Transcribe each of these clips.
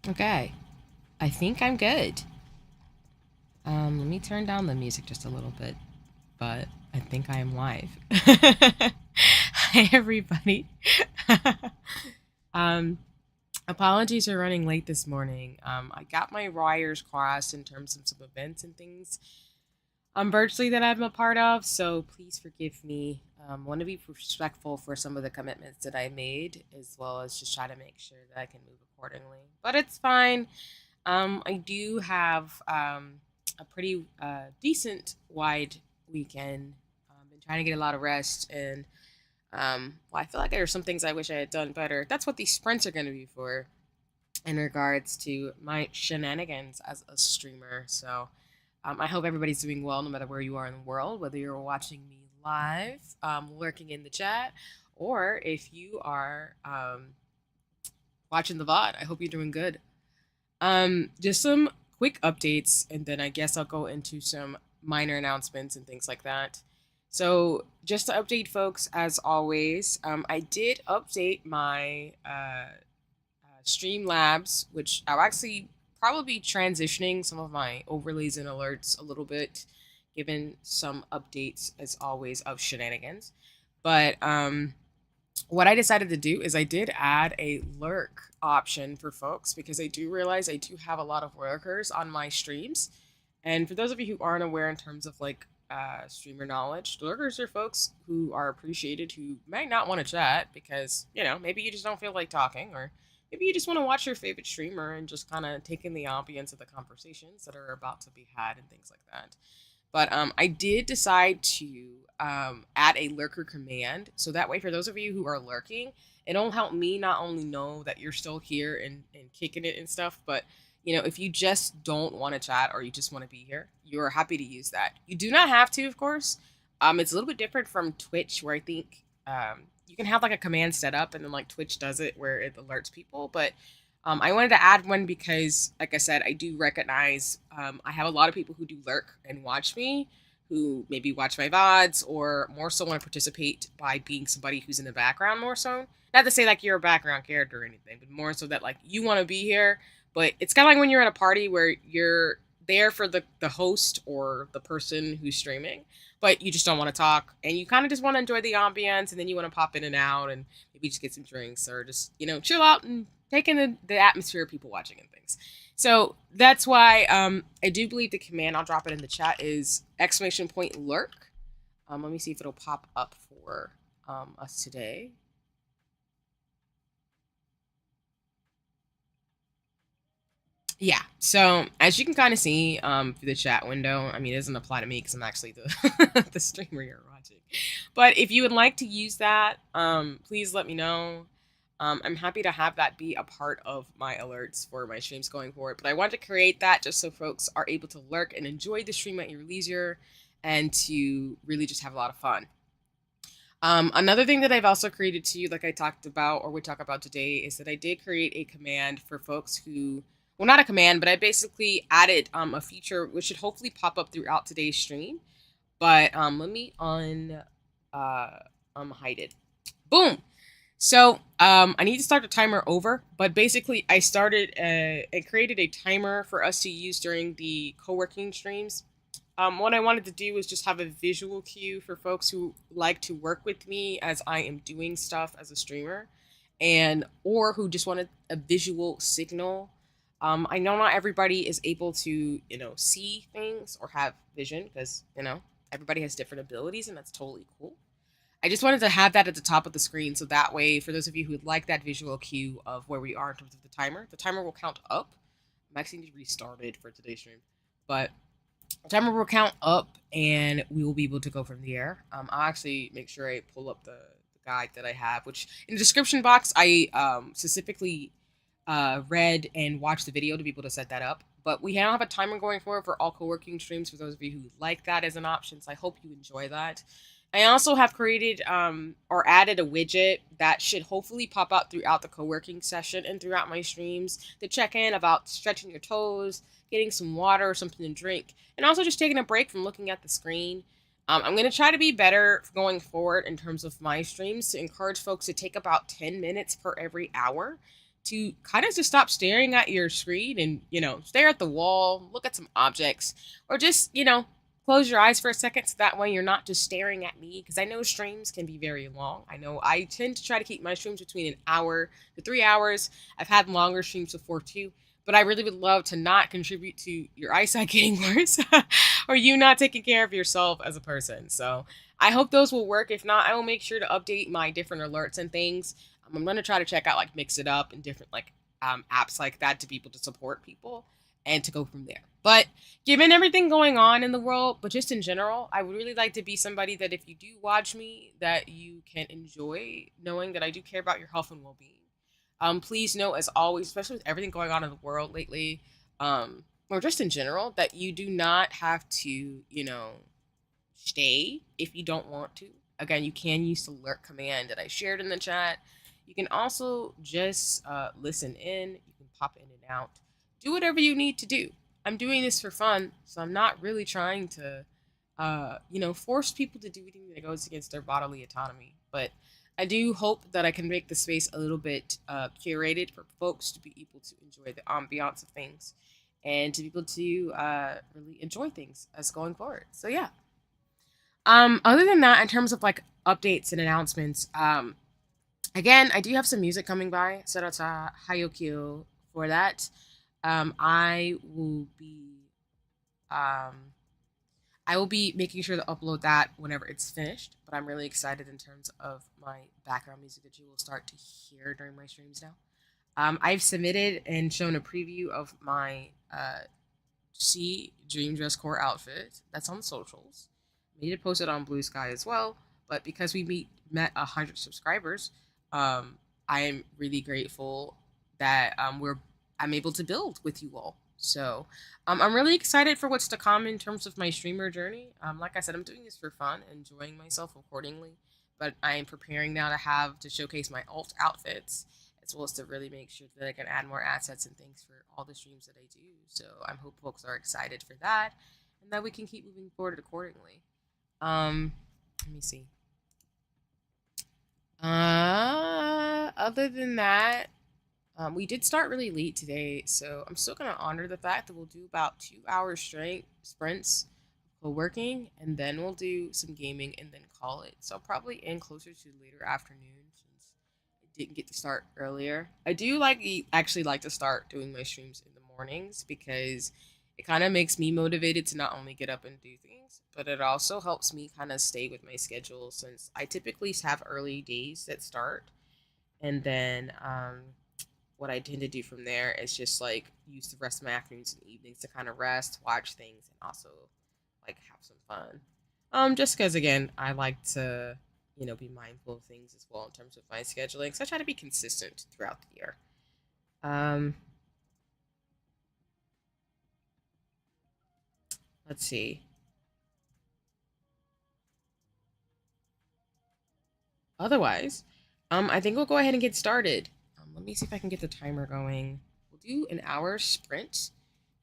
Okay, I think I'm good. Let me turn down the music just a little bit, but I think I am live. Hi, everybody. um, Apologies for running late this morning. I got my wires crossed in terms of some events and things virtually that I'm a part of, so please forgive me. Want to be respectful for some of the commitments that I made, as well as just try to make sure that I can move accordingly. But it's fine. I do have a pretty decent wide weekend. Been trying to get a lot of rest, and well, I feel like there are some things I wish I had done better. That's what these sprints are going to be for, in regards to my shenanigans as a streamer. So I hope everybody's doing well, no matter where you are in the world, whether you're watching me live, lurking in the chat, or if you are watching the VOD. I hope you're doing good. Just some quick updates, and then I guess I'll go into some minor announcements and things like that. So, just to update folks, as always, I did update my Streamlabs, which I'll actually probably be transitioning some of my overlays and alerts a little bit, given some updates, as always, of shenanigans. But what I decided to do is I did add a lurk option for folks because I do realize I do have a lot of lurkers on my streams. And for those of you who aren't aware in terms of like streamer knowledge, lurkers are folks who are appreciated who might not want to chat because, maybe you just don't feel like talking, or maybe you just want to watch your favorite streamer and just kind of take in the ambience of the conversations that are about to be had and things like that. But I did decide to add a lurker command. So that way, for those of you who are lurking, it'll help me not only know that you're still here and kicking it and stuff, but if you just don't want to chat or you just want to be here, you're happy to use that. You do not have to, of course. It's a little bit different from Twitch, where I think you can have like a command set up and then like Twitch does it where it alerts people. But I wanted to add one because, like I said, I do recognize I have a lot of people who do lurk and watch me, who maybe watch my VODs or more so want to participate by being somebody who's in the background more so. Not to say like you're a background character or anything, but more so that like you want to be here. But it's kind of like when you're at a party where you're there for the host or the person who's streaming, but you just don't want to talk and you kind of just want to enjoy the ambience, and then you want to pop in and out and maybe just get some drinks or just, chill out and take in the atmosphere of people watching and things. So that's why I do believe the command, I'll drop it in the chat, is !lurk. Let me see if it'll pop up for us today. Yeah, so as you can kind of see through the chat window, I mean, it doesn't apply to me because I'm actually the the streamer you're watching. But if you would like to use that, please let me know. I'm happy to have that be a part of my alerts for my streams going forward. But I want to create that just so folks are able to lurk and enjoy the stream at your leisure and to really just have a lot of fun. Another thing that I've also created too, like I talked about or we talk about today, is that I did create a command for folks who, well, not a command, but I basically added a feature which should hopefully pop up throughout today's stream. But let me hide it. Boom. So I need to start the timer over, but basically I created a timer for us to use during the co-working streams. What I wanted to do was just have a visual cue for folks who like to work with me as I am doing stuff as a streamer, and or who just wanted a visual signal. I know not everybody is able to, see things or have vision because, everybody has different abilities, and that's totally cool. I just wanted to have that at the top of the screen so that way, for those of you who would like that visual cue of where we are in terms of the timer will count up. I'm actually need to restart it for today's stream, but the timer will count up and we will be able to go from there. I'll actually make sure I pull up the guide that I have, which in the description box, I specifically read and watched the video to be able to set that up. But we now have a timer going forward for all co-working streams for those of you who like that as an option. So I hope you enjoy that. I also have created or added a widget that should hopefully pop out throughout the co-working session and throughout my streams to check in about stretching your toes, getting some water or something to drink, and also just taking a break from looking at the screen. I'm going to try to be better going forward in terms of my streams to encourage folks to take about 10 minutes per every hour to kind of just stop staring at your screen and, stare at the wall, look at some objects, or just, close your eyes for a second so that way you're not just staring at me. Because I know streams can be very long. I know I tend to try to keep my streams between an hour to 3 hours. I've had longer streams before too. But I really would love to not contribute to your eyesight getting worse or you not taking care of yourself as a person. So I hope those will work. If not, I will make sure to update my different alerts and things. I'm going to try to check out like Mix It Up and different like apps like that to be able to support people and to go from there. But given everything going on in the world, but just in general, I would really like to be somebody that if you do watch me, that you can enjoy knowing that I do care about your health and well-being. Please note, as always, especially with everything going on in the world lately, or just in general, that you do not have to, stay if you don't want to. Again, you can use the alert command that I shared in the chat. You can also just listen in. You can pop in and out. Do whatever you need to do. I'm doing this for fun, so I'm not really trying to, force people to do anything that goes against their bodily autonomy. But I do hope that I can make the space a little bit curated for folks to be able to enjoy the ambiance of things and to be able to really enjoy things as going forward. So yeah. Other than that, in terms of like updates and announcements, again, I do have some music coming by. Shout out to Hayokyo for that. I will be um, I will be making sure to upload that whenever it's finished. But I'm really excited in terms of my background music that you will start to hear during my streams now. I've submitted and shown a preview of my C Dream Dress Core outfit. That's on the socials. I need to post it on Blue Sky as well. But because we met 100 subscribers, I am really grateful that I'm able to build with you all. So I'm really excited for what's to come in terms of my streamer journey. Like I said, I'm doing this for fun, enjoying myself accordingly. But I am preparing now to showcase my alt outfits, as well as to really make sure that I can add more assets and things for all the streams that I do. So I hope folks are excited for that, and that we can keep moving forward accordingly. Let me see. Other than that, we did start really late today, so I'm still gonna honor the fact that we'll do about 2 hour straight sprints for working, and then we'll do some gaming and then call it. So I'll probably end closer to later afternoon since I didn't get to start earlier. I do actually like to start doing my streams in the mornings because it kind of makes me motivated to not only get up and do things, but it also helps me kind of stay with my schedule since I typically have early days that start, and then what I tend to do from there is just like use the rest of my afternoons and evenings to kind of rest, watch things, and also like have some fun. Just because again, I like to be mindful of things as well in terms of my scheduling, so I try to be consistent throughout the year. Let's see. Otherwise, I think we'll go ahead and get started. Let me see if I can get the timer going. We'll do an hour sprint.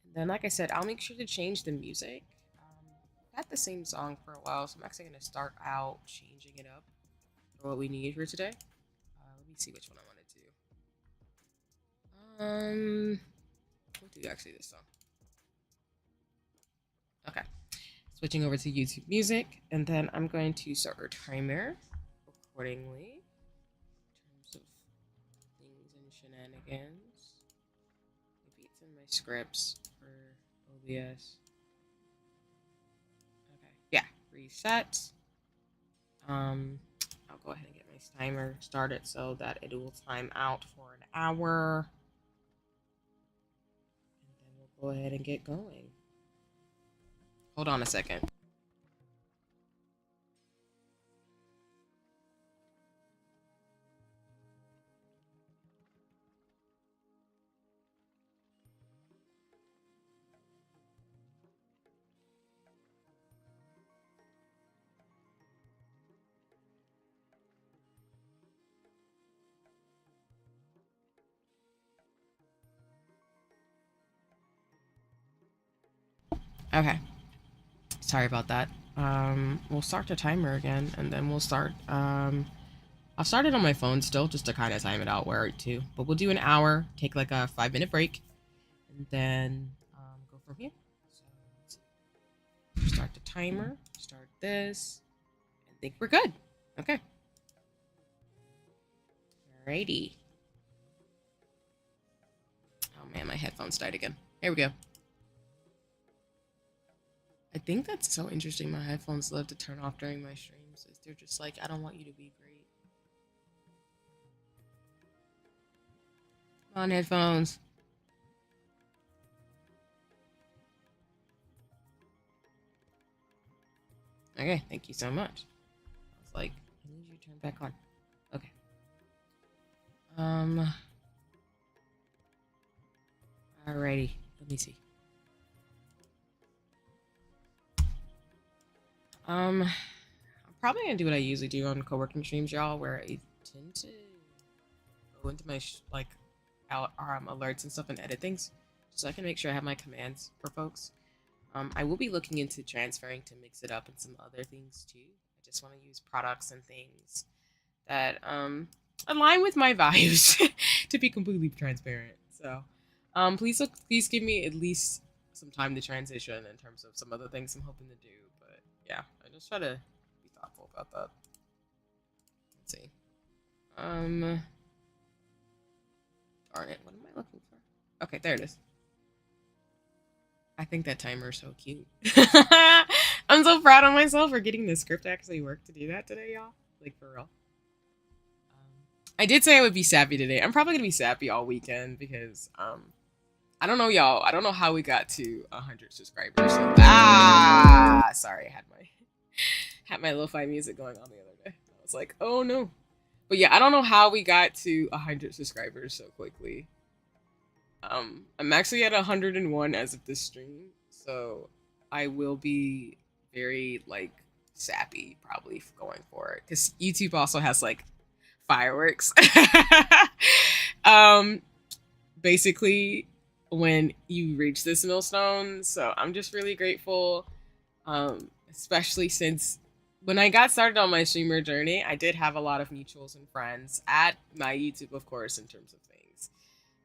And then, like I said, I'll make sure to change the music. I've had the same song for a while, so I'm actually going to start out changing it up for what we need for today. Let me see which one I want to do. We'll do actually this song. Okay. Switching over to YouTube Music, and then I'm going to start our timer accordingly. Shenanigans. Maybe it's in my scripts for OBS. Okay, yeah, reset. I'll go ahead and get my timer started so that it will time out for an hour. And then we'll go ahead and get going. Hold on a second. Okay. Sorry about that. We'll start the timer again, and then we'll start I'll start it on my phone still, just to kind of time it out where to. But we'll do an hour, take like a 5-minute break, and then go from here. So let's start the timer. Start this. I think we're good. Okay. Alrighty. Oh man, my headphones died again. Here we go. I think that's so interesting. My headphones love to turn off during my streams. They're just like, I don't want you to be great. Come on, headphones. Okay, thank you so much. I was like, I need you to turn back on. Okay. Alrighty. Let me see. I'm probably gonna do what I usually do on co-working streams, y'all, where I tend to go into my alerts and stuff and edit things, so I can make sure I have my commands for folks. I will be looking into transferring to mix it up and some other things too. I just want to use products and things that align with my values, to be completely transparent. So, please give me at least some time to transition in terms of some other things I'm hoping to do. But yeah, I just try to be thoughtful about that. Let's see. Darn it, what am I looking for? Okay, there it is. I think that timer is so cute. I'm so proud of myself for getting the script to actually work to do that today, y'all. Like, for real. I did say I would be sappy today. I'm probably gonna be sappy all weekend because I don't know, y'all. I don't know how we got to 100 subscribers. So, sorry, I had my lo-fi music going on the other day. I was like, oh no. But yeah, I don't know how we got to 100 subscribers so quickly. I'm actually at 101 as of this stream, so I will be very like sappy probably going for it because YouTube also has like fireworks. Basically when you reach this millstone, so I'm just really grateful, especially since when I got started on my streamer journey, I did have a lot of mutuals and friends at my YouTube, of course, in terms of things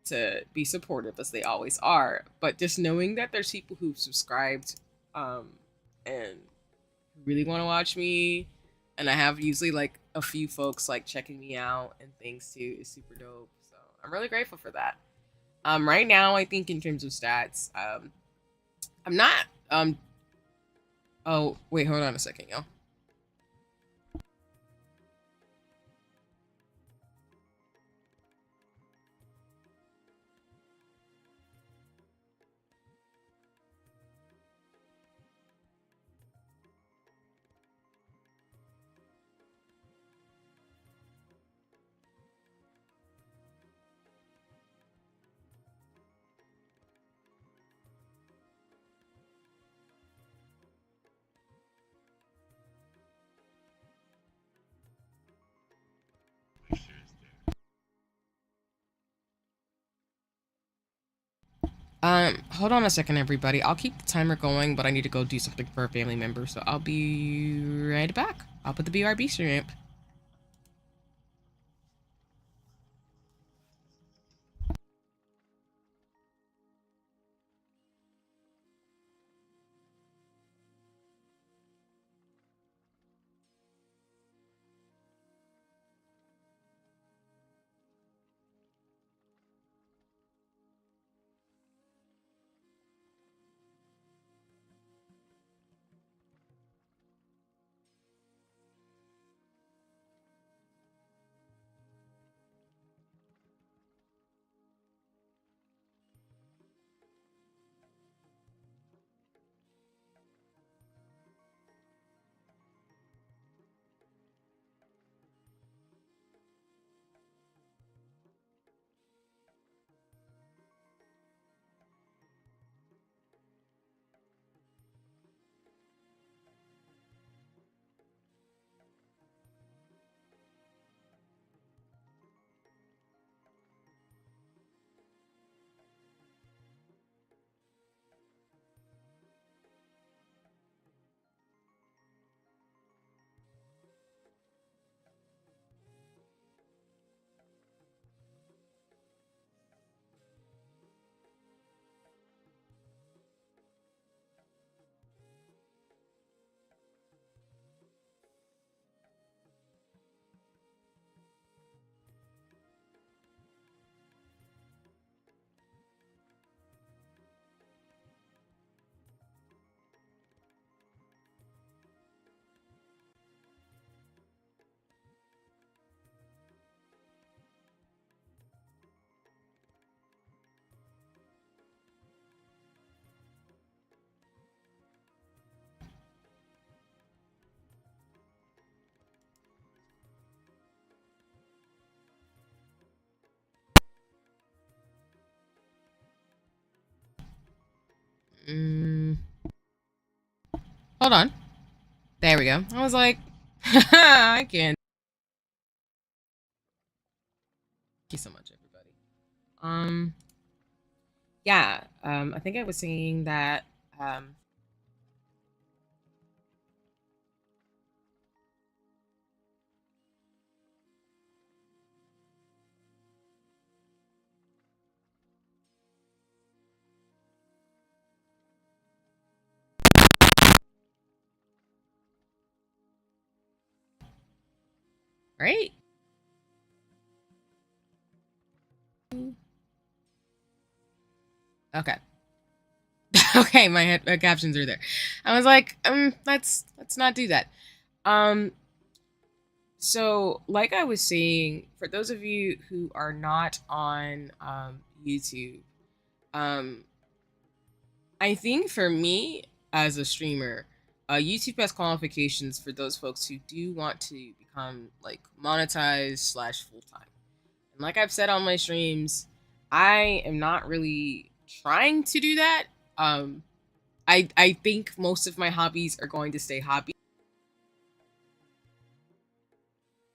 to be supportive as they always are, but just knowing that there's people who've subscribed and really want to watch me, and I have usually like a few folks like checking me out and things too, is super dope. So I'm really grateful for that. Right now I think in terms of stats, I'm not oh wait, hold on a second, y'all. Hold on a second, everybody. I'll keep the timer going, but I need to go do something for a family member, so I'll be right back. I'll put the BRB stream up. Hold on. There we go. I was like, I can't. Thank you so much, everybody. Yeah. I think I was saying that. Right. Okay. Okay. My captions are there. I was like, let's not do that. Um. So, like I was saying, for those of you who are not on YouTube, um, I think for me as a streamer, YouTube has qualifications for those folks who do want to become like monetized slash full time. And like I've said on my streams, I am not really trying to do that. Um, I think most of my hobbies are going to stay hobby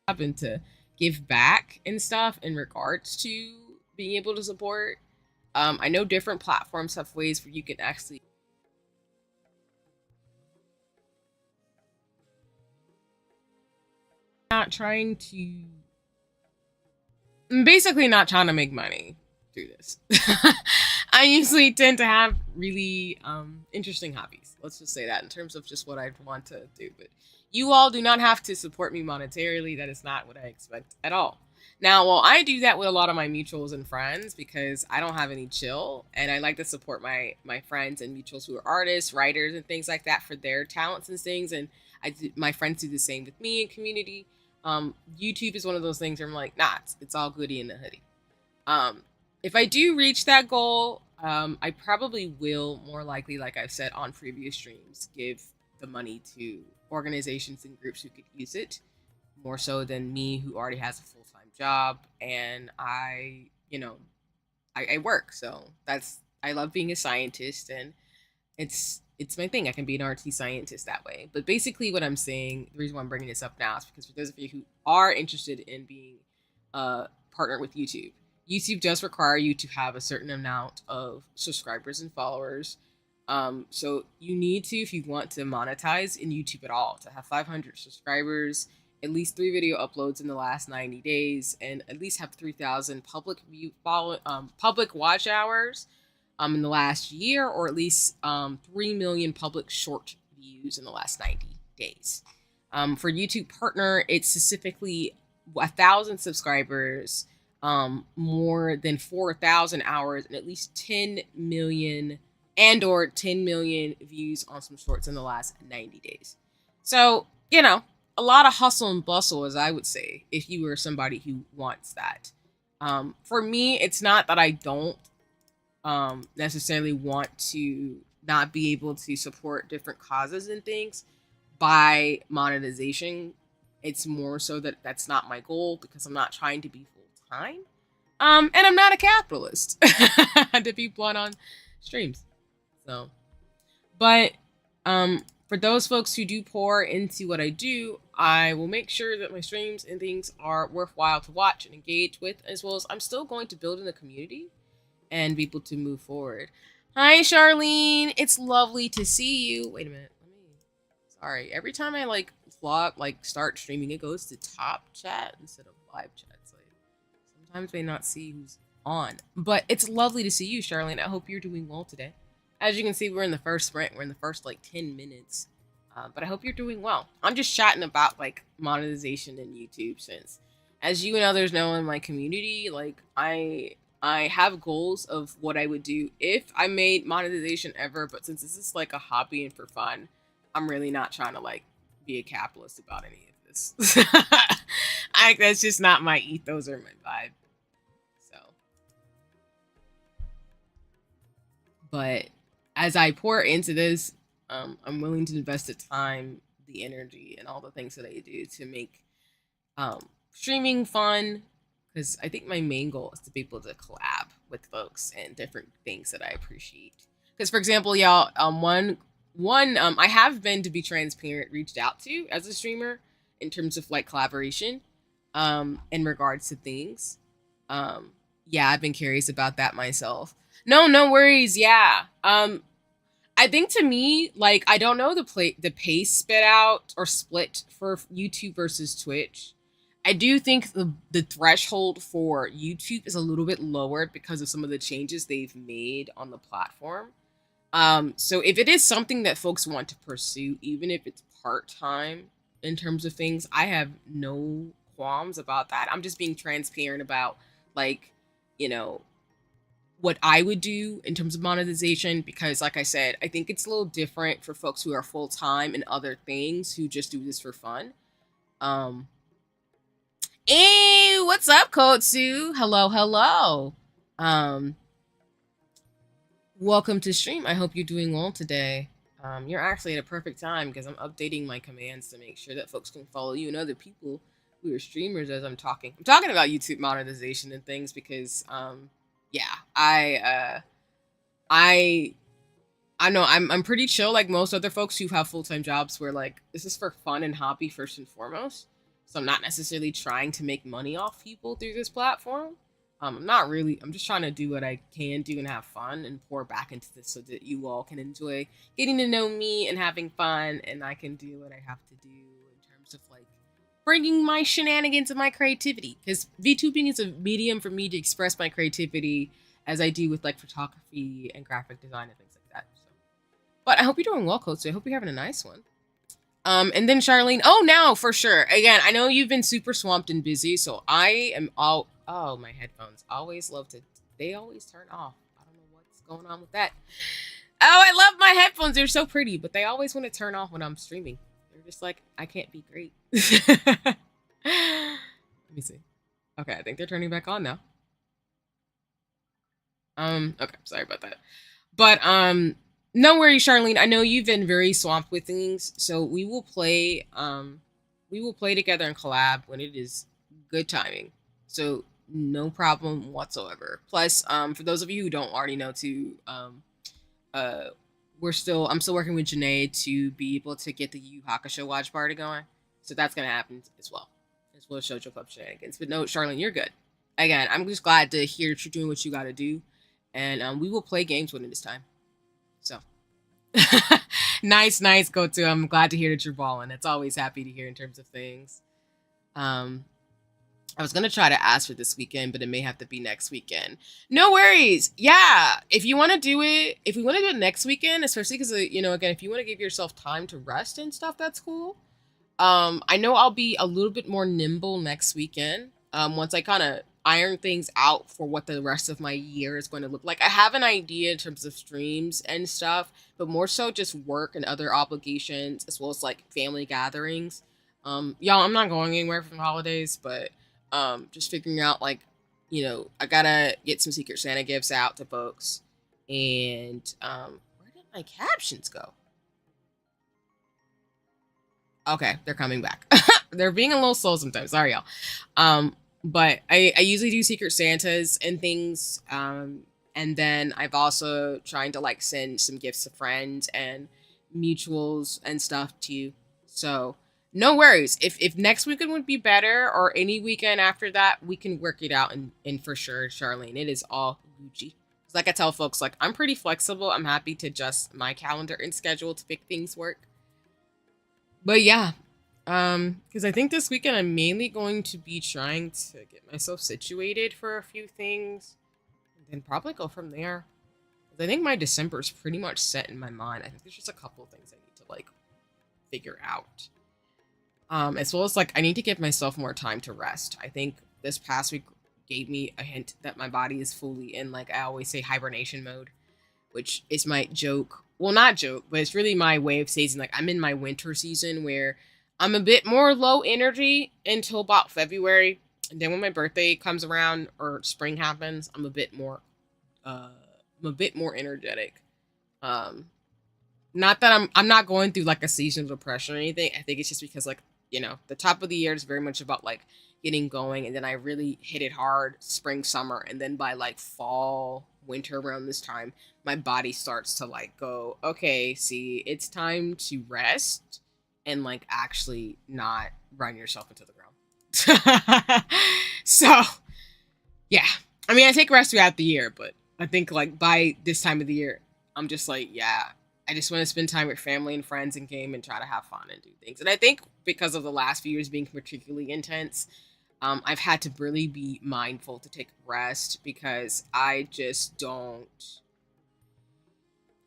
and to give back and stuff in regards to being able to support. I know different platforms have ways where you can actually not trying to I'm basically not trying to make money through this. I usually tend to have really interesting hobbies. Let's just say that in terms of just what I want to do. But you all do not have to support me monetarily. That is not what I expect at all. Now, while I do that with a lot of my mutuals and friends because I don't have any chill, and I like to support my friends and mutuals who are artists, writers, and things like that for their talents and things, and my friends do the same with me in community. YouTube is one of those things where I'm like, nah, it's all goody in the hoodie. Um, if I do reach that goal, I probably will more likely, like I've said on previous streams, give the money to organizations and groups who could use it more so than me who already has a full-time job and I work. So that's I love being a scientist and it's my thing. I can be an RT scientist that way. But basically, what I'm saying, the reason why I'm bringing this up now is because for those of you who are interested in being a partner with YouTube, YouTube does require you to have a certain amount of subscribers and followers. So you need to, if you want to monetize in YouTube at all, to have 500 subscribers, at least 3 video uploads in the last 90 days, and at least have 3,000 public watch hours in the last year, or at least 3 million public short views in the last 90 days. For YouTube Partner, it's specifically 1,000 subscribers, more than 4,000 hours, and at least 10 million and or 10 million views on some shorts in the last 90 days. So, a lot of hustle and bustle, as I would say, if you were somebody who wants that. For me, it's not that I don't necessarily want to not be able to support different causes and things by monetization. It's more so that that's not my goal because I'm not trying to be full time. And I'm not a capitalist to be blunt on streams. So, but for those folks who do pour into what I do, I will make sure that my streams and things are worthwhile to watch and engage with, as well as I'm still going to build in a community and be able to move forward. Hi, Charlene. It's lovely to see you. Wait a minute. Sorry. Every time I start streaming, it goes to top chat instead of live chat. It's like sometimes may not see who's on, but it's lovely to see you, Charlene. I hope you're doing well today. As you can see, we're in the first sprint. We're in the first 10 minutes. But I hope you're doing well. I'm just chatting about monetization in YouTube since, as you and others know in my community, I have goals of what I would do if I made monetization ever, but since this is a hobby and for fun, I'm really not trying to be a capitalist about any of this. That's just not my ethos or my vibe. So, but as I pour into this, I'm willing to invest the time, the energy, and all the things that I do to make streaming fun, because I think my main goal is to be able to collab with folks and different things that I appreciate. Because, for example, y'all, one, I have been, to be transparent, reached out to as a streamer in terms of like collaboration, in regards to things. Um, yeah, I've been curious about that myself. No, no worries. Yeah. I think to me, like, I don't know the pace spit out or split for YouTube versus Twitch. I do think the threshold for YouTube is a little bit lowered because of some of the changes they've made on the platform. So if it is something that folks want to pursue, even if it's part time in terms of things, I have no qualms about that. I'm just being transparent about, like, you know, what I would do in terms of monetization, because like I said, I think it's a little different for folks who are full time and other things who just do this for fun. Um Hey, what's up, Kotsu? Hello, hello. Um Welcome to stream. I hope you're doing well today. You're actually at a perfect time because I'm updating my commands to make sure that folks can follow you and other people who are streamers as I'm talking. I'm talking about YouTube monetization and things because yeah, I I know I'm pretty chill like most other folks who have full-time jobs where like this is for fun and hobby first and foremost. So I'm not necessarily trying to make money off people through this platform. I'm not really. I'm just trying to do what I can do and have fun and pour back into this so that you all can enjoy getting to know me and having fun, and I can do what I have to do in terms of like bringing my shenanigans and my creativity. Because VTubing is a medium for me to express my creativity as I do with like photography and graphic design and things like that. So, but I hope you're doing well, Coach. So I hope you're having a nice one. And then Charlene, oh, now for sure. Again, I know you've been super swamped and busy, so I am all. Oh, my headphones always love to. They always turn off. I don't know what's going on with that. Oh, I love my headphones. They're so pretty, but they always want to turn off when I'm streaming. They're just like, I can't be great. Let me see. Okay, I think they're turning back on now. Okay, sorry about that. But no worries, Charlene. I know you've been very swamped with things, so we will play together and collab when it is good timing. So no problem whatsoever. Plus, for those of you who don't already know too, uh I'm still working with Janae to be able to get the Yu Hakusho watch party going. So that's gonna happen as well as Shoujo Club Shenanigans. But no, Charlene, you're good. Again, I'm just glad to hear that you're doing what you gotta do. And we will play games when it is time. So nice, go to. I'm glad to hear that you're balling. It's always happy to hear in terms of things. I was gonna try to ask for this weekend, but it may have to be next weekend. No worries. Yeah, if you want to do it, if we want to do it next weekend, especially because again, if you want to give yourself time to rest and stuff, that's cool. I know I'll be a little bit more nimble next weekend. Once I kind of iron things out for what the rest of my year is going to look like. I have an idea in terms of streams and stuff, but more so just work and other obligations as well as like family gatherings. Y'all, I'm not going anywhere for the holidays, but just figuring out like, I gotta get some Secret Santa gifts out to folks. And where did my captions go? Okay, they're coming back. They're being a little slow sometimes. Sorry, y'all. But I usually do Secret Santas and things. And then I've also trying to like send some gifts to friends and mutuals and stuff too. So no worries. If next weekend would be better or any weekend after that, we can work it out and for sure, Charlene. It is all Gucci. Like I tell folks, like I'm pretty flexible. I'm happy to adjust my calendar and schedule to make things work. But yeah, because I think this weekend I'm mainly going to be trying to get myself situated for a few things, and then probably go from there. I think my December is pretty much set in my mind. I think there's just a couple of things I need to like figure out. As well as like I need to give myself more time to rest. I think this past week gave me a hint that my body is fully in, like I always say, hibernation mode, which is my joke. Well, not joke, but it's really my way of saying like I'm in my winter season where I'm a bit more low energy until about February. And then when my birthday comes around or spring happens, I'm a bit more energetic. Not that I'm not going through like a season of depression or anything. I think it's just because like, the top of the year is very much about like getting going, and then I really hit it hard spring, summer, and then by like fall, winter around this time, my body starts to like go, okay, see, it's time to rest and like actually not run yourself into the ground. So, yeah. I mean, I take rest throughout the year, but I think like by this time of the year, I'm just like, yeah, I just want to spend time with family and friends and game and try to have fun and do things. And I think because of the last few years being particularly intense, I've had to really be mindful to take rest because I just don't.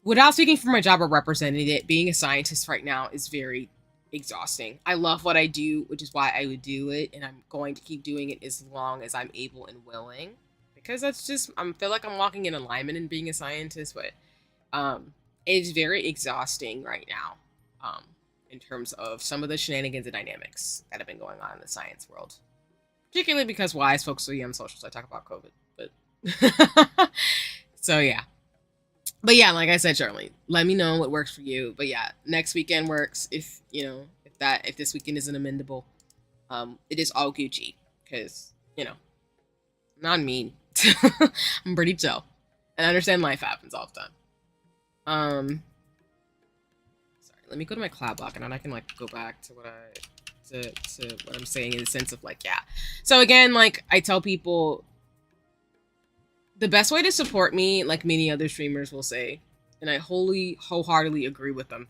Without speaking for my job or representing it, being a scientist right now is very exhausting. I love what I do, which is why I would do it, and I'm going to keep doing it as long as I'm able and willing. Because that's just, I feel like I'm walking in alignment in being a scientist, but it's very exhausting right now in terms of some of the shenanigans and dynamics that have been going on in the science world. Particularly because wise folks are on social, so I talk about COVID. But so yeah. But yeah, like I said, Charlie, let me know what works for you. But yeah, next weekend works if if this weekend isn't amendable. It is all Gucci because I'm not mean. I'm pretty chill, and I understand life happens all the time. Sorry, let me go to my cloud block, and then I can like go back to what what I'm saying in the sense of like, yeah. So again, like I tell people, the best way to support me, like many other streamers will say, and I wholeheartedly agree with them,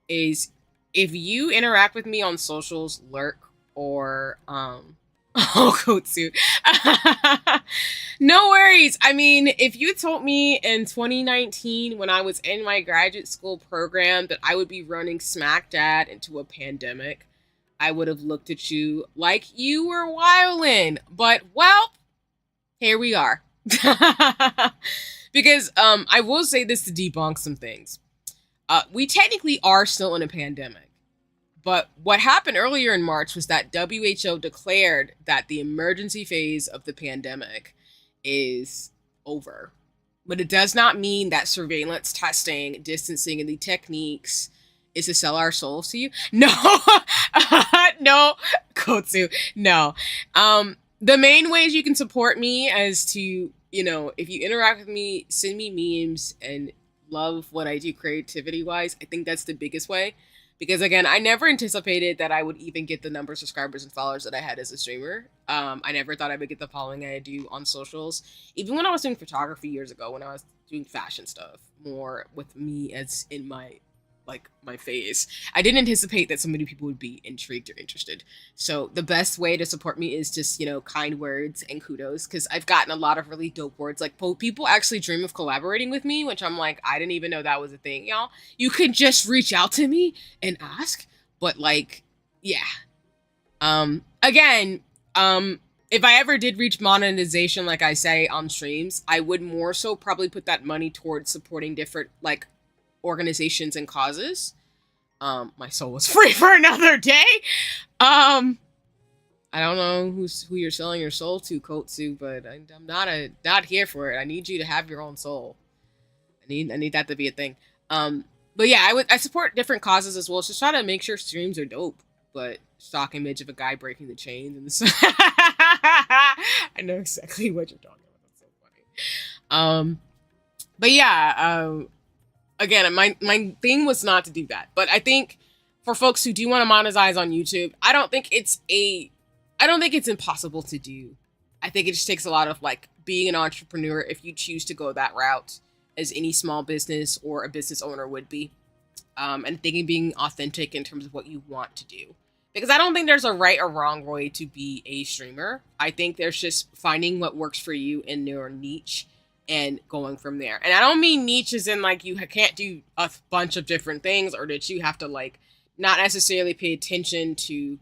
is if you interact with me on socials, lurk, or Kotsu. No worries. I mean, if you told me in 2019 when I was in my graduate school program that I would be running smack dab into a pandemic, I would have looked at you like you were wildin'. But well, here we are. Because I will say this to debunk some things. We technically are still in a pandemic. But what happened earlier in March was that WHO declared that the emergency phase of the pandemic is over. But it does not mean that surveillance testing, distancing, and the techniques is to sell our souls to you. No, no, Kotsu, no. The main ways you can support me as to, if you interact with me, send me memes and love what I do creativity-wise. I think that's the biggest way. Because again, I never anticipated that I would even get the number of subscribers and followers that I had as a streamer. I never thought I would get the following I do on socials. Even when I was doing photography years ago, when I was doing fashion stuff, more with me as in my phase, I didn't anticipate that so many people would be intrigued or interested. So the best way to support me is just, kind words and kudos, because I've gotten a lot of really dope words. Like, people actually dream of collaborating with me, which I'm like, I didn't even know that was a thing, y'all. You could just reach out to me and ask. But like, yeah. Again, if I ever did reach monetization, like I say on streams, I would more so probably put that money towards supporting different organizations and causes. My soul was free for another day. I don't know who you're selling your soul to, Kotsu, but I'm not here for it. I need you to have your own soul. I need that to be a thing. But yeah, I support different causes as well. Just try to make sure streams are dope. But stock image of a guy breaking the chains and the I know exactly what you're talking about. That's so funny. But yeah, again, my thing was not to do that. But I think for folks who do want to monetize on YouTube, I don't think it's impossible to do. I think it just takes a lot of being an entrepreneur if you choose to go that route, as any small business or a business owner would be. And thinking being authentic in terms of what you want to do. Because I don't think there's a right or wrong way to be a streamer. I think there's just finding what works for you in your niche and going from there. And I don't mean niche as in you can't do a bunch of different things, or that you have to not necessarily pay attention to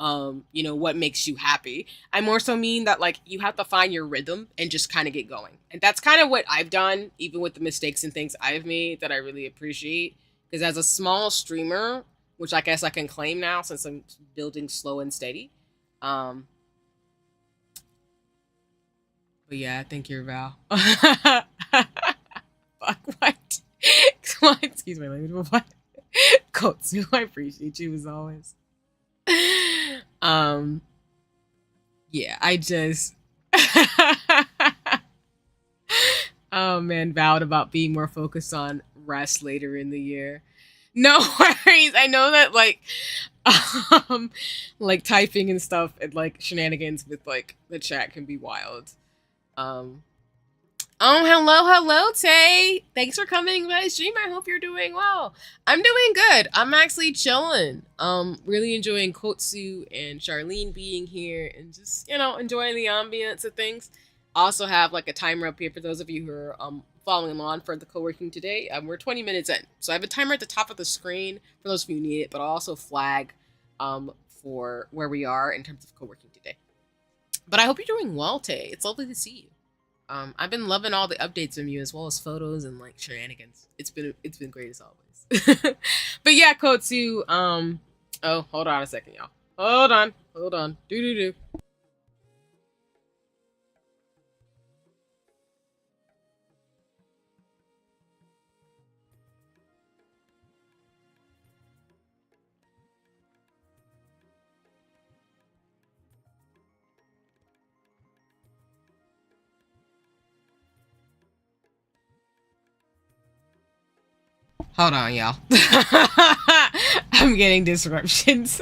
what makes you happy. I more so mean that you have to find your rhythm and just kind of get going. And that's kind of what I've done, even with the mistakes and things I've made that I really appreciate. Because as a small streamer, which I guess I can claim now since I'm building slow and steady. But yeah, thank you, Val. Fuck, what? Excuse my language, what? Kotsu, I appreciate you as always. Yeah, I just Oh man, vowed about being more focused on rest later in the year. No worries. I know that um like typing and stuff and like shenanigans with like the chat can be wild. Um Oh, hello, Tay. Thanks for coming by the stream. I hope you're doing well. I'm doing good. I'm actually chilling. Really enjoying Kotsu and Charlene being here and just, enjoying the ambience of things. Also have like a timer up here for those of you who are following along for the co-working today. We're 20 minutes in. So I have a timer at the top of the screen for those of you who need it, but I'll also flag for where we are in terms of co-working today. But I hope you're doing well, Tay. It's lovely to see you. I've been loving all the updates from you as well as photos and like shenanigans. It's been great as always. But yeah, Kotsu. Oh, hold on a second, y'all. Hold on. Do. Hold on, y'all. I'm getting disruptions.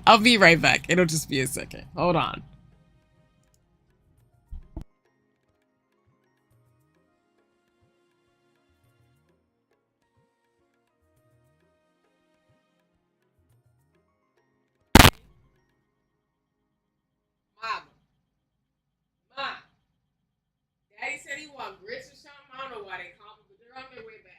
I'll be right back. It'll just be a second. Hold on. Mama, Ma, Daddy said he want grits or something. I don't know why they call me, but they're on their way back.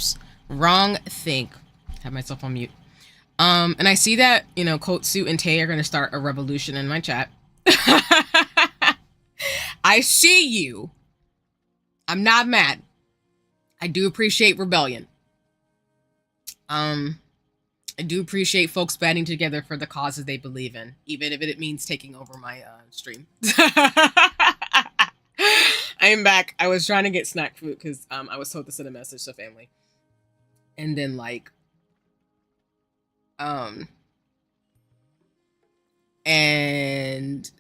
Oops. Wrong thing. Have myself on mute. And I see that, you know, Kotsu and Tay are going to start a revolution in my chat. I see you. I'm not mad. I do appreciate rebellion. I do appreciate folks banding together for the causes they believe in, even if it means taking over my stream. I'm back. I was trying to get snack food because I was told to send a message to family. And then like and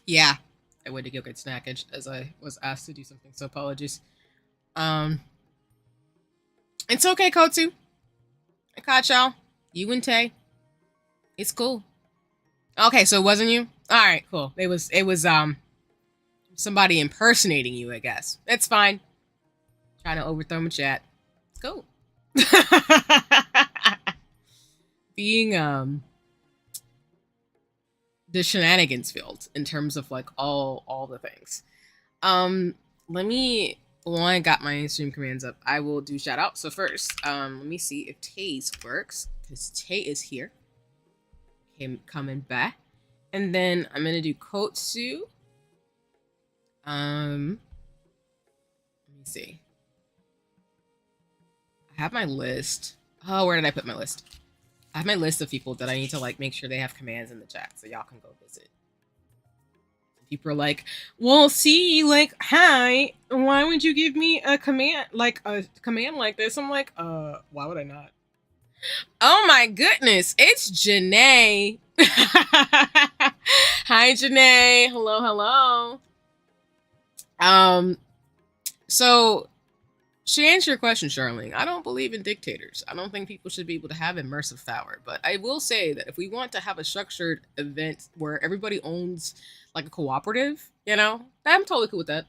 yeah, I went to go get snackage as I was asked to do something, so apologies. It's okay, Kotsu. I caught y'all. You and Tay. It's cool. Okay, so it wasn't you? Alright, cool. It was somebody impersonating you, I guess. It's fine. Trying to overthrow my chat. It's cool. Being the shenanigans field in terms of like all the things. While I got my stream commands up, I will do shout out. So first, let me see if Tay's works, because Tay is here. Him coming back. And then I'm gonna do Kotsu. Let me see. I have my list. Oh, where did I put my list? I have my list of people that I need to like make sure they have commands in the chat so y'all can go visit. People are like, well, see, like, hi, why would you give me a command like this? I'm like, why would I not? Oh my goodness, it's Janae. Hi, Janae. Hello. So to answer your question, Charlene, I don't believe in dictators. I don't think people should be able to have immersive power. But I will say that if we want to have a structured event where everybody owns like a cooperative, you know, I'm totally cool with that.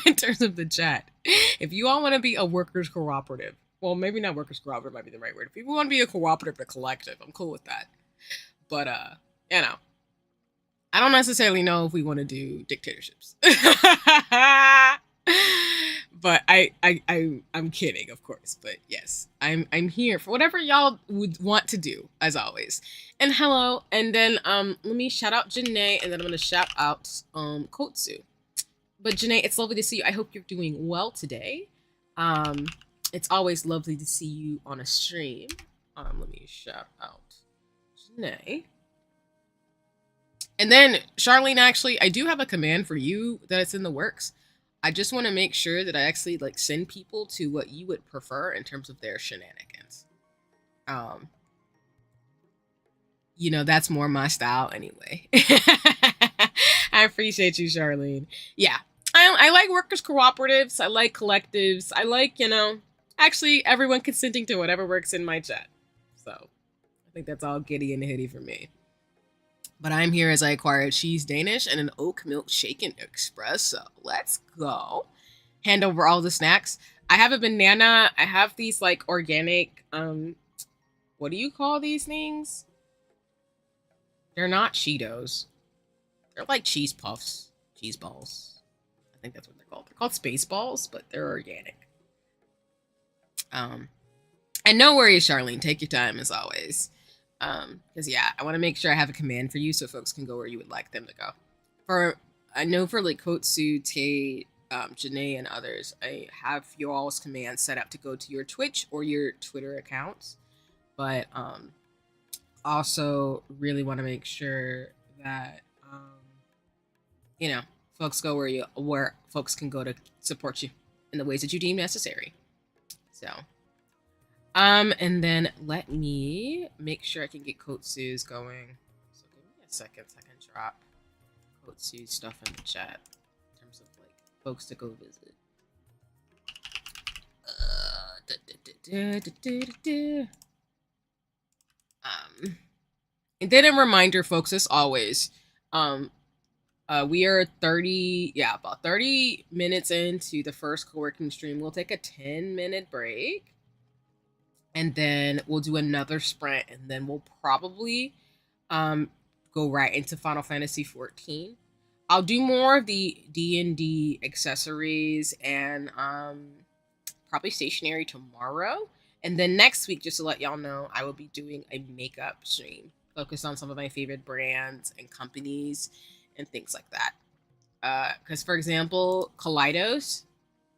In terms of the chat. If you all want to be a workers' cooperative, well, maybe not workers' cooperative might be the right word. If people want to be a cooperative, a collective, I'm cool with that. But, you know, I don't necessarily know if we want to do dictatorships. But I'm kidding, of course. But yes, I'm here for whatever y'all would want to do, as always. And hello, and then let me shout out Janae, and then I'm gonna shout out Kotsu. But Janae, it's lovely to see you. I hope you're doing well today. It's always lovely to see you on a stream. Let me shout out Janae. And then Charlene, actually, I do have a command for you that it's in the works. I just want to make sure that I actually like send people to what you would prefer in terms of their shenanigans. You know, that's more my style anyway. I appreciate you, Charlene. Yeah, I like workers' cooperatives. I like collectives. I like, you know, actually everyone consenting to whatever works in my chat. So I think that's all giddy and hitty for me. But I'm here as I acquired cheese Danish and an oat milk shaken espresso. Let's go. Hand over all the snacks. I have a banana. I have these like organic, what do you call these things? They're not Cheetos. They're like cheese puffs, cheese balls. I think that's what they're called. They're called space balls, but they're organic. And no worries, Charlene. Take your time as always. Because yeah, I want to make sure I have a command for you so folks can go where you would like them to go. I know for like Kotsu, Tay, Janae, and others, I have your all's commands set up to go to your Twitch or your Twitter accounts. But also really want to make sure that you know, folks go where folks can go to support you in the ways that you deem necessary. So and then let me make sure I can get Kotsu's going. So give me a second so I can drop Kotsu's stuff in the chat in terms of like folks to go visit. And then a reminder, folks, as always, we are about 30 minutes into the first co-working stream. We'll take a 10-minute break. And then we'll do another sprint, and then we'll probably go right into Final Fantasy XIV. I'll do more of the D&D accessories and probably stationery tomorrow. And then next week, just to let y'all know, I will be doing a makeup stream focused on some of my favorite brands and companies and things like that. Because, for example, Kaleidos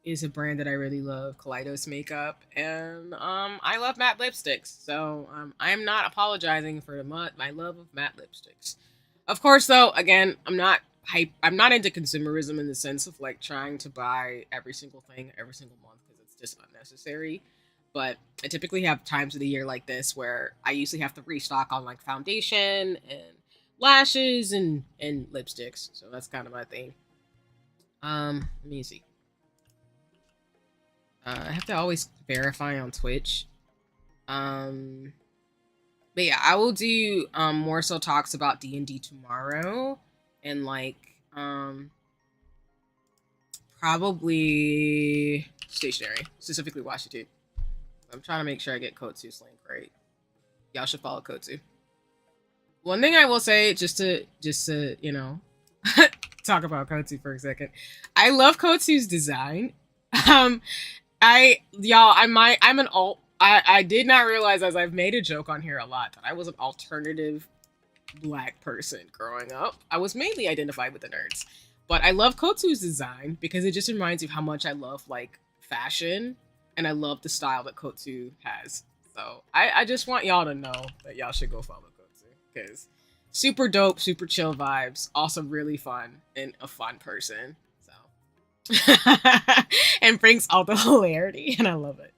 is a brand that I really love, Kaleidos makeup, and I love matte lipsticks. So I am not apologizing for my love of matte lipsticks. Of course, though, again, I'm not hype. I'm not into consumerism in the sense of like trying to buy every single thing every single month because it's just unnecessary. But I typically have times of the year like this where I usually have to restock on like foundation and lashes and lipsticks. So that's kind of my thing. Let me see. I have to always verify on Twitch. But yeah, I will do more so talks about D&D tomorrow, and like probably stationery, specifically washi tape. I'm trying to make sure I get Kotsu's link right. Y'all should follow Kotsu. One thing I will say, just to you know, talk about Kotsu for a second. I love Kotsu's design. I'm an alt. I did not realize, as I've made a joke on here a lot, that I was an alternative Black person growing up. I was mainly identified with the nerds, but I love Kotsu's design because it just reminds you how much I love like fashion, and I love the style that Kotsu has. So I just want y'all to know that y'all should go follow Kotsu because super dope, super chill vibes, also really fun and a fun person. And brings all the hilarity, and I love it.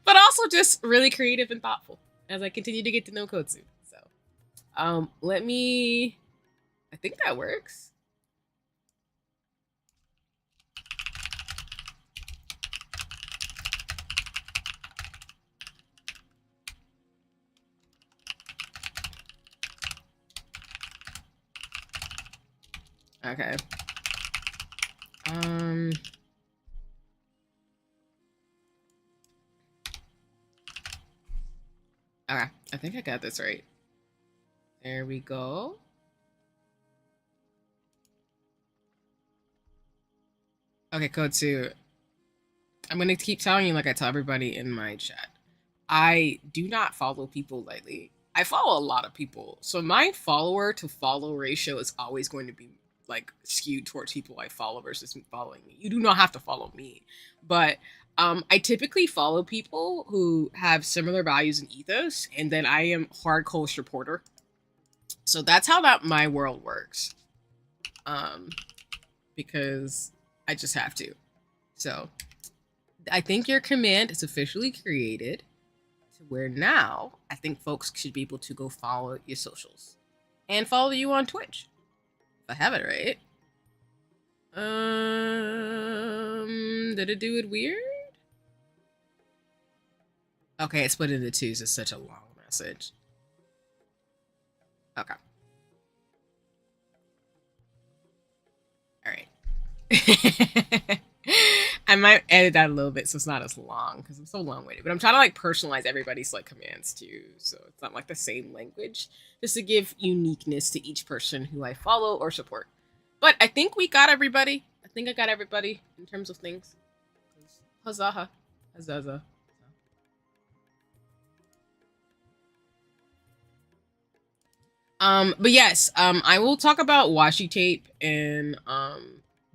But also just really creative and thoughtful as I continue to get to know Kotsu. So, let me. I think that works. Okay. Okay, I think I got this right. There we go. Okay, Kotsu. I'm gonna keep telling you like I tell everybody in my chat. I do not follow people lightly. I follow a lot of people. So my follower to follow ratio is always going to be like skewed towards people I follow versus following me. You do not have to follow me. But I typically follow people who have similar values and ethos, and then I am hardcore supporter. So that's how my world works. Because I just have to. So I think your command is officially created, to where now I think folks should be able to go follow your socials and follow you on Twitch. If I have it right. Did it do it weird? Okay, it's split into twos. It's such a long message. Okay. All right. I might edit that a little bit so it's not as long because I'm so long-winded. But I'm trying to like personalize everybody's like commands too, so it's not like the same language, just to give uniqueness to each person who I follow or support. But I think we got everybody. I think I got everybody in terms of things. Huzzah. Huzzah. But yes, I will talk about washi tape and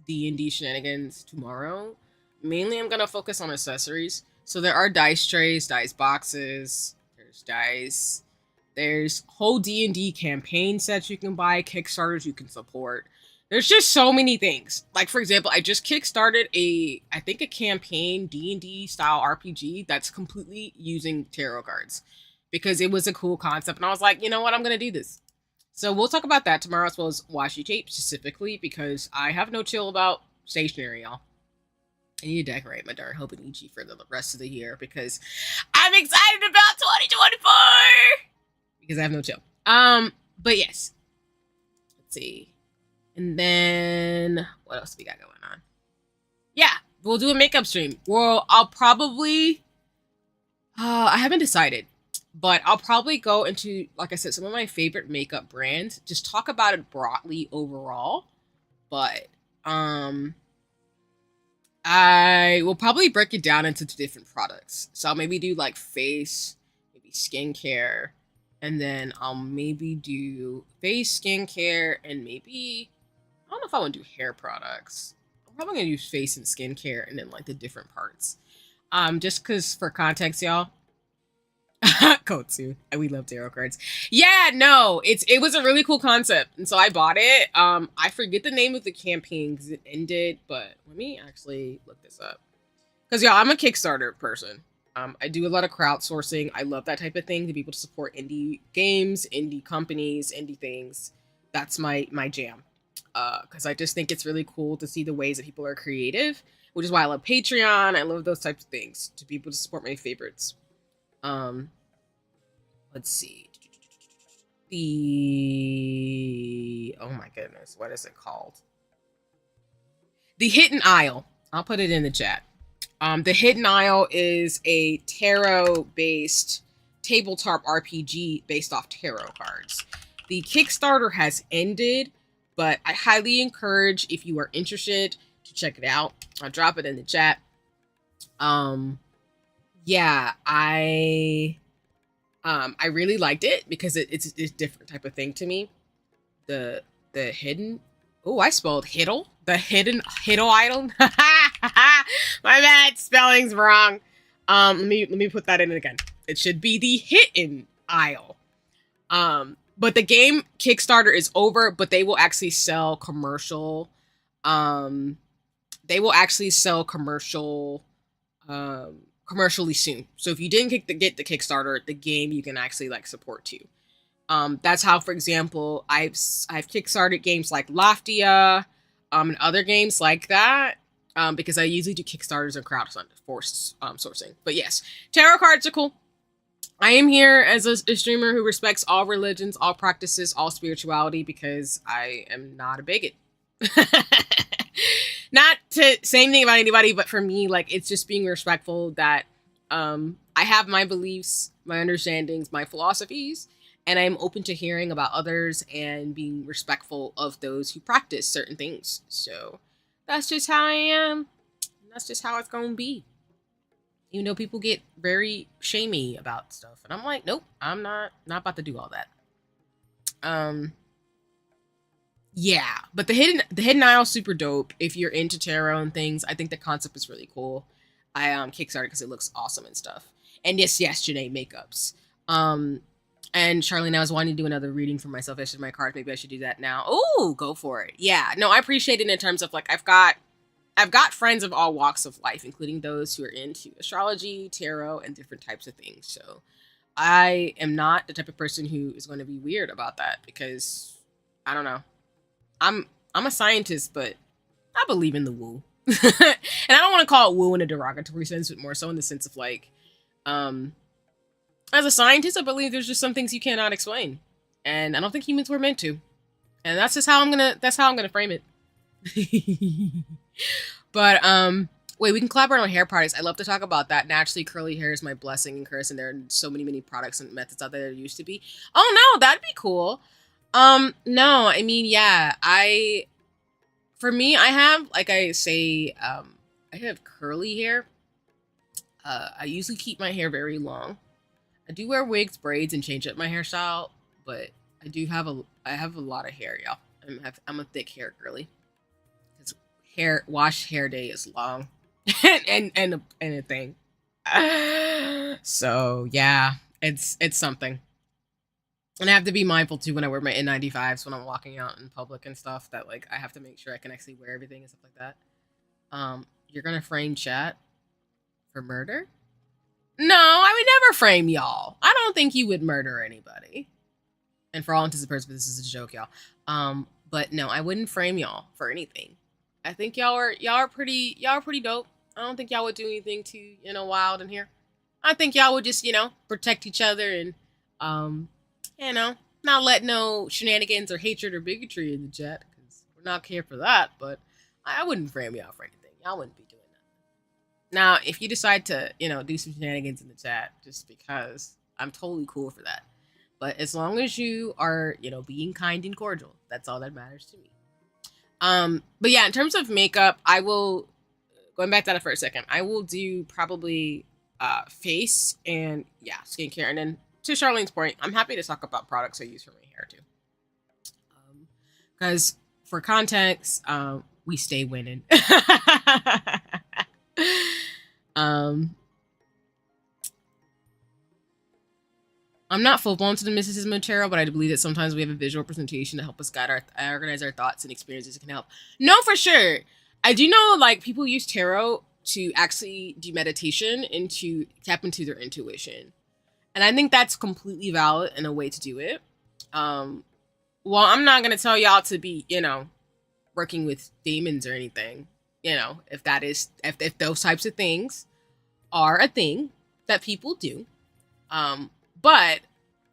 D&D shenanigans tomorrow. Mainly, I'm gonna focus on accessories. So there are dice trays, dice boxes. There's dice. There's whole D&D campaign sets you can buy, Kickstarters you can support. There's just so many things. Like for example, I just kickstarted a campaign D&D style RPG that's completely using tarot cards because it was a cool concept, and I was like, you know what, I'm gonna do this. So we'll talk about that tomorrow, as well as washi tape specifically, because I have no chill about stationery, y'all. I need to decorate my darn Hobonichi for the rest of the year because I'm excited about 2024 because I have no chill. But yes, let's see. And then what else we got going on? Yeah, we'll do a makeup stream. Well, I'll probably I haven't decided, but I'll probably go into, like I said, some of my favorite makeup brands, just talk about it broadly overall. But I will probably break it down into two different products. So I'll maybe do like face, maybe skincare, and then I'll maybe do face skincare and maybe I don't know if I want to do hair products. I'm probably gonna use face and skincare and then like the different parts. Just cause for context, y'all, Kotsu. We love tarot cards. Yeah, no, it was a really cool concept, and so I bought it. I forget the name of the campaign because it ended, but let me actually look this up. Because y'all, I'm a Kickstarter person. I do a lot of crowdsourcing. I love that type of thing to be able to support indie games, indie companies, indie things. That's my jam. Because I just think it's really cool to see the ways that people are creative, which is why I love Patreon. I love those types of things to be able to support my favorites. Um, let's see. Oh my goodness, what is it called? The Hidden Isle. I'll put it in the chat. The Hidden Isle is a tarot-based tabletop RPG based off tarot cards. The Kickstarter has ended, but I highly encourage, if you are interested, to check it out. I'll drop it in the chat. Yeah, I really liked it because it's a different type of thing to me. The hidden. Oh, I spelled hiddle. The hidden idol. My bad, spelling's wrong. Let me put that in again. It should be the hidden isle. But the game Kickstarter is over, but they will actually sell commercial. They will actually sell commercially soon. So if you didn't get the Kickstarter, the game you can actually like support too. That's how, for example, I've kickstarted games like Loftia, and other games like that. Because I usually do Kickstarters and sourcing. But yes, tarot cards are cool. I am here as a streamer who respects all religions, all practices, all spirituality, because I am not a bigot. Not to say anything about anybody, but for me, like, it's just being respectful that I have my beliefs, my understandings, my philosophies, and I'm open to hearing about others and being respectful of those who practice certain things. So that's just how I am. That's just how it's gonna be. Even though people get very shamey about stuff, and I'm like, nope, I'm not about to do all that. Yeah, but the hidden isle is super dope. If you're into tarot and things, I think the concept is really cool. I kickstarted because it looks awesome and stuff. And yes, Janae, makeups. And Charlene, I was wanting to do another reading for myself. I should my cards. Maybe I should do that now. Oh, go for it. Yeah, no, I appreciate it in terms of like I've got friends of all walks of life, including those who are into astrology, tarot, and different types of things. So I am not the type of person who is going to be weird about that because I don't know. I'm a scientist, but I believe in the woo. And I don't want to call it woo in a derogatory sense, but more so in the sense of like, as a scientist, I believe there's just some things you cannot explain. And I don't think humans were meant to. And that's just how I'm gonna frame it. But wait, we can collaborate on hair products. I love to talk about that. Naturally curly hair is my blessing and curse, and there are so many products and methods out there that used to be. Oh no, that'd be cool. No, I mean, yeah, for me, I have, like I say, I have curly hair. I usually keep my hair very long. I do wear wigs, braids, and change up my hairstyle, but I have a lot of hair, y'all. I'm a thick hair girly. Cause wash hair day is long, and a thing. So yeah, it's something. And I have to be mindful too when I wear my N95s when I'm walking out in public and stuff, that like I have to make sure I can actually wear everything and stuff like that. You're gonna frame chat for murder? No, I would never frame y'all. I don't think you would murder anybody. And for all intents and purposes, this is a joke, y'all. But no, I wouldn't frame y'all for anything. I think y'all are pretty dope. I don't think y'all would do anything too, wild in here. I think y'all would just, protect each other and not let no shenanigans or hatred or bigotry in the chat, because we're not here for that. But I wouldn't frame y'all for anything. Y'all wouldn't be doing that. Now, if you decide to, do some shenanigans in the chat just because, I'm totally cool for that. But as long as you are, being kind and cordial, that's all that matters to me. But yeah, in terms of makeup, I will going back to that for a second, I will do probably face and yeah, skincare. And then to Charlene's point, I'm happy to talk about products I use for my hair too. Because for context, we stay winning. um, I'm not full blown to the mysticism of tarot, but I believe that sometimes we have a visual representation to help us guide organize our thoughts and experiences. It can help. No, for sure. I do know like people use tarot to actually do meditation and to tap into their intuition, and I think that's completely valid and a way to do it. Well, I'm not gonna tell y'all to be, working with demons or anything. If that is if those types of things are a thing that people do. But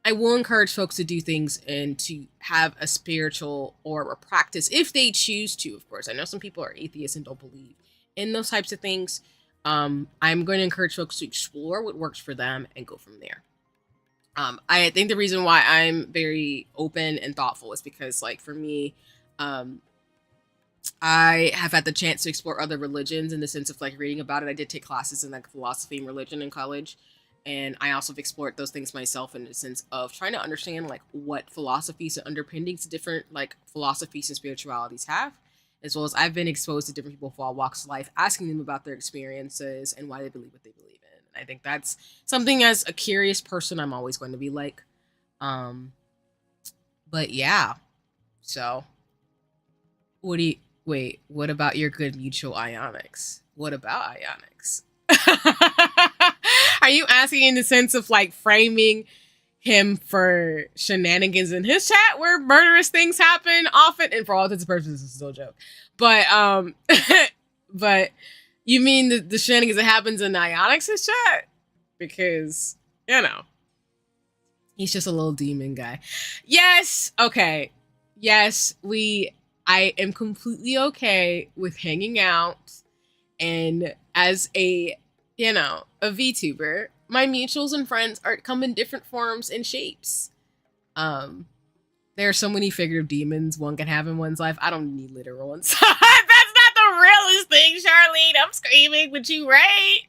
I will encourage folks to do things and to have a spiritual or a practice if they choose to, of course. I know some people are atheists and don't believe in those types of things. I'm going to encourage folks to explore what works for them and go from there. I think the reason why I'm very open and thoughtful is because, like, for me, I have had the chance to explore other religions in the sense of like reading about it. I did take classes in like philosophy and religion in college. And I also have explored those things myself in the sense of trying to understand like what philosophies and underpinnings different like philosophies and spiritualities have, as well as I've been exposed to different people from all walks of life, asking them about their experiences and why they believe what they believe in. And I think that's something as a curious person I'm always going to be like. But yeah. So what about your good mutual ionics? What about ionics? Are you asking in the sense of like framing him for shenanigans in his chat where murderous things happen often? And for all intents and purposes, this is still a joke. But but you mean the shenanigans that happens in Ionics' chat? Because, he's just a little demon guy. Yes, okay. Yes, I am completely okay with hanging out, and as a VTuber, my mutuals and friends come in different forms and shapes. There are so many figurative demons one can have in one's life. I don't need literal ones. That's not the realest thing, Charlene. I'm screaming, but you right.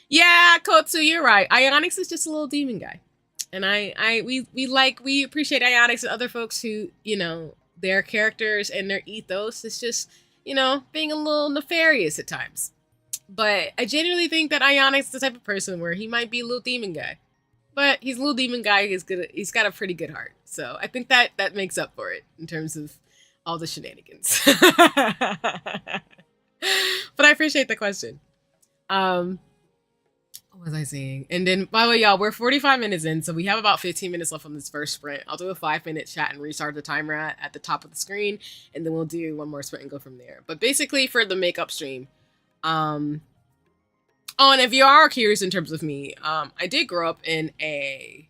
Yeah, Kotsu, you're right. Ionics is just a little demon guy. And we appreciate Ionics and other folks who, their characters and their ethos is just, being a little nefarious at times. But I genuinely think that Ionics is the type of person where he might be a little demon guy. But he's a little demon guy. He's got a pretty good heart. So I think that makes up for it in terms of all the shenanigans. But I appreciate the question. What was I saying? And then, by the way, y'all, we're 45 minutes in, so we have about 15 minutes left on this first sprint. I'll do a 5-minute chat and restart the timer at the top of the screen, and then we'll do one more sprint and go from there. But basically, for the makeup stream, and if you are curious in terms of me, I did grow up in a,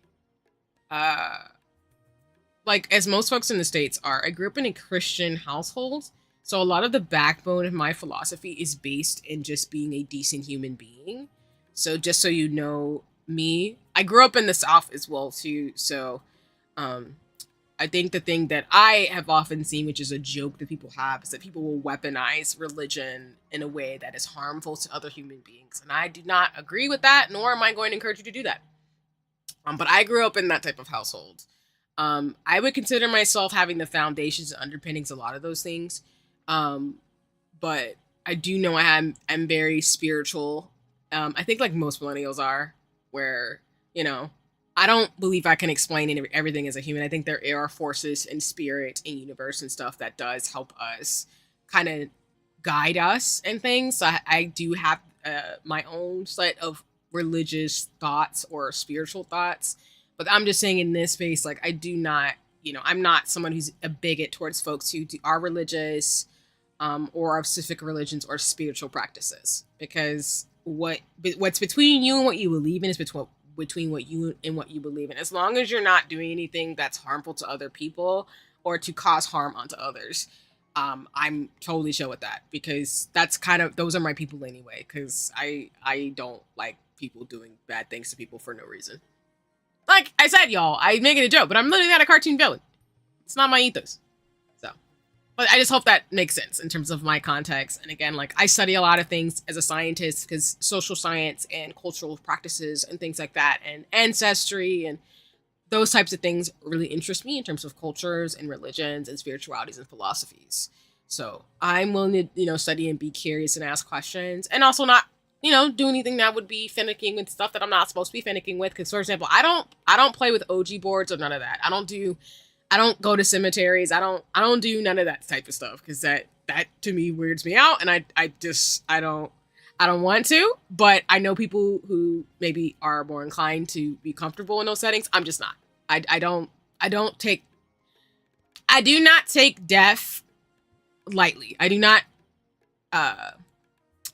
like as most folks in the States are, I grew up in a Christian household. So a lot of the backbone of my philosophy is based in just being a decent human being. So just so you know me, I grew up in the South as well too. So, I think the thing that I have often seen, which is a joke that people have, is that people will weaponize religion in a way that is harmful to other human beings. And I do not agree with that, nor am I going to encourage you to do that. But I grew up in that type of household. I would consider myself having the foundations and underpinnings of a lot of those things. But I do know I'm very spiritual. I think like most millennials are, where, I don't believe I can explain everything as a human. I think there are forces in spirit and universe and stuff that does help us kind of guide us and things. So I do have my own set of religious thoughts or spiritual thoughts. But I'm just saying in this space, like I do not, I'm not someone who's a bigot towards folks who are religious or of specific religions or spiritual practices. Because what's between you and what you believe in is between what you and what you believe in. As long as you're not doing anything that's harmful to other people or to cause harm onto others, I'm totally chill with that, because that's those are my people anyway. Because I don't like people doing bad things to people for no reason. Like I said, y'all, I make it a joke, but I'm literally not a cartoon villain. It's not my ethos. So, But I just hope that makes sense in terms of my context. And again, like I study a lot of things as a scientist because social science and cultural practices and things like that and ancestry and those types of things really interest me in terms of cultures and religions and spiritualities and philosophies. So I'm willing to, study and be curious and ask questions and also not, do anything that would be finicking with stuff that I'm not supposed to be finicking with. Cause for example, I don't play with OG boards or none of that. I don't go to cemeteries. I don't do none of that type of stuff. Cause that to me weirds me out. And I don't want to, but I know people who maybe are more inclined to be comfortable in those settings. I'm just not. I do not take death lightly. I do not, I'll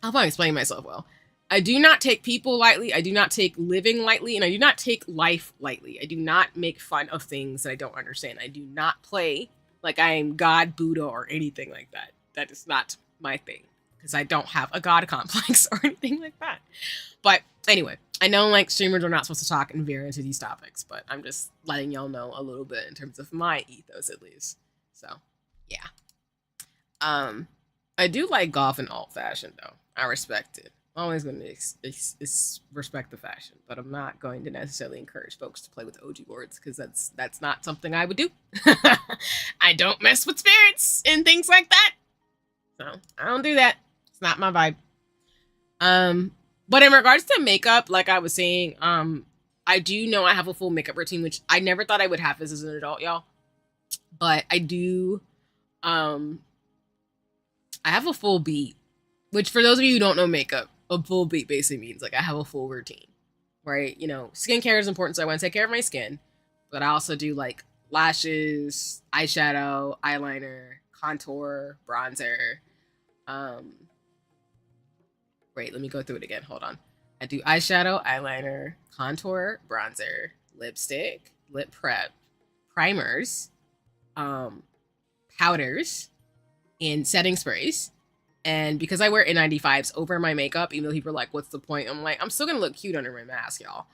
probably explain myself well. I do not take people lightly. I do not take living lightly. And I do not take life lightly. I do not make fun of things that I don't understand. I do not play like I am God, Buddha, or anything like that. That is not my thing. Because I don't have a God complex or anything like that. But anyway, I know like streamers are not supposed to talk and veer into these topics, but I'm just letting y'all know a little bit in terms of my ethos at least. So yeah. I do like golf in alt fashion though. I respect it. I'm always going to respect the fashion, but I'm not going to necessarily encourage folks to play with OG boards because that's not something I would do. I don't mess with spirits and things like that. So I don't do that. It's not my vibe. But in regards to makeup, like I was saying, I do know I have a full makeup routine, which I never thought I would have this as an adult, y'all. But I do, I have a full beat, which for those of you who don't know makeup, a full beat basically means like I have a full routine, right? Skincare is important, so I want to take care of my skin, but I also do like lashes, eyeshadow, eyeliner, contour, bronzer. Wait, let me go through it again. Hold on. I do eyeshadow, eyeliner, contour, bronzer, lipstick, lip prep, primers, powders, and setting sprays. And because I wear N95s over my makeup, even though people are like, what's the point? I'm like, I'm still going to look cute under my mask, y'all.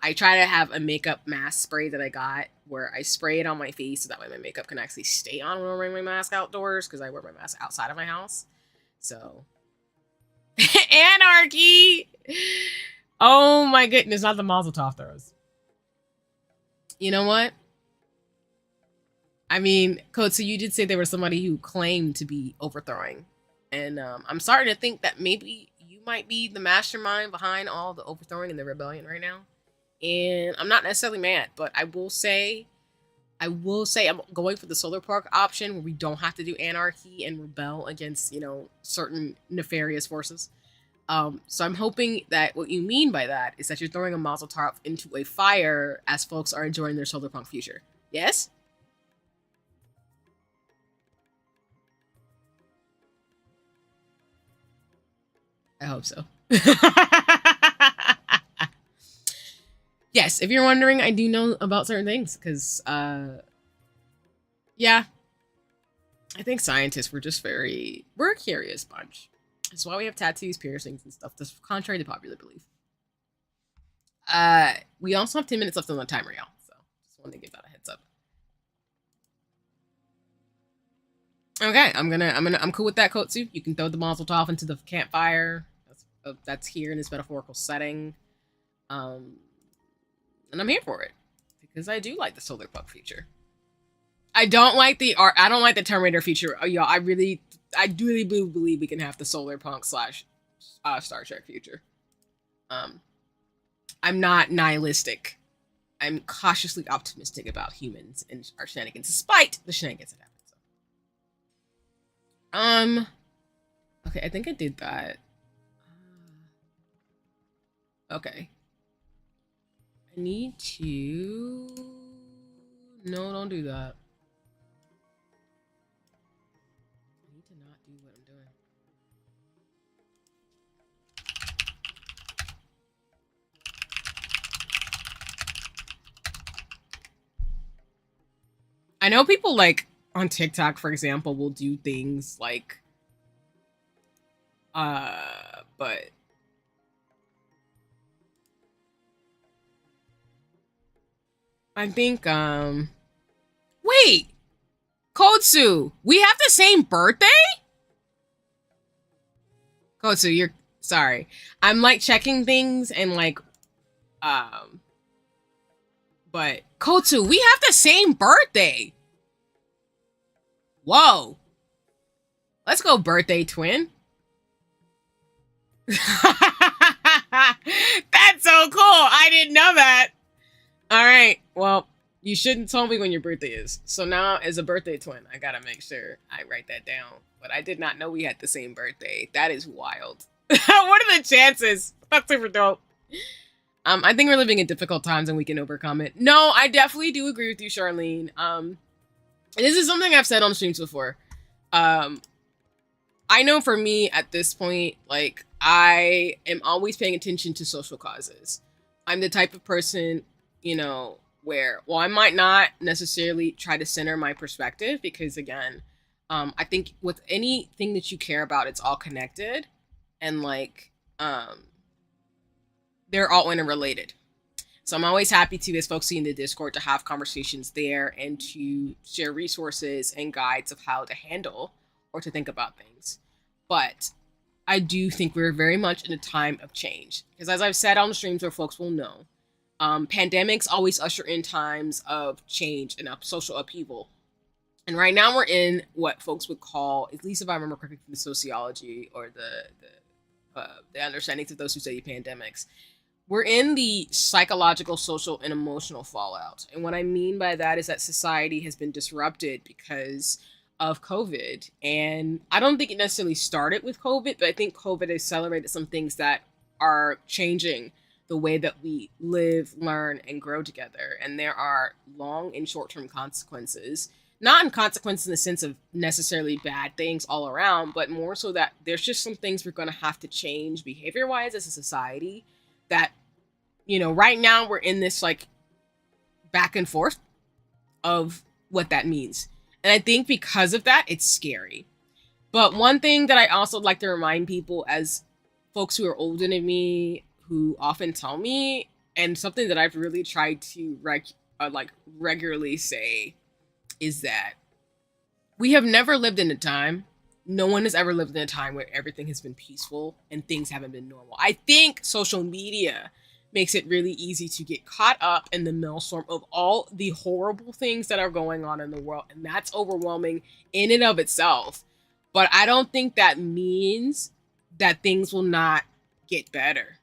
I try to have a makeup mask spray that I got where I spray it on my face so that way my makeup can actually stay on when I'm wearing my mask outdoors because I wear my mask outside of my house. So, anarchy! Oh my goodness, not the Mazel Tov throws. You know what? I mean, Code, so you did say there was somebody who claimed to be overthrowing. And I'm starting to think that maybe you might be the mastermind behind all the overthrowing and the rebellion right now. And I'm not necessarily mad, but I will say I'm going for the solar park option where we don't have to do anarchy and rebel against, certain nefarious forces. So I'm hoping that what you mean by that is that you're throwing a Mazel Tov into a fire as folks are enjoying their solar punk future. Yes? I hope so. Yes, if you're wondering, I do know about certain things because, yeah, I think scientists we're a curious bunch. That's why we have tattoos, piercings, and stuff. That's contrary to popular belief. We also have 10 minutes left on the timer, y'all. So just wanted to give that a heads up. Okay, I'm cool with that, Kotsu. You can throw the Mazel Tov into the campfire. That's here in this metaphorical setting. And I'm here for it because I do like the solar punk feature. I don't like the art. I don't like the Terminator feature. Y'all, I really do believe we can have the solar punk / Star Trek future. I'm not nihilistic. I'm cautiously optimistic about humans and our shenanigans, despite the shenanigans that happen. Okay, I think I did that. Okay. I need to... No, don't do that. I need to not do what I'm doing. I know people like on TikTok, for example, will do things like but I think wait, Kotsu, we have the same birthday? Kotsu, you're sorry. I'm like checking things and like but Kotsu, we have the same birthday. Whoa. Let's go birthday twin. That's so cool. I didn't know that. All right. Well, you shouldn't tell me when your birthday is. So now, as a birthday twin, I gotta make sure I write that down. But I did not know we had the same birthday. That is wild. What are the chances? That's super dope. I think we're living in difficult times and we can overcome it. No, I definitely do agree with you, Charlene. This is something I've said on streams before. I know for me at this point, like, I am always paying attention to social causes. I'm the type of person, you know, where, well, I might not necessarily try to center my perspective because, again, I think with anything that you care about, it's all connected. And, like, they're all interrelated. So I'm always happy to, as folks see in the Discord, to have conversations there and to share resources and guides of how to handle or to think about things. But I do think we're very much in a time of change. Because as I've said on the streams where folks will know, pandemics always usher in times of change and social upheaval. And right now we're in what folks would call, at least if I remember correctly from the sociology or the understandings of those who study pandemics, we're in the psychological, social, and emotional fallout. And what I mean by that is that society has been disrupted because of COVID. And I don't think it necessarily started with COVID, but I think COVID accelerated some things that are changing the way that we live, learn, and grow together. And there are long and short-term consequences. Not in consequence in the sense of necessarily bad things all around, but more so that there's just some things we're going to have to change behavior-wise as a society that, you know, right now we're in this like back and forth of what that means. And I think because of that, it's scary. But one thing that I also like to remind people as folks who are older than me, who often tell me, and something that I've really tried to regularly say, is that we have never lived in a time, no one has ever lived in a time where everything has been peaceful and things haven't been normal. I think social media makes it really easy to get caught up in the maelstrom of all the horrible things that are going on in the world. And that's overwhelming in and of itself. But I don't think that means that things will not get better.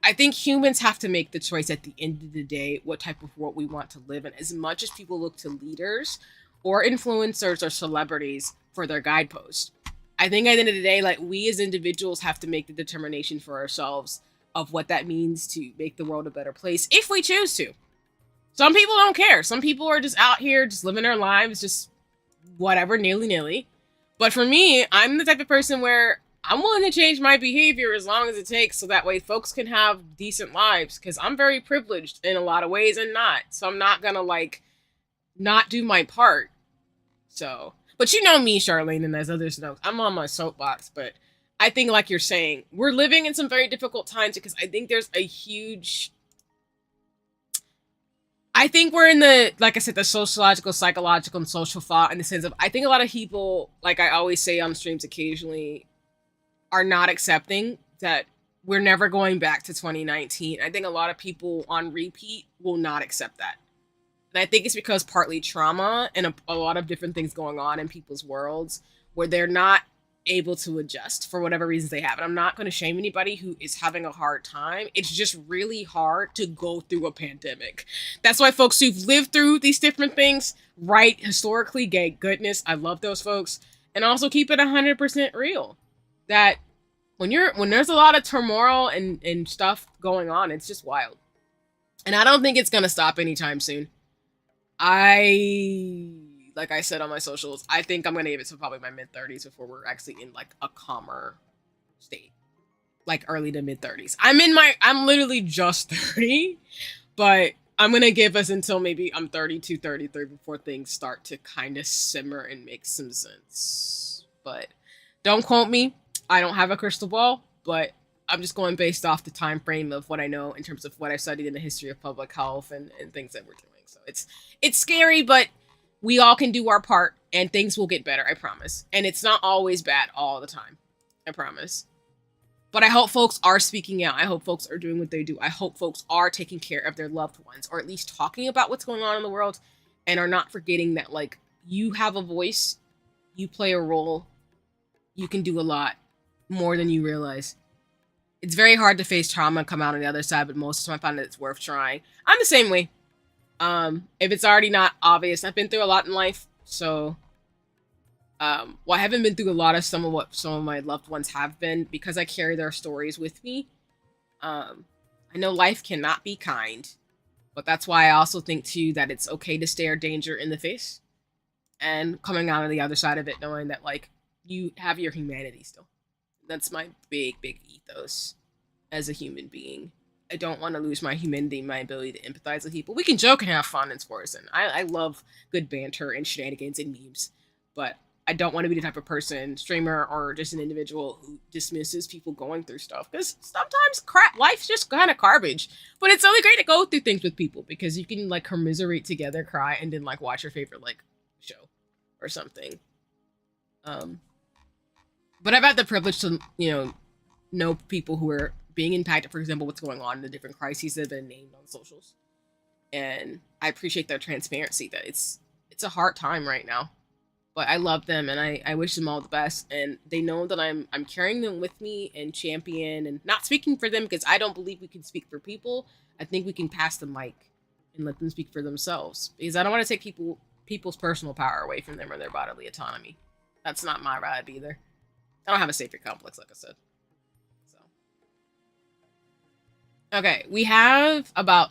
I think humans have to make the choice at the end of the day what type of world we want to live in. As much as people look to leaders or influencers or celebrities for their guideposts, I think at the end of the day, like, we as individuals have to make the determination for ourselves of what that means to make the world a better place if we choose to. Some people don't care. Some people are just out here just living their lives, just whatever, nilly-nilly. But for me, I'm the type of person where I'm willing to change my behavior as long as it takes so that way folks can have decent lives, because I'm very privileged in a lot of ways and not. So I'm not gonna like not do my part. So, but you know me, Charlene, and as others know, I'm on my soapbox, but I think, like you're saying, we're living in some very difficult times because I think there's a huge, I think we're in the, like I said, the sociological, psychological, and social thought in the sense of, I think a lot of people, like I always say on streams occasionally, are not accepting that we're never going back to 2019. I think a lot of people on repeat will not accept that. And I think it's because partly trauma and a lot of different things going on in people's worlds where they're not able to adjust for whatever reasons they have. And I'm not going to shame anybody who is having a hard time. It's just really hard to go through a pandemic. That's why folks who've lived through these different things, right, historically, goodness, I love those folks. And also keep it 100% real. That when there's a lot of turmoil and stuff going on, it's just wild. And I don't think it's going to stop anytime soon. Like I said on my socials, I think I'm going to give it to probably my mid-30s before we're actually in like a calmer state. Like early to mid-30s. I'm literally just 30, but I'm going to give us until maybe I'm 32, 33 before things start to kind of simmer and make some sense. But don't quote me. I don't have a crystal ball, but I'm just going based off the time frame of what I know in terms of what I studied in the history of public health and things that we're doing. So it's scary, but we all can do our part and things will get better, I promise. And it's not always bad all the time. I promise. But I hope folks are speaking out. I hope folks are doing what they do. I hope folks are taking care of their loved ones, or at least talking about what's going on in the world, and are not forgetting that, like, you have a voice, you play a role, you can do a lot more than you realize. It's very hard to face trauma and come out on the other side, but most of the time I find that it's worth trying. I'm the same way. If it's already not obvious, I've been through a lot in life, so well, I haven't been through a lot of some of what some of my loved ones have been because I carry their stories with me. I know life cannot be kind, but that's why I also think too that it's okay to stare danger in the face and coming out on the other side of it, knowing that like you have your humanity still. That's my big ethos as a human being. I don't want to lose my humanity, my ability to empathize with people. We can joke and have fun in sports, and I love good banter and shenanigans and memes, but I don't want to be the type of person, streamer or just an individual who dismisses people going through stuff. Because sometimes life's just kind of garbage. But it's really great to go through things with people because you can like commiserate together, cry, and then like watch your favorite like show or something. But I've had the privilege to know people who are being impacted. For example, what's going on in the different crises that have been named on socials, and I appreciate their transparency. That it's a hard time right now. But I love them and I wish them all the best. And they know that I'm carrying them with me and champion and not speaking for them because I don't believe we can speak for people. I think we can pass the mic and let them speak for themselves. Because I don't want to take people's personal power away from them or their bodily autonomy. That's not my vibe either. I don't have a savior complex, like I said. So okay, we have about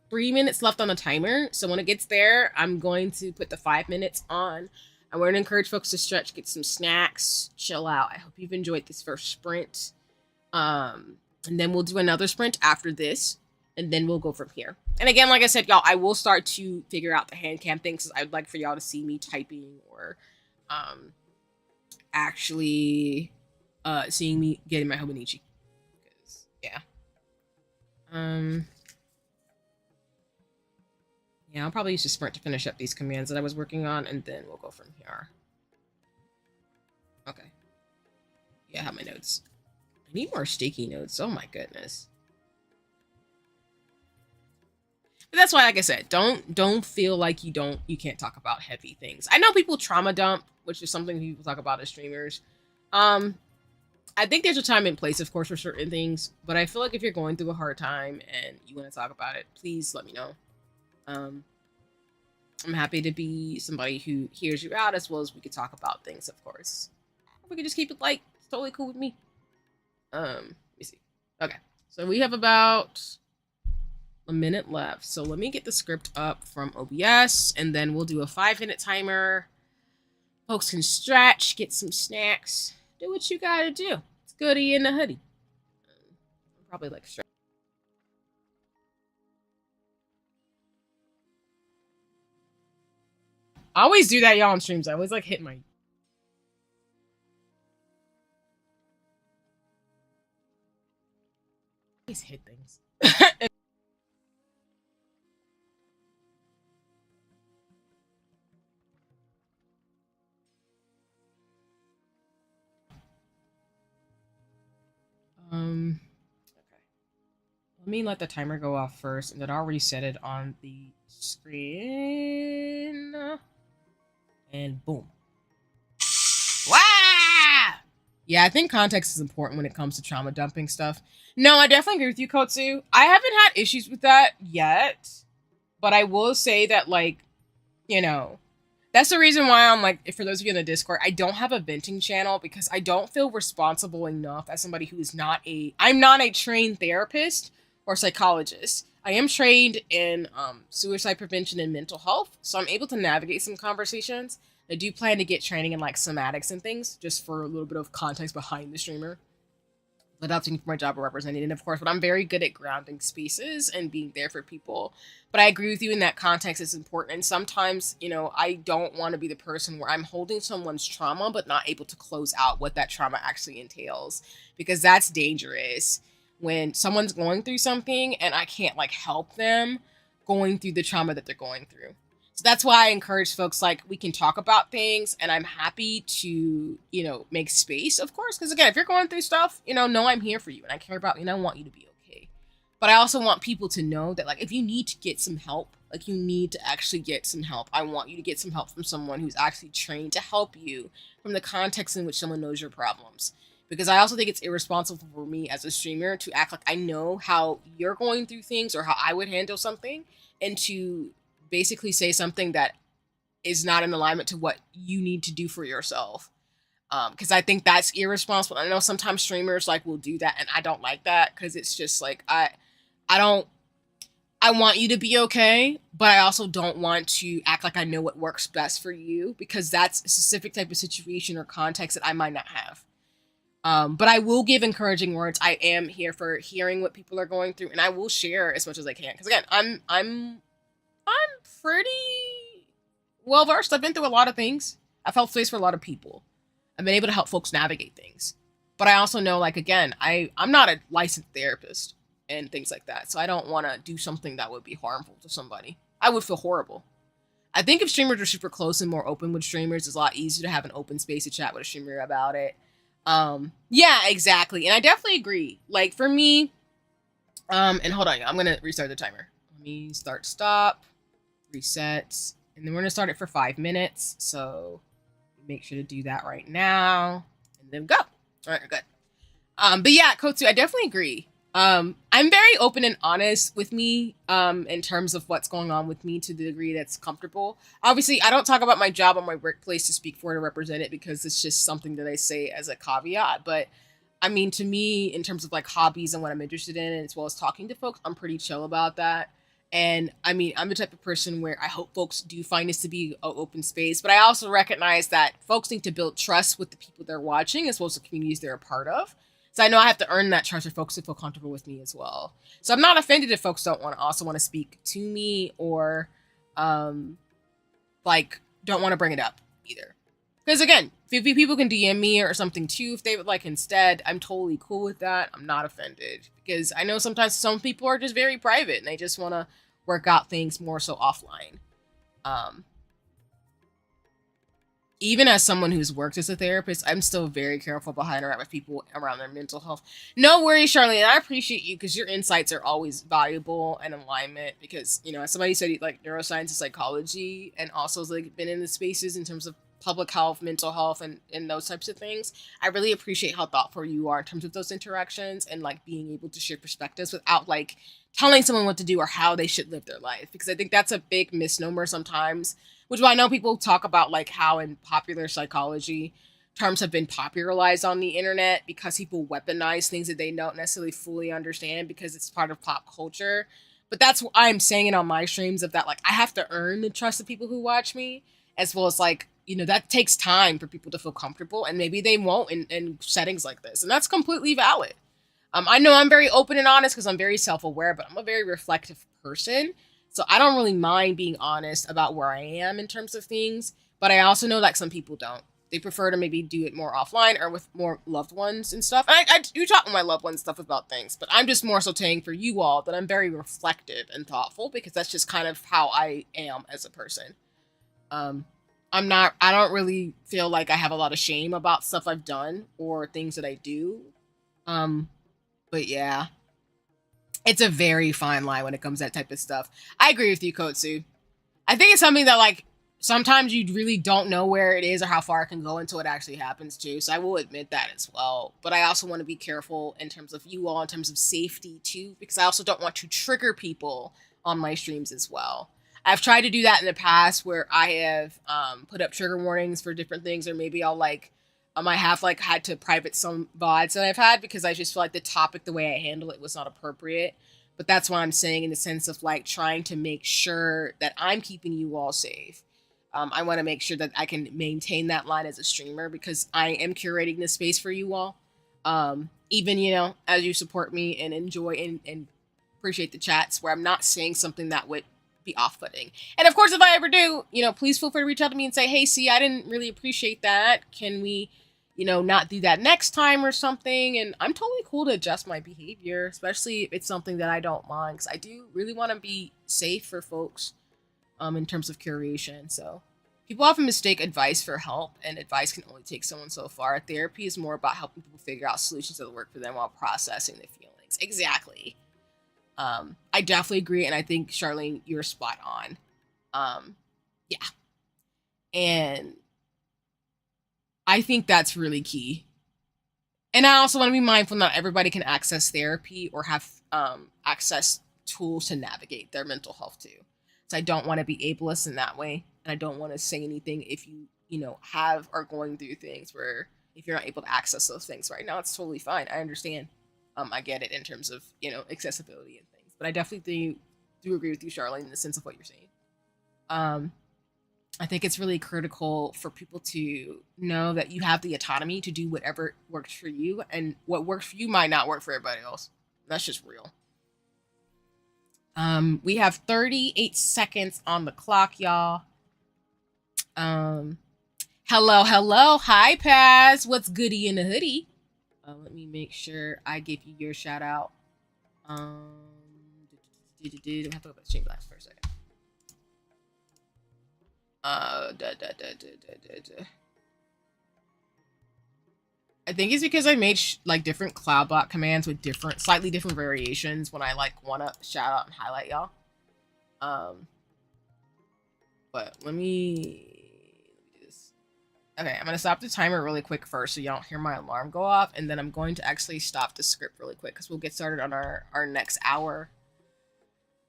3 minutes left on the timer. So when it gets there, I'm going to put the 5 minutes on. I want to encourage folks to stretch, get some snacks, chill out. I hope you've enjoyed this first sprint. And then we'll do another sprint after this, and then we'll go from here. And again, like I said, y'all, I will start to figure out the hand cam thing because I'd like for y'all to see me typing or actually seeing me getting my Hobonichi. Because, yeah. Yeah, I'll probably use the sprint to finish up these commands that I was working on, and then we'll go from here. Okay. Yeah, I have my notes. I need more sticky notes. Oh my goodness. But that's why, like I said, don't feel like you can't talk about heavy things. I know people trauma dump, which is something people talk about as streamers. I think there's a time and place, of course, for certain things, but I feel like if you're going through a hard time and you want to talk about it, please let me know. I'm happy to be somebody who hears you out as well as we could talk about things, of course. We could just keep it light. It's totally cool with me. Let me see. Okay, so we have about a minute left. So let me get the script up from OBS, and then we'll do a 5-minute timer. Folks can stretch, get some snacks, do what you gotta do. It's goodie in the hoodie. Probably like stretch. I always do that, y'all, on streams. I always like hit my... I always hit things. Okay. Let me let the timer go off first, and then I'll reset it on the screen. And boom. Wow! Yeah, I think context is important when it comes to trauma dumping stuff. No, I definitely agree with you, Kotsu. I haven't had issues with that yet. But I will say that, like, that's the reason why I'm like, for those of you in the Discord, I don't have a venting channel because I don't feel responsible enough as somebody who is I'm not a trained therapist or psychologist. I am trained in suicide prevention and mental health, so I'm able to navigate some conversations. I do plan to get training in like somatics and things, just for a little bit of context behind the streamer. But that's for my job of representing it, of course. But I'm very good at grounding spaces and being there for people. But I agree with you in that context is important. And sometimes, I don't want to be the person where I'm holding someone's trauma, but not able to close out what that trauma actually entails. Because that's dangerous. When someone's going through something and I can't like help them going through the trauma that they're going through. So that's why I encourage folks, like, we can talk about things, and I'm happy to, make space, of course. Because again, if you're going through stuff, know I'm here for you and I care about you and I want you to be okay. But I also want people to know that, like, if you need to get some help, like, you need to actually get some help. I want you to get some help from someone who's actually trained to help you from the context in which someone knows your problems. Because I also think it's irresponsible for me as a streamer to act like I know how you're going through things or how I would handle something, and to basically say something that is not in alignment to what you need to do for yourself. Because I think that's irresponsible. I know sometimes streamers like will do that, and I don't like that, because it's just like I don't. I want you to be okay, but I also don't want to act like I know what works best for you, because that's a specific type of situation or context that I might not have. But I will give encouraging words. I am here for hearing what people are going through, and I will share as much as I can. Because again, I'm pretty well versed. I've been through a lot of things. I've held space for a lot of people. I've been able to help folks navigate things. But I also know, like, again, I'm not a licensed therapist and things like that. So I don't want to do something that would be harmful to somebody. I would feel horrible. I think if streamers are super close and more open with streamers, it's a lot easier to have an open space to chat with a streamer about it. Yeah, exactly. And I definitely agree. Like, for me, and hold on, I'm going to restart the timer. Let me stop, resets, and then we're going to start it for 5 minutes. So make sure to do that right now, and then go. All right, good. But yeah, Kotsu, I definitely agree. I'm very open and honest with me, in terms of what's going on with me to the degree that's comfortable. Obviously, I don't talk about my job or my workplace to speak for it or represent it, because it's just something that I say as a caveat. But I mean, to me, in terms of like hobbies and what I'm interested in, as well as talking to folks, I'm pretty chill about that. And I mean, I'm the type of person where I hope folks do find this to be an open space, but I also recognize that folks need to build trust with the people they're watching, as well as the communities they're a part of. So I know I have to earn that trust for folks to feel comfortable with me as well. So I'm not offended if folks don't want to speak to me, or like, don't want to bring it up either. Because again, if people can DM me or something too, if they would like instead, I'm totally cool with that. I'm not offended, because I know sometimes some people are just very private and they just want to work out things more so offline. Even as someone who's worked as a therapist, I'm still very careful about how I interact with people around their mental health. No worries, Charlene. I appreciate you, because your insights are always valuable and in alignment. Because, as somebody studied like neuroscience and psychology, and also has like been in the spaces in terms of public health, mental health, and those types of things, I really appreciate how thoughtful you are in terms of those interactions, and like being able to share perspectives without like telling someone what to do or how they should live their life. Because I think that's a big misnomer sometimes, which I know people talk about, like how in popular psychology terms have been popularized on the internet because people weaponize things that they don't necessarily fully understand because it's part of pop culture. But that's why I'm saying it on my streams, of that, like, I have to earn the trust of people who watch me, as well as like, that takes time for people to feel comfortable, and maybe they won't in settings like this. And that's completely valid. I know I'm very open and honest because I'm very self-aware, but I'm a very reflective person. So I don't really mind being honest about where I am in terms of things, but I also know that some people don't. They prefer to maybe do it more offline or with more loved ones and stuff. And I do talk with my loved ones stuff about things, but I'm just more so saying for you all that I'm very reflective and thoughtful, because that's just kind of how I am as a person. I don't really feel like I have a lot of shame about stuff I've done or things that I do. But yeah. It's a very fine line when it comes to that type of stuff. I agree with you, Kotsu. I think it's something that, like, sometimes you really don't know where it is or how far it can go until it actually happens, too. So I will admit that as well. But I also want to be careful in terms of you all, in terms of safety, too, because I also don't want to trigger people on my streams as well. I've tried to do that in the past, where I have put up trigger warnings for different things, or maybe I'll, like, I have like had to private some VODs that I've had, because I just feel like the topic, the way I handle it, was not appropriate. But that's what I'm saying, in the sense of like trying to make sure that I'm keeping you all safe. I want to make sure that I can maintain that line as a streamer, because I am curating this space for you all. Even, as you support me and enjoy and appreciate the chats, where I'm not saying something that would be off-putting. And of course, if I ever do, please feel free to reach out to me and say, hey, see, I didn't really appreciate that. Can we not do that next time or something? And I'm totally cool to adjust my behavior, especially if it's something that I don't mind, because I do really want to be safe for folks. in terms of curation. So people often mistake advice for help, and advice can only take someone so far. Therapy is more about helping people figure out solutions that work for them while processing the feelings. Exactly. I definitely agree, and I think Charlene, you're spot on. Yeah, and I think that's really key. And I also want to be mindful not everybody can access therapy or have access tools to navigate their mental health too. So I don't want to be ableist in that way, and I don't want to say anything if you know have or going through things where if you're not able to access those things right now, it's totally fine. I understand. I get it in terms of accessibility and things, but I definitely do agree with you, Charlene, in the sense of what you're saying. Um, I think it's really critical for people to know that you have the autonomy to do whatever works for you, and what works for you might not work for everybody else. That's just real. We have 38 seconds on the clock, y'all. Hello. Hi, Paz. What's goody in the hoodie? Let me make sure I give you your shout out. I have to go back to Chain Blacks for a second. I think it's because I made like different CloudBot commands with slightly different variations when I like want to shout out and highlight y'all. But let me do this. Okay, I'm gonna stop the timer really quick first so you don't hear my alarm go off, and then I'm going to actually stop the script really quick because we'll get started on our next hour.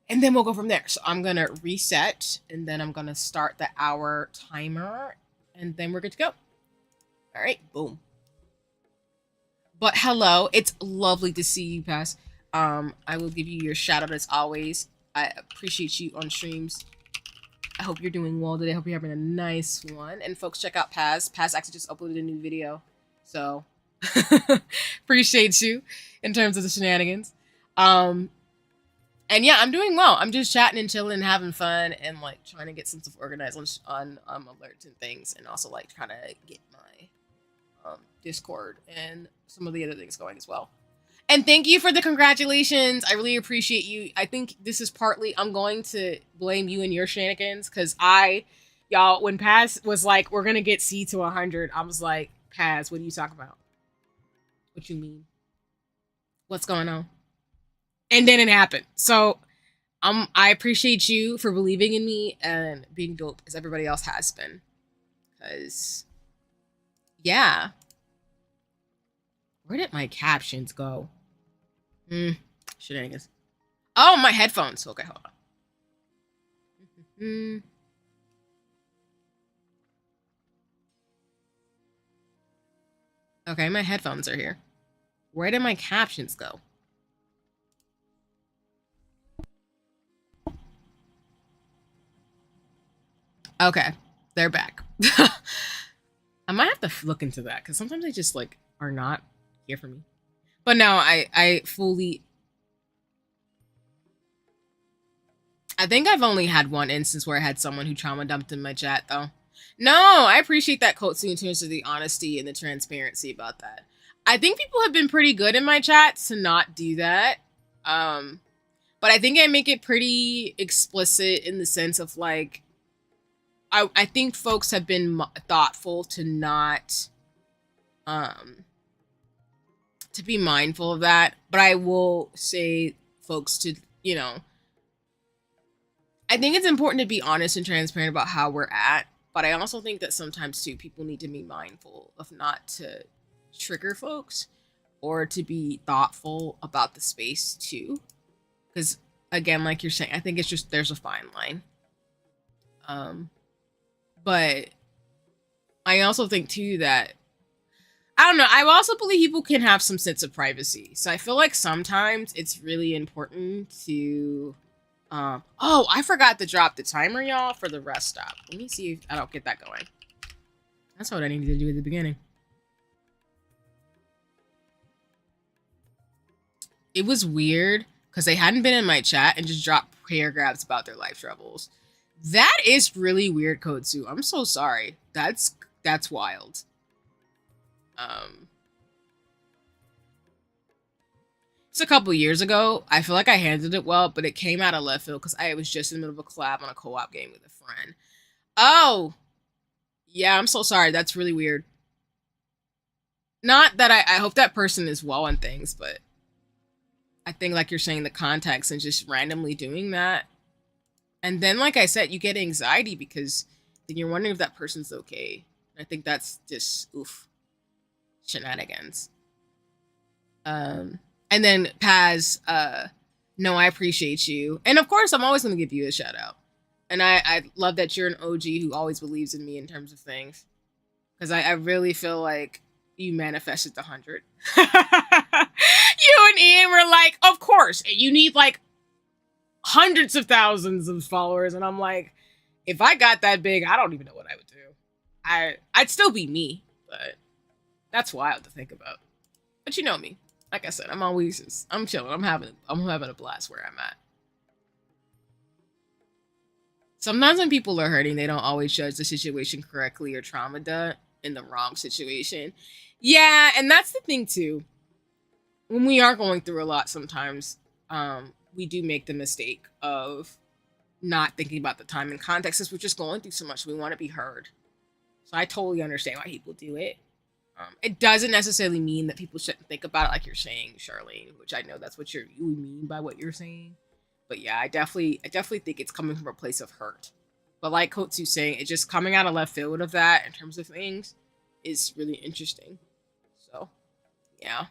And then we'll go from there. So I'm going to reset, and then I'm going to start the hour timer, and then we're good to go. All right, boom. But hello, it's lovely to see you, Paz. I will give you your shout out as always. I appreciate you on streams. I hope you're doing well today. I hope you're having a nice one. And folks, check out Paz. Paz actually just uploaded a new video. So appreciate you in terms of the shenanigans. And yeah, I'm doing well. I'm just chatting and chilling and having fun and like trying to get some stuff organized on alerts and things, and also like trying to get my Discord and some of the other things going as well. And thank you for the congratulations. I really appreciate you. I think this is partly I'm going to blame you and your shenanigans because y'all, when Paz was like, we're gonna get C to 100, I was like, Paz, what are you talking about? What you mean? What's going on? And then it happened. So I appreciate you for believing in me and being dope as everybody else has been. Because, yeah. Where did my captions go? Shenanigans. Oh, my headphones. Okay, hold on. Okay, my headphones are here. Where did my captions go? Okay, they're back. I might have to look into that because sometimes they just like are not here for me. But no, I fully. I think I've only had one instance where I had someone who trauma dumped in my chat though. No, I appreciate that Kotsu in terms of the honesty and the transparency about that. I think people have been pretty good in my chat to not do that. But I think I make it pretty explicit in the sense of like, I think folks have been thoughtful to not, to be mindful of that. But I will say, folks, to, I think it's important to be honest and transparent about how we're at. But I also think that sometimes, too, people need to be mindful of not to trigger folks or to be thoughtful about the space, too. Because, again, like you're saying, I think it's just there's a fine line. But I also think, too, that, I don't know, I also believe people can have some sense of privacy. So I feel like sometimes it's really important to, oh, I forgot to drop the timer, y'all, for the rest stop. Let me see if I don't get that going. That's what I needed to do at the beginning. It was weird because they hadn't been in my chat and just dropped paragraphs about their life troubles. That is really weird, Kotsu. I'm so sorry. That's It's a couple years ago. I feel like I handled it well, but it came out of left field because I was just in the middle of a collab on a co-op game with a friend. Oh, yeah, I'm so sorry. That's really weird. Not that I hope that person is well and things, but I think like you're saying the context and just randomly doing that. And then like I said, you get anxiety because then you're wondering if that person's okay. I think that's just oof. Shenanigans. And then Paz, no, I appreciate you. And of course I'm always gonna give you a shout out. And I love that you're an OG who always believes in me in terms of things. Because I really feel like you manifested the 100. You and Ian were like, of course, you need like hundreds of thousands of followers. And I'm like, if I got that big, I don't even know what I would do. I'd still be me, but that's wild to think about. But you know me. Like I said, I'm chilling. I'm having a blast where I'm at. Sometimes when people are hurting, they don't always judge the situation correctly or trauma done in the wrong situation. Yeah, and that's the thing too. When we are going through a lot, sometimes we do make the mistake of not thinking about the time and context since we're just going through so much. We want to be heard. So I totally understand why people do it. It doesn't necessarily mean that people shouldn't think about it like you're saying, Charlene, which I know that's what you mean by what you're saying. But yeah, I definitely think it's coming from a place of hurt. But like Kotsu's saying, it's just coming out of left field of that in terms of things is really interesting. So, yeah.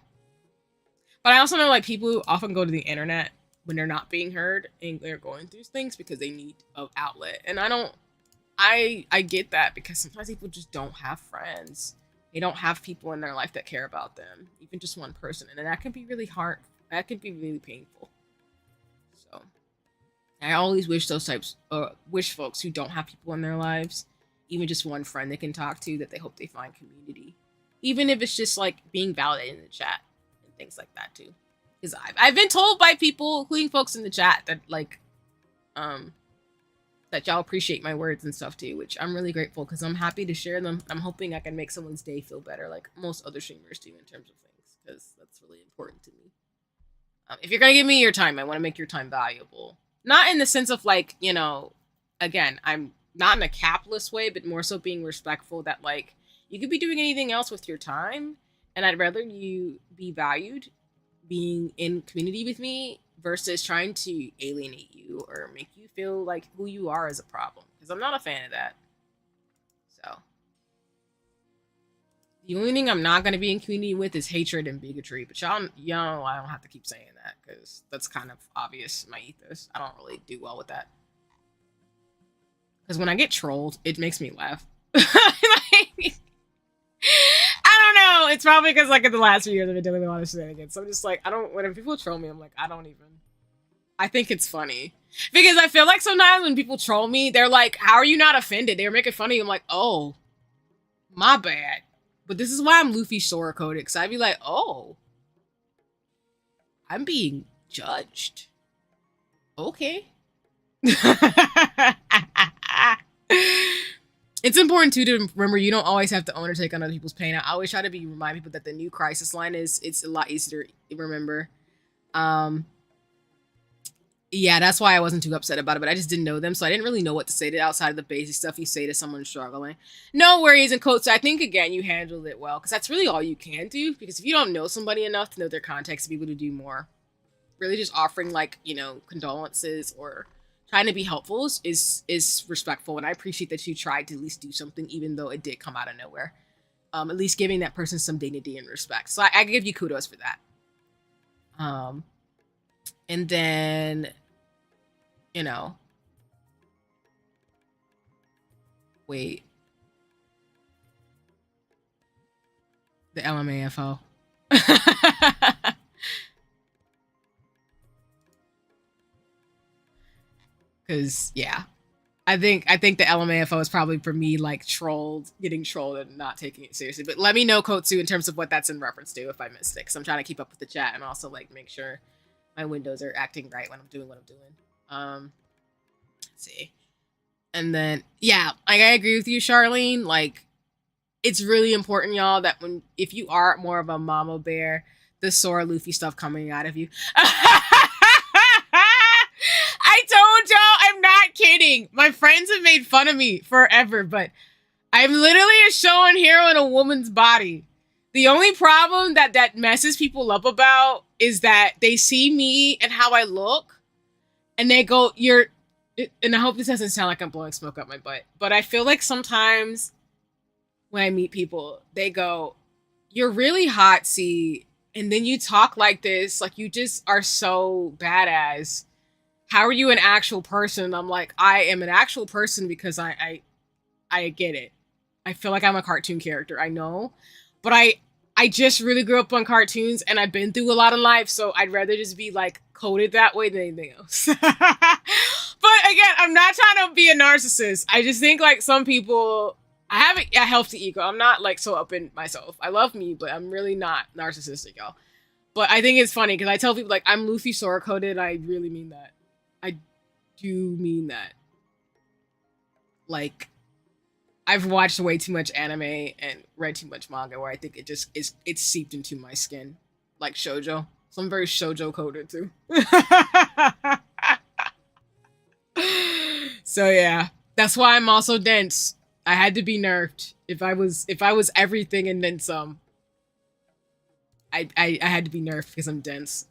But I also know like people who often go to the internet when they're not being heard and they're going through things because they need an outlet. And I get that because sometimes people just don't have friends. They don't have people in their life that care about them, even just one person. And that can be really hard. That can be really painful. So I always wish wish folks who don't have people in their lives, even just one friend they can talk to, that they hope they find community. Even if it's just like being validated in the chat and things like that too. Because I've been told by people, including folks in the chat, that like that y'all appreciate my words and stuff too, which I'm really grateful because I'm happy to share them. I'm hoping I can make someone's day feel better, like most other streamers do in terms of things, because that's really important to me. If you're gonna give me your time, I want to make your time valuable. Not in the sense of like, you know, again, I'm not in a capitalist way, but more so being respectful that like you could be doing anything else with your time, and I'd rather you be valued being in community with me versus trying to alienate you or make you feel like who you are is a problem, because I'm not a fan of that. So the only thing I'm not going to be in community with is hatred and bigotry, but y'all know I don't have to keep saying that because that's kind of obvious in my ethos. I don't really do well with that. Because when I get trolled, it makes me laugh. Like, I don't know. It's probably because like in the last few years I've been dealing with a lot of shenanigans. So I'm just like, when people troll me, I'm like, I think it's funny. Because I feel like sometimes when people troll me, they're like, how are you not offended? They're making fun of you. I'm like, oh, my bad. But this is why I'm Luffy Sora coded. Because I'd be like, oh, I'm being judged. Okay. It's important too to remember you don't always have to own or take on other people's pain. I always try to remind people that the new crisis line it's a lot easier to remember. Yeah, that's why I wasn't too upset about it, but I just didn't know them, so I didn't really know what to say to outside of the basic stuff you say to someone struggling. No worries, and Coach, I think again you handled it well, because that's really all you can do, because if you don't know somebody enough to know their context to be able to do more, really just offering like, you know, condolences or trying to be helpful is respectful, and I appreciate that you tried to at least do something, even though it did come out of nowhere. At least giving that person some dignity and respect. So I give you kudos for that. And then, you know, wait, the LMAFO. Because yeah, I think the LMAFO is probably for me like getting trolled and not taking it seriously. But let me know, Kotsu, in terms of what that's in reference to if I missed it, because I'm trying to keep up with the chat and also like make sure my windows are acting right when I'm doing what I'm doing. Let's see. And then yeah, like I agree with you, Charlene. Like it's really important, y'all, that if you are more of a mama bear, the Sora Luffy stuff coming out of you. I told y'all I'm not kidding. My friends have made fun of me forever, but I'm literally a shonen hero in a woman's body. The only problem that messes people up about is that they see me and how I look, and they go, "You're." And I hope this doesn't sound like I'm blowing smoke up my butt, but I feel like sometimes when I meet people, they go, "You're really hot, see," and then you talk like this, like you just are so badass. How are you an actual person? I'm like, I am an actual person because I get it. I feel like I'm a cartoon character. I know, but I just really grew up on cartoons and I've been through a lot in life, so I'd rather just be like coded that way than anything else. But again, I'm not trying to be a narcissist. I just think like some people, I have a healthy ego. I'm not like so up in myself. I love me, but I'm really not narcissistic, y'all. But I think it's funny because I tell people like I'm Luffy Sora coded. I really mean that. I do mean that. Like, I've watched way too much anime and read too much manga where I think it just is, it's seeped into my skin. Like shoujo. So I'm very shoujo coded too. So yeah. That's why I'm also dense. I had to be nerfed. If I was everything and then some, I had to be nerfed because I'm dense.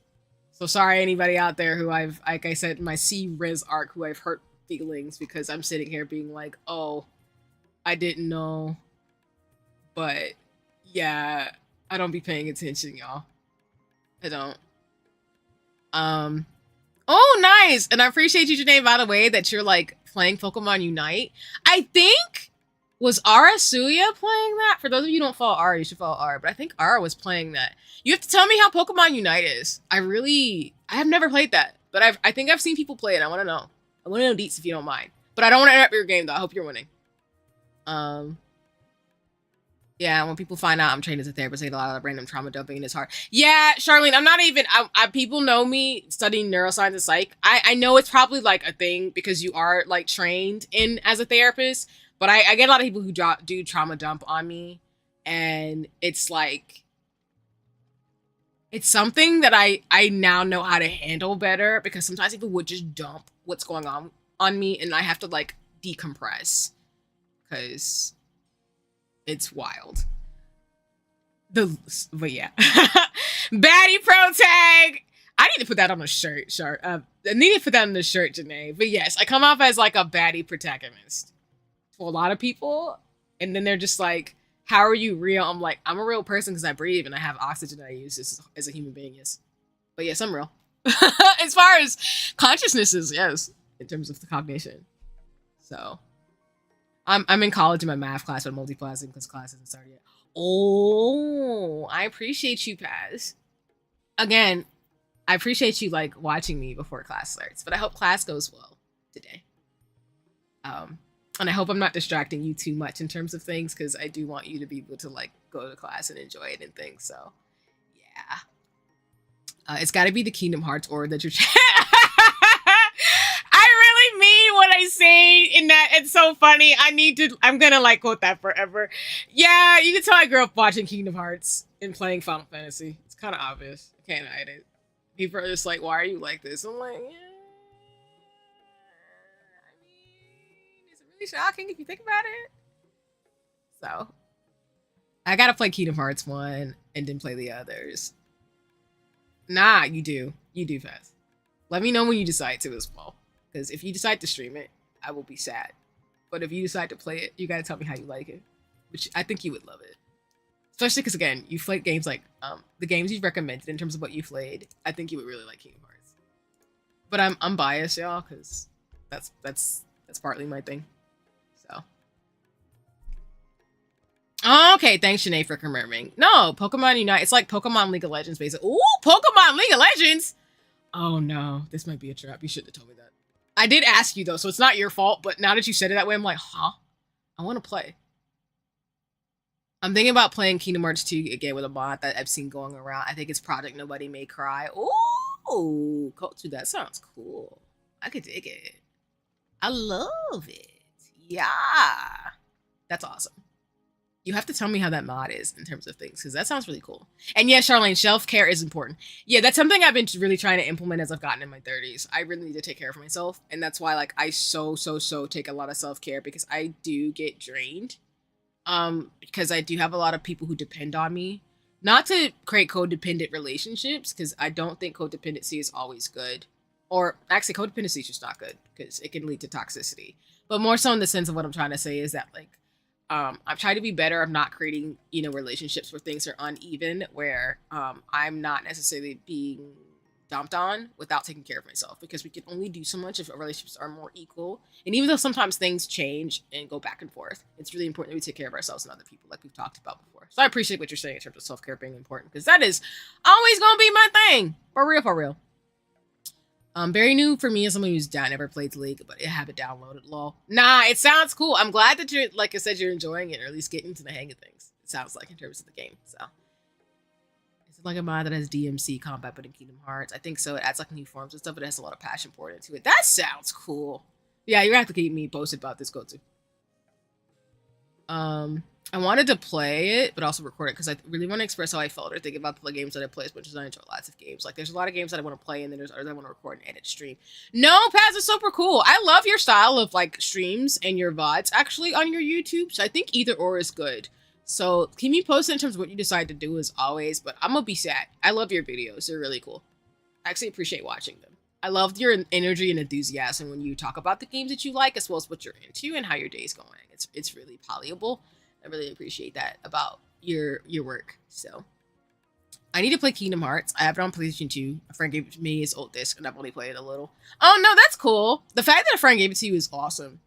So sorry anybody out there who I've, like I said, my C Riz arc who I've hurt feelings because I'm sitting here being like, oh, I didn't know. But yeah, I don't be paying attention, y'all. I don't. Oh, nice. And I appreciate you, Janae, by the way, that you're like playing Pokemon Unite. I think was Arasuya playing that? For those of you who don't follow Ara, you should follow Ara. But I think Ara was playing that. You have to tell me how Pokemon Unite is. I have never played that. But I think I've seen people play it. I want to know. I want to know deets if you don't mind. But I don't want to interrupt your game, though. I hope you're winning. Yeah, when people find out I'm trained as a therapist, I get a lot of random trauma dumping and it's hard. Yeah, Charlene, I'm not even, people know me studying neuroscience and psych. I know it's probably like a thing because you are like trained in as a therapist, but I get a lot of people who do trauma dump on me, and it's like, it's something that I now know how to handle better because sometimes people would just dump what's going on me and I have to like decompress because it's wild. But yeah. Baddie Pro Tag! I need to put that on a shirt. I need to put that on the shirt, Janae. But yes, I come off as like a baddie protagonist to a lot of people. And then they're just like, how are you real? I'm like, I'm a real person because I breathe and I have oxygen that I use as a human being, yes. But yes, I'm real. As far as consciousness is, yes. In terms of the cognition. So I'm in college in my math class, but multi-classing because class hasn't started yet. Oh, I appreciate you, Paz. Again, I appreciate you like watching me before class starts, but I hope class goes well today. And I hope I'm not distracting you too much in terms of things because I do want you to be able to like go to class and enjoy it and things. So, yeah. It's got to be the Kingdom Hearts order that you're. I really mean what I say in that. It's so funny. I'm gonna like quote that forever. Yeah, you can tell I grew up watching Kingdom Hearts and playing Final Fantasy. It's kind of obvious. I can't hide it. People are just like, why are you like this? I'm like, yeah. I mean, it's really shocking if you think about it. So, I gotta play Kingdom Hearts 1 and then play the others. Nah, you do. You do, Fast. Let me know when you decide to as well. Because if you decide to stream it, I will be sad. But if you decide to play it, you gotta tell me how you like it. Which I think you would love it. Especially because, again, you played games like, the games you've recommended in terms of what you played, I think you would really like Kingdom Hearts. But I'm biased, y'all, because that's partly my thing. So. Okay, thanks, Shanae, for confirming. No, Pokemon Unite, it's like Pokemon League of Legends, basically. Ooh, Pokemon League of Legends! Oh, no, this might be a trap. You shouldn't have told me that. I did ask you, though, so it's not your fault, but now that you said it that way, I'm like, huh? I want to play. I'm thinking about playing Kingdom Hearts 2 again with a mod that I've seen going around. I think it's Project Nobody May Cry. Ooh, Kotu, that sounds cool. I could dig it. I love it. Yeah. That's awesome. You have to tell me how that mod is in terms of things, because that sounds really cool. And yeah, Charlene, self-care is important. Yeah, that's something I've been really trying to implement as I've gotten in my 30s. I really need to take care of myself, and that's why like I so take a lot of self-care, because I do get drained. Because I do have a lot of people who depend on me. Not to create codependent relationships, because I don't think codependency is always good. Or actually, codependency is just not good, because it can lead to toxicity. But more so in the sense of what I'm trying to say is that like I've tried to be better of not creating, relationships where things are uneven, where I'm not necessarily being dumped on without taking care of myself, because we can only do so much if our relationships are more equal. And even though sometimes things change and go back and forth, it's really important that we take care of ourselves and other people, like we've talked about before. So I appreciate what you're saying in terms of self-care being important, because that is always going to be my thing. For real, for real. Very new for me as someone who's never played League, but I have it downloaded. Lol. Nah, it sounds cool. I'm glad that you're, like I said, you're enjoying it, or at least getting to the hang of things. It sounds like in terms of the game. So, is it like a mod that has DMC combat, but in Kingdom Hearts? I think so. It adds like new forms and stuff, but it has a lot of passion poured into it. That sounds cool. Yeah, you're gonna have to keep me posted about this, Gotu. I wanted to play it, but also record it, because I really want to express how I felt or think about the games that I play, as much as I enjoy lots of games. Like, there's a lot of games that I want to play, and then there's others I want to record and edit stream. No, Paz is super cool. I love your style of, like, streams and your VODs, actually, on your YouTube. So I think either or is good. So keep me posted in terms of what you decide to do, as always. But I'm going to be sad. I love your videos. They're really cool. I actually appreciate watching them. I loved your energy and enthusiasm when you talk about the games that you like, as well as what you're into and how your day's going. It's really valuable. I really appreciate that about your work. So I need to play Kingdom Hearts. I have it on PlayStation 2. A friend gave it to me his old disc, and I've only played it a little. Oh no, that's cool. The fact that a friend gave it to you is awesome.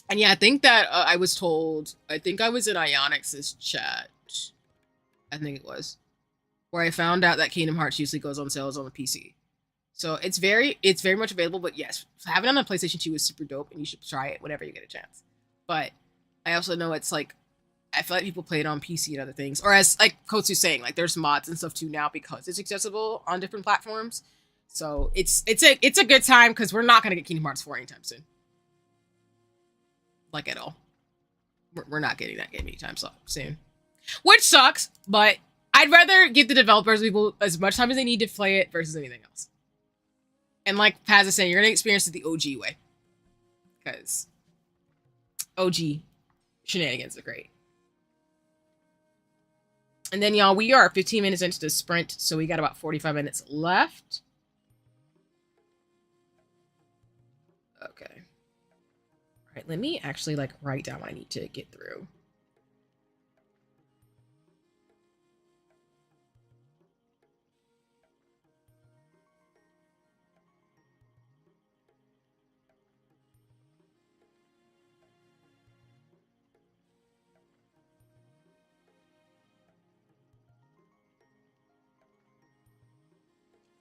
And yeah, I think that I was told, I think I was in Ionix's chat. I think it was. Where I found out that Kingdom Hearts usually goes on sales on the PC. So it's very much available, but yes, having it on the PlayStation 2 is super dope, and you should try it whenever you get a chance. But I also know it's like, I feel like people play it on PC and other things. Or as like Kotsu's saying, like there's mods and stuff too now because it's accessible on different platforms. So it's a good time, because we're not gonna get Kingdom Hearts 4 anytime soon. Like at all. We're not getting that game anytime soon. Which sucks, but I'd rather give the developers people as much time as they need to play it versus anything else. And like Paz is saying, you're gonna experience it the OG way. Because OG Shenanigans are great. And then, y'all, we are 15 minutes into the sprint, so we got about 45 minutes left. Okay. All right, let me actually, like, write down what I need to get through.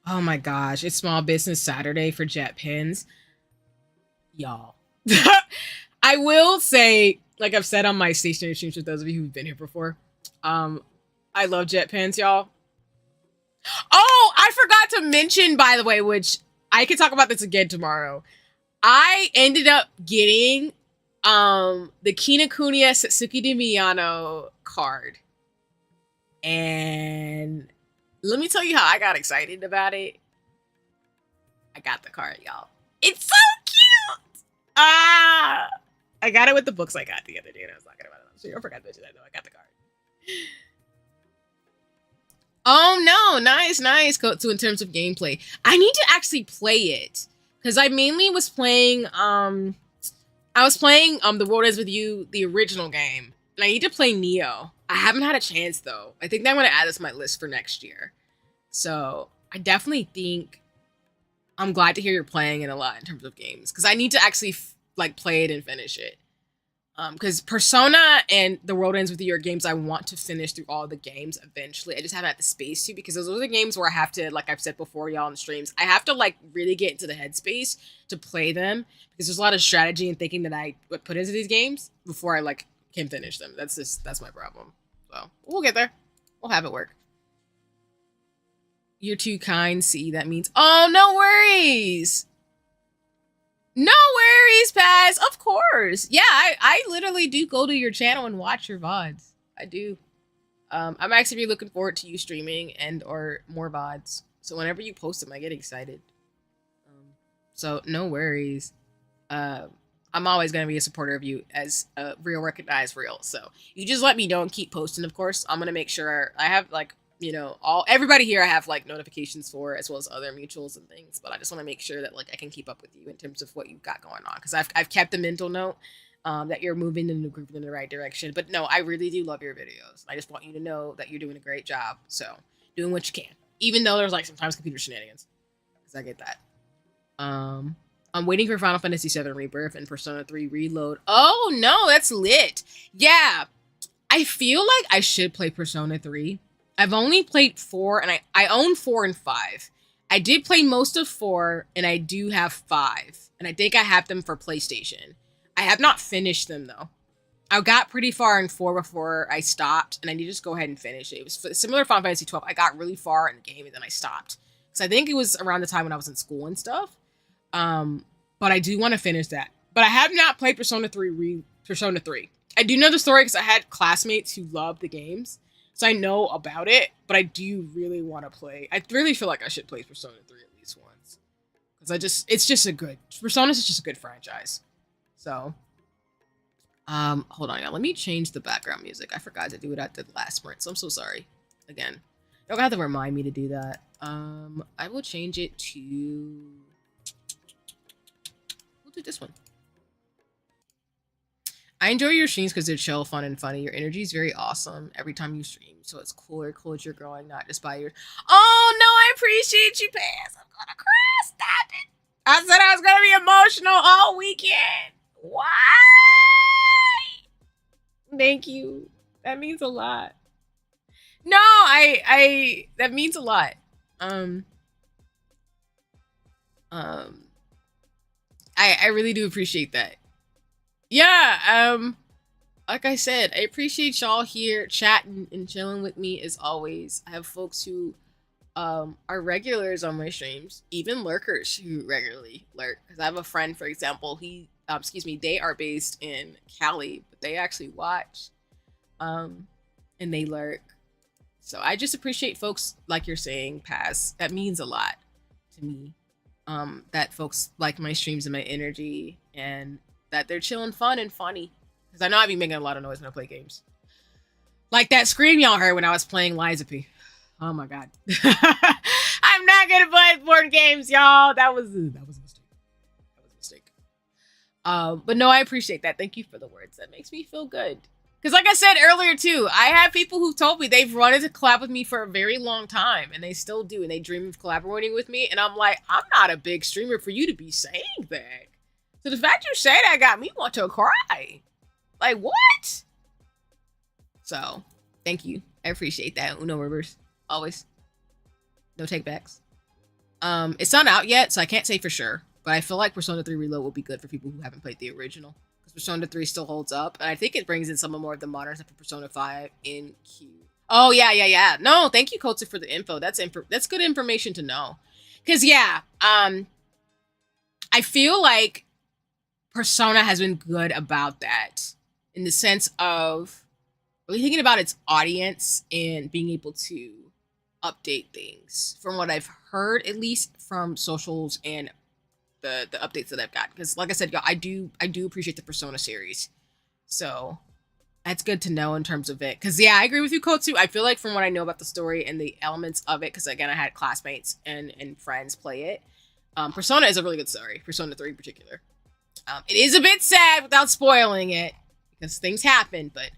Oh my gosh, it's Small Business Saturday for Jet Pens. Y'all. I will say, like I've said on my stationary streams with those of you who've been here before, I love Jet Pens, y'all. Oh, I forgot to mention, by the way, which I can talk about this again tomorrow. I ended up getting the Kinokuniya Satsuki de Miyano card. And let me tell you how I got excited about it. I got the card, y'all. It's so cute! I got it with the books I got the other day, and I was talking about it. I'm sure I forgot to mention that, though. I got the card. Oh, no. Nice. So in terms of gameplay, I need to actually play it. Because I mainly was playing, The World Ends With You, the original game. And I need to play Neo. I haven't had a chance, though. I think that I'm going to add this to my list for next year. So I definitely think I'm glad to hear you're playing it a lot in terms of games. Because I need to actually, play it and finish it. Because Persona and The World Ends With You are games I want to finish through all the games eventually. I just haven't had the space to, because those are the games where I have to, like I've said before, y'all, in the streams, I have to, really get into the headspace to play them, because there's a lot of strategy and thinking that I would put into these games before I, can finish them. That's my problem. So, we'll get there. We'll have it work. You're too kind, see, that means, oh, no worries! No worries, Paz. Of course. Yeah, I literally do go to your channel and watch your VODs. I do. I'm actually really looking forward to you streaming and or more VODs. So whenever you post them, I get excited. So no worries. Uh, I'm always gonna be a supporter of you as a real recognized real. So you just let me know and keep posting. Of course, I'm gonna make sure I have like all everybody here I have like notifications for as well as other mutuals and things. But I just want to make sure that like I can keep up with you in terms of what you've got going on because I've kept a mental note that you're moving in the group in the right direction. But no, I really do love your videos. I just want you to know that you're doing a great job. So doing what you can, even though there's like sometimes computer shenanigans, because I get that. I'm waiting for Final Fantasy VII Rebirth and Persona 3 Reload. Oh no, that's lit. Yeah, I feel like I should play Persona 3. I've only played 4, and I own 4 and 5. I did play most of 4, and I do have 5. And I think I have them for PlayStation. I have not finished them, though. I got pretty far in 4 before I stopped, and I need to just go ahead and finish it. It was similar to Final Fantasy 12. I got really far in the game, and then I stopped. So I think it was around the time when I was in school and stuff. But I do want to finish that. But I have not played Persona 3. I do know the story because I had classmates who loved the games. So I know about it, but I do really want to play. I really feel like I should play Persona 3 at least once. Because Persona's just a good franchise. So, hold on, y'all. Let me change the background music. I forgot to do it at the last sprint, so I'm so sorry. Again, you'll have to remind me to do that. I will change it to... We'll do this one. I enjoy your streams because they're chill, fun, and funny. Your energy is very awesome every time you stream. So it's cooler you're growing, not just by your... Oh, no, I appreciate you, Pass. I'm gonna cry. Stop it. I said I was gonna be emotional all weekend. Why? Thank you. That means a lot. No, that means a lot. I really do appreciate that. Yeah, like I said, I appreciate y'all here chatting and chilling with me as always. I have folks who are regulars on my streams, even lurkers who regularly lurk. Because I have a friend, for example, they are based in Cali, but they actually watch, and they lurk. So I just appreciate folks like you're saying, Pass. That means a lot to me. That folks like my streams and my energy, and that they're chilling, fun, and funny. Because I know I be making a lot of noise when I play games. Like that scream y'all heard when I was playing Liza P. Oh my god. I'm not gonna play board games, y'all. That was a mistake. But no, I appreciate that. Thank you for the words. That makes me feel good. Because like I said earlier too, I have people who told me they've wanted to collab with me for a very long time, and they still do, and they dream of collaborating with me. And I'm like, I'm not a big streamer for you to be saying that. So the fact you say that got me want to cry. Like, what? So, thank you. I appreciate that. Uno reverse. Always. No takebacks. It's not out yet, so I can't say for sure. But I feel like Persona 3 Reload will be good for people who haven't played the original. Because Persona 3 still holds up. And I think it brings in some more of the modern stuff for Persona 5 in Q. Oh, yeah. No, thank you, Kotsu, for the info. That's good information to know. Because, yeah, I feel like Persona has been good about that. In the sense of really thinking about its audience and being able to update things. From what I've heard, at least from socials and the updates that I've got. Because like I said, y'all, I do appreciate the Persona series. So that's good to know in terms of it. Because yeah, I agree with you, Kotsu. I feel like from what I know about the story and the elements of it, because again, I had classmates and friends play it. Persona is a really good story. Persona 3 in particular. It is a bit sad without spoiling it. Because things happen, but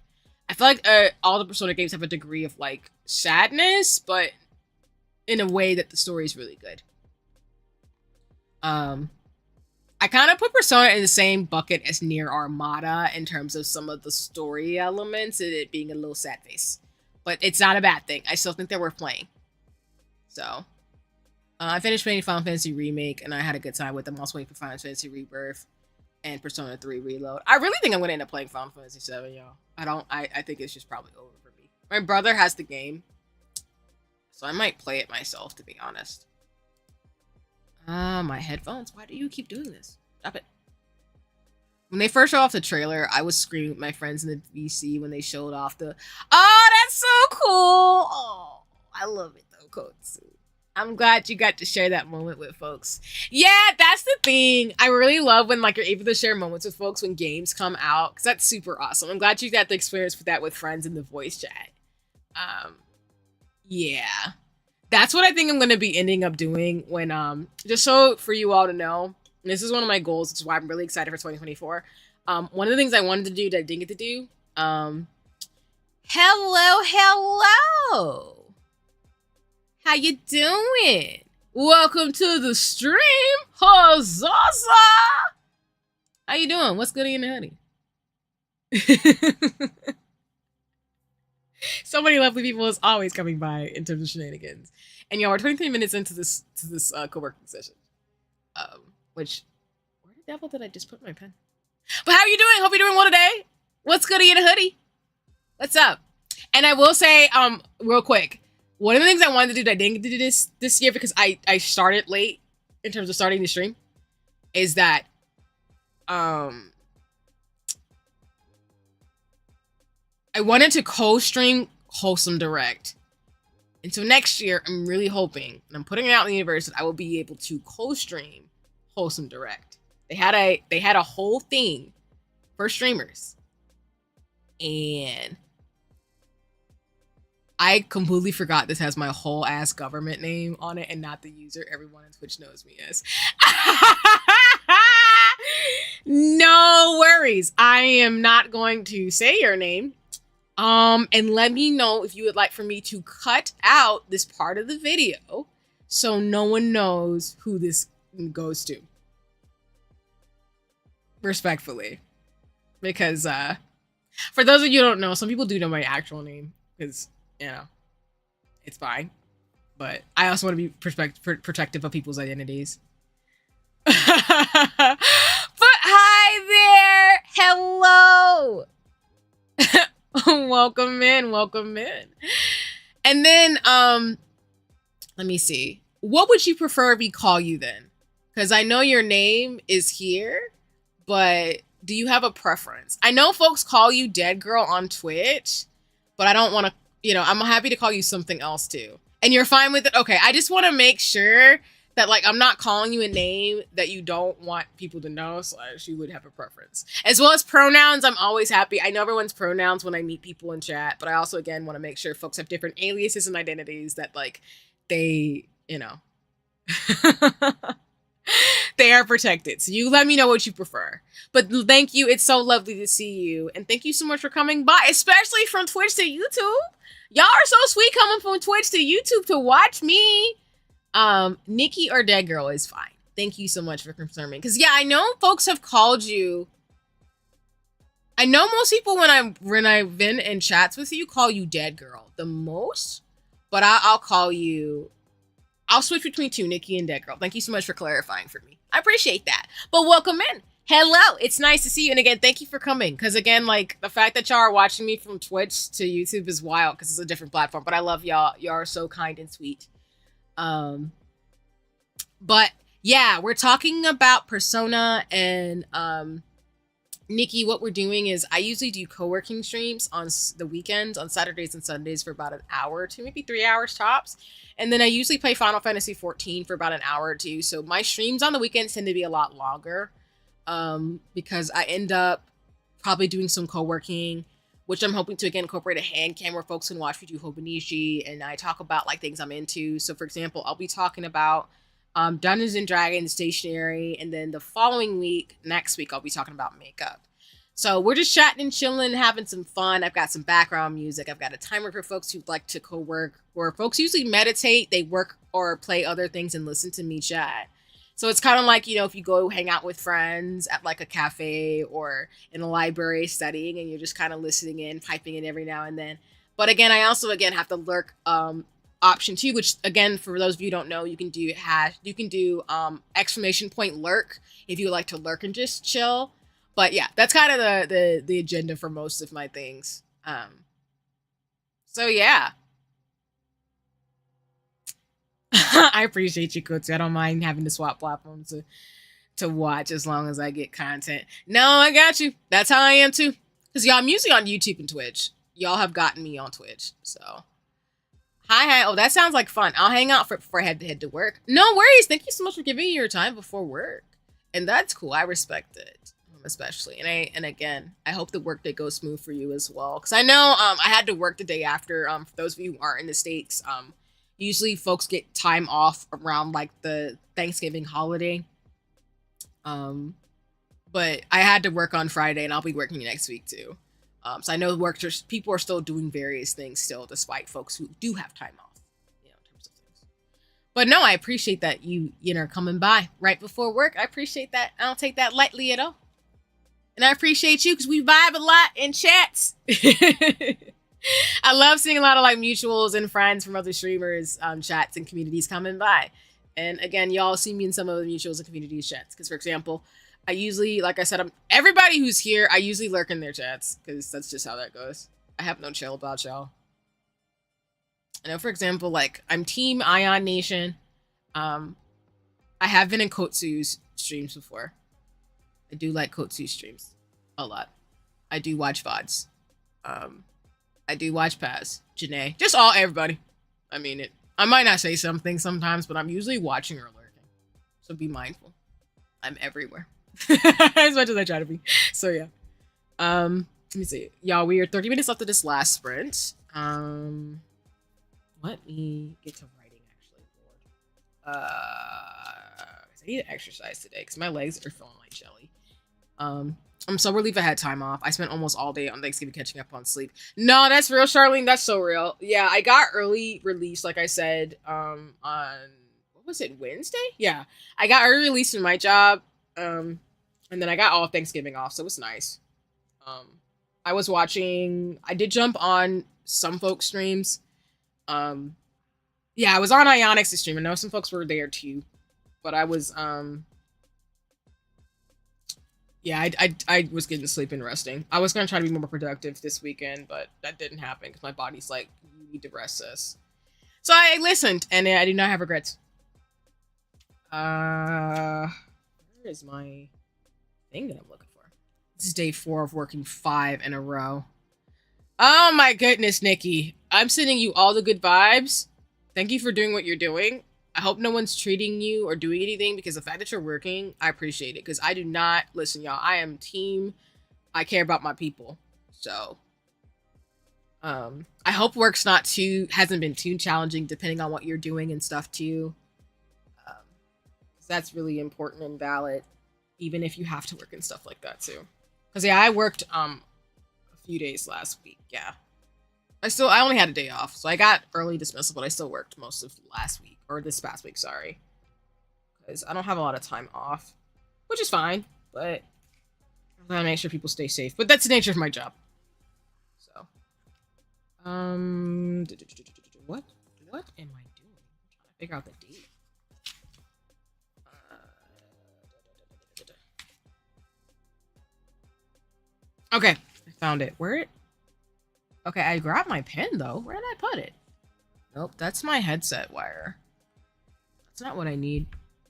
I feel like all the Persona games have a degree of like sadness, but in a way that the story is really good. I kind of put Persona in the same bucket as Nier Armada in terms of some of the story elements and it being a little sad face, but it's not a bad thing. I still think they're worth playing. So I finished playing Final Fantasy Remake and I had a good time with them. I was waiting for Final Fantasy Rebirth and Persona 3 Reload. I really think I'm going to end up playing Final Fantasy 7, y'all. I think it's just probably over for me. My brother has the game, so I might play it myself, to be honest. My headphones. Why do you keep doing this? Stop it. When they first showed off the trailer, I was screaming with my friends in the VC when they showed off the. Oh, that's so cool! Oh, I love it though, Kotsu. I'm glad you got to share that moment with folks. Yeah, that's the thing. I really love when like you're able to share moments with folks when games come out because that's super awesome. I'm glad you got the experience with that with friends in the voice chat. Um, yeah, that's what I think I'm gonna be ending up doing when just so for you all to know. And this is one of my goals, which is why I'm really excited for 2024. One of the things I wanted to do that I didn't get to do. Hello, hello. How you doing? Welcome to the stream, Huzzah! How you doing? What's good in the hoodie? So many lovely people is always coming by in terms of shenanigans. And y'all, we're 23 minutes into this co-working session. Which where the devil did I just put my pen? But how are you doing? Hope you're doing well today. What's good in a hoodie? What's up? And I will say, real quick, one of the things I wanted to do that I didn't get to do this year because I started late in terms of starting the stream is that I wanted to co-stream Wholesome Direct. And so next year, I'm really hoping, and I'm putting it out in the universe, that I will be able to co-stream Wholesome Direct. They had a whole thing for streamers. And I completely forgot this has my whole ass government name on it and not the user everyone on Twitch knows me as. No worries. I am not going to say your name. And let me know if you would like for me to cut out this part of the video so no one knows who this goes to. Respectfully. Because for those of you who don't know, some people do know my actual name because, you know, it's fine. But I also want to be protective of people's identities. But hi there! Hello! Welcome in. And then, let me see. What would you prefer we call you then? Because I know your name is here, but do you have a preference? I know folks call you Dead Girl on Twitch, but I don't want to, I'm happy to call you something else too. And you're fine with it? Okay, I just want to make sure that, like, I'm not calling you a name that you don't want people to know, so you would have a preference. As well as pronouns, I'm always happy. I know everyone's pronouns when I meet people in chat, but I also, again, want to make sure folks have different aliases and identities that, like, they, they are protected. So you let me know what you prefer. But thank you. It's so lovely to see you. And thank you so much for coming by, especially from Twitch to YouTube. Y'all are so sweet coming from Twitch to YouTube to watch me. Nikki or Dead Girl is fine. Thank you so much for confirming. Because, yeah, I know folks have called you. I know most people when I've been in chats with you call you Dead Girl the most. But I'll call you. I'll switch between two, Nikki and Dead Girl. Thank you so much for clarifying for me. I appreciate that. But welcome in. Hello. It's nice to see you. And again, thank you for coming. Because again, like, the fact that y'all are watching me from Twitch to YouTube is wild because it's a different platform. But I love y'all. Y'all are so kind and sweet. But yeah, we're talking about Persona and Nikki. What we're doing is I usually do co-working streams on the weekends, on Saturdays and Sundays for about an hour or two, maybe 3 hours tops. And then I usually play Final Fantasy 14 for about an hour or two. So my streams on the weekends tend to be a lot longer because I end up probably doing some co-working, which I'm hoping to, again, incorporate a hand cam where folks can watch me do Hobonichi, and I talk about, like, things I'm into. So, for example, I'll be talking about Dungeons and Dragons stationery, and then the following week, next week, I'll be talking about makeup. So we're just chatting and chilling, having some fun. I've got some background music. I've got a timer for folks who'd like to co-work, where folks usually meditate, they work or play other things and listen to me chat. So it's kind of like, if you go hang out with friends at, like, a cafe or in a library studying, and you're just kind of listening in, piping in every now and then. But again, I also, have the lurk option too, which, again, for those of you who don't know, you can do !! Lurk if you like to lurk and just chill. But yeah, that's kind of the agenda for most of my things. So yeah. I appreciate you, Kotsu. I don't mind having to swap platforms to watch as long as I get content. No, I got you. That's how I am too. Because y'all, I'm usually on YouTube and Twitch. Y'all have gotten me on Twitch. So, hi. Oh, that sounds like fun. I'll hang out for head to head to work. No worries. Thank you so much for giving me your time before work. And that's cool. I respect it, especially. And again, I hope the work day goes smooth for you as well. Because I know I had to work the day after. For those of you who aren't in the States, usually folks get time off around like the Thanksgiving holiday. But I had to work on Friday, and I'll be working next week too. So I know people are still doing various things still, despite folks who do have time off, in terms of things. But no, I appreciate that you know, coming by right before work. I appreciate that. I don't take that lightly at all. And I appreciate you because we vibe a lot in chats. I love seeing a lot of like mutuals and friends from other streamers, chats and communities coming by. And again, y'all see me in some of the mutuals and communities chats. Because for example, I usually, like I said, everybody who's here, I usually lurk in their chats. Because that's just how that goes. I have no chill about y'all. I know, for example, like I'm Team Ion Nation. I have been in Kotsu's streams before. I do like Kotsu streams a lot. I do watch VODs. I do watch Paz, Janae, just everybody. I mean it. I might not say something sometimes, but I'm usually watching or lurking. So be mindful. I'm everywhere. As much as I try to be. So yeah. Let me see. Y'all, we are 30 minutes left of this last sprint. Let me get to writing actually, Lord. I need to exercise today because my legs are feeling like jelly. I'm so relieved I had time off. I spent almost all day on Thanksgiving catching up on sleep. No, that's real, Charlene. That's so real. Yeah, I got early release, like I said, on, what was it, Wednesday? Yeah, I got early release in my job, and then I got all of Thanksgiving off, so it was nice. I was watching, I did jump on some folks' streams. Yeah, I was on Ionix's stream. I know some folks were there too, but I was, yeah, I was getting sleep and resting. I was going to try to be more productive this weekend, but that didn't happen because my body's like, you need to rest, sis. So I listened, and I do not have regrets. Where is my thing that I'm looking for? This is day 4 of working 5 in a row. Oh my goodness, Nikki. I'm sending you all the good vibes. Thank you for doing what you're doing. I hope no one's treating you or doing anything, because the fact that you're working, I appreciate it. Because I do not, listen, y'all, I am team, I care about my people. So, I hope work's hasn't been too challenging depending on what you're doing and stuff too. That's really important and valid, even if you have to work and stuff like that too. Because yeah, I worked, a few days last week, yeah. I only had a day off, so I got early dismissal, but I still worked most of last week, or this past week, sorry. Because I don't have a lot of time off, which is fine, but I gotta make sure people stay safe. But that's the nature of my job. So, what am I doing? I'm trying to figure out the date. Okay, I found it. Okay, I grabbed my pen, though. Where did I put it? Nope, that's my headset wire. That's not what I need.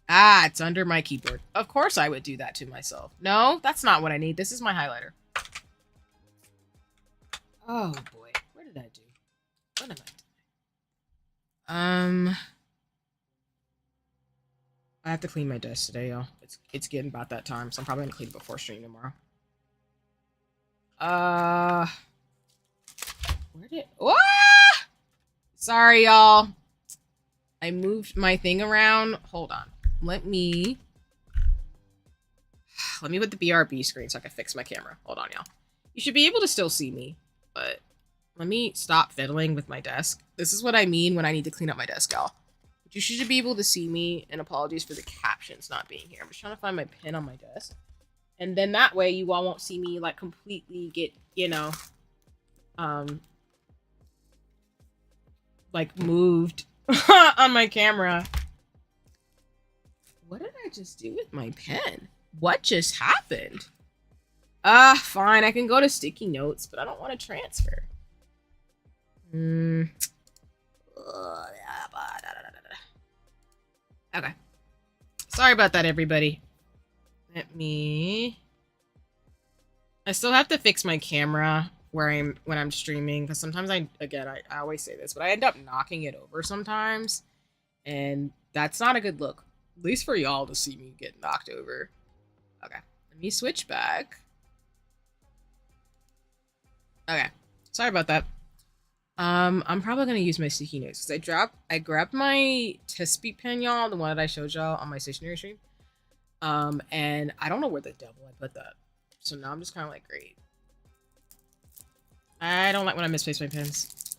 Ah, it's under my keyboard. Of course I would do that to myself. No, that's not what I need. This is my highlighter. Oh, boy. What did I do? What am I doing? I have to clean my desk today, y'all. It's getting about that time, so I'm probably gonna clean it before stream tomorrow. Sorry, y'all. I moved my thing around. Hold on. Let me put the BRB screen so I can fix my camera. Hold on, y'all. You should be able to still see me, but let me stop fiddling with my desk. This is what I mean when I need to clean up my desk, y'all. But you should be able to see me, and apologies for the captions not being here. I'm just trying to find my pen on my desk. And then that way you all won't see me like completely get, you know, like moved on my camera. What did I just do with my pen? What just happened? Fine. I can go to sticky notes, but I don't want to transfer. Okay. Sorry about that, everybody. Let me. I still have to fix my camera when I'm streaming, because sometimes I always say this, but I end up knocking it over sometimes, and that's not a good look. At least for y'all to see me get knocked over. Okay, let me switch back. Okay, sorry about that. I'm probably gonna use my sticky notes because I grabbed my Tespy pen, y'all, the one that I showed y'all on my stationery stream. And I don't know where the devil I put that. So now I'm just kind of like, great. I don't like when I misplace my pens.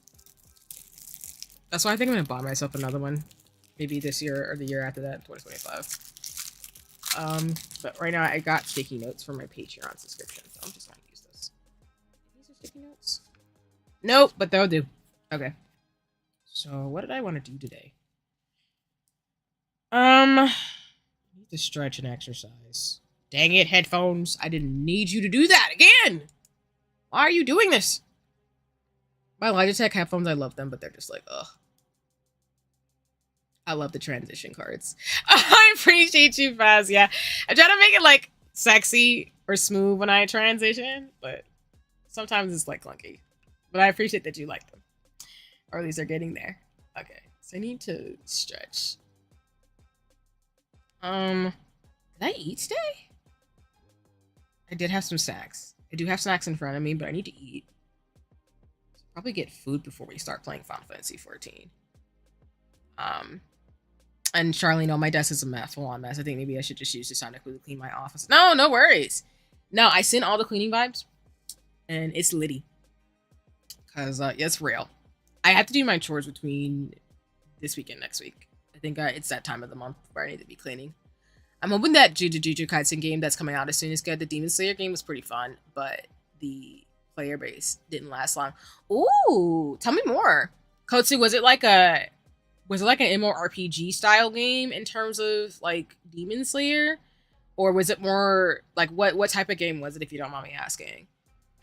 That's why I think I'm gonna buy myself another one. Maybe this year or the year after that, 2025. But right now I got sticky notes for my Patreon subscription, so I'm just gonna use this. These are sticky notes? Nope, but they'll do. Okay. So what did I want to do today? I need to stretch and exercise. Dang it, headphones. I didn't need you to do that again. Why are you doing this? My Logitech headphones, I love them, but they're just like, ugh. I love the transition cards. I appreciate you, Faz. Yeah. I try to make it like sexy or smooth when I transition, but sometimes it's like clunky. But I appreciate that you like them. Or at least they're getting there. Okay. So I need to stretch. Did I eat today? I did have some snacks. I do have snacks in front of me, but I need to eat. Probably get food before we start playing Final Fantasy 14. And Charlie, no, my desk is a mess. Full on mess. I think maybe I should just use this time to clean my office. No, no worries. No, I sent all the cleaning vibes, and it's litty. Cause yeah, it's real. I have to do my chores between this week and next week. I think it's that time of the month where I need to be cleaning. I'm hoping that Jujutsu Kaisen game that's coming out as soon as good. The Demon Slayer game was pretty fun, but the player base didn't last long. Ooh, tell me more. Kotsu, was it like an MMORPG style game in terms of like Demon Slayer? Or was it more like what type of game was it, if you don't mind me asking?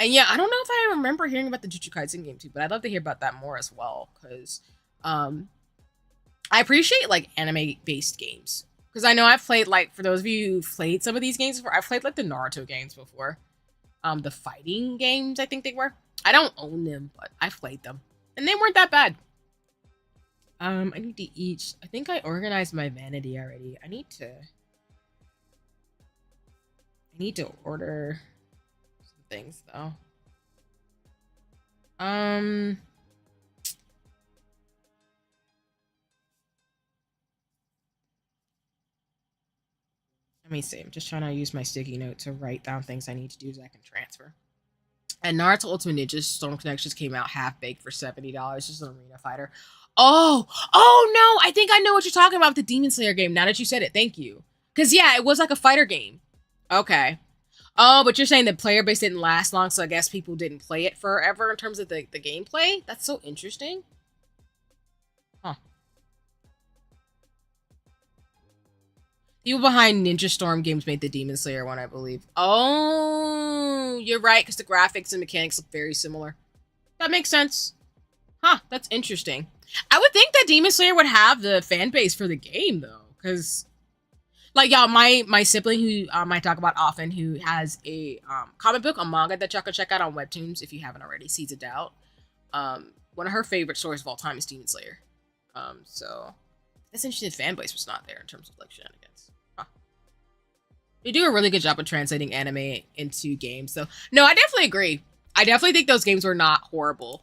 And yeah, I don't know if I remember hearing about the Jujutsu Kaisen game too, but I'd love to hear about that more as well, because I appreciate like anime based games. Because I know I've played, like, for those of you who've played some of these games before, I've played like the Naruto games before. The fighting games, I think they were. I don't own them, but I've played them. And they weren't that bad. I need to eat. I think I organized my vanity already. I need to order some things though. Let me see. I'm just trying to use my sticky note to write down things I need to do so I can transfer. And Naruto Ultimate Ninja Storm Connections came out half baked for $70. Just an arena fighter. Oh no! I think I know what you're talking about with the Demon Slayer game. Now that you said it, thank you. Because yeah, it was like a fighter game. Okay. Oh, but you're saying the player base didn't last long, so I guess people didn't play it forever in terms of the gameplay? That's so interesting. Huh. People behind Ninja Storm games made the Demon Slayer one, I believe. Oh, you're right, because the graphics and mechanics look very similar. That makes sense. Huh, that's interesting. I would think that Demon Slayer would have the fan base for the game, though, because, like, y'all, my sibling, who I talk about often, who has a comic book, a manga that y'all can check out on Webtoons if you haven't already, Seeds of Doubt. One of her favorite stories of all time is Demon Slayer. So that's interesting. The fan base was not there in terms of like Shenanigans. Huh. They do a really good job of translating anime into games, so no, I definitely agree. I definitely think those games were not horrible.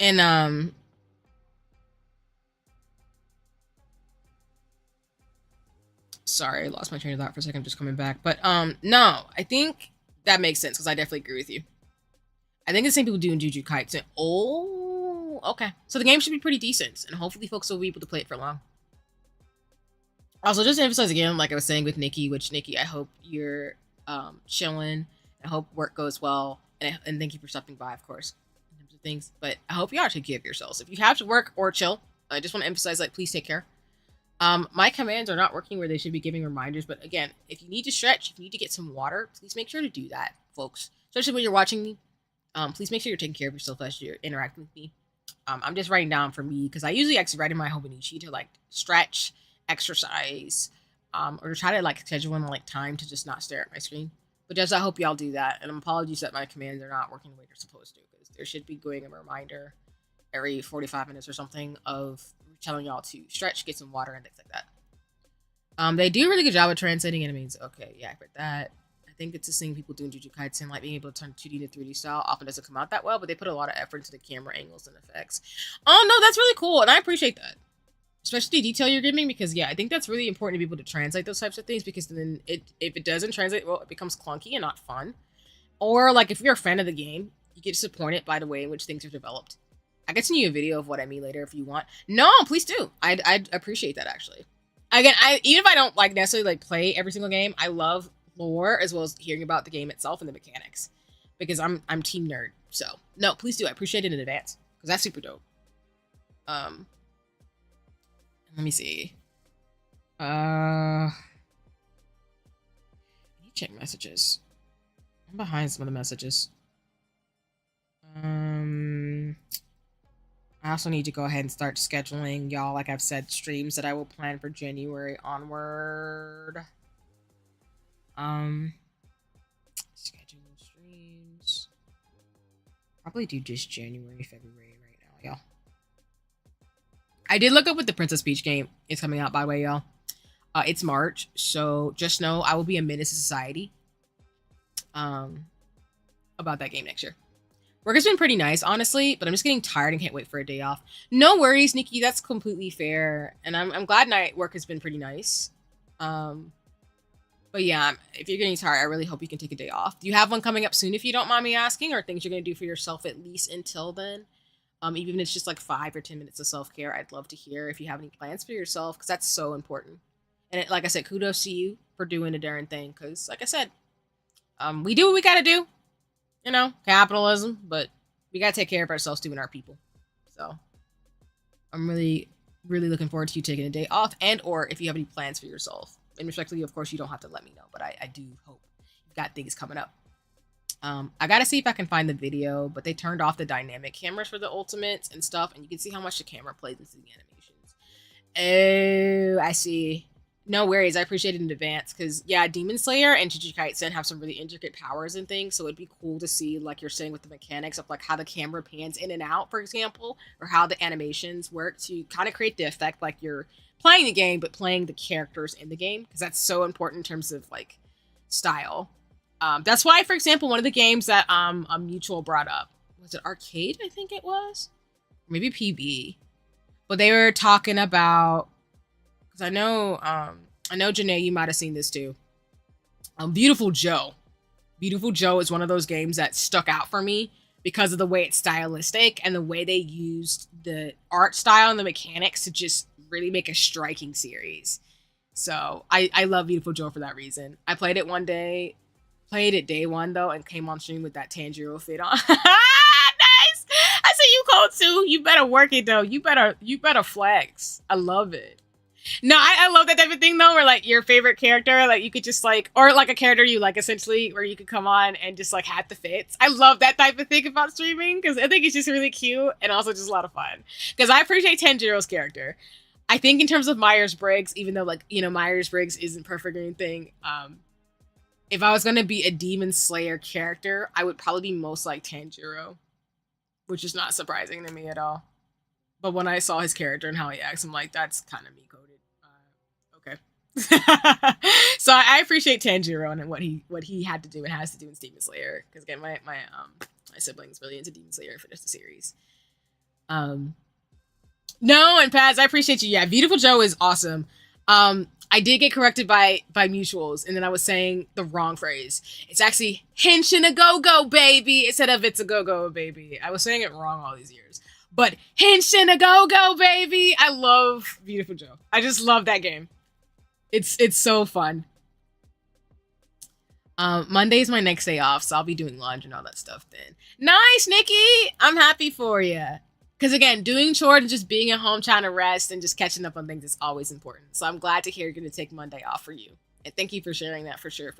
And sorry, I lost my train of thought for a second. I'm just coming back, but no, I think that makes sense because I definitely agree with you. I think the same people doing Jujutsu Kaisen. Oh, okay. So the game should be pretty decent, and hopefully folks will be able to play it for long. Also, just to emphasize again, like I was saying with Nikki, which Nikki, I hope you're chilling. I hope work goes well, and thank you for stopping by, of course, in terms of things. But I hope you are taking care of yourselves. If you have to work or chill, I just want to emphasize, like, please take care. My commands are not working where they should be giving reminders, but again, if you need to stretch, if you need to get some water, please make sure to do that, folks. Especially when you're watching me. Please make sure you're taking care of yourself as you're interacting with me. I'm just writing down for me because I usually actually write in my Hobonichi to like stretch, exercise, or try to like schedule in like time to just not stare at my screen. But just I hope y'all do that. And apologies that my commands are not working the way they're supposed to, because there should be going a reminder every 45 minutes or something of telling y'all to stretch, get some water, and things like that. They do a really good job of translating enemies. Okay, yeah, I read that. I think it's this thing people do in Jujutsu Kaisen, like being able to turn 2D to 3D style often doesn't come out that well, but they put a lot of effort into the camera angles and effects. Oh no, that's really cool, and I appreciate that. Especially the detail you're giving, because yeah, I think that's really important to be able to translate those types of things, because then if it doesn't translate well, it becomes clunky and not fun. Or like if you're a fan of the game, you get disappointed by the way in which things are developed. I can send you a video of what I mean later if you want. No, please do. I'd appreciate that actually. Again, even if I don't like necessarily like play every single game, I love lore as well as hearing about the game itself and the mechanics, because I'm team nerd. So no, please do. I appreciate it in advance because that's super dope. Let me see. I need to check messages. I'm behind some of the messages. I also need to go ahead and start scheduling, y'all, like I've said, streams that I will plan for January onward. Schedule streams. Probably do just January, February right now, y'all. I did look up what the Princess Peach game is coming out, by the way, y'all. It's March, so just know I will be a menace to society about that game next year. Work has been pretty nice, honestly, but I'm just getting tired and can't wait for a day off. No worries, Nikki. That's completely fair, and I'm glad night work has been pretty nice. But yeah, if you're getting tired, I really hope you can take a day off. Do you have one coming up soon, if you don't mind me asking, or things you're gonna do for yourself at least until then? Even if it's just like 5 or 10 minutes of self-care, I'd love to hear if you have any plans for yourself, because that's so important. And like I said, kudos to you for doing the darn thing, because like I said, we do what we gotta do. You know, capitalism, but we gotta take care of ourselves too and our people. So I'm really, really looking forward to you taking a day off, and or if you have any plans for yourself. And respectfully, of course, you don't have to let me know, but I do hope you've got things coming up. I gotta see if I can find the video, but they turned off the dynamic cameras for the ultimates and stuff, and you can see how much the camera plays into the animations. Oh, I see. No worries, I appreciate it in advance, because yeah, Demon Slayer and Jujutsu Kaisen have some really intricate powers and things, so it'd be cool to see, like you're saying, with the mechanics of like how the camera pans in and out, for example, or how the animations work to kind of create the effect like you're playing the game, but playing the characters in the game, because that's so important in terms of like style. That's why, for example, one of the games that a mutual brought up, was it Arcade? I think it was, maybe PB, but they were talking about. I know Janae, you might have seen this too. Beautiful Joe. Beautiful Joe is one of those games that stuck out for me because of the way it's stylistic and the way they used the art style and the mechanics to just really make a striking series. So I love Beautiful Joe for that reason. I played it one day, played it day one though, and came on stream with that Tanjiro fit on. Nice! I see you cold too. You better work it though. You better flex. I love it. No, I love that type of thing though, where like your favorite character, like you could just like, or like a character you like essentially, where you could come on and just like have the fits. I love that type of thing about streaming, because I think it's just really cute and also just a lot of fun. Because I appreciate Tanjiro's character. I think in terms of Myers-Briggs, even though like, you know, Myers-Briggs isn't perfect or anything, if I was gonna be a Demon Slayer character, I would probably be most like Tanjiro, which is not surprising to me at all. But when I saw his character and how he acts, I'm like, that's kind of me coded. So I appreciate Tanjiro and what he had to do and has to do in Demon Slayer, because again, my siblings really into Demon Slayer and finished the series. No, and Paz, I appreciate you. Yeah, Beautiful Joe is awesome. I did get corrected by mutuals, and then I was saying the wrong phrase. It's actually Henshin a go-go baby instead of it's a go-go baby. I was saying it wrong all these years. But Henshin a go-go baby. I love Beautiful Joe. I just love that game. It's so fun. Monday's my next day off, so I'll be doing laundry and all that stuff then. Nice, Nikki! I'm happy for you. Because again, doing chores and just being at home trying to rest and just catching up on things is always important. So I'm glad to hear you're going to take Monday off for you. And thank you for sharing that for sure.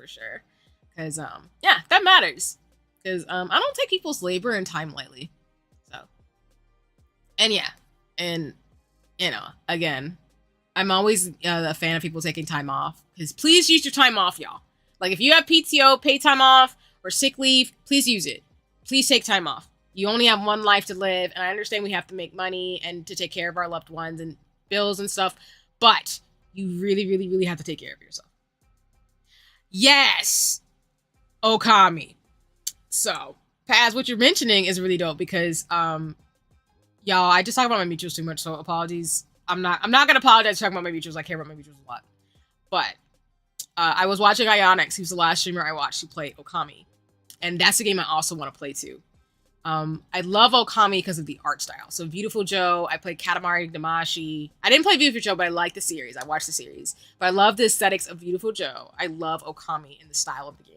Because, yeah, that matters. because I don't take people's labor and time lightly. So, and yeah, and again, I'm always a fan of people taking time off, because please use your time off, y'all. Like, if you have PTO, paid time off, or sick leave, please use it. Please take time off. You only have one life to live, and I understand we have to make money and to take care of our loved ones and bills and stuff, but you really, really, really have to take care of yourself. Yes, Okami. So, Paz, what you're mentioning is really dope, because y'all, I just talk about my mutuals too much, so apologies. I'm not gonna apologize for talking about my mutuals. I care about my mutuals a lot. But I was watching Ionix. He was the last streamer I watched who played Okami, and that's a game I also want to play too. I love Okami because of the art style. So Beautiful Joe, I played Katamari Damacy. I didn't play Beautiful Joe, but I like the series. I watched the series. But I love the aesthetics of Beautiful Joe. I love Okami and the style of the game.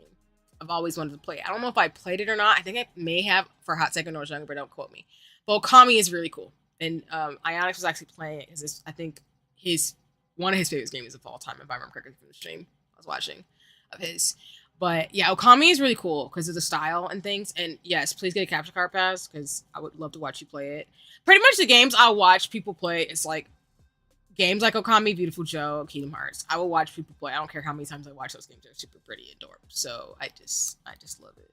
I've always wanted to play it. I don't know if I played it or not. I think I may have for a hot second when I was younger, but don't quote me. But Okami is really cool. And Ionix was actually playing it because I think one of his favorite games of all time, if I remember correctly from the stream I was watching of his. But yeah, Okami is really cool because of the style and things. And yes, please get a capture card pass, because I would love to watch you play it. Pretty much the games I watch people play is like games like Okami, Beautiful Joe, Kingdom Hearts. I will watch people play. I don't care how many times I watch those games. They're super pretty and adorable. So I just love it.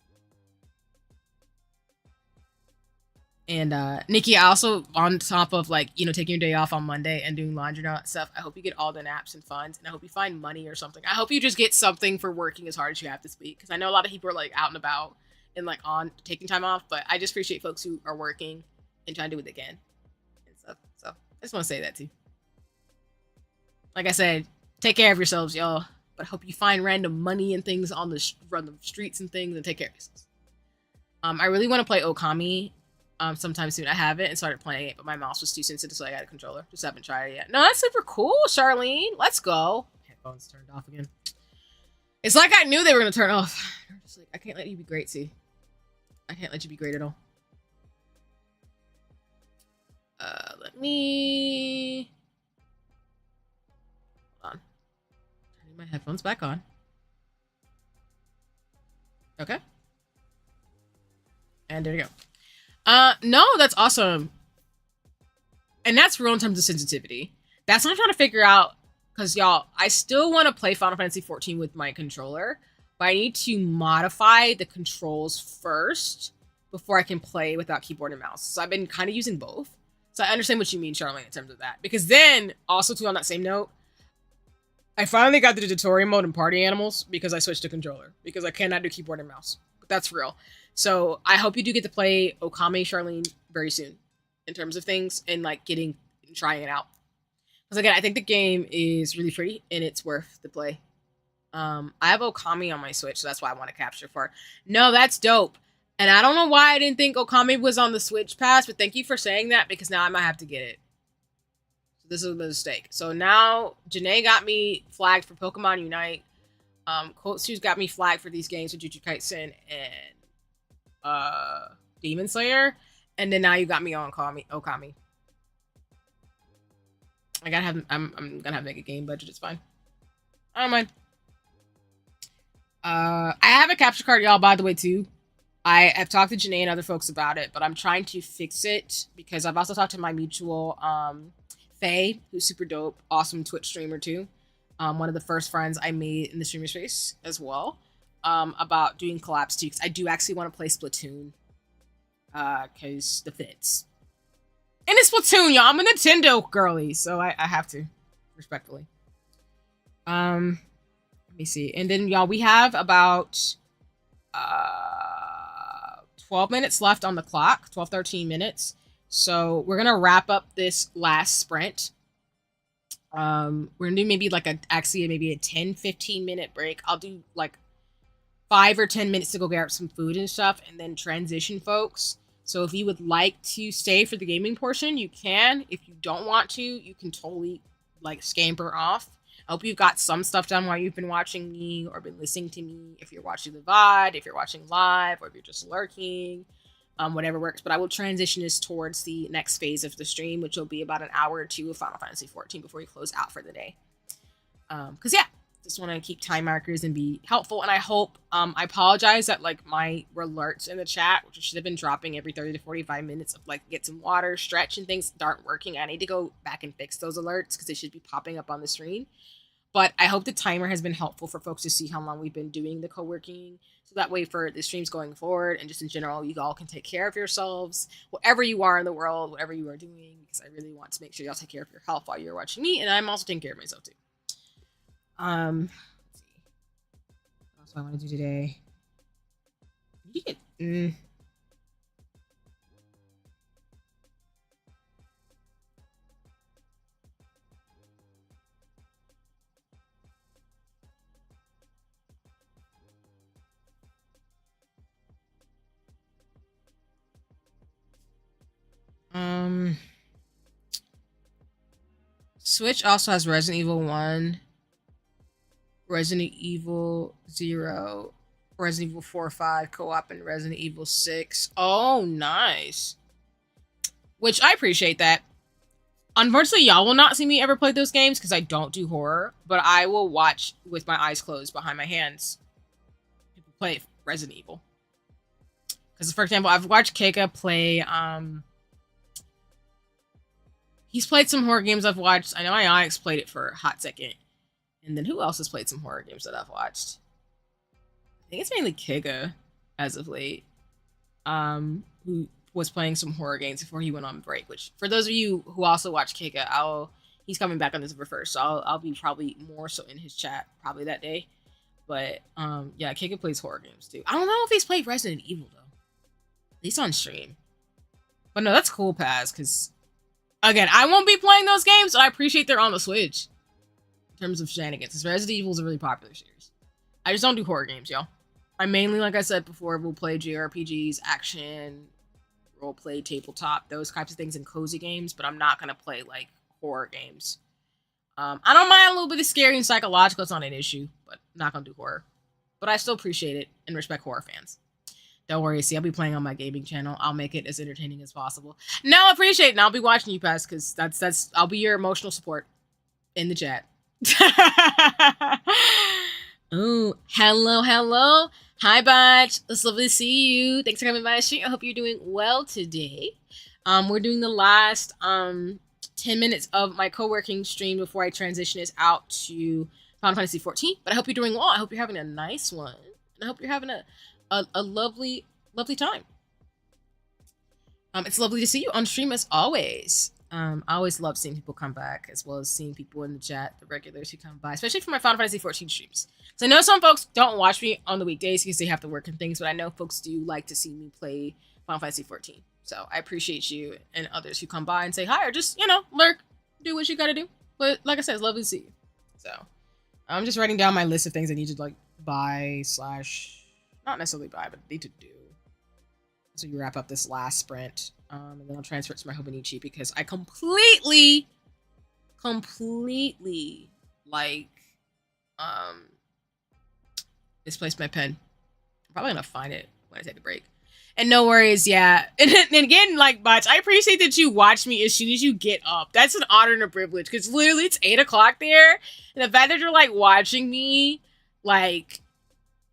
And Nikki, also on top of like, taking your day off on Monday and doing laundry and all that stuff, I hope you get all the naps and funds, and I hope you find money or something. I hope you just get something for working as hard as you have this week, because I know a lot of people are like out and about and like on taking time off, but I just appreciate folks who are working and trying to do what they can and stuff. So I just want to say that too. Like I said, take care of yourselves, y'all. But I hope you find random money and things on the random streets and things, and take care of yourselves. I really want to play Okami sometime soon. I have it and started playing it, but my mouse was too sensitive, so I got a controller. Just haven't tried it yet. No, that's super cool, Charlene. Let's go. Headphones turned off again. It's like I knew they were gonna turn off. Just like, I can't let you be great, see. I can't let you be great at all. Let me... Hold on. Turning my headphones back on. Okay. And there we go. No, that's awesome. And that's real in terms of sensitivity. That's what I'm trying to figure out, because y'all, I still want to play Final Fantasy 14 with my controller, but I need to modify the controls first before I can play without keyboard and mouse. So I've been kind of using both. So I understand what you mean, Charlene, in terms of that. Because then, also too, on that same note, I finally got the tutorial mode in Party Animals because I switched to controller, because I cannot do keyboard and mouse. But that's real. So I hope you do get to play Okami, Charlene, very soon in terms of things and like trying it out. Because again, I think the game is really pretty and it's worth the play. I have Okami on my Switch, so that's why I want to capture for. No, that's dope. And I don't know why I didn't think Okami was on the Switch Pass, but thank you for saying that, because now I might have to get it. So this is a mistake. So now Janae got me flagged for Pokemon Unite. Kotsu's got me flagged for these games with Jujutsu Kaisen and Demon Slayer, and then now you got me on Okami. I'm gonna have to make a game budget. It's fine. I don't mind. I have a capture card, y'all, by the way, too. I have talked to Janae and other folks about it, but I'm trying to fix it because I've also talked to my mutual Faye, who's super dope, awesome Twitch streamer too. One of the first friends I made in the streamer space as well. About doing collabs too, because I do actually want to play Splatoon, because the fits. And it's Splatoon, y'all. I'm a Nintendo girly, so I have to, respectfully. Let me see. And then, y'all, we have about 12 minutes left on the clock, 13 minutes. So we're gonna wrap up this last sprint. We're gonna do maybe like maybe a 10-15 minute break. I'll do like 5 or 10 minutes to go grab some food and stuff, and then transition, folks. So if you would like to stay for the gaming portion, you can. If you don't want to, you can totally like scamper off. I hope you've got some stuff done while you've been watching me or been listening to me. If you're watching the VOD, if you're watching live, or if you're just lurking, whatever works. But I will transition this towards the next phase of the stream, which will be about an hour or two of Final Fantasy 14 before we close out for the day. Because yeah, Just want to keep time markers and be helpful. And I hope, I apologize that like my alerts in the chat, which should have been dropping every 30 to 45 minutes of like get some water, stretch and things aren't working. I need to go back and fix those alerts because they should be popping up on the screen. But I hope the timer has been helpful for folks to see how long we've been doing the co-working. So that way for the streams going forward and just in general, you all can take care of yourselves, wherever you are in the world, whatever you are doing, because I really want to make sure y'all take care of your health while you're watching me. And I'm also taking care of myself too. Let's see. What else do I want to do today? You get, Switch also has Resident Evil 1, Resident Evil 0, Resident Evil 4, 5 co-op, and Resident Evil 6. Oh, nice. Which I appreciate that. Unfortunately, y'all will not see me ever play those games because I don't do horror, but I will watch with my eyes closed behind my hands people play Resident Evil. Because, for example, I've watched Keika play, he's played some horror games I've watched. I know Ionix played it for a hot second. And then who else has played some horror games that I've watched? I think it's mainly Keika as of late. Who was playing some horror games before he went on break, which for those of you who also watch Keika, he's coming back on this server first, so I'll be probably more so in his chat probably that day. But yeah, Keika plays horror games too. I don't know if he's played Resident Evil though. At least on stream. But no, that's cool, Paz, because again, I won't be playing those games, but I appreciate they're on the Switch. In terms of Shenanigans, because Resident Evil is a really popular series. I just don't do horror games, y'all. I mainly, like I said before, will play JRPGs, action, roleplay, tabletop, those types of things, and cozy games, but I'm not going to play, like, horror games. I don't mind a little bit of scary and psychological. It's not an issue, but I'm not going to do horror. But I still appreciate it and respect horror fans. Don't worry, see, I'll be playing on my gaming channel. I'll make it as entertaining as possible. No, I appreciate it, and I'll be watching you, Paz, because I'll be your emotional support in the chat. Oh, hello. Hi, Botch. It's lovely to see you. Thanks for coming by the stream. I hope you're doing well today. We're doing the last 10 minutes of my co-working stream before I transition this out to Final Fantasy 14. But I hope you're doing well. I hope you're having a nice one. And I hope you're having a lovely time. It's lovely to see you on stream as always. I always love seeing people come back, as well as seeing people in the chat, the regulars who come by, especially for my Final Fantasy 14 streams. So I know some folks don't watch me on the weekdays because they have to work and things, but I know folks do like to see me play Final Fantasy 14. So I appreciate you and others who come by and say hi, or just, lurk, do what you gotta do. But like I said, it's lovely to see you. So I'm just writing down my list of things I need to like buy / not necessarily buy, but need to do. So you wrap up this last sprint, and then I'll transfer it to my Hobonichi because I completely, like, misplaced my pen. I'm probably gonna find it when I take the break. And no worries, yeah. And again, like, Butch, I appreciate that you watch me as soon as you get up. That's an honor and a privilege because literally it's 8 o'clock there, and the fact that you're like watching me, like,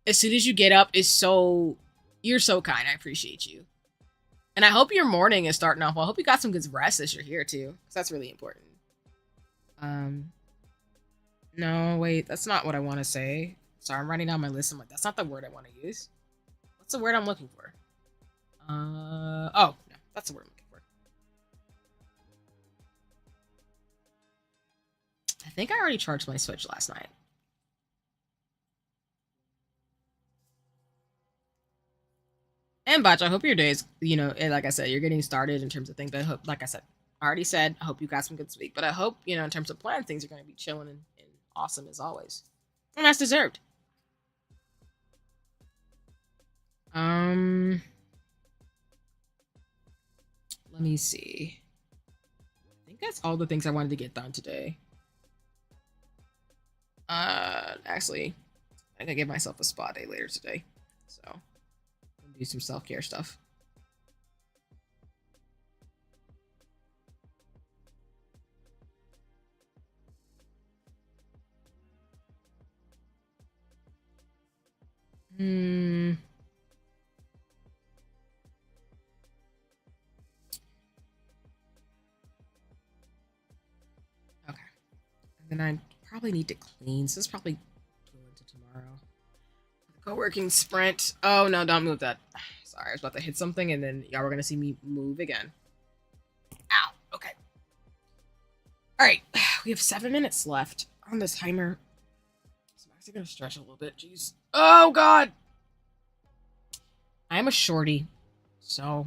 as soon as you get up is so. You're so kind. I appreciate you. And I hope your morning is starting off well. I hope you got some good rest as you're here, too. Because that's really important. No, wait. That's not what I want to say. Sorry, I'm writing down my list. I'm like, that's not the word I want to use. What's the word I'm looking for? Oh, no. That's the word I'm looking for. I think I already charged my Switch last night. And Botch, I hope your day is, like I said, you're getting started in terms of things. But I hope, like I said, I already said, I hope you got some good sleep. But I hope, in terms of plans, things are going to be chilling and awesome as always. And that's deserved. Let me see. I think that's all the things I wanted to get done today. Actually, I gotta give myself a spa day later today. So. Do some self-care stuff. Hmm. Okay. And then I probably need to clean. So this probably go into tomorrow. Co-working sprint. Oh no, don't move that. Sorry, I was about to hit something and then y'all were gonna see me move again. Ow. Okay. Alright. We have 7 minutes left on this timer. So I'm actually gonna stretch a little bit. Jeez. Oh god! I'm a shorty. So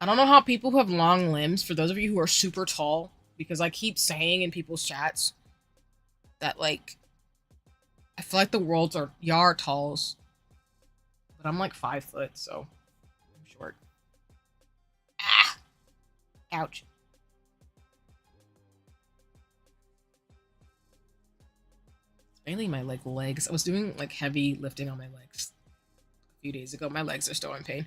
I don't know how people who have long limbs, for those of you who are super tall, because I keep saying in people's chats that like I feel like the worlds are y'all are talls. But I'm like 5 foot, so I'm short. Ah! Ouch. It's mainly my like legs. I was doing like heavy lifting on my legs a few days ago. My legs are still in pain.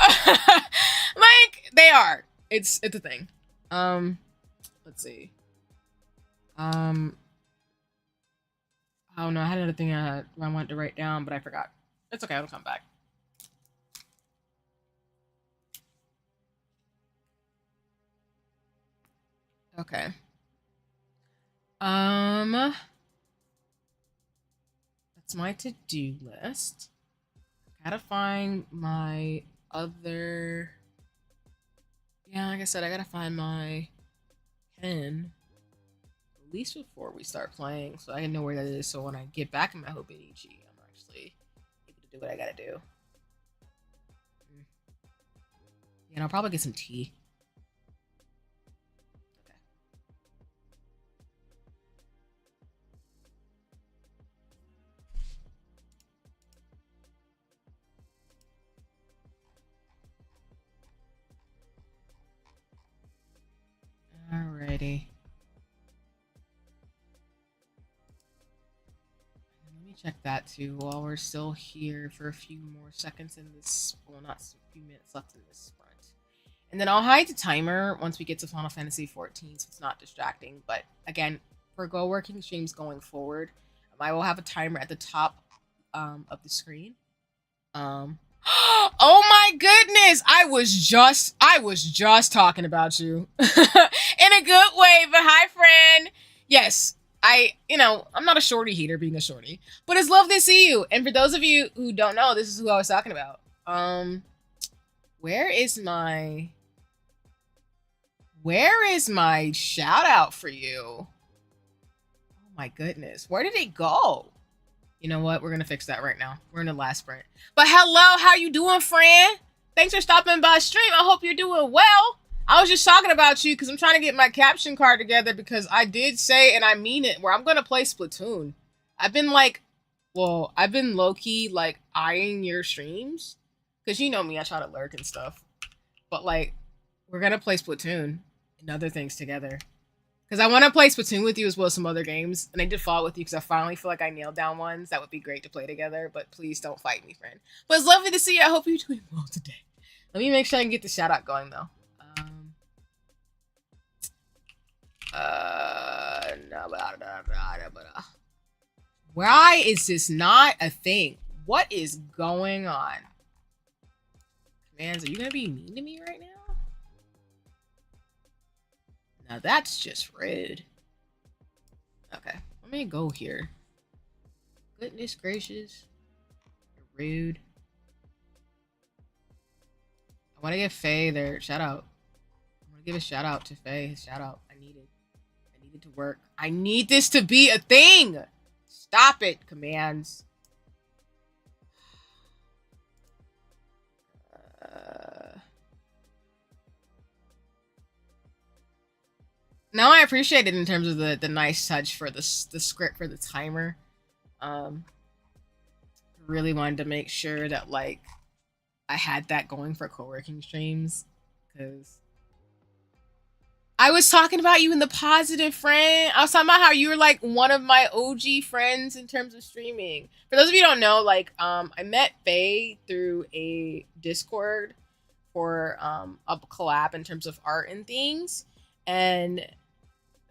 Like they are. It's a thing. Let's see. Oh no, I had another thing I wanted to write down, but I forgot. It's okay, it'll come back. Okay. That's my to-do list. Gotta find my other. Yeah, like I said, I gotta find my pen at least before we start playing, so I know where that is. So when I get back in my Hobinichi, I'm actually able to do what I gotta do. Yeah, and I'll probably get some tea. Alrighty. Let me check that too while we're still here for a few more seconds in this. Well, not a few minutes left in this sprint. And then I'll hide the timer once we get to Final Fantasy 14 so it's not distracting. But again, for Go Working streams going forward, I will have a timer at the top of the screen. Oh my goodness! I was just talking about you in a good way. But hi, friend. Yes, I'm not a shorty hater, being a shorty, but it's lovely to see you. And for those of you who don't know, this is who I was talking about. Where is my shout out for you? Oh my goodness, where did it go? You know what? We're gonna fix that right now. We're in the last sprint. But hello, how you doing, friend? Thanks for stopping by stream. I hope you're doing well. I was just talking about you because I'm trying to get my caption card together because I did say, and I mean it, where I'm gonna play Splatoon. I've been low-key like eyeing your streams. Cause you know me, I try to lurk and stuff. But like, we're gonna play Splatoon and other things together. Because I want to play Splatoon with you as well as some other games. And I did follow with you because I finally feel like I nailed down ones that would be great to play together. But please don't fight me, friend. But it's lovely to see you. I hope you're doing well today. Let me make sure I can get the shout out going, though. Why is this not a thing? What is going on? Commands, are you going to be mean to me right now? Now that's just rude. Okay, let me go here. Goodness gracious. You're rude. I want to give Faye their shout out. I want to give a shout out to Faye. His shout out. I need it. I need it to work. I need this to be a thing. Stop it, commands. Now I appreciate it in terms of the nice touch for the script for the timer. Really wanted to make sure that like I had that going for co-working streams because I was talking about you in the positive, friend. I was talking about how you were like one of my OG friends in terms of streaming. For those of you who don't know, like I met Faye through a Discord for a collab in terms of art and things, and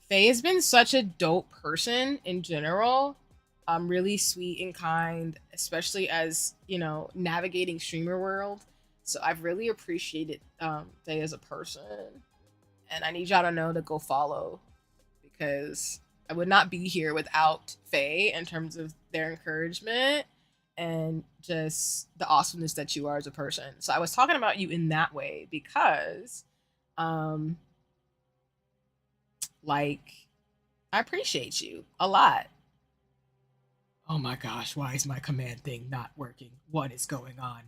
Faye has been such a dope person in general. really sweet and kind, especially as, you know, navigating streamer world. So I've really appreciated Faye as a person. And I need y'all to know to go follow, because I would not be here without Faye in terms of their encouragement and just the awesomeness that you are as a person. So I was talking about you in that way because um like I appreciate you a lot. Oh my gosh, why is my command thing not working? What is going on?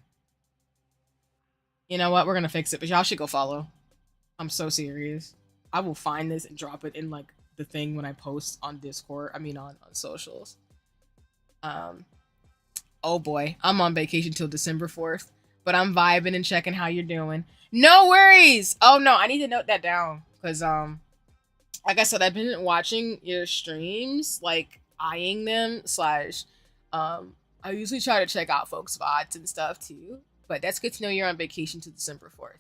You know what? We're gonna fix it, but y'all should go follow. I'm so serious. I will find this and drop it in like the thing when I post on Discord. I mean on socials. Um oh boy, I'm on vacation till December 4th, but I'm vibing and checking how you're doing. No worries. Oh no, I need to note that down because like I said, I've been watching your streams, like eyeing them slash I usually try to check out folks' VODs and stuff too. But that's good to know you're on vacation to December 4th.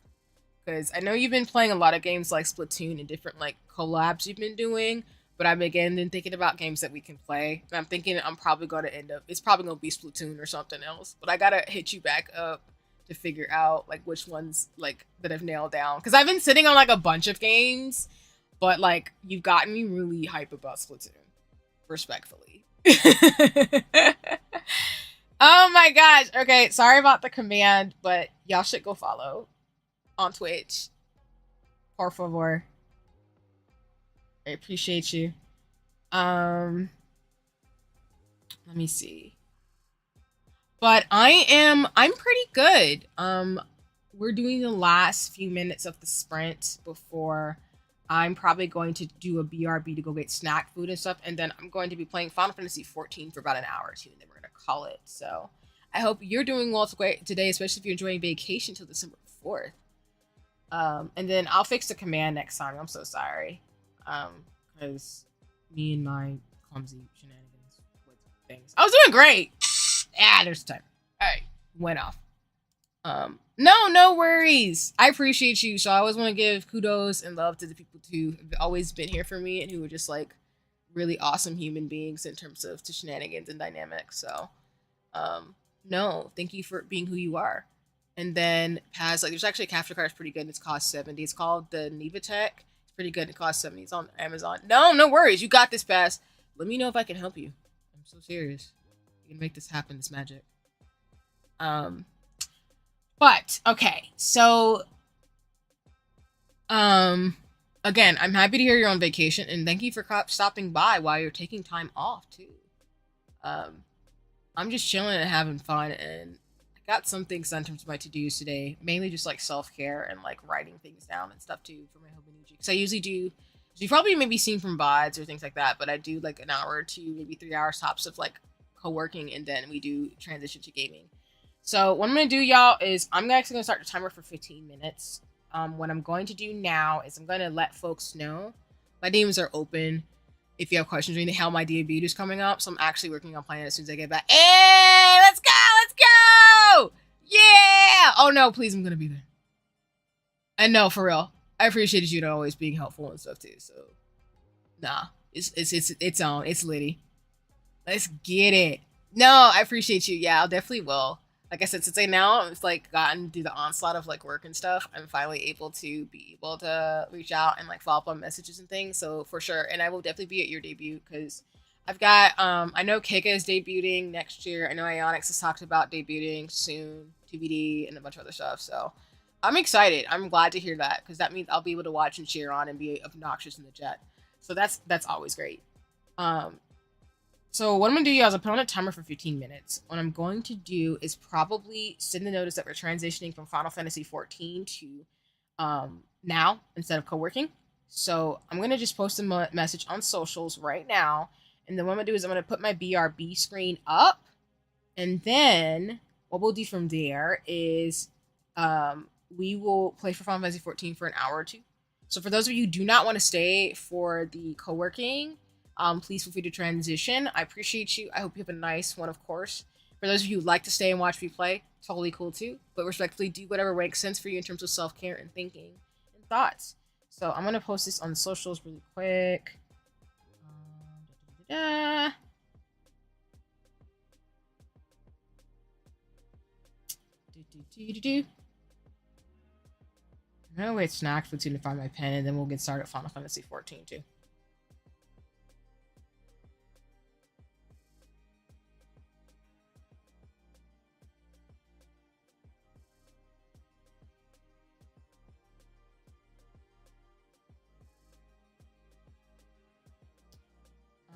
Because I know you've been playing a lot of games like Splatoon and different like collabs you've been doing. But I've again been thinking about games that we can play. And I'm thinking I'm probably gonna end up it's probably gonna be Splatoon or something else. But I gotta hit you back up to figure out like which ones like that I've nailed down. Because I've been sitting on like a bunch of games, but like you've gotten me really hype about Splatoon. Respectfully. Oh my gosh. Okay, sorry about the command, but y'all should go follow on Twitch. Por favor. I appreciate you. Let me see. But I'm pretty good. We're doing the last few minutes of the sprint before I'm probably going to do a BRB to go get snack food and stuff, and then I'm going to be playing Final Fantasy 14 for about an hour or two, and then we're gonna call it. So I hope you're doing well today, especially if you're enjoying vacation till December 4th. And then I'll fix the command next time. I'm so sorry. Because me and my clumsy shenanigans with things. I was doing great. Yeah, there's time. All right, went off. No worries. I appreciate you. So I always want to give kudos and love to the people who have always been here for me and who are just like really awesome human beings in terms of to shenanigans and dynamics. So, no, thank you for being who you are. And then has like there's actually a capture card. It's pretty good. It's cost 70. It's called the Nevatech. It's pretty good. It costs 70. It's on Amazon. No worries. You got this, Pass. Let me know if I can help you. I'm so serious. You can make this happen. This magic. But okay, so again, I'm happy to hear you're on vacation, and thank you for stopping by while you're taking time off too. I'm just chilling and having fun, and I got some things done in terms of my to-dos today, mainly just like self-care and like writing things down and stuff too for my Hobinuji. Because I usually do, so you've probably maybe seen from VODs or things like that, but I do like an hour or two, maybe 3 hours tops of like co-working, and then we do transition to gaming. So what I'm going to do, y'all, is I'm actually going to start the timer for 15 minutes. What I'm going to do now is I'm going to let folks know my DMs are open if you have questions or anything. How my debut is coming up. So I'm actually working on planning as soon as I get back. Hey, let's go! Yeah! Oh, no, please, I'm going to be there. And no, for real. I appreciated you always being helpful and stuff, too. So, nah. It's on. It's litty. Let's get it. No, I appreciate you. Yeah, I'll definitely will. Like I said, since I now it's like gotten through the onslaught of like work and stuff, I'm finally able to reach out and like follow up on messages and things. So for sure, and I will definitely be at your debut because I've got I know Keika is debuting next year. I know Ionix has talked about debuting soon, TBD, and a bunch of other stuff. So I'm excited. I'm glad to hear that because that means I'll be able to watch and cheer on and be obnoxious in the chat. So that's always great. So what I'm going to do is I'll put on a timer for 15 minutes. What I'm going to do is probably send the notice that we're transitioning from Final Fantasy 14 to now instead of co-working. So I'm going to just post a message on socials right now. And then what I'm going to do is I'm going to put my BRB screen up. And then what we'll do from there is we will play for Final Fantasy 14 for an hour or two. So for those of you who do not want to stay for the co-working, please feel free to transition. I appreciate you. I hope you have a nice one, of course. For those of you who'd like to stay and watch me play, totally cool too. But respectfully, do whatever makes sense for you in terms of self-care and thinking and thoughts. So I'm going to post this on the socials really quick. I'm gonna wait snack for 2 to find my pen, and then we'll get started Final Fantasy 14 too.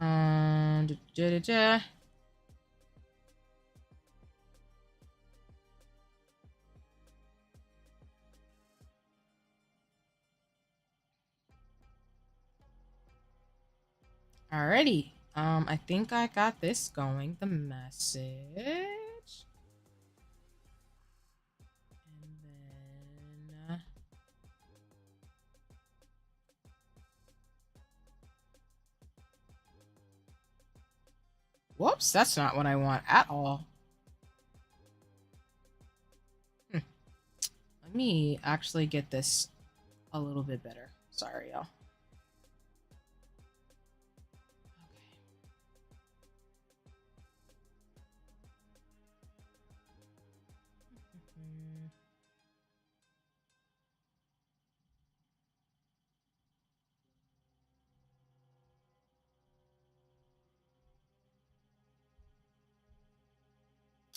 Da, da, da, da. Alrighty. I think I got this going. The message. And then whoops, that's not what I want at all. Let me actually get this a little bit better. Sorry, y'all.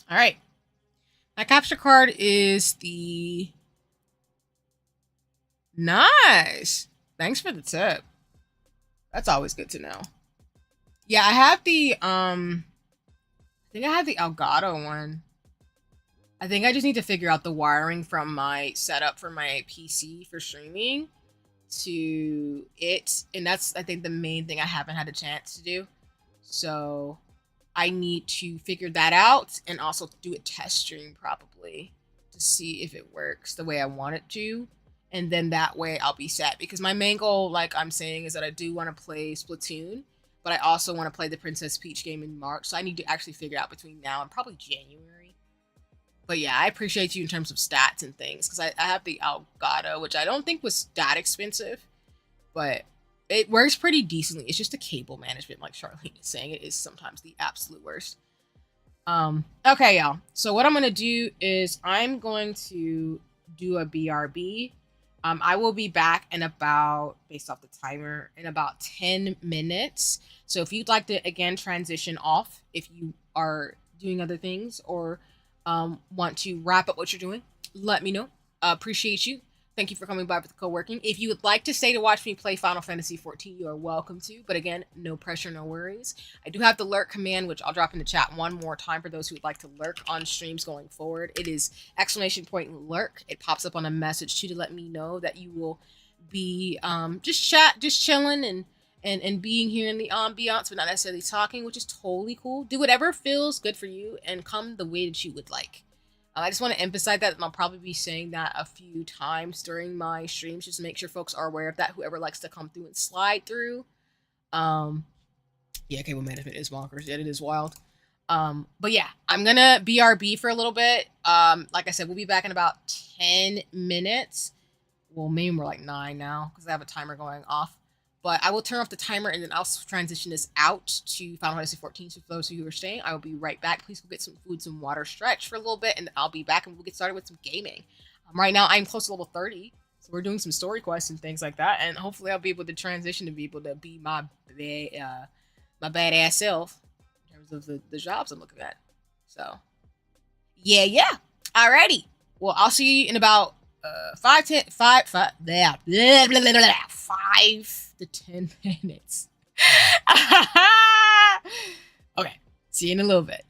All right. My capture card is the nice. Thanks for the tip. That's always good to know. Yeah, I have the I think I have the Elgato one. I think I just need to figure out the wiring from my setup for my PC for streaming to it, and that's I think the main thing I haven't had a chance to do. So I need to figure that out and also do a test stream probably to see if it works the way I want it to. And then that way I'll be set. Because my main goal, like I'm saying, is that I do want to play Splatoon, but I also want to play the Princess Peach game in March. So I need to actually figure out between now and probably January. But yeah, I appreciate you in terms of stats and things. Because I have the Elgato, which I don't think was that expensive. But it works pretty decently. It's just the cable management, like Charlene is saying, it is sometimes the absolute worst. Okay, y'all. So what I'm gonna do is I'm going to do a BRB. I will be back in about, based off the timer, in about 10 minutes. So if you'd like to again transition off, if you are doing other things or want to wrap up what you're doing, let me know. Appreciate you. Thank you for coming by with the co-working. If you would like to stay to watch me play Final Fantasy 14, you are welcome to. But again, no pressure, no worries. I do have the lurk command, which I'll drop in the chat one more time for those who would like to lurk on streams going forward. It is !lurk. It pops up on a message too to let me know that you will be just chilling and being here in the ambiance, but not necessarily talking, which is totally cool. Do whatever feels good for you and come the way that you would like. I just want to emphasize that, and I'll probably be saying that a few times during my streams, just to make sure folks are aware of that, whoever likes to come through and slide through. Yeah, cable management is bonkers. Yeah, it is wild. But yeah, I'm gonna BRB for a little bit. Like I said, we'll be back in about 10 minutes. Well, maybe more like 9 now, because I have a timer going off. But I will turn off the timer and then I'll transition this out to Final Fantasy 14. So for those of you who are staying, I will be right back. Please go get some food, some water, stretch for a little bit, and I'll be back and we'll get started with some gaming. Right now, I'm close to level 30. So we're doing some story quests and things like that. And hopefully I'll be able to transition to be able to be my badass self in terms of the jobs I'm looking at. So, yeah. Alrighty. Well, I'll see you in about 5 to 10 minutes. Okay, see you in a little bit.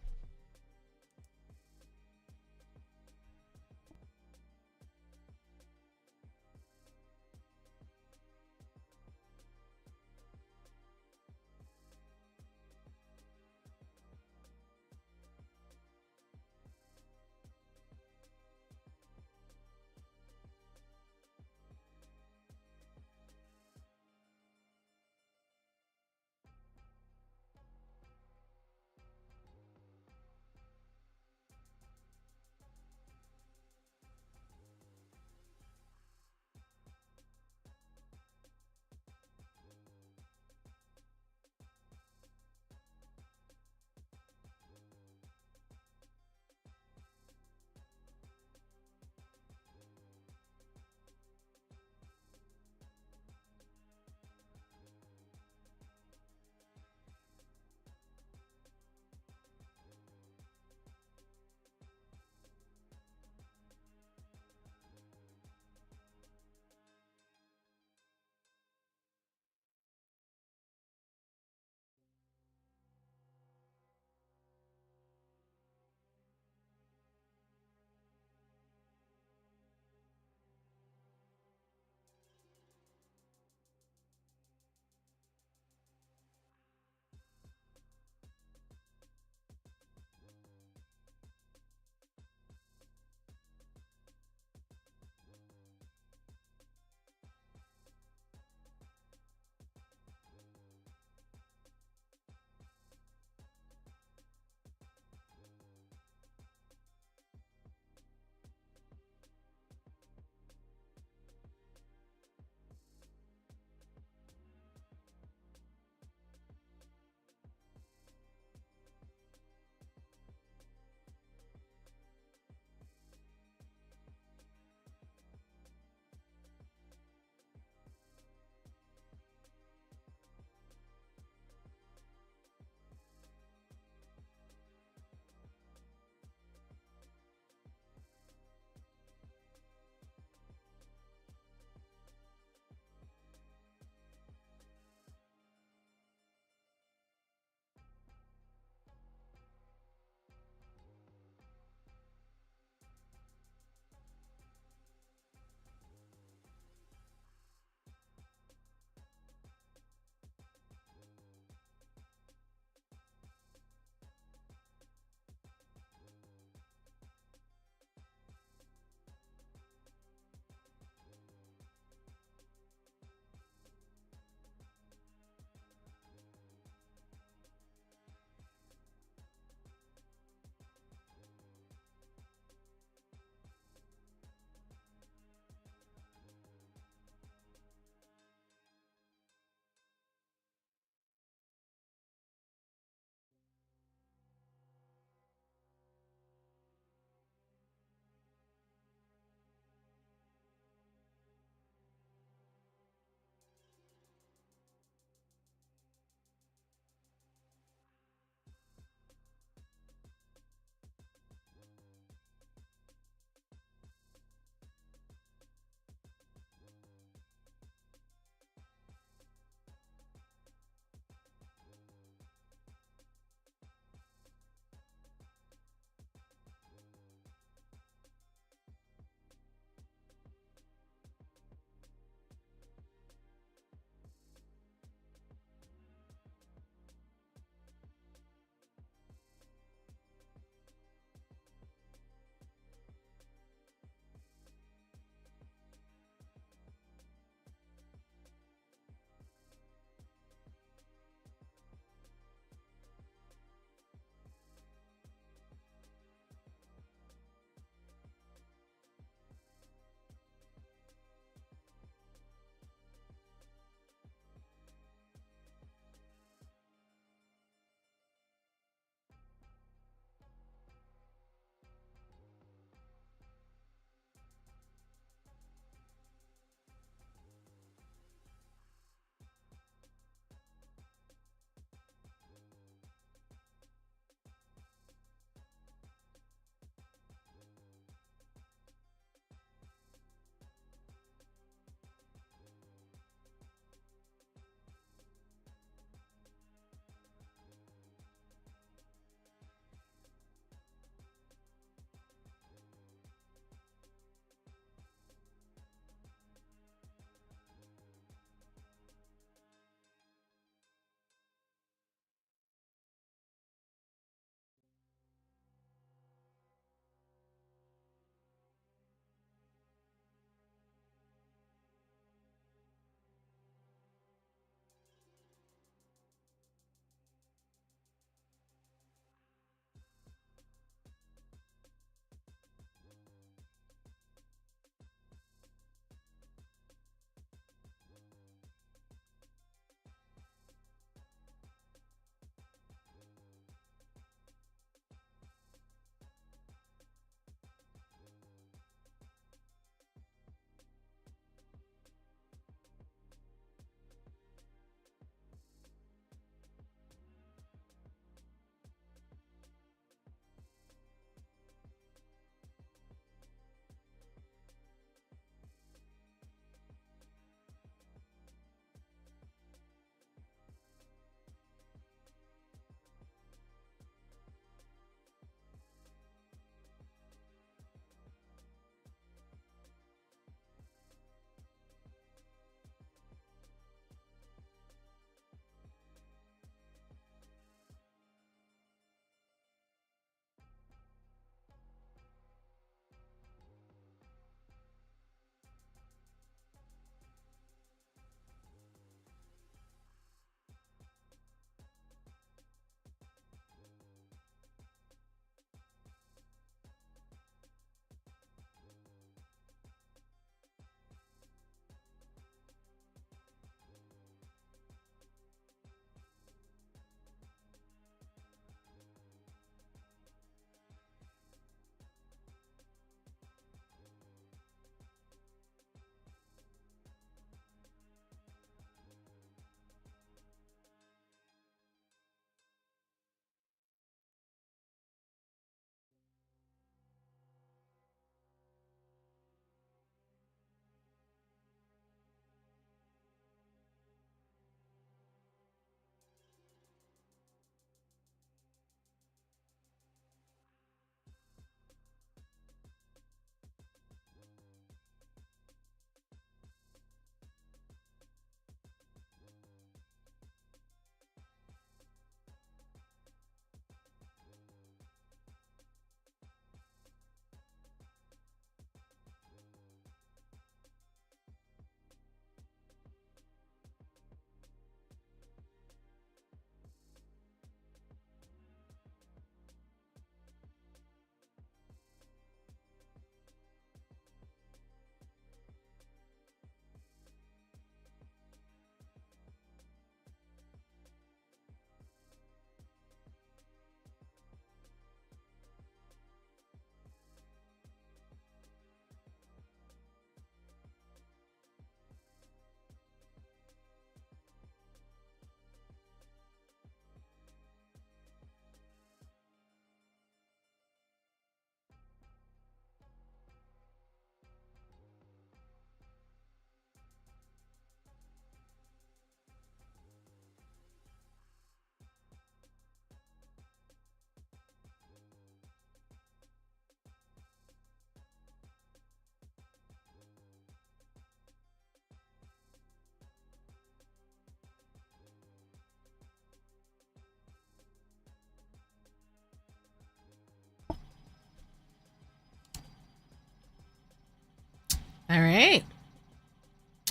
All right.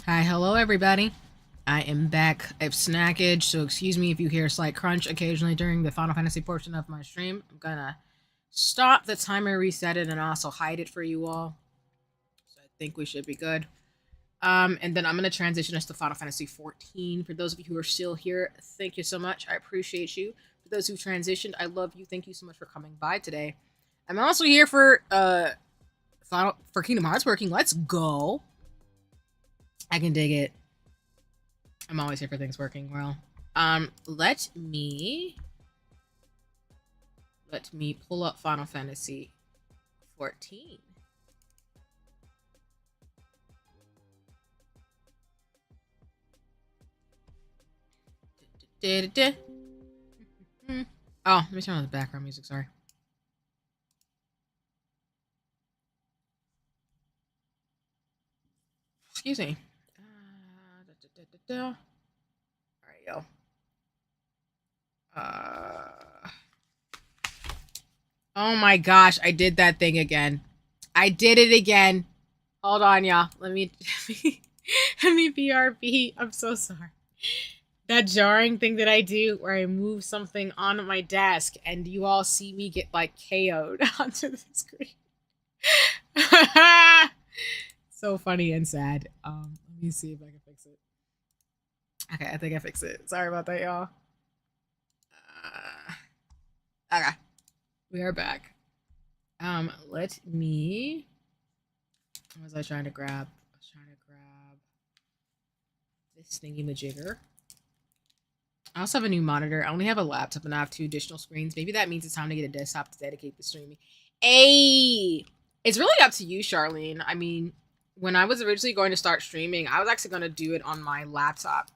Hi, hello, everybody. I am back. I have snackage, so excuse me if you hear a slight crunch occasionally during the Final Fantasy portion of my stream. I'm gonna stop the timer, reset it, and also hide it for you all. So I think we should be good. And then I'm gonna transition us to Final Fantasy 14. For those of you who are still here, thank you so much. I appreciate you. For those who transitioned, I love you. Thank you so much for coming by today. I'm also here for Kingdom Hearts working. Let's go. I can dig it. I'm always here for things working well. Let me pull up Final Fantasy 14. Oh, let me turn on the background music, sorry. Excuse me. Alright, yo. Oh my gosh, I did that thing again. I did it again. Hold on, y'all. Let me BRB. I'm so sorry. That jarring thing that I do where I move something on my desk and you all see me get like KO'd onto the screen. So funny and sad. Let me see if I can fix it. Okay, I think I fixed it. Sorry about that, y'all. Okay. We are back. Let me. What was I trying to grab? I was trying to grab this thingy-majigger. I also have a new monitor. I only have a laptop and I have 2 additional screens. Maybe that means it's time to get a desktop to dedicate the streaming. Hey! It's really up to you, Charlene. I mean, when I was originally going to start streaming, I was actually going to do it on my laptop.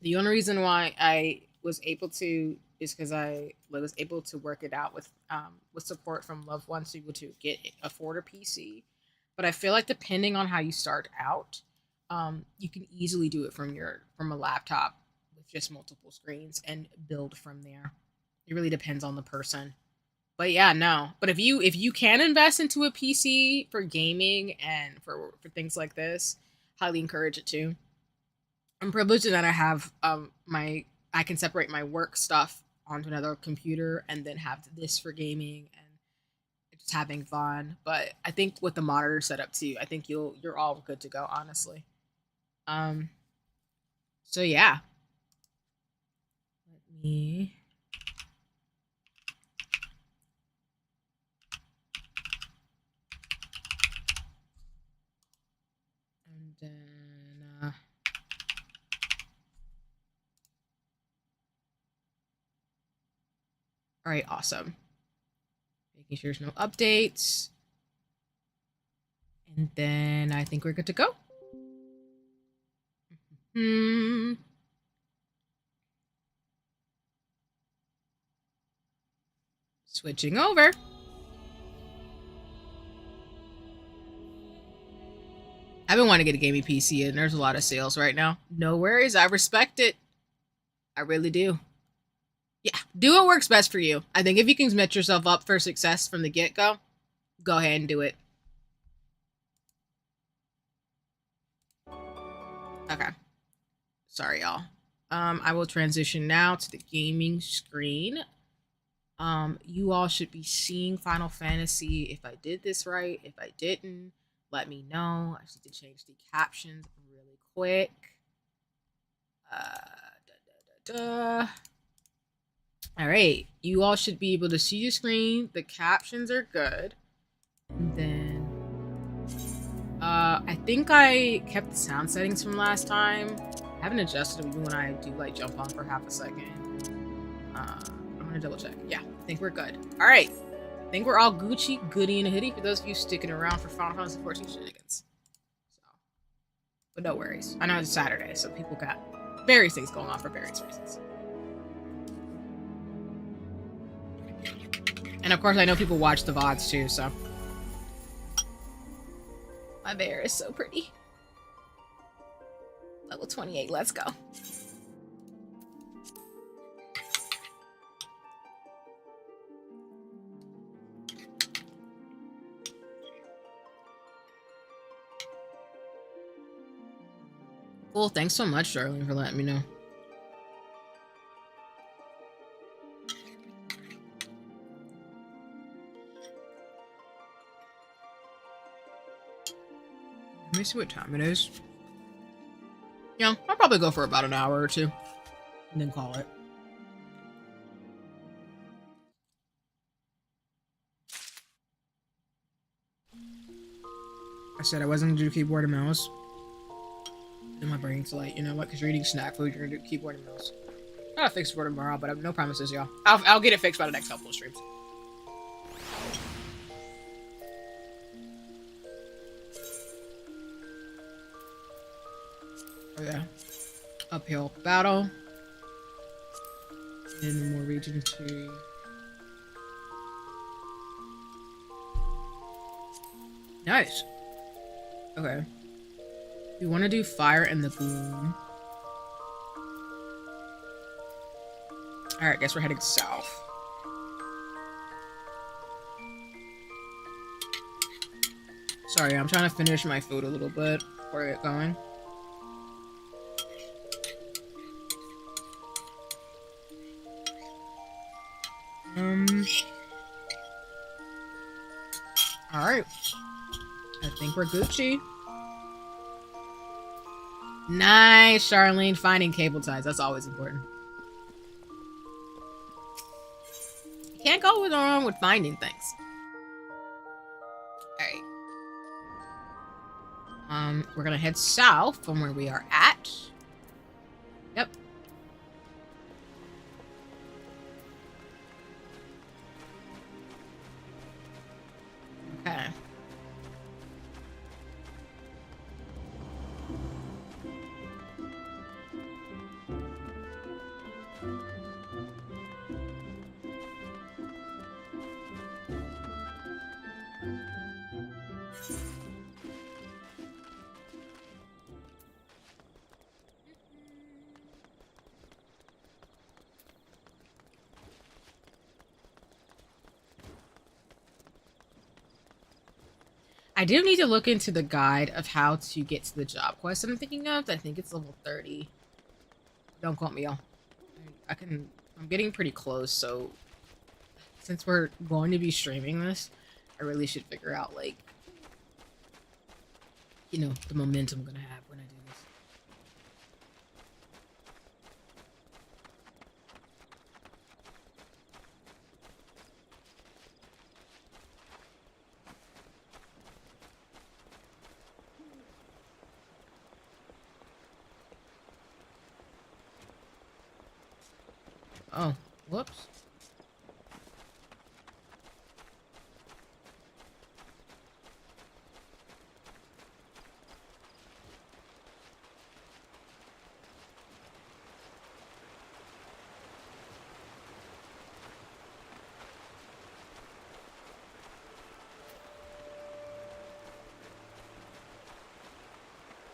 The only reason why I was able to is because I was able to work it out with support from loved ones to be able to afford a PC. But I feel like depending on how you start out, you can easily do it from a laptop with just multiple screens and build from there. It really depends on the person. But yeah, no. But if you can invest into a PC for gaming and for things like this, highly encourage it too. I'm privileged in that I have I can separate my work stuff onto another computer and then have this for gaming and just having fun. But I think with the monitor setup too, I think you're all good to go, honestly. So yeah. Let me and then all right, awesome. Making sure there's no updates. And then I think we're good to go. Switching over. I've been wanting to get a gaming PC and there's a lot of sales right now. No worries. I respect it. I really do. Yeah, do what works best for you. I think if you can set yourself up for success from the get-go, go ahead and do it. Okay. Sorry, y'all. I will transition now to the gaming screen. You all should be seeing Final Fantasy. If I did this right, if I didn't, let me know. I just need to change the captions really quick. All right, you all should be able to see your screen. The captions are good. And then, I think I kept the sound settings from last time. I haven't adjusted them even when I do like jump on for half a second. I'm gonna double check. Yeah, I think we're good. All right, I think we're all Gucci, goody, and a hoodie for those of you sticking around for Final Fantasy 14 Shenanigans. So, but no worries. I know it's Saturday, so people got various things going on for various reasons. And of course, I know people watch the VODs too, so. My bear is so pretty. Level 28, let's go. Cool. Thanks so much, Darlene, for letting me know. Let me see what time it is. Yeah, I'll probably go for about an hour or two and then call it. I said I wasn't gonna do keyboard and mouse. And my brain's like, you know what? Because you're eating snack food, you're gonna do keyboard and mouse. I'll fix it for tomorrow, but I have no promises, y'all. I'll get it fixed by the next couple of streams. Oh yeah. Uphill battle. And more region 2. Nice. Okay. We want to do fire in the gloom. Alright, guess we're heading south. Sorry, I'm trying to finish my food a little bit before I get going. Alright. I think we're Gucci. Nice, Charlene. Finding cable ties. That's always important. You can't go wrong with finding things. Alright. We're gonna head south from where we are at. Yep. Okay. I do need to look into the guide of how to get to the job quest I'm thinking of. I think it's level 30. Don't quote me, y'all. I'm getting pretty close, so since we're going to be streaming this, I really should figure out, like, you know, the momentum I'm gonna have when I do this. Oh, whoops.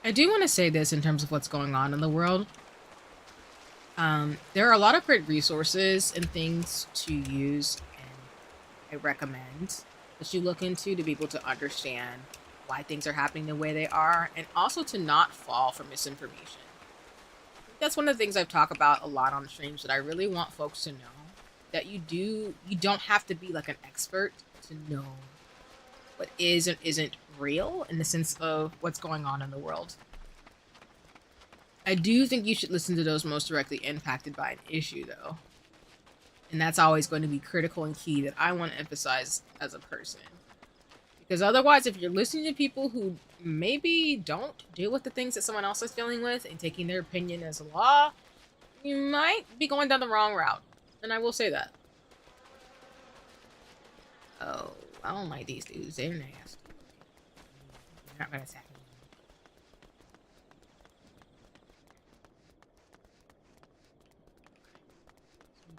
I do want to say this in terms of what's going on in the world. There are a lot of great resources and things to use, and I recommend that you look into to be able to understand why things are happening the way they are, and also to not fall for misinformation. That's one of the things I've talked about a lot on streams, that I really want folks to know that you don't have to be like an expert to know what is and isn't real in the sense of what's going on in the world. I do think you should listen to those most directly impacted by an issue, though. And that's always going to be critical and key that I want to emphasize as a person. Because otherwise, if you're listening to people who maybe don't deal with the things that someone else is dealing with and taking their opinion as law, you might be going down the wrong route. And I will say that. Oh, I don't like these dudes. They're nasty. They're not going to attack me.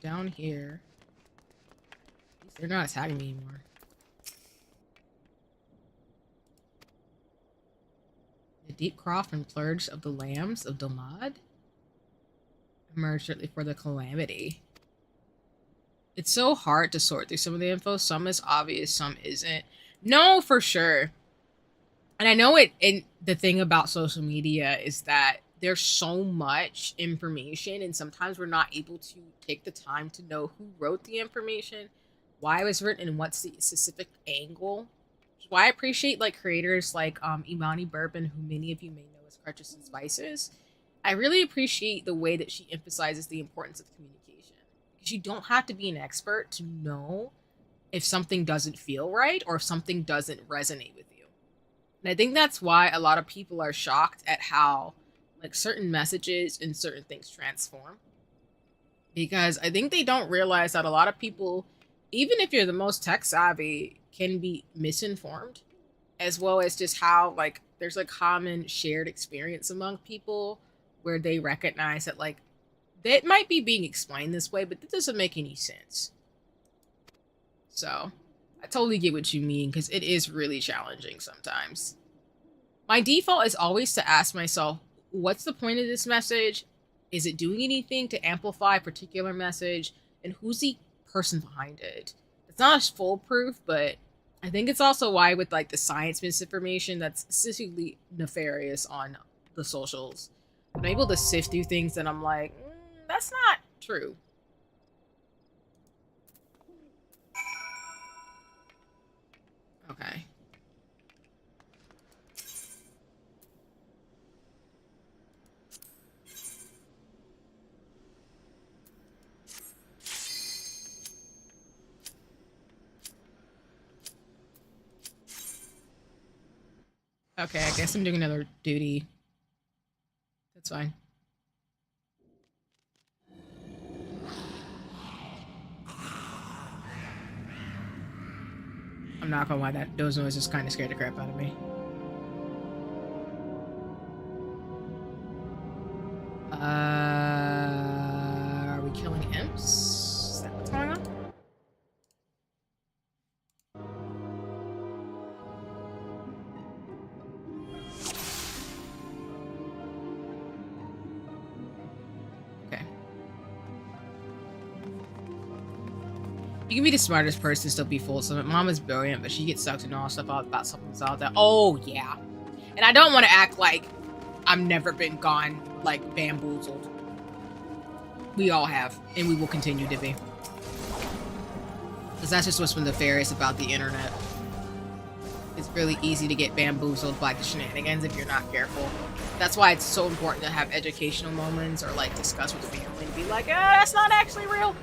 Down here. They're not attacking me anymore. The deep croft and plurge of the lambs of Domad emerged shortly for the calamity. It's so hard to sort through some of the info. Some is obvious, some isn't. No, for sure. And I know it. And the thing about social media is that there's so much information, and sometimes we're not able to take the time to know who wrote the information, why it was written, and what's the specific angle. Which is why I appreciate like creators like Imani Bourbon, who many of you may know as Crutches and Spices. I really appreciate the way that she emphasizes the importance of communication, because you don't have to be an expert to know if something doesn't feel right or if something doesn't resonate with you. And I think that's why a lot of people are shocked at how like certain messages and certain things transform. Because I think they don't realize that a lot of people, even if you're the most tech savvy, can be misinformed, as well as just how like there's a common shared experience among people where they recognize that like that might be being explained this way, but that doesn't make any sense. So I totally get what you mean, because it is really challenging sometimes. My default is always to ask myself, what's the point of this message? Is it doing anything to amplify a particular message? And who's the person behind it? It's not as foolproof, but I think it's also why with like the science misinformation that's specifically nefarious on the socials, I'm able to sift through things that I'm like, that's not true. Okay. Okay, I guess I'm doing another duty. That's fine. I'm not gonna lie, those noises kind of scared the crap out of me. Are we killing imps? Is that what's going on? Okay. You can be the smartest person, still be full of something. Mom is brilliant, but she gets sucked into all stuff about something's out there. Oh, yeah. And I don't want to act like I've never been gone, like, bamboozled. We all have, and we will continue to be. Because that's just what's been nefarious about the internet. It's really easy to get bamboozled by the shenanigans if you're not careful. That's why it's so important to have educational moments or, like, discuss with family and be like, that's not actually real.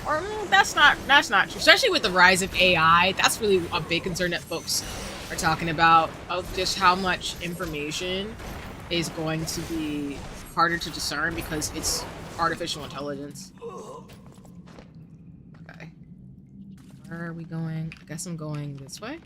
Or, that's not true. Especially with the rise of AI, that's really a big concern that folks are talking about, of just how much information is going to be harder to discern because it's artificial intelligence. Okay. Where are we going? I guess I'm going this way.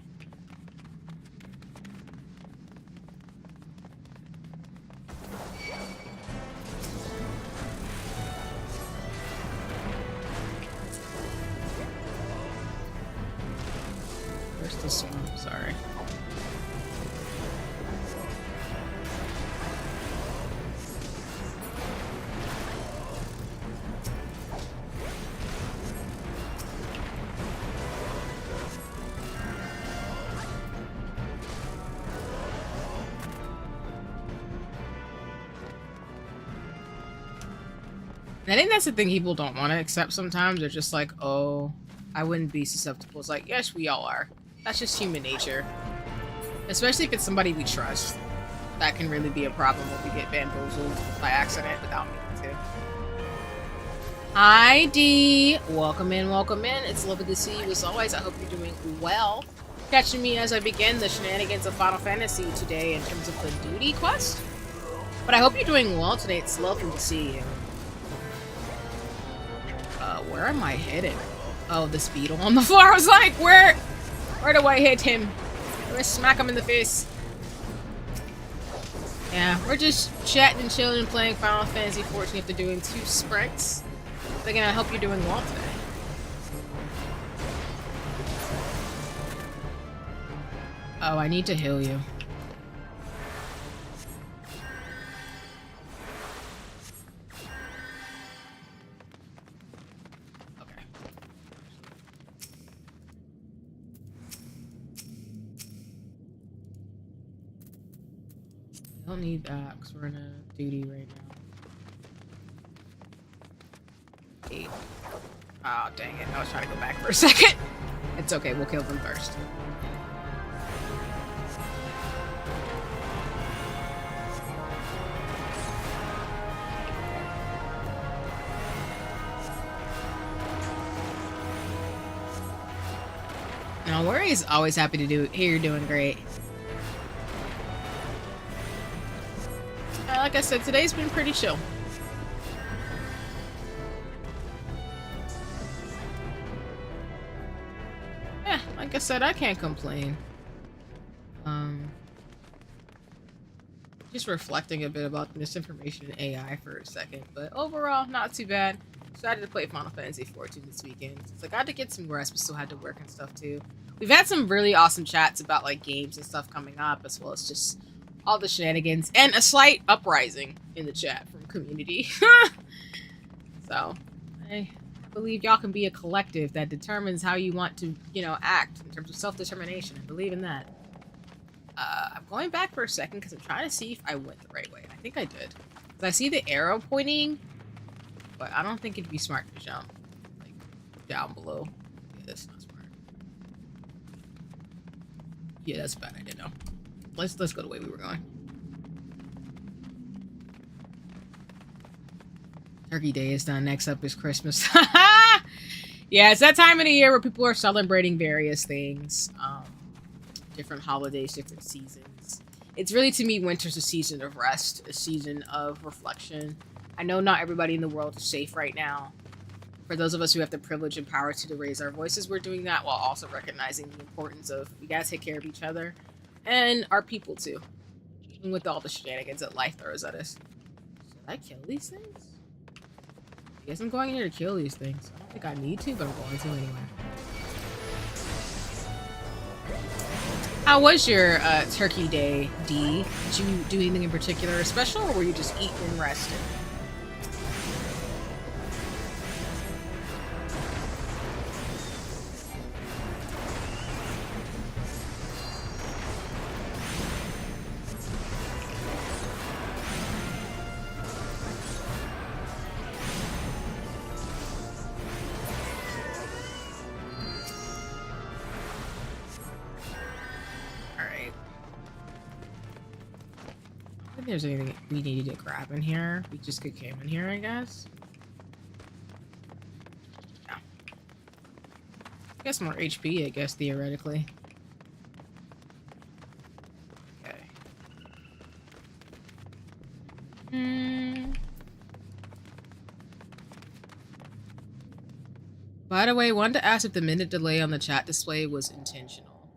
Where's the swamp? Sorry. And I think that's the thing people don't want to accept sometimes. They're just like, oh, I wouldn't be susceptible. It's like, yes, we all are. That's just human nature. Especially if it's somebody we trust. That can really be a problem when we get bamboozled by accident without meaning to. Hi, Dee. Welcome in, welcome in. It's lovely to see you as always. I hope you're doing well. Catching me as I begin the shenanigans of Final Fantasy today in terms of the duty quest. But I hope you're doing well today. It's lovely to see you. Where am I hitting? Oh, this beetle on the floor. I was like, where do I hit him? I'm gonna smack him in the face. Yeah, we're just chatting and chilling and playing Final Fantasy XIV after doing 2 sprints. But again, I hope you're doing well today. Oh, I need to heal you. Don't need that because we're in a duty right now. 8. Oh, dang it. I was trying to go back for a second. It's okay. We'll kill them first. No worries. Always happy to do it. Here, you're doing great. Like I said, today's been pretty chill. Yeah, like I said, I can't complain. Just reflecting a bit about misinformation and AI for a second, but overall, not too bad. Decided to play Final Fantasy 14 this weekend. It's like I had to get some rest, but still had to work and stuff too. We've had some really awesome chats about like games and stuff coming up, as well as just all the shenanigans and a slight uprising in the chat from community. So I believe y'all can be a collective that determines how you want to, act in terms of self-determination. I believe in that. I'm going back for a second because I'm trying to see if I went the right way. I think I did. Because I see the arrow pointing, but I don't think it'd be smart to jump like down below. Yeah, that's not smart. Yeah, that's a bad idea. No. Let's go the way we were going. Turkey Day is done. Next up is Christmas. Yeah, it's that time of the year where people are celebrating various things. Different holidays, different seasons. It's really, to me, winter's a season of rest, a season of reflection. I know not everybody in the world is safe right now. For those of us who have the privilege and power to raise our voices, we're doing that while also recognizing the importance of we gotta take care of each other and our people too, even with all the shenanigans that life throws at us. Should I kill these things? I guess I'm going in here to kill these things. I don't think I need to, but I'm going to anyway. How was your Turkey Day, D? Did you do anything in particular special, or were you just eating and resting? There's anything we needed to grab in here. We just could came in here, I guess. Yeah. I guess more HP, I guess, theoretically. Okay. By the way, wanted to ask if the minute delay on the chat display was intentional.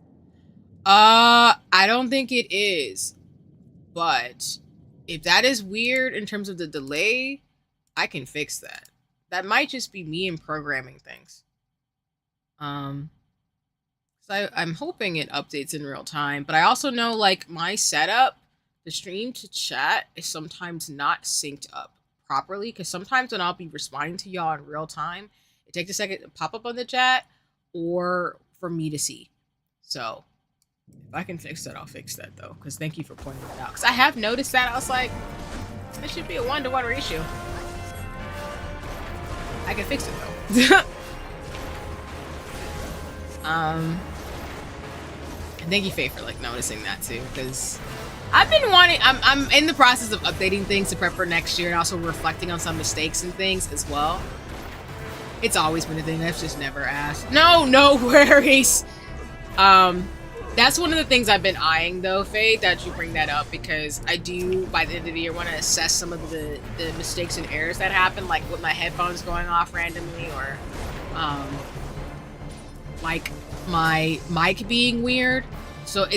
I don't think it is. But if that is weird in terms of the delay, I can fix that. That might just be me in programming things. So I'm hoping it updates in real time. But I also know, like, my setup, the stream to chat is sometimes not synced up properly. Because sometimes when I'll be responding to y'all in real time, it takes a second to pop up on the chat or for me to see. So if I can fix that, I'll fix that, though. Because thank you for pointing it out. Because I have noticed that. I was like, this should be a 1-to-1 ratio. I can fix it, though. And thank you, Faye, for, like, noticing that, too. Because I've been wanting... I'm in the process of updating things to prep for next year and also reflecting on some mistakes and things as well. It's always been a thing. I've just never asked. No worries. That's one of the things I've been eyeing, though, Faye, that you bring that up, because I do, by the end of the year, want to assess some of the mistakes and errors that happen, like with my headphones going off randomly, or, like, my mic being weird. So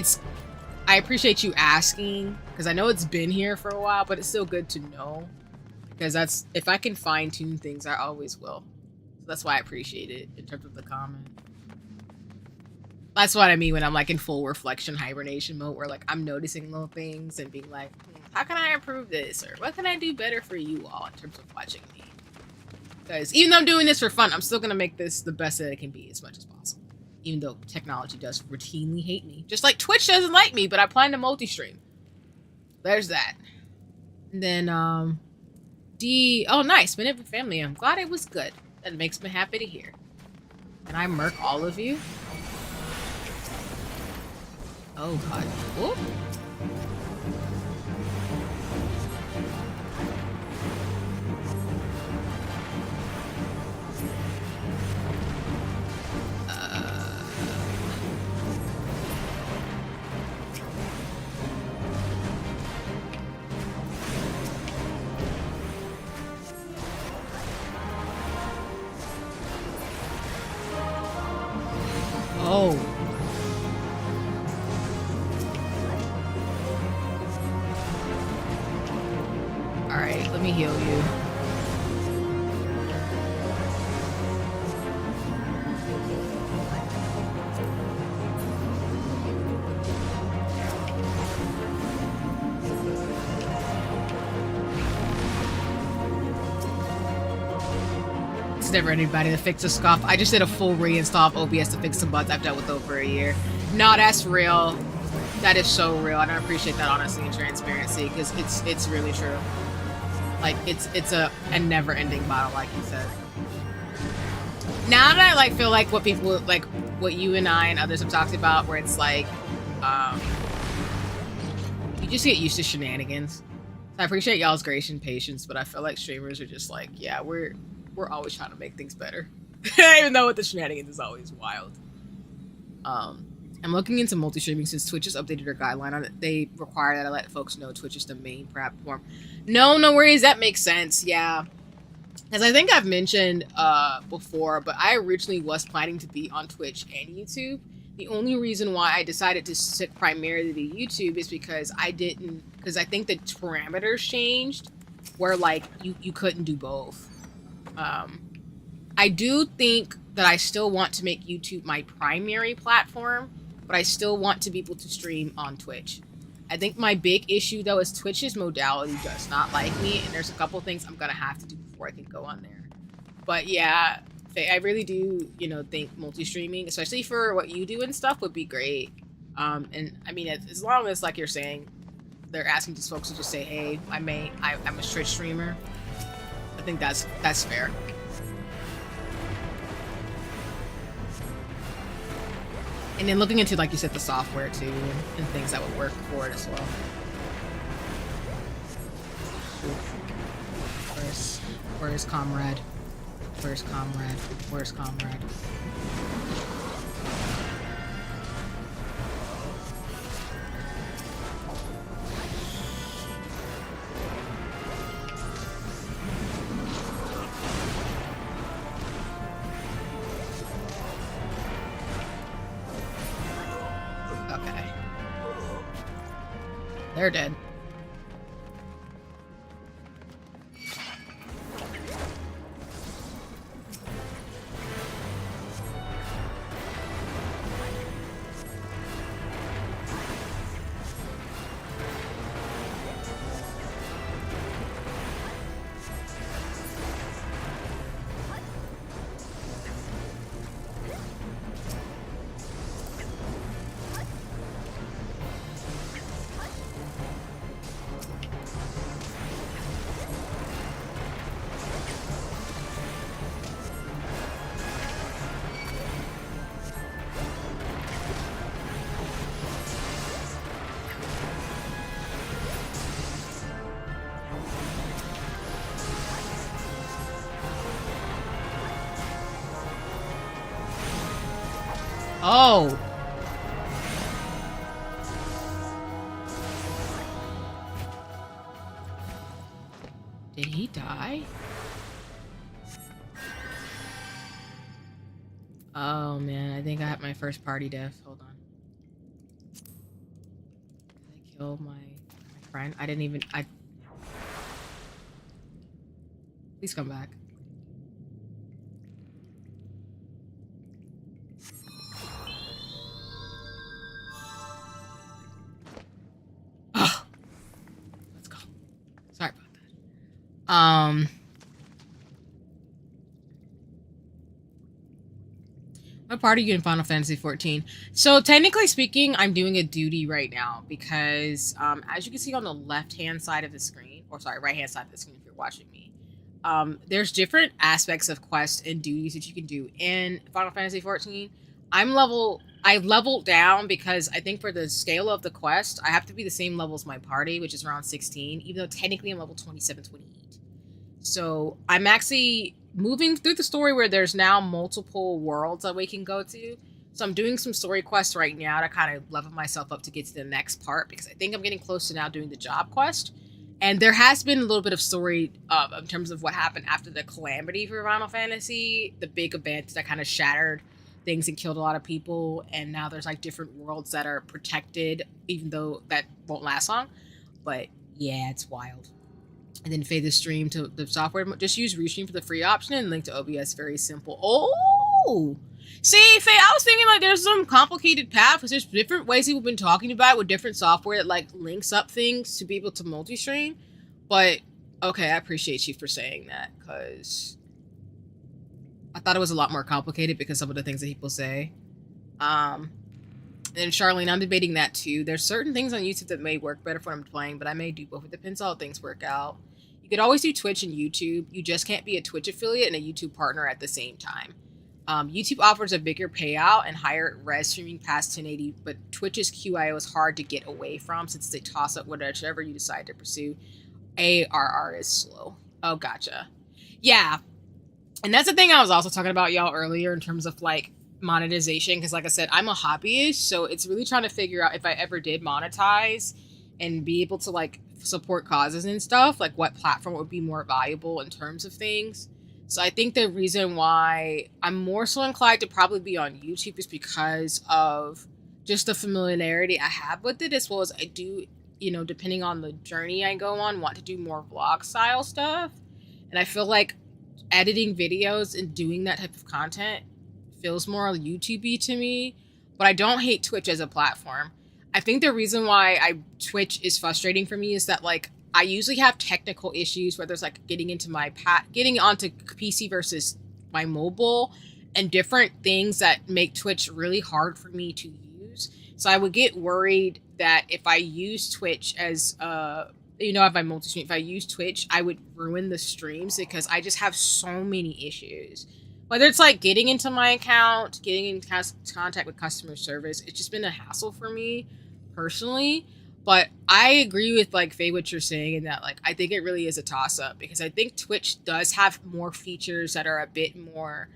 I appreciate you asking, because I know it's been here for a while, but it's still good to know, because if I can fine-tune things, I always will. So that's why I appreciate it, in terms of the comment. That's what I mean when I'm like in full reflection hibernation mode, where like I'm noticing little things and being like, how can I improve this? Or what can I do better for you all in terms of watching me? Because even though I'm doing this for fun, I'm still going to make this the best that it can be as much as possible. Even though technology does routinely hate me. Just like Twitch doesn't like me, but I plan to multi-stream. there's that. And then oh nice, Minute with Family. I'm glad it was good. That makes me happy to hear. Can I murk all of you? Oh god. Whoop. Oh. Alright, let me heal you. It's never anybody to fix a scuff. I just did a full reinstall of OBS to fix some bugs I've dealt with over a year. No, that's real. That is so real, and I appreciate that honesty and transparency because it's really true. Like it's a never-ending battle, like you said. Now that I like feel like what people like, what you and I and others have talked about, where it's like, you just get used to shenanigans. So I appreciate y'all's grace and patience, but I feel like streamers are just like, yeah, we're always trying to make things better, even though with the shenanigans is always wild. I'm looking into multi-streaming since Twitch has updated their guideline on it. They require that I let folks know Twitch is the main platform. No worries. That makes sense. Yeah. As I think I've mentioned before, but I originally was planning to be on Twitch and YouTube. The only reason why I decided to stick primarily to YouTube is because I think the parameters changed where like you couldn't do both. I do think that I still want to make YouTube my primary platform, but I still want to be able to stream on Twitch. I think my big issue though is Twitch's modality does not like me, and there's a couple things I'm gonna have to do before I can go on there. But yeah, I really do, think multi-streaming, especially for what you do and stuff, would be great. And I mean, as long as like you're saying, they're asking these folks to just say, "Hey, I'm a Twitch streamer." I think that's fair. And then looking into, like you said, the software too, and things that would work for it as well. Where's Comrade? Where's Comrade? Where's Comrade? They're dead. Oh. Did he die? Oh man, I think I had my first party death. Hold on. Did I kill my friend? I didn't even. Please come back. Oh. Let's go. Sorry about that. part are you in Final Fantasy 14? So technically speaking, I'm doing a duty right now because as you can see on the left-hand side of the screen, or sorry, right-hand side of the screen if you're watching me, there's different aspects of quests and duties that you can do in Final Fantasy 14. I leveled down because I think for the scale of the quest, I have to be the same level as my party, which is around 16, even though technically I'm level 27, 28. So I'm actually moving through the story where there's now multiple worlds that we can go to. So I'm doing some story quests right now to kind of level myself up to get to the next part because I think I'm getting close to now doing the job quest. And there has been a little bit of story in terms of what happened after the calamity for Final Fantasy, the big event that kind of shattered things and killed a lot of people. And now there's like different worlds that are protected, even though that won't last long. But yeah, it's wild. And then fade the stream to the software. Just use Restream for the free option and link to OBS. Very simple. Oh, see, Faye, I was thinking like there's some complicated path because there's different ways people have been talking about it with different software that like links up things to be able to multi-stream. But okay, I appreciate you for saying that because I thought it was a lot more complicated because some of the things that people say. And Charlene, I'm debating that too. There's certain things on YouTube that may work better for what I'm playing, but I may do both. It depends on how things work out. You could always do Twitch and YouTube. You just can't be a Twitch affiliate and a YouTube partner at the same time. YouTube offers a bigger payout and higher res streaming past 1080, but Twitch's QIO is hard to get away from since they toss up whichever you decide to pursue. ARR is slow. Oh, gotcha. Yeah. And that's the thing I was also talking about y'all earlier in terms of like monetization, because like I said, I'm a hobbyist, so it's really trying to figure out if I ever did monetize and be able to like support causes and stuff, like what platform would be more valuable in terms of things. So I think the reason why I'm more so inclined to probably be on YouTube is because of just the familiarity I have with it, as well as I do, you know, depending on the journey I go on, want to do more vlog style stuff. And I feel like editing videos and doing that type of content feels more YouTube-y to me, but I don't hate Twitch as a platform. I think the reason why Twitch is frustrating for me is that like I usually have technical issues where there's like getting onto PC versus my mobile and different things that make Twitch really hard for me to use. So I would get worried that if I use Twitch as if I multi-stream, if I use Twitch, I would ruin the streams because I just have so many issues. Whether it's like getting into my account, getting in contact with customer service, it's just been a hassle for me personally. But I agree with like Faye what you're saying in that like I think it really is a toss-up because I think Twitch does have more features that are a bit more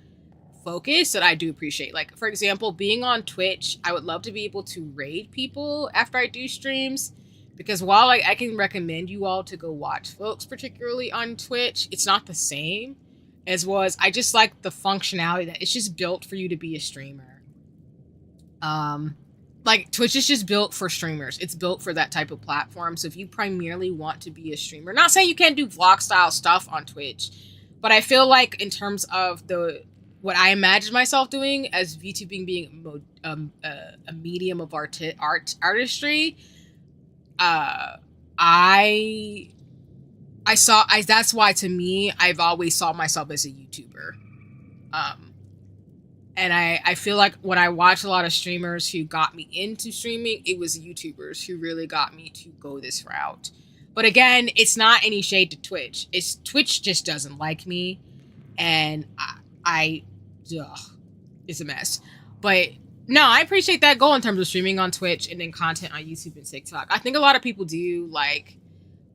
focused that I do appreciate. Like for example, being on Twitch, I would love to be able to raid people after I do streams. Because while like I can recommend you all to go watch folks, particularly on Twitch, it's not the same as was. I just like the functionality that it's just built for you to be a streamer. Like Twitch is just built for streamers. It's built for that type of platform. So if you primarily want to be a streamer, not saying you can't do vlog style stuff on Twitch, but I feel like in terms of what I imagine myself doing as VTubing being a medium of artistry, that's why to me I've always saw myself as a YouTuber. And I feel like when I watch a lot of streamers who got me into streaming, it was YouTubers who really got me to go this route. But again, it's not any shade to Twitch. Twitch just doesn't like me, and it's a mess. But no, I appreciate that goal in terms of streaming on Twitch and then content on YouTube and TikTok. I think a lot of people do like,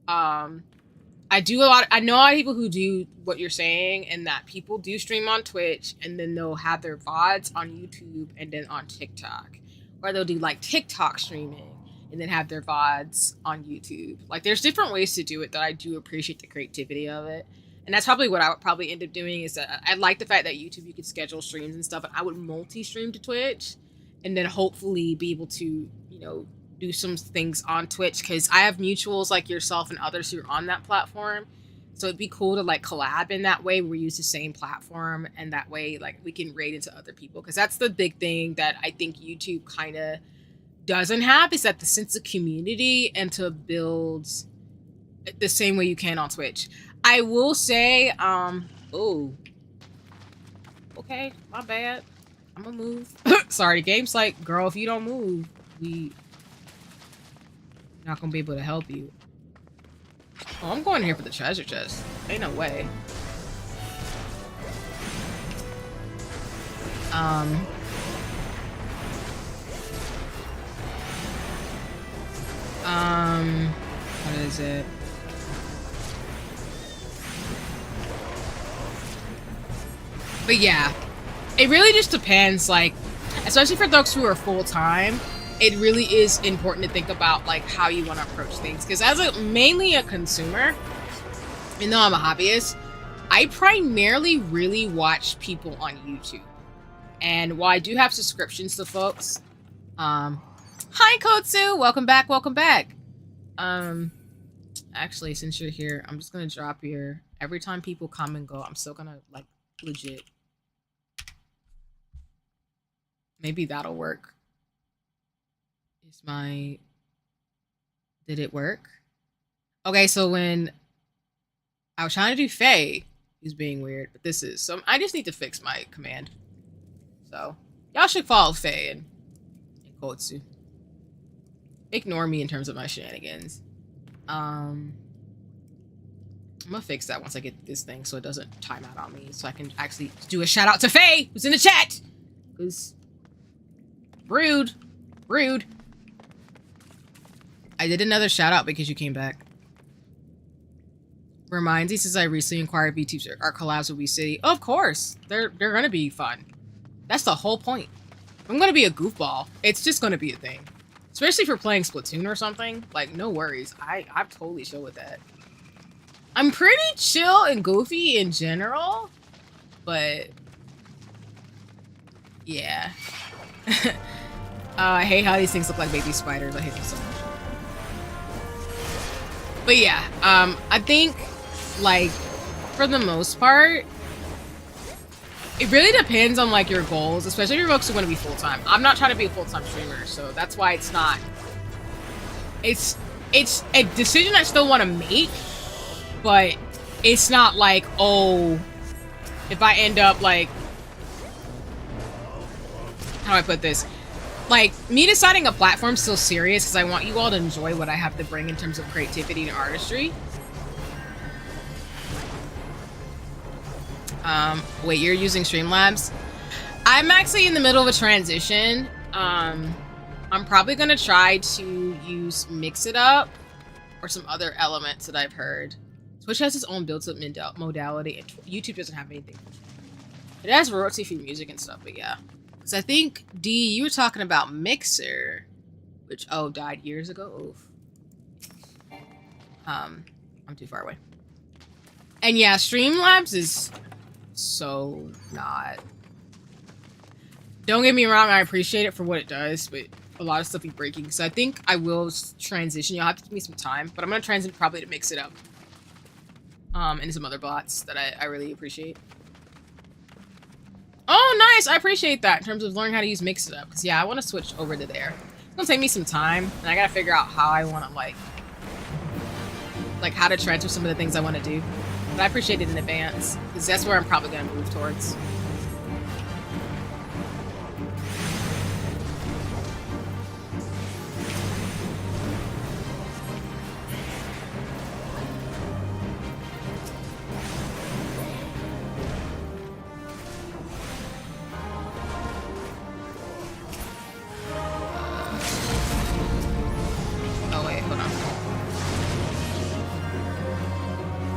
I know a lot of people who do what you're saying, and that people do stream on Twitch and then they'll have their VODs on YouTube and then on TikTok. Or they'll do like TikTok streaming and then have their VODs on YouTube. Like there's different ways to do it that I do appreciate the creativity of it. And that's probably what I would probably end up doing is that I like the fact that YouTube, you could schedule streams and stuff, and I would multi-stream to Twitch and then hopefully be able to, do some things on Twitch because I have mutuals like yourself and others who are on that platform. So it'd be cool to like collab in that way. We use the same platform and that way like we can raid into other people because that's the big thing that I think YouTube kind of doesn't have is that the sense of community and to build the same way you can on Twitch. I will say, okay, my bad. I'm gonna move. Sorry, the game's like, girl, if you don't move, we not gonna be able to help you. Oh, I'm going here for the treasure chest. Ain't no way. What is it? But yeah, it really just depends, like, especially for those who are full-time, it really is important to think about, like, how you want to approach things. Because as mainly a consumer, even though I'm a hobbyist, I primarily really watch people on YouTube. And while I do have subscriptions to folks, hi Kotsu, welcome back, welcome back. Actually, since you're here, I'm just gonna drop here. Every time people come and go, I'm still gonna, like, legit. Maybe that'll work. Did it work? Okay, so when I was trying to do Faye, he's being weird, but this is, so I just need to fix my command. So, y'all should follow Faye and Kotsu. Ignore me in terms of my shenanigans. I'm gonna fix that once I get this thing so it doesn't time out on me, so I can actually do a shout out to Faye, who's in the chat! Because, rude. Rude. I did another shout out because you came back. Reminds me, since I recently inquired VTubes, our collabs will be city. Oh, of course, they're gonna be fun. That's the whole point. I'm gonna be a goofball. It's just gonna be a thing, especially for playing Splatoon or something. Like, no worries. I'm totally chill with that. I'm pretty chill and goofy in general, but yeah. I hate how these things look like baby spiders. I hate them so much. But yeah, I think, like, for the most part, it really depends on, like, your goals, especially if you're folks who want to be full-time. I'm not trying to be a full-time streamer, so that's why it's not. It's a decision I still want to make, but it's not like, oh, if I end up, like, how do I put this? Like, me deciding a platform's still serious because I want you all to enjoy what I have to bring in terms of creativity and artistry. Wait, you're using Streamlabs? I'm actually in the middle of a transition. I'm probably gonna try to use Mix It Up or some other elements that I've heard. Twitch has its own built-up modality, and YouTube doesn't have anything. It has royalty-free music and stuff, but yeah. Because I think, D, you were talking about Mixer, which, oh, died years ago. Oof. I'm too far away. And yeah, Streamlabs is so not. Don't get me wrong, I appreciate it for what it does, but a lot of stuff be breaking. So I think I will transition. You'll have to give me some time, but I'm going to transition probably to Mix It Up. And some other bots that I really appreciate. Oh, nice! I appreciate that in terms of learning how to use Mix It Up. Because, yeah, I want to switch over to there. It's going to take me some time, and I got to figure out how I want to, like, how to transfer some of the things I want to do. But I appreciate it in advance, because that's where I'm probably going to move towards.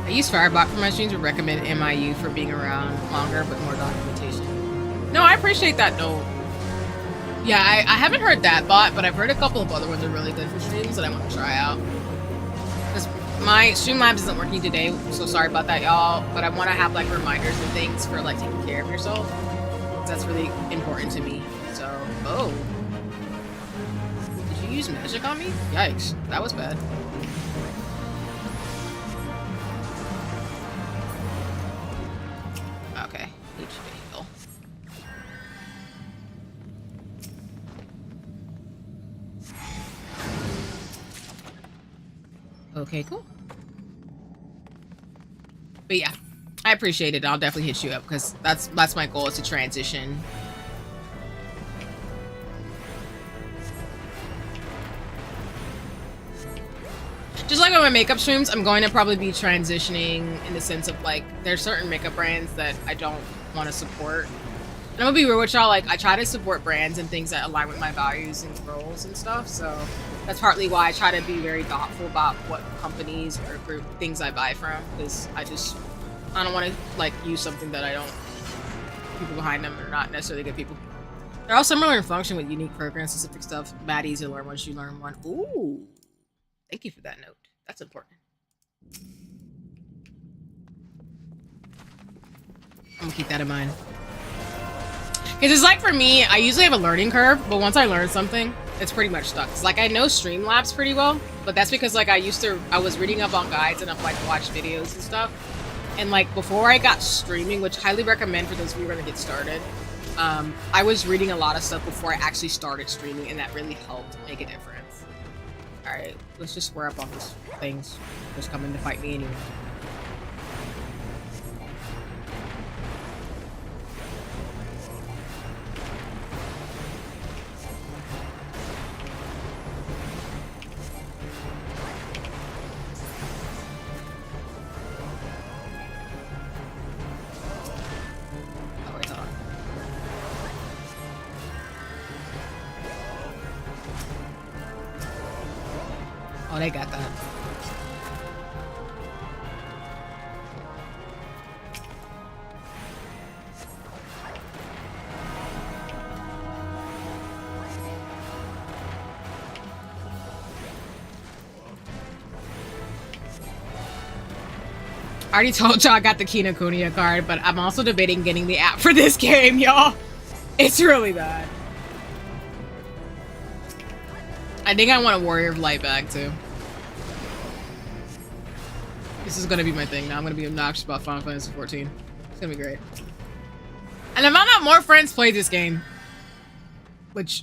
I use Firebot for my streams, but recommend MIU for being around longer but more documentation. No, I appreciate that note. Yeah, I haven't heard that bot, but I've heard a couple of other ones are really good for streams that I want to try out. Because my Streamlabs isn't working today, so sorry about that, y'all. But I want to have, like, reminders and things for, like, taking care of yourself. That's really important to me. So, oh. Did you use magic on me? Yikes, that was bad. Okay, need to heal. Okay, cool. But yeah, I appreciate it. I'll definitely hit you up because that's my goal, is to transition Just like on my makeup streams, I'm going to probably be transitioning in the sense of like there's certain makeup brands that I don't want to support. And I'm gonna be real with y'all, like I try to support brands and things that align with my values and roles and stuff. So that's partly why I try to be very thoughtful about what companies or group things I buy from, because I don't want to like use something that I don't, people behind them are not necessarily good people. They're all similar in function with unique program specific stuff. Bad easy to learn once you learn one. Ooh, thank you for that note. That's important. I'm gonna keep that in mind. Because it's like for me, I usually have a learning curve, but once I learn something, it's pretty much stuck. It's like I know Streamlabs pretty well, but that's because like I was reading up on guides and I've like watched videos and stuff. And like before I got streaming, which I highly recommend for those of you who are gonna get started, I was reading a lot of stuff before I actually started streaming, and that really helped make a difference. All right, let's just square up on these things. Just coming to fight me anyway. Oh, they got that. I already told y'all I got the Kinokuniya card, but I'm also debating getting the app for this game, y'all. It's really bad. I think I want a Warrior of Light bag, too. This is gonna be my thing now. I'm gonna be obnoxious about Final Fantasy 14. It's gonna be great. And I found out more friends play this game. Which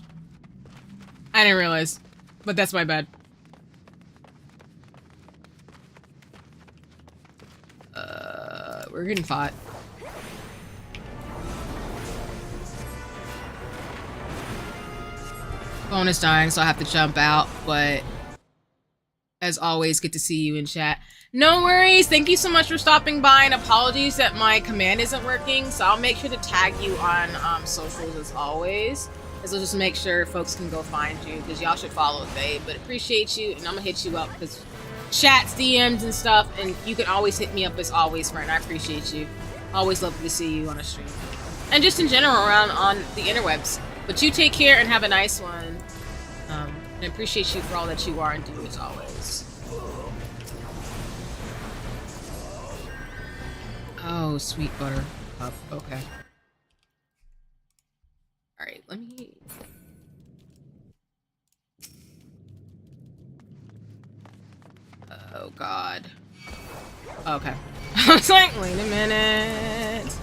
I didn't realize. But that's my bad. We're getting fought. Phone is dying, so I have to jump out, but as always, good to see you in chat. No worries. Thank you so much for stopping by, and apologies that my command isn't working, so I'll make sure to tag you on socials as always. This will just make sure folks can go find you, because y'all should follow Faye, but appreciate you, and I'm gonna hit you up because chats, DMs, and stuff, and you can always hit me up as always, friend. I appreciate you. Always love to see you on a stream. And just in general around on the interwebs. But you take care and have a nice one. And I appreciate you for all that you are and do as always. Oh, sweet butter cup. Okay. Alright, let me... Oh, God. Okay. I was like, wait a minute.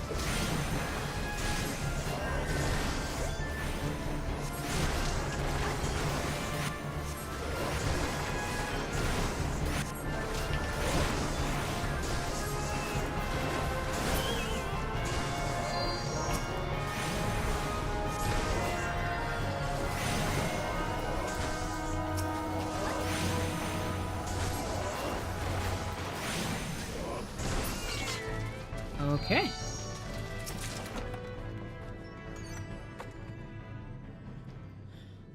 Okay.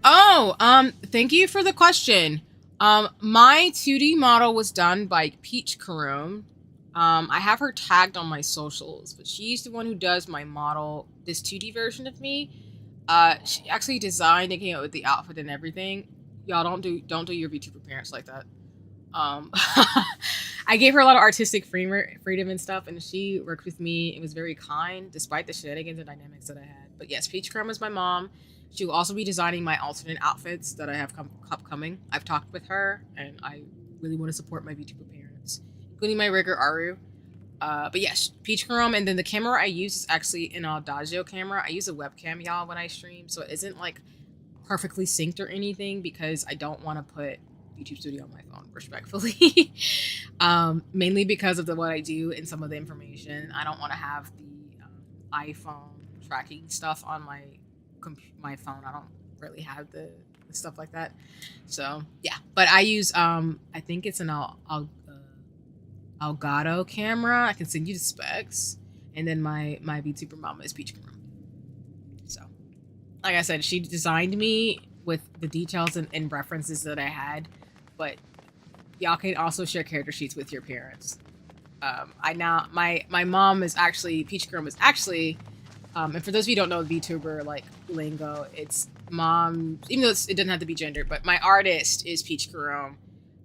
Oh, thank you for the question. My 2D model was done by Peach Karoom. I have her tagged on my socials, but she's the one who does my model, this 2D version of me. She actually designed and came out with the outfit and everything. Y'all don't do your VTuber parents like that. I gave her a lot of artistic freedom and stuff, and she worked with me. It was very kind, despite the shenanigans and dynamics that I had. But yes, Peach Crumb is my mom. She will also be designing my alternate outfits that I have upcoming. I've talked with her, and I really want to support my VTuber parents, including my rigger Aru. But yes, Peach Crumb, and then the camera I use is actually an Audacio camera. I use a webcam, y'all, when I stream, so it isn't like perfectly synced or anything because I don't want to put YouTube Studio on my phone, respectfully. Mainly because of what I do and some of the information. I don't want to have the iPhone tracking stuff on my phone. I don't really have the stuff like that. So yeah, but I use I think it's an Elgato camera. I can send you the specs, and then my VTuber mama is Peach Cream. So like I said, she designed me with the details and references that I had, but y'all can also share character sheets with your parents. My mom is actually Peach Cream is actually. And for those of you who don't know VTuber like lingo, it's mom. Even though it doesn't have to be gendered, but my artist is Peach Kurom.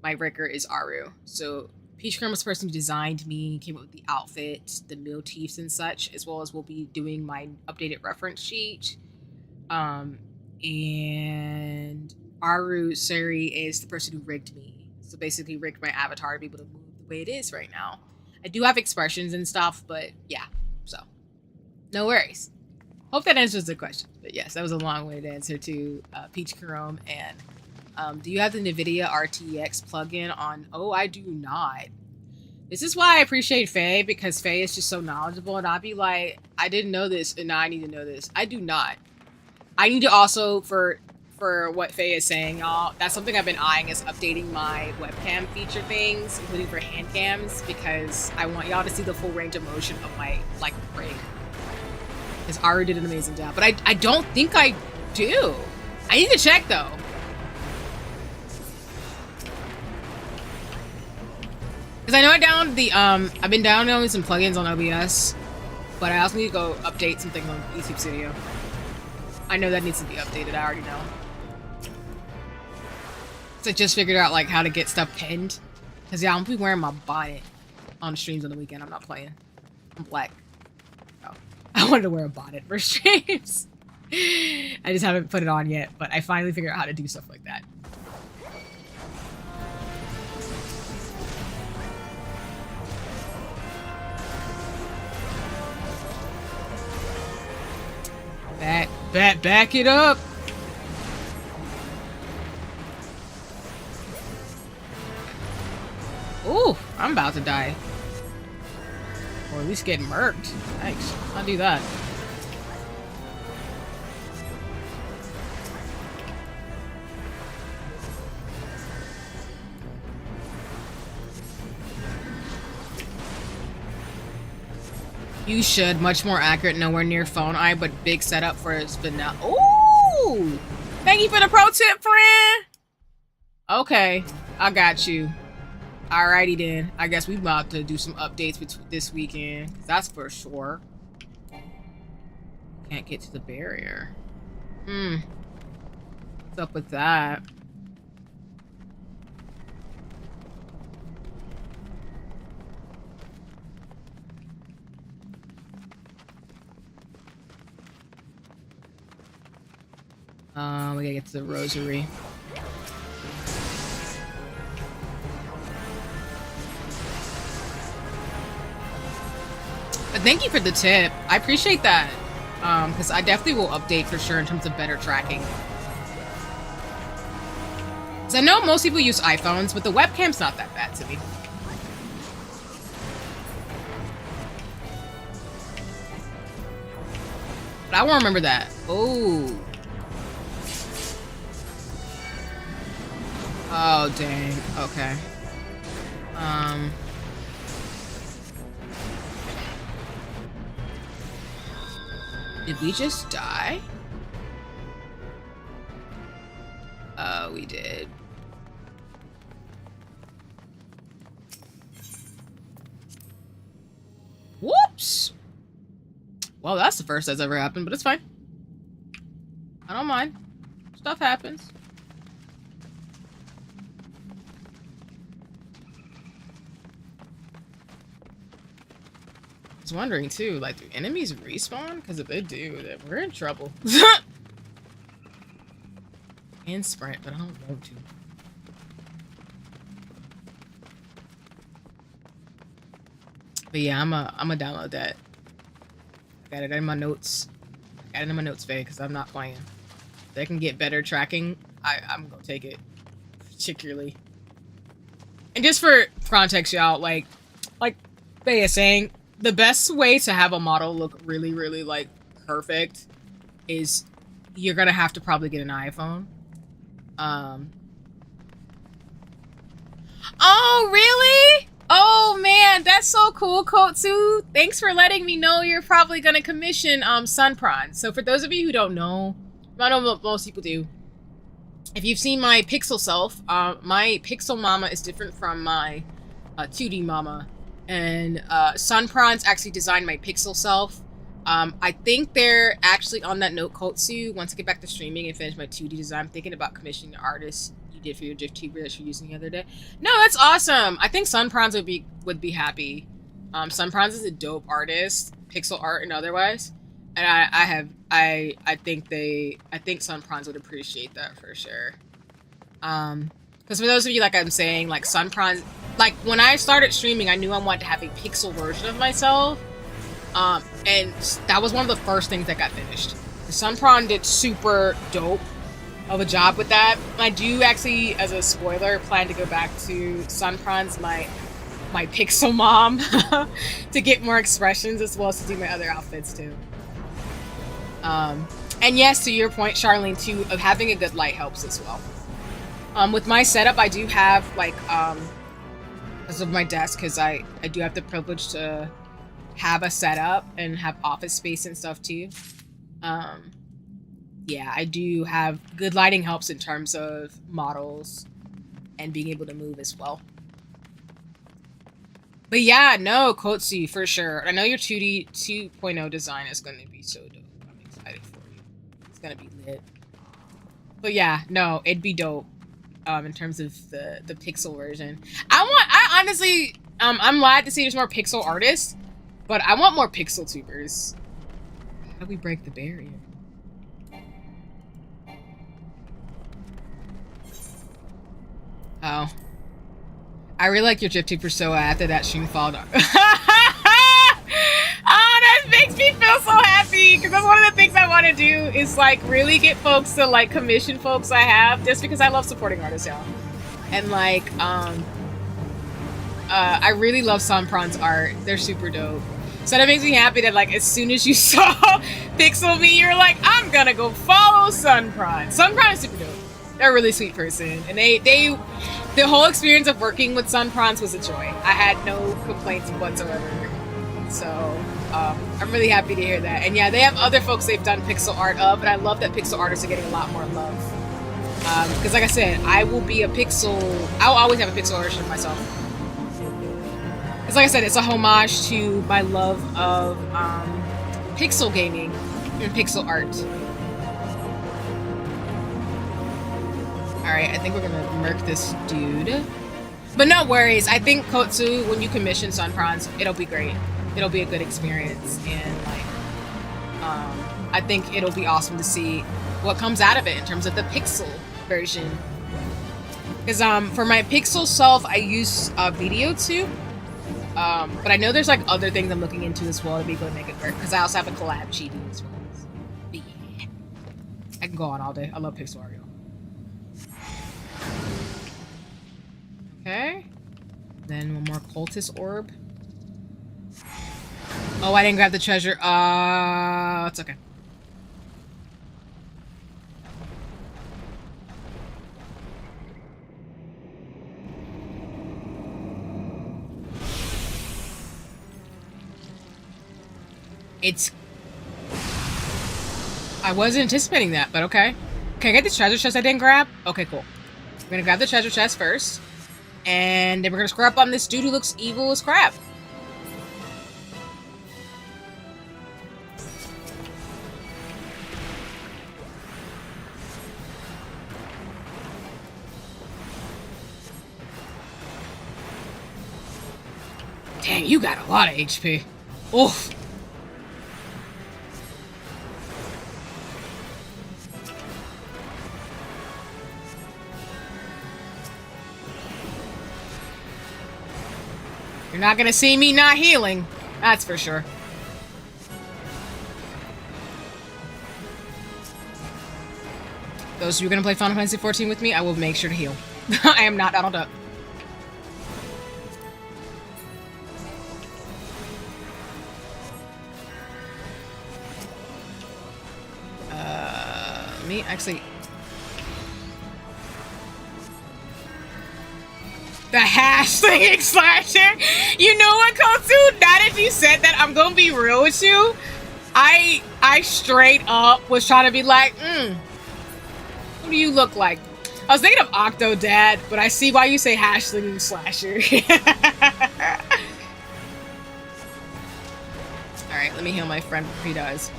My breaker is Aru. So Peach Kurom was the person who designed me, came up with the outfit, the motifs and such, as well as we'll be doing my updated reference sheet. And Aru Suri is the person who rigged me. So basically rigged my avatar to be able to move the way it is right now. I do have expressions and stuff, but yeah, so. No worries. Hope that answers the question. But yes, that was a long-winded answer to Peach Kurom. And do you have the NVIDIA RTX plugin on? Oh, I do not. This is why I appreciate Faye, because Faye is just so knowledgeable. And I'll be like, I didn't know this, and now I need to know this. I do not. I need to also, for what Faye is saying, y'all, that's something I've been eyeing, is updating my webcam feature things, including for hand cams, because I want y'all to see the full range of motion of my, like, rig. Because Aru did an amazing job. But I don't think I do. I need to check, though. Because I know I downloaded the, I've been downloading some plugins on OBS. But I also need to go update something on YouTube Studio. I know that needs to be updated. I already know. So I just figured out, like, how to get stuff pinned. Because, yeah, I'm going to be wearing my bonnet on streams on the weekend. I'm not playing. I'm black. I wanted to wear a bonnet for streams. I just haven't put it on yet, but I finally figured out how to do stuff like that. Back it up. Ooh, I'm about to die. Or at least get murked. Thanks. I'll do that. You should. Much more accurate, nowhere near phone eye, but big setup for his vanilla. Ooh! Thank you for the pro tip, friend! Okay, I got you. Alrighty then. I guess we about to do some updates this weekend. That's for sure. Can't get to the barrier. What's up with that? We gotta get to the rosary. But thank you for the tip. I appreciate that. Because I definitely will update for sure in terms of better tracking. Because I know most people use iPhones, but the webcam's not that bad to me. But I won't remember that. Oh. Oh, dang. Okay. Did we just die? Oh, we did. Whoops! Well, that's the first that's ever happened, but it's fine. I don't mind. Stuff happens. I was wondering too, like, do enemies respawn? Because if they do, then we're in trouble. And sprint, but I don't want to. But yeah, I'm a download that. I got it in my notes. I got it in my notes, Faye, because I'm not playing. If they can get better tracking, I'm gonna take it. Particularly. And just for context, y'all, like Faye is saying, the best way to have a model look really, really, like, perfect is you're gonna have to probably get an iPhone. Um, oh, really? Oh man, that's so cool, Kotsu. Thanks for letting me know you're probably gonna commission Sun Prawn. So for those of you who don't know, I don't know what most people do. If you've seen my Pixel self, my Pixel Mama is different from my 2D Mama. And Sun Prawn's actually designed my Pixel self. I think they're actually on that note, Kotsu. Once I get back to streaming and finish my 2D design, I'm thinking about commissioning the artist you did for your GIF tuber that you're using the other day. No, that's awesome. I think Sun Prawns would be happy. Sun Prawns is a dope artist, pixel art and otherwise. And I think Sun Prawns would appreciate that for sure. Because for those of you, like I'm saying, like Sun Prawns, like when I started streaming, I knew I wanted to have a pixel version of myself. And that was one of the first things that got finished. Sun Prawn did super dope of a job with that. I do actually, as a spoiler, plan to go back to Sun Prawn's my pixel mom to get more expressions as well as to do my other outfits too. And yes, to your point, Charlene, too, of having a good light helps as well. With my setup, I do have like because of my desk, because I do have the privilege to have a setup and have office space and stuff too. Yeah, I do have good lighting helps in terms of models and being able to move as well. But yeah, no, Kotsu, for sure. I know your 2D 2.0 design is going to be so dope. I'm excited for you. It's going to be lit. But yeah, no, it'd be dope in terms of the pixel version. I honestly, I'm glad to see there's more pixel artists. But I want more pixel tubers. How do we break the barrier? Oh. I really like your GIF tuber so after that stream followed up. Oh, that makes me feel so happy. Because that's one of the things I want to do is like really get folks to like commission folks I have. Just because I love supporting artists, y'all. And like, I really love Sun Prawn's art. They're super dope. So that makes me happy that like as soon as you saw Pixel Me, you're like, I'm gonna go follow Sun Prawn. Sun Prawn is super dope. They're a really sweet person, and the whole experience of working with Sun Prawns was a joy. I had no complaints whatsoever. So I'm really happy to hear that. And yeah, they have other folks they've done pixel art of, and I love that pixel artists are getting a lot more love. Because like I said, I'll always have a pixel version of myself. It's like I said, it's a homage to my love of pixel gaming and pixel art. Alright, I think we're gonna murk this dude. But no worries, I think Kotsu, when you commission Sun Prawns, it'll be great. It'll be a good experience, and like, I think it'll be awesome to see what comes out of it in terms of the pixel version. Because for my pixel self, I use video too. But I know there's like other things I'm looking into as well to be able to make it work. Because I also have a collab GD as well. But yeah, I can go on all day. I love pixel art. Okay. Then one more cultist orb. Oh, I didn't grab the treasure. It's okay. I wasn't anticipating that, but okay. Can I get the treasure chest I didn't grab? Okay, cool. We're gonna grab the treasure chest first. And then we're gonna scrub up on this dude who looks evil as crap. Dang, you got a lot of HP. Oof. You're not gonna see me not healing. That's for sure. Those of you who are gonna play Final Fantasy XIV with me, I will make sure to heal. I am not Donald Duck. Me actually. The hash slinging slasher. You know what, Kotu? Now that you said that, I'm gonna be real with you. I straight up was trying to be like, what do you look like? I was thinking of Octodad, but I see why you say hash slinging slasher. Alright, let me heal my friend before he dies.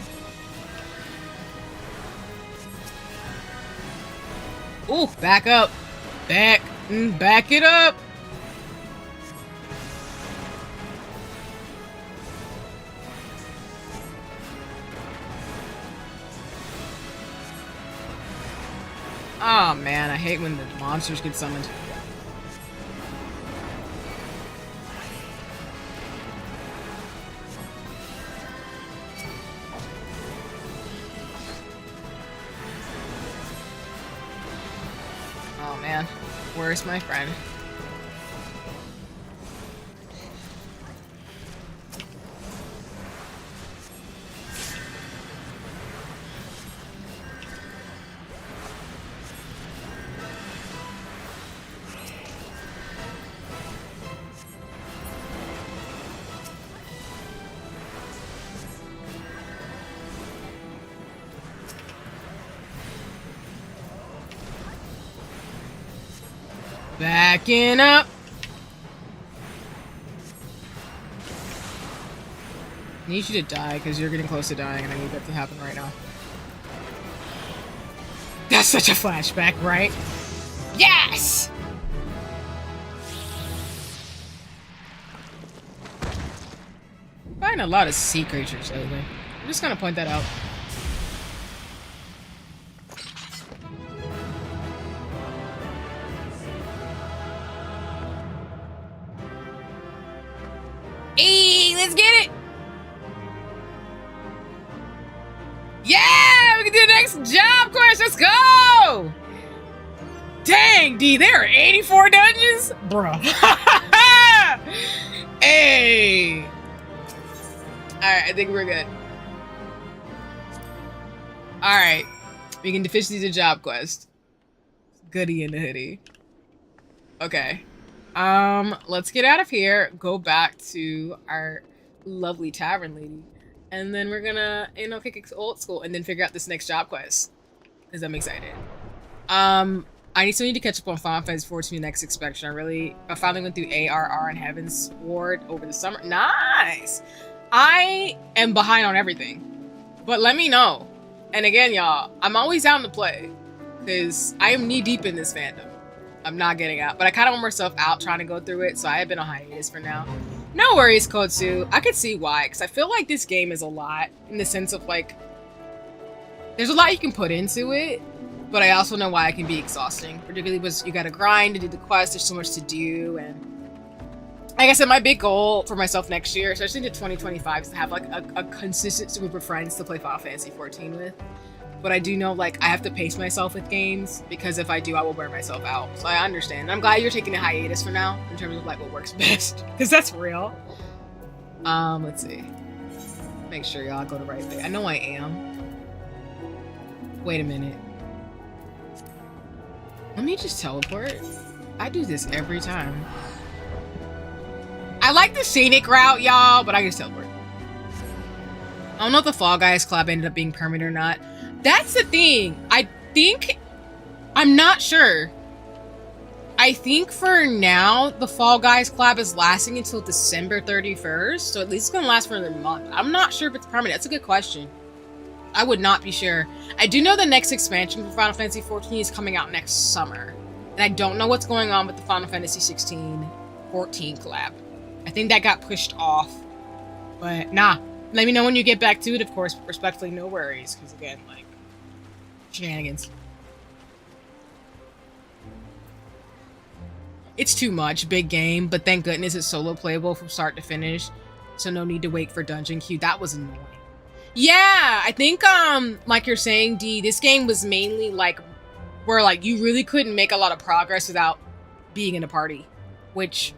Ooh, back up. Back it up. Oh man, I hate when the monsters get summoned. Oh man, where's my friend? Backing up. I need you to die because you're getting close to dying and I need that to happen right now. That's such a flashback, right? Yes! Find a lot of sea creatures lately. I'm just gonna point that out. Hey, let's get it! Yeah! We can do the next job quest! Let's go! Dang, D, there are 84 dungeons? Bro. Hey! Alright, I think we're good. Alright. We can finish the job quest. Goody in the hoodie. Okay. Let's get out of here, go back to our lovely tavern lady, and then we're gonna, kick it old school and then figure out this next job quest. Because I'm excited. I still need to catch up on Final Fantasy 14 next expansion. I finally went through ARR and Heaven's Ward over the summer. Nice! I am behind on everything. But let me know. And again, y'all, I'm always down to play. Because I am knee deep in this fandom. I'm not getting out. But I kind of want myself out trying to go through it. So I have been on hiatus for now. No worries, Kotsu. I could see why. Because I feel like this game is a lot. In the sense of like, there's a lot you can put into it. But I also know why it can be exhausting. Particularly because you gotta grind to do the quest. There's so much to do. And like I said, my big goal for myself next year, especially into 2025, is to have like a consistent group of friends to play Final Fantasy 14 with. But I do know like I have to pace myself with games, because if I do, I will burn myself out. So I understand. And I'm glad you're taking a hiatus for now in terms of like what works best, because that's real. Let's see. Make sure y'all go the right way. I know I am. Wait a minute. Let me just teleport. I do this every time. I like the scenic route, y'all, but I just teleport. I don't know if the Fall Guys collab ended up being permanent or not. That's the thing. I'm not sure. I think for now, the Fall Guys collab is lasting until December 31st. So at least it's going to last for another month. I'm not sure if it's permanent. That's a good question. I would not be sure. I do know the next expansion for Final Fantasy 14 is coming out next summer. And I don't know what's going on with the Final Fantasy 16-14 collab. I think that got pushed off. But nah. Let me know when you get back to it, of course. Respectfully, no worries. Because again, like, shenanigans. It's too much. Big game. But thank goodness it's solo playable from start to finish. So no need to wait for dungeon queue. That was annoying. Yeah, I think, like you're saying, D, this game was mainly, like, where, like, you really couldn't make a lot of progress without being in a party. Which,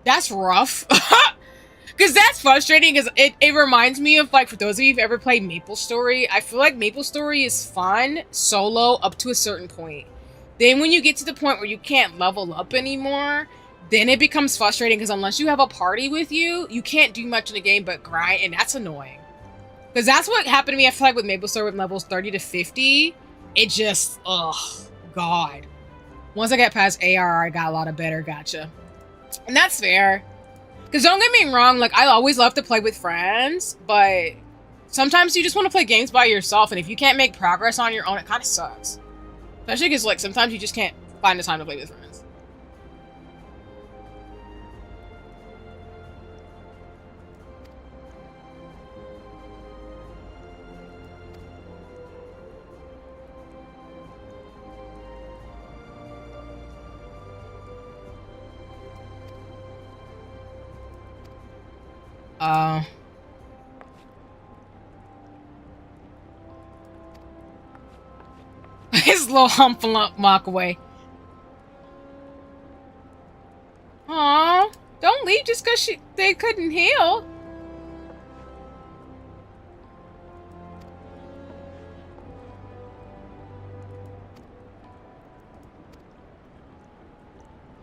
that's rough. Because that's frustrating, because it reminds me of, like, for those of you who've ever played MapleStory, I feel like MapleStory is fun, solo, up to a certain point. Then when you get to the point where you can't level up anymore, then it becomes frustrating because unless you have a party with you, you can't do much in the game but grind, and that's annoying. Because that's what happened to me, I feel like, with Maple Story with levels 30 to 50. It just, ugh, God. Once I got past AR, I got a lot of better gacha. And that's fair. Because don't get me wrong, like, I always love to play with friends, but sometimes you just want to play games by yourself, and if you can't make progress on your own, it kind of sucks. Especially because, like, sometimes you just can't find the time to play with friends. His little hump walk away. Aw, don't leave just because they couldn't heal.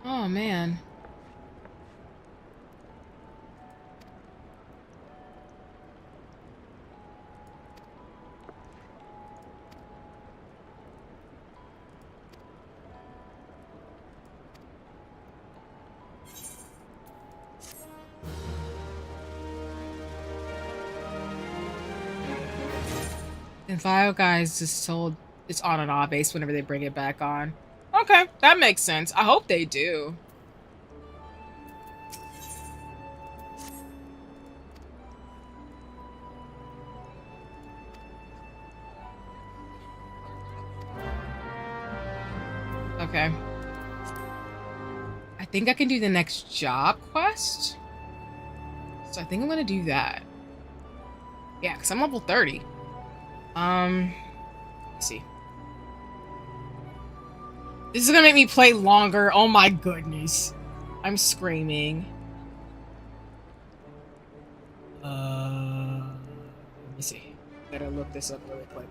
Oh, man. And File Guys just told it's on and off base whenever they bring it back on. Okay, that makes sense. I hope they do. Okay. I think I can do the next job quest. So I think I'm gonna do that. Yeah, because I'm level 30. Let's see. This is gonna make me play longer. Oh my goodness. I'm screaming. Let me see. Gotta look this up really quick.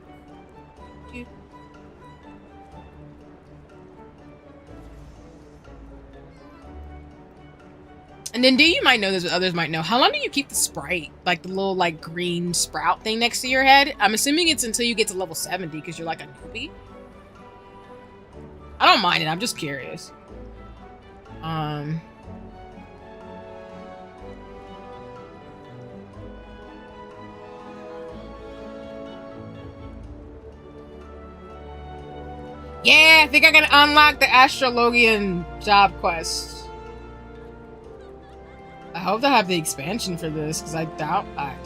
And then you might know this, but others might know. How long do you keep the sprite? Like the little like green sprout thing next to your head? I'm assuming it's until you get to level 70 because you're like a newbie. I don't mind it, I'm just curious. Yeah, I think I can unlock the Astrologian job quest. I hope they have the expansion for this, because I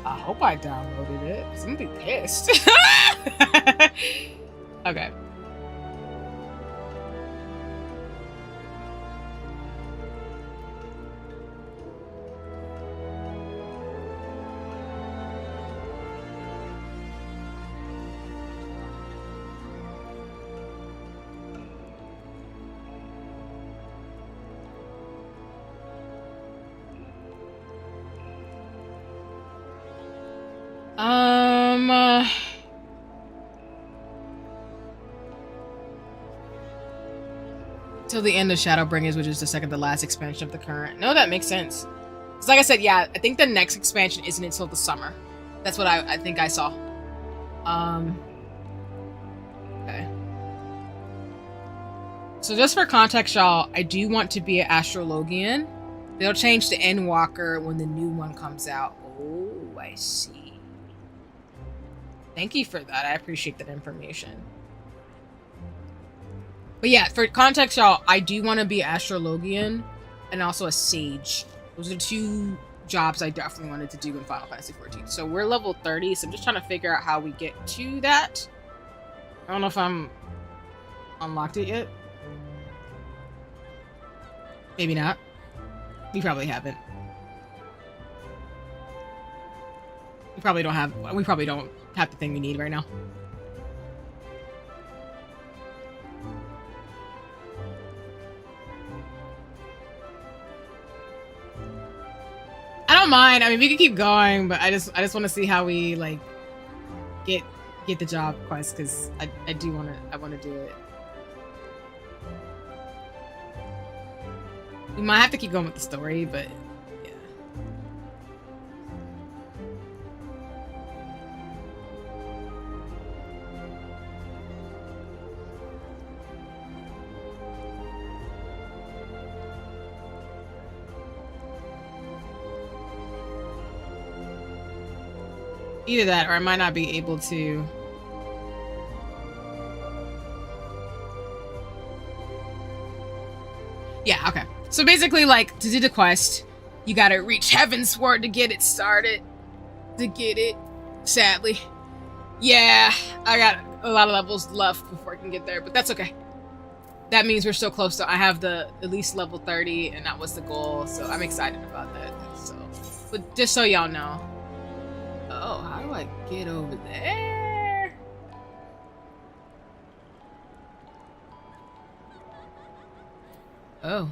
hope I downloaded it. I'm gonna be pissed. Okay. Till the end of Shadowbringers, which is the second to last expansion of the current. No, that makes sense. Because like I said, yeah, I think the next expansion isn't until the summer. That's what I think I saw. Okay. So just for context, y'all, I do want to be an Astrologian. They'll change to Endwalker when the new one comes out. Oh, I see. Thank you for that. I appreciate that information. But yeah, for context, y'all, I do want to be Astrologian and also a Sage. Those are two jobs I definitely wanted to do in Final Fantasy XIV. So we're level 30, so I'm just trying to figure out how we get to that. I don't know if I'm unlocked it yet. Maybe not. We probably haven't. We probably don't have the thing we need right now. I don't mind. I mean, we can keep going, but I just want to see how we like get the job quest, because I want to do it. We might have to keep going with the story, but yeah. Either that, or I might not be able to. Yeah, okay. So basically, like, to do the quest, you gotta reach Heavensward to get it started. To get it, sadly. Yeah, I got a lot of levels left before I can get there, but that's okay. That means we're still close to, I have the at least level 30, and that was the goal, so I'm excited about that. So, but just so y'all know. Oh, how do I get over there? Oh.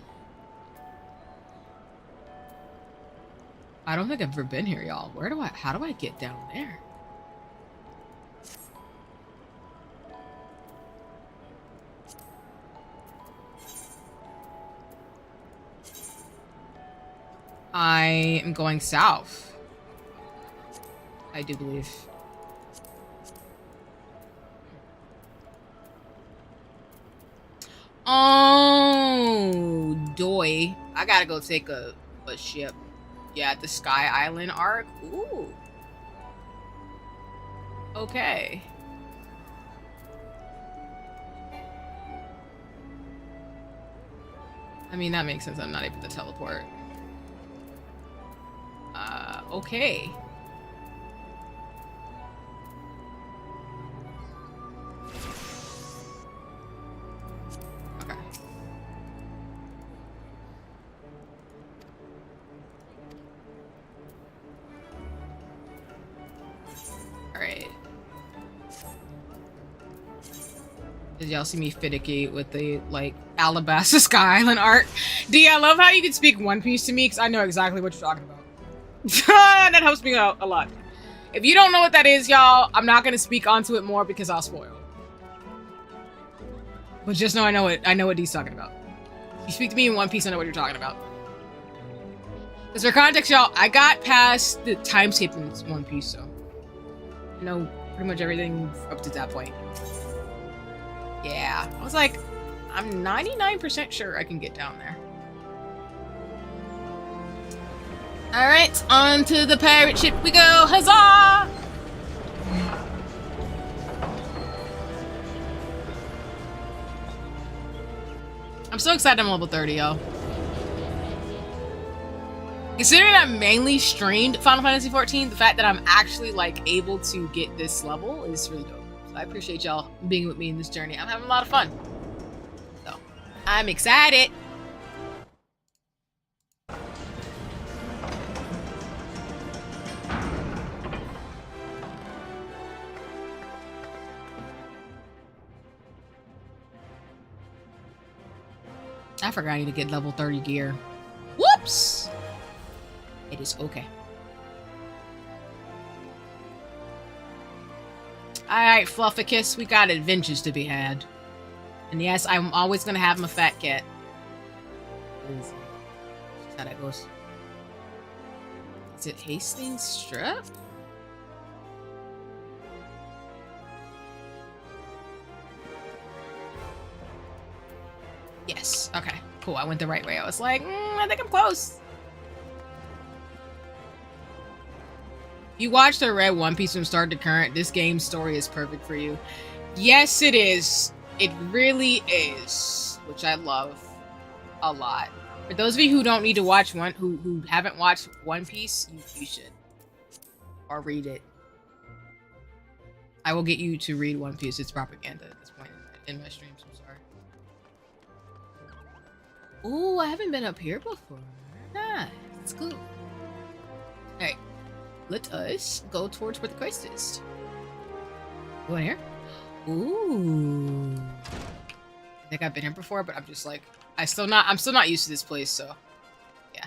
I don't think I've ever been here, y'all. How do I get down there? I am going south. I do believe. Oh, doy. I gotta go take a ship. Yeah, the Sky Island arc. Ooh. Okay. I mean, that makes sense. I'm not able to teleport. Okay. Okay. Alright. Did y'all see me finicky with the, like, Alabaster Sky Island art? D, I love how you can speak One Piece to me, because I know exactly what you're talking about. That helps me out a lot. If you don't know what that is, y'all, I'm not going to speak onto it more because I'll spoil. But just know I know what D's talking about. If you speak to me in One Piece, I know what you're talking about. Because for context, y'all, I got past the time skip in One Piece, so I know pretty much everything up to that point. Yeah, I was like, I'm 99% sure I can get down there. Alright, on to the pirate ship we go! Huzzah! I'm so excited I'm level 30, y'all. Considering I mainly streamed Final Fantasy XIV, the fact that I'm actually, like, able to get this level is really dope. So I appreciate y'all being with me in this journey. I'm having a lot of fun. So, I'm excited! I forgot I need to get level 30 gear. Whoops! It is okay. Alright, Flufficus, we got adventures to be had. And yes, I'm always gonna have my fat cat. That's how that goes. Is it Hastings Strip? Yes. Okay. Cool. I went the right way. I was like, I think I'm close. You watched or read One Piece from start to current, this game's story is perfect for you. Yes, it is. It really is. Which I love a lot. For those of you who don't need to watch who haven't watched One Piece, you should. Or read it. I will get you to read One Piece. It's propaganda at this point in my streams. I'm sorry. Ooh, I haven't been up here before. Nice. It's cool. Alright. Let us go towards where the quest is. Go in here. Ooh. I think I've been here before, but I'm just like, I'm still not used to this place, so yeah.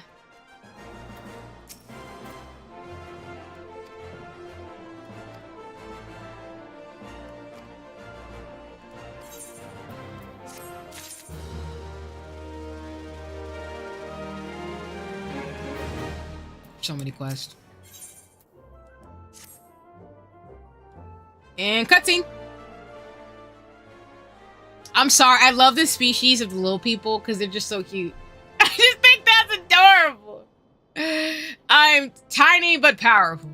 So many quests. And cutscene. I'm sorry. I love this species of the little people because they're just so cute. I just think that's adorable. I'm tiny but powerful.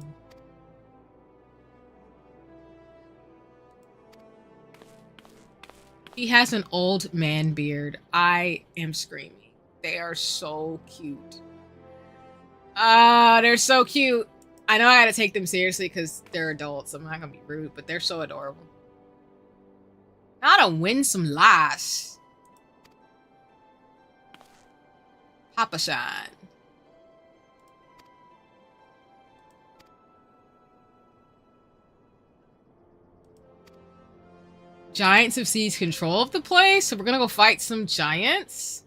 He has an old man beard. I am screaming. They are so cute. They're so cute. I know I gotta take them seriously because they're adults. I'm not gonna be rude, but they're so adorable. How to win some lies. Papa Shine. Giants have seized control of the place, so we're gonna go fight some giants.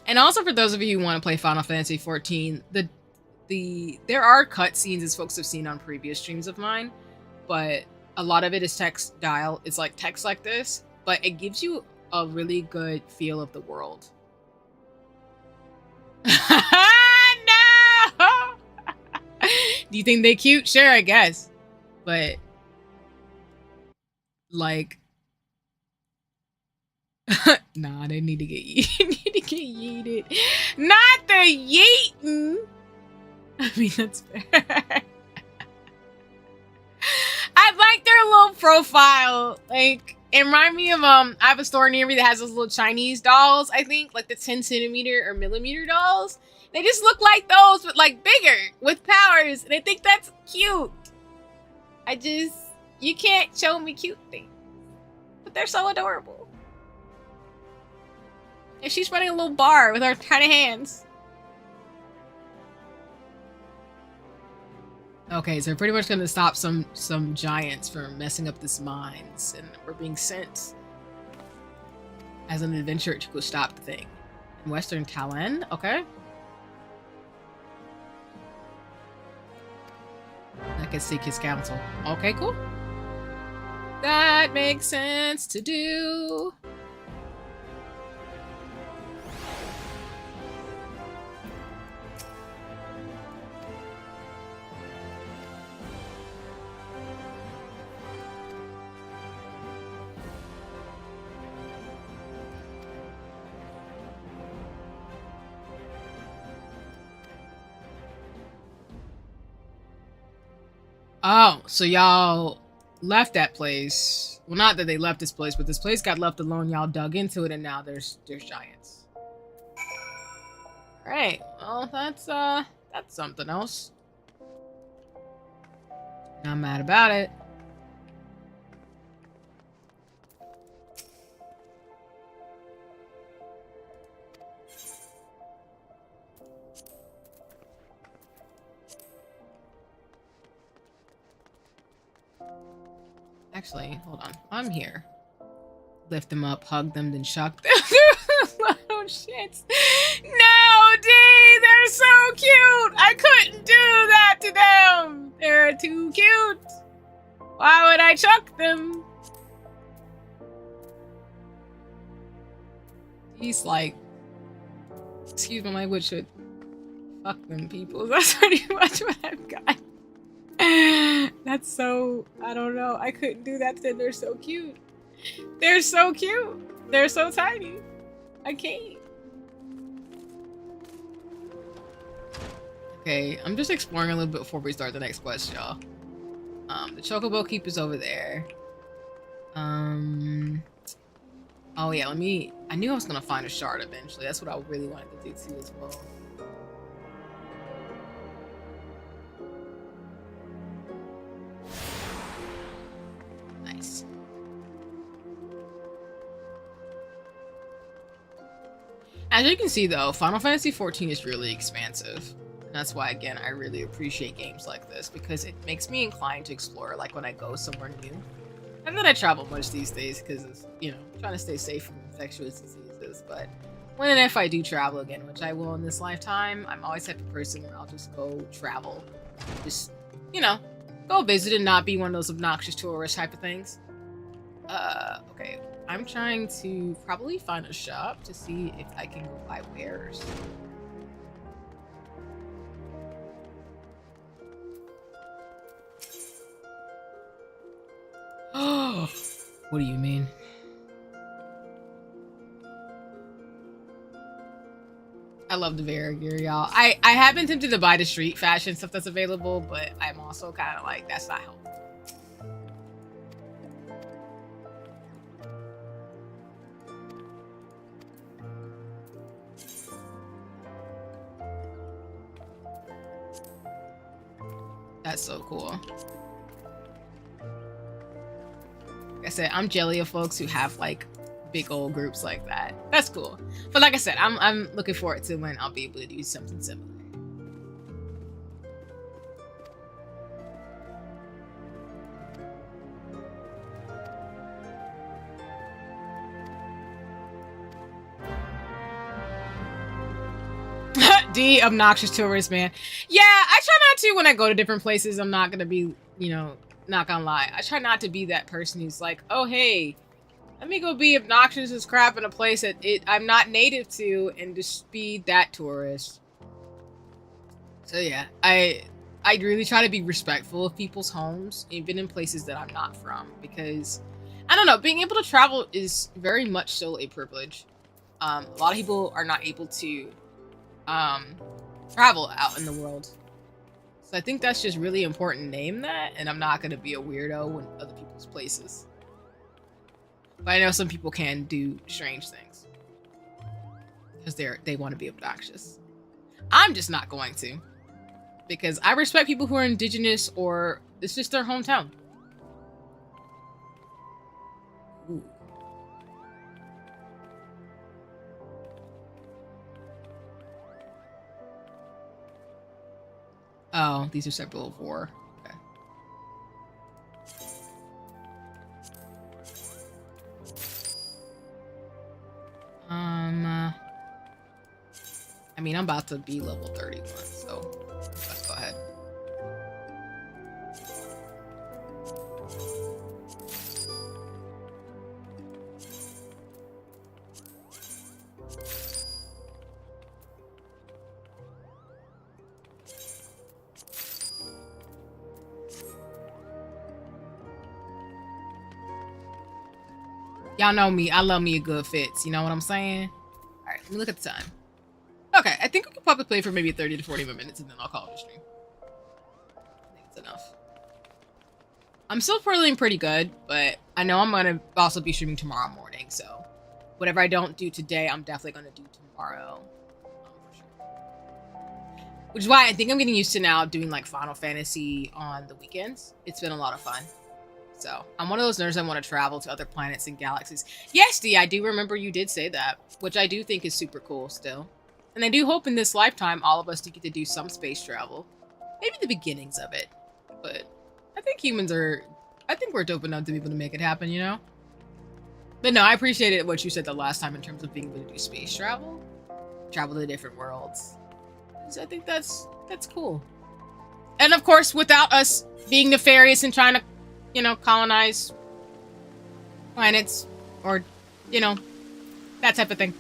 And also for those of you who want to play Final Fantasy XIV, there are cutscenes, as folks have seen on previous streams of mine, but a lot of it is text dial. It's like text like this, but it gives you a really good feel of the world. No! Do you think they cute? Sure, I guess. But like nah, they need to get yeeted. Not the yeeting. I mean, that's fair. I like their little profile. Like, it reminds me of I have a store near me that has those little Chinese dolls, I think, like the 10 centimeter or millimeter dolls. They just look like those, but like bigger with powers. And I think that's cute. You can't show me cute things. But they're so adorable. And she's running a little bar with her tiny hands. Okay, so we're pretty much gonna stop some giants from messing up this mines, and we're being sent as an adventurer to go stop the thing. In Western Talon, okay. I can seek his counsel. Okay, cool. That makes sense to do. Oh, so y'all left that place. Well, not that they left this place, but this place got left alone. Y'all dug into it, and now there's giants. All right. Well, that's something else. Not mad about it. Actually, hold on. I'm here. Lift them up, hug them, then shock them. Oh shit. No, D! They're so cute! I couldn't do that to them! They're too cute! Why would I chuck them? He's like, excuse my language, should fuck them people. That's pretty much what I've got. That's so, I don't know. I couldn't do that to them. They're so cute. They're so cute. They're so tiny. I can't. Okay, I'm just exploring a little bit before we start the next quest, y'all. The Chocobo Keep is over there. Oh yeah, I knew I was gonna find a shard eventually. That's what I really wanted to do too as well. Nice. As you can see though, Final Fantasy XIV is really expansive. And that's why, again, I really appreciate games like this, because it makes me inclined to explore, like when I go somewhere new. Not that I travel much these days, because, you know, I'm trying to stay safe from infectious diseases, but when and if I do travel again, which I will in this lifetime, I'm always the type of person where I'll just go travel. Just you know, go visit and not be one of those obnoxious tourist type of things. Okay. I'm trying to probably find a shop to see if I can go buy wares. Oh, what do you mean? I love the Vera gear, y'all. I have been tempted to buy the street fashion stuff that's available, but I'm also kind of like, that's not helpful. That's so cool. Like I said, I'm jelly of folks who have like big old groups like that. That's cool. But like I said, I'm looking forward to when I'll be able to do something similar. D, obnoxious tourist, man. Yeah, I try not to when I go to different places. I'm not gonna be, you know, not gonna lie. I try not to be that person who's like, oh hey, let me go be obnoxious as crap in a place that I'm not native to and just be that tourist. So yeah, I really try to be respectful of people's homes, even in places that I'm not from, because I don't know, being able to travel is very much so a privilege. A lot of people are not able to travel out in the world. So I think that's just really important to name that, and I'm not going to be a weirdo in other people's places. But I know some people can do strange things because they want to be obnoxious. I'm just not going to, because I respect people who are indigenous or it's just their hometown. Ooh. Oh, these are several of war. Okay. I mean, I'm about to be level 31, so let's go ahead. Y'all know me. I love me a good fits. You know what I'm saying? All right, let me look at the time. Okay, I think we could probably play for maybe 30 to 40 minutes, and then I'll call it a stream. I think it's enough. I'm still feeling pretty good, but I know I'm gonna also be streaming tomorrow morning, so whatever I don't do today, I'm definitely gonna do tomorrow. For sure. Which is why I think I'm getting used to now doing like Final Fantasy on the weekends. It's been a lot of fun. So I'm one of those nerds that want to travel to other planets and galaxies. Yes, D, I do remember you did say that, which I do think is super cool still. And I do hope in this lifetime all of us do get to do some space travel. Maybe the beginnings of it. But I think I think we're dope enough to be able to make it happen, you know? But no, I appreciated what you said the last time in terms of being able to do space travel. Travel to different worlds. So I think that's cool. And of course, without us being nefarious and trying to, you know, colonize planets or, you know, that type of thing.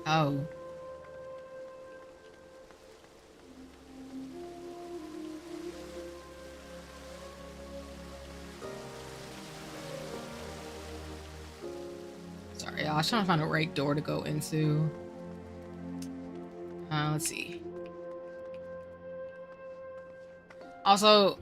Oh. Sorry, I was trying to find a right door to go into. Let's see. Also,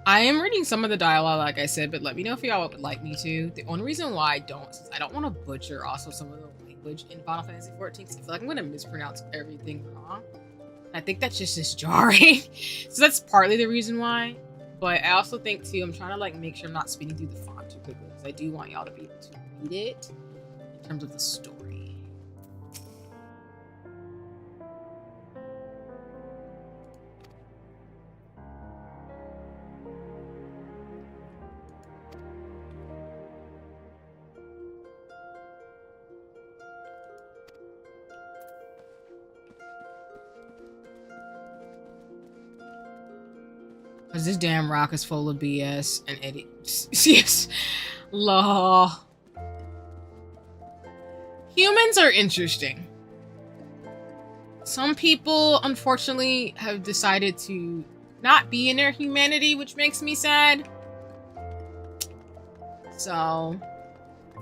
I am reading some of the dialogue, like I said, but let me know if y'all would like me to. The only reason why I don't is I don't want to butcher also some of the language in Final Fantasy XIV, because I feel like I'm going to mispronounce everything wrong. I think that's just as jarring. So that's partly the reason why. But I also think, too, I'm trying to like make sure I'm not speeding through the font too quickly, because I do want y'all to be able to read it in terms of the story. Because this damn rock is full of BS and idiots. Yes. Law. Humans are interesting. Some people, unfortunately, have decided to not be in their humanity, which makes me sad. So,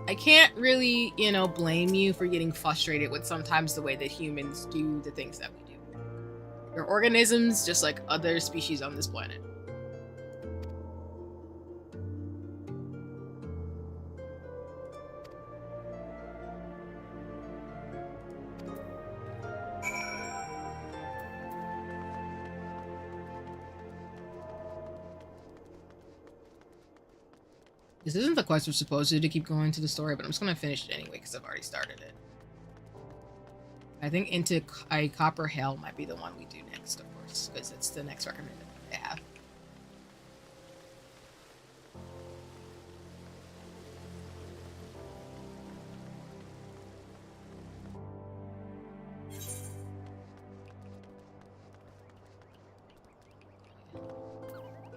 I can't really, blame you for getting frustrated with sometimes the way that humans do the things that we do. We're organisms just like other species on this planet. This isn't the quest we're supposed to keep going to the story, but I'm just going to finish it anyway because I've already started it. I think Into a Copper Hell might be the one we do next, of course, because it's the next recommended I have.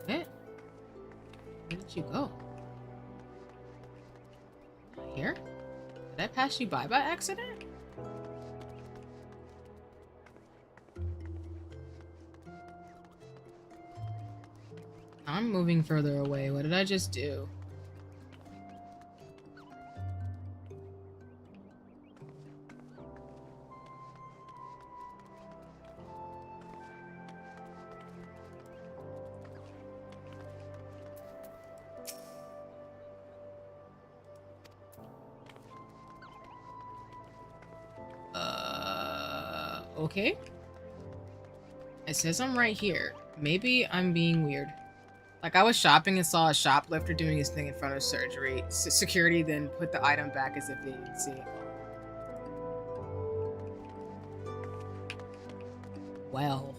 Where did you go? Here? Did I pass you by accident? I'm moving further away. What did I just do? Okay. It says I'm right here. Maybe I'm being weird. Like, I was shopping and saw a shoplifter doing his thing in front of surgery. Security then put the item back as if they didn't see it. Well.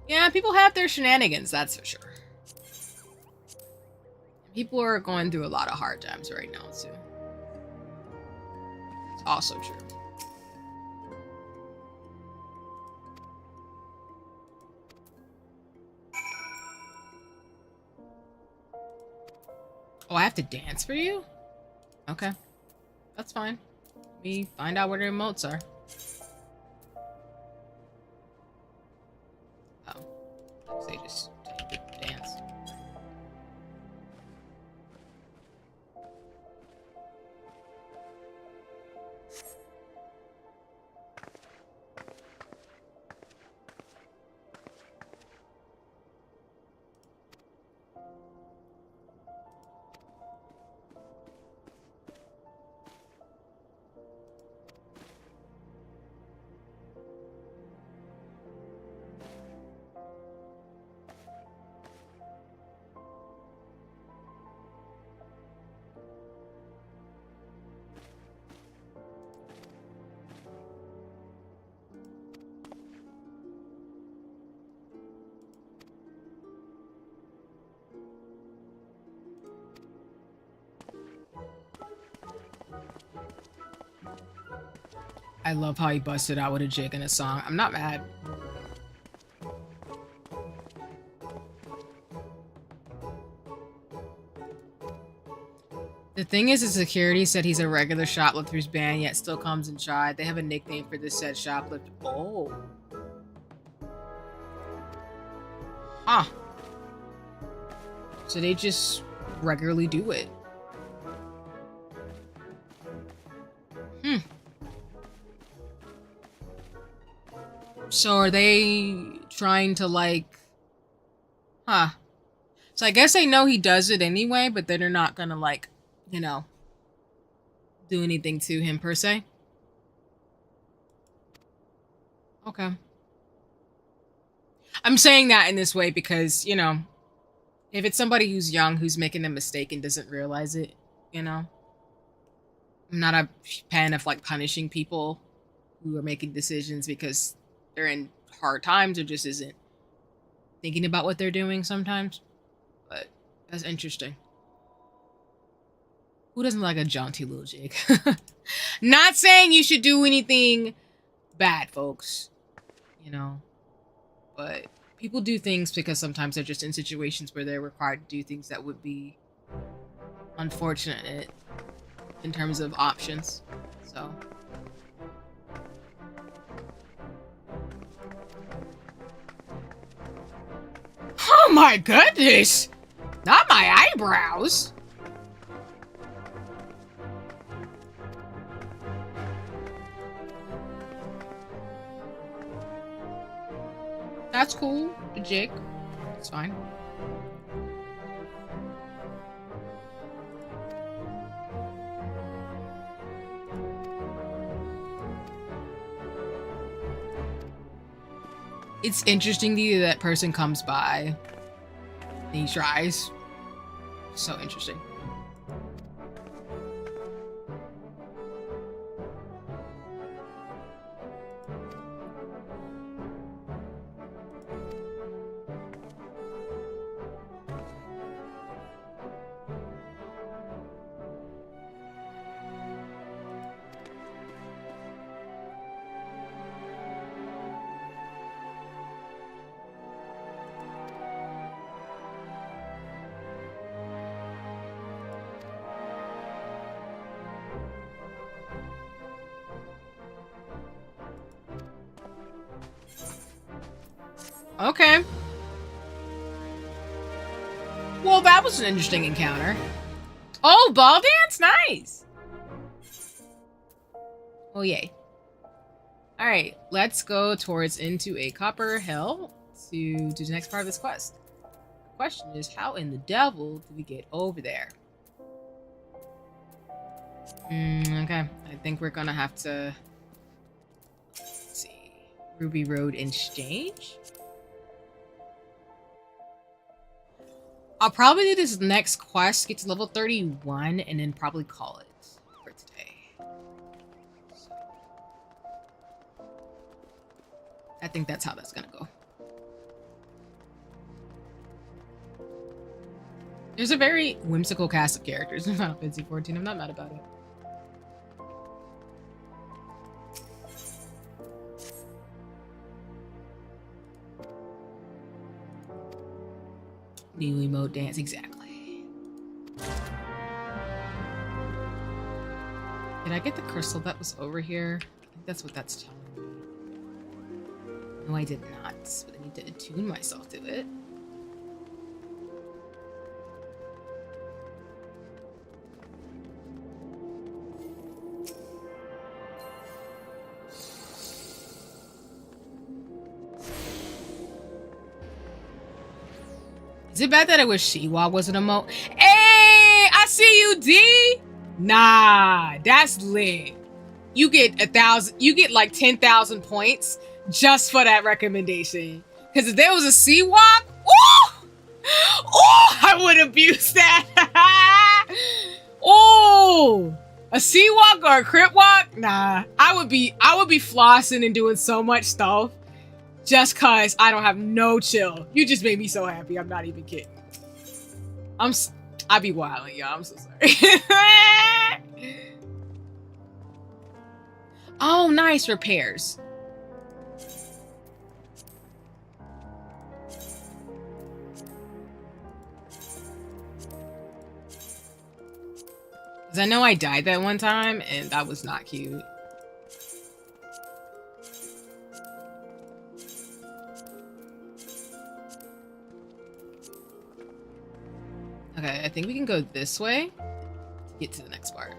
Yeah, people have their shenanigans, that's for sure. People are going through a lot of hard times right now, too. It's also true. Oh, I have to dance for you? Okay. That's fine. Let me find out where the remotes are. Oh. They just take the dance. I love how he busted out with a jig in a song. I'm not mad. The thing is, the security said he's a regular shoplifter's band, yet still comes inside. They have a nickname for this said shoplifter. Oh. Huh. So they just regularly do it. So are they trying to, like... Huh. So I guess they know he does it anyway, but they're not gonna, like, do anything to him, per se. Okay. I'm saying that in this way because, if it's somebody who's young, who's making a mistake and doesn't realize it, I'm not a fan of, like, punishing people who are making decisions because they're in hard times or just isn't thinking about what they're doing sometimes. But that's interesting. Who doesn't like a jaunty little jig? Not saying you should do anything bad, folks. But People do things because sometimes they're just in situations where they're required to do things that would be unfortunate in terms of options. So. Oh my goodness! Not my eyebrows! That's cool. The jig. It's fine. It's interesting to you that person comes by and he tries. So interesting. Okay. Well, that was an interesting encounter. Oh, ball dance? Nice. Oh, yay. All right, let's go towards into a copper hill to do the next part of this quest. The question is, how in the devil do we get over there? Okay, I think we're gonna have to... Let's see. Ruby Road Exchange? I'll probably do this next quest, get to level 31, and then probably call it for today. So, I think that's how that's gonna go. There's a very whimsical cast of characters in Final Fantasy XIV. I'm not mad about it. New emote dance, exactly. Did I get the crystal that was over here? I think that's what that's telling me. No, I did not, but I need to attune myself to it. Is it bad that I wish Shiwa wasn't a emote? Hey, I see you, D. Nah, that's lit. You get 1,000. You get like 10,000 points just for that recommendation. Because if there was a C-Walk, I would abuse that. Oh, a C-Walk or a Crit Walk? Nah, I would be flossing and doing so much stuff. Just cause I don't have no chill. You just made me so happy. I'm not even kidding. I be wilding, y'all. I'm so sorry. Oh, nice repairs. Cause I know I died that one time and that was not cute. Okay, I think we can go this way to get to the next part.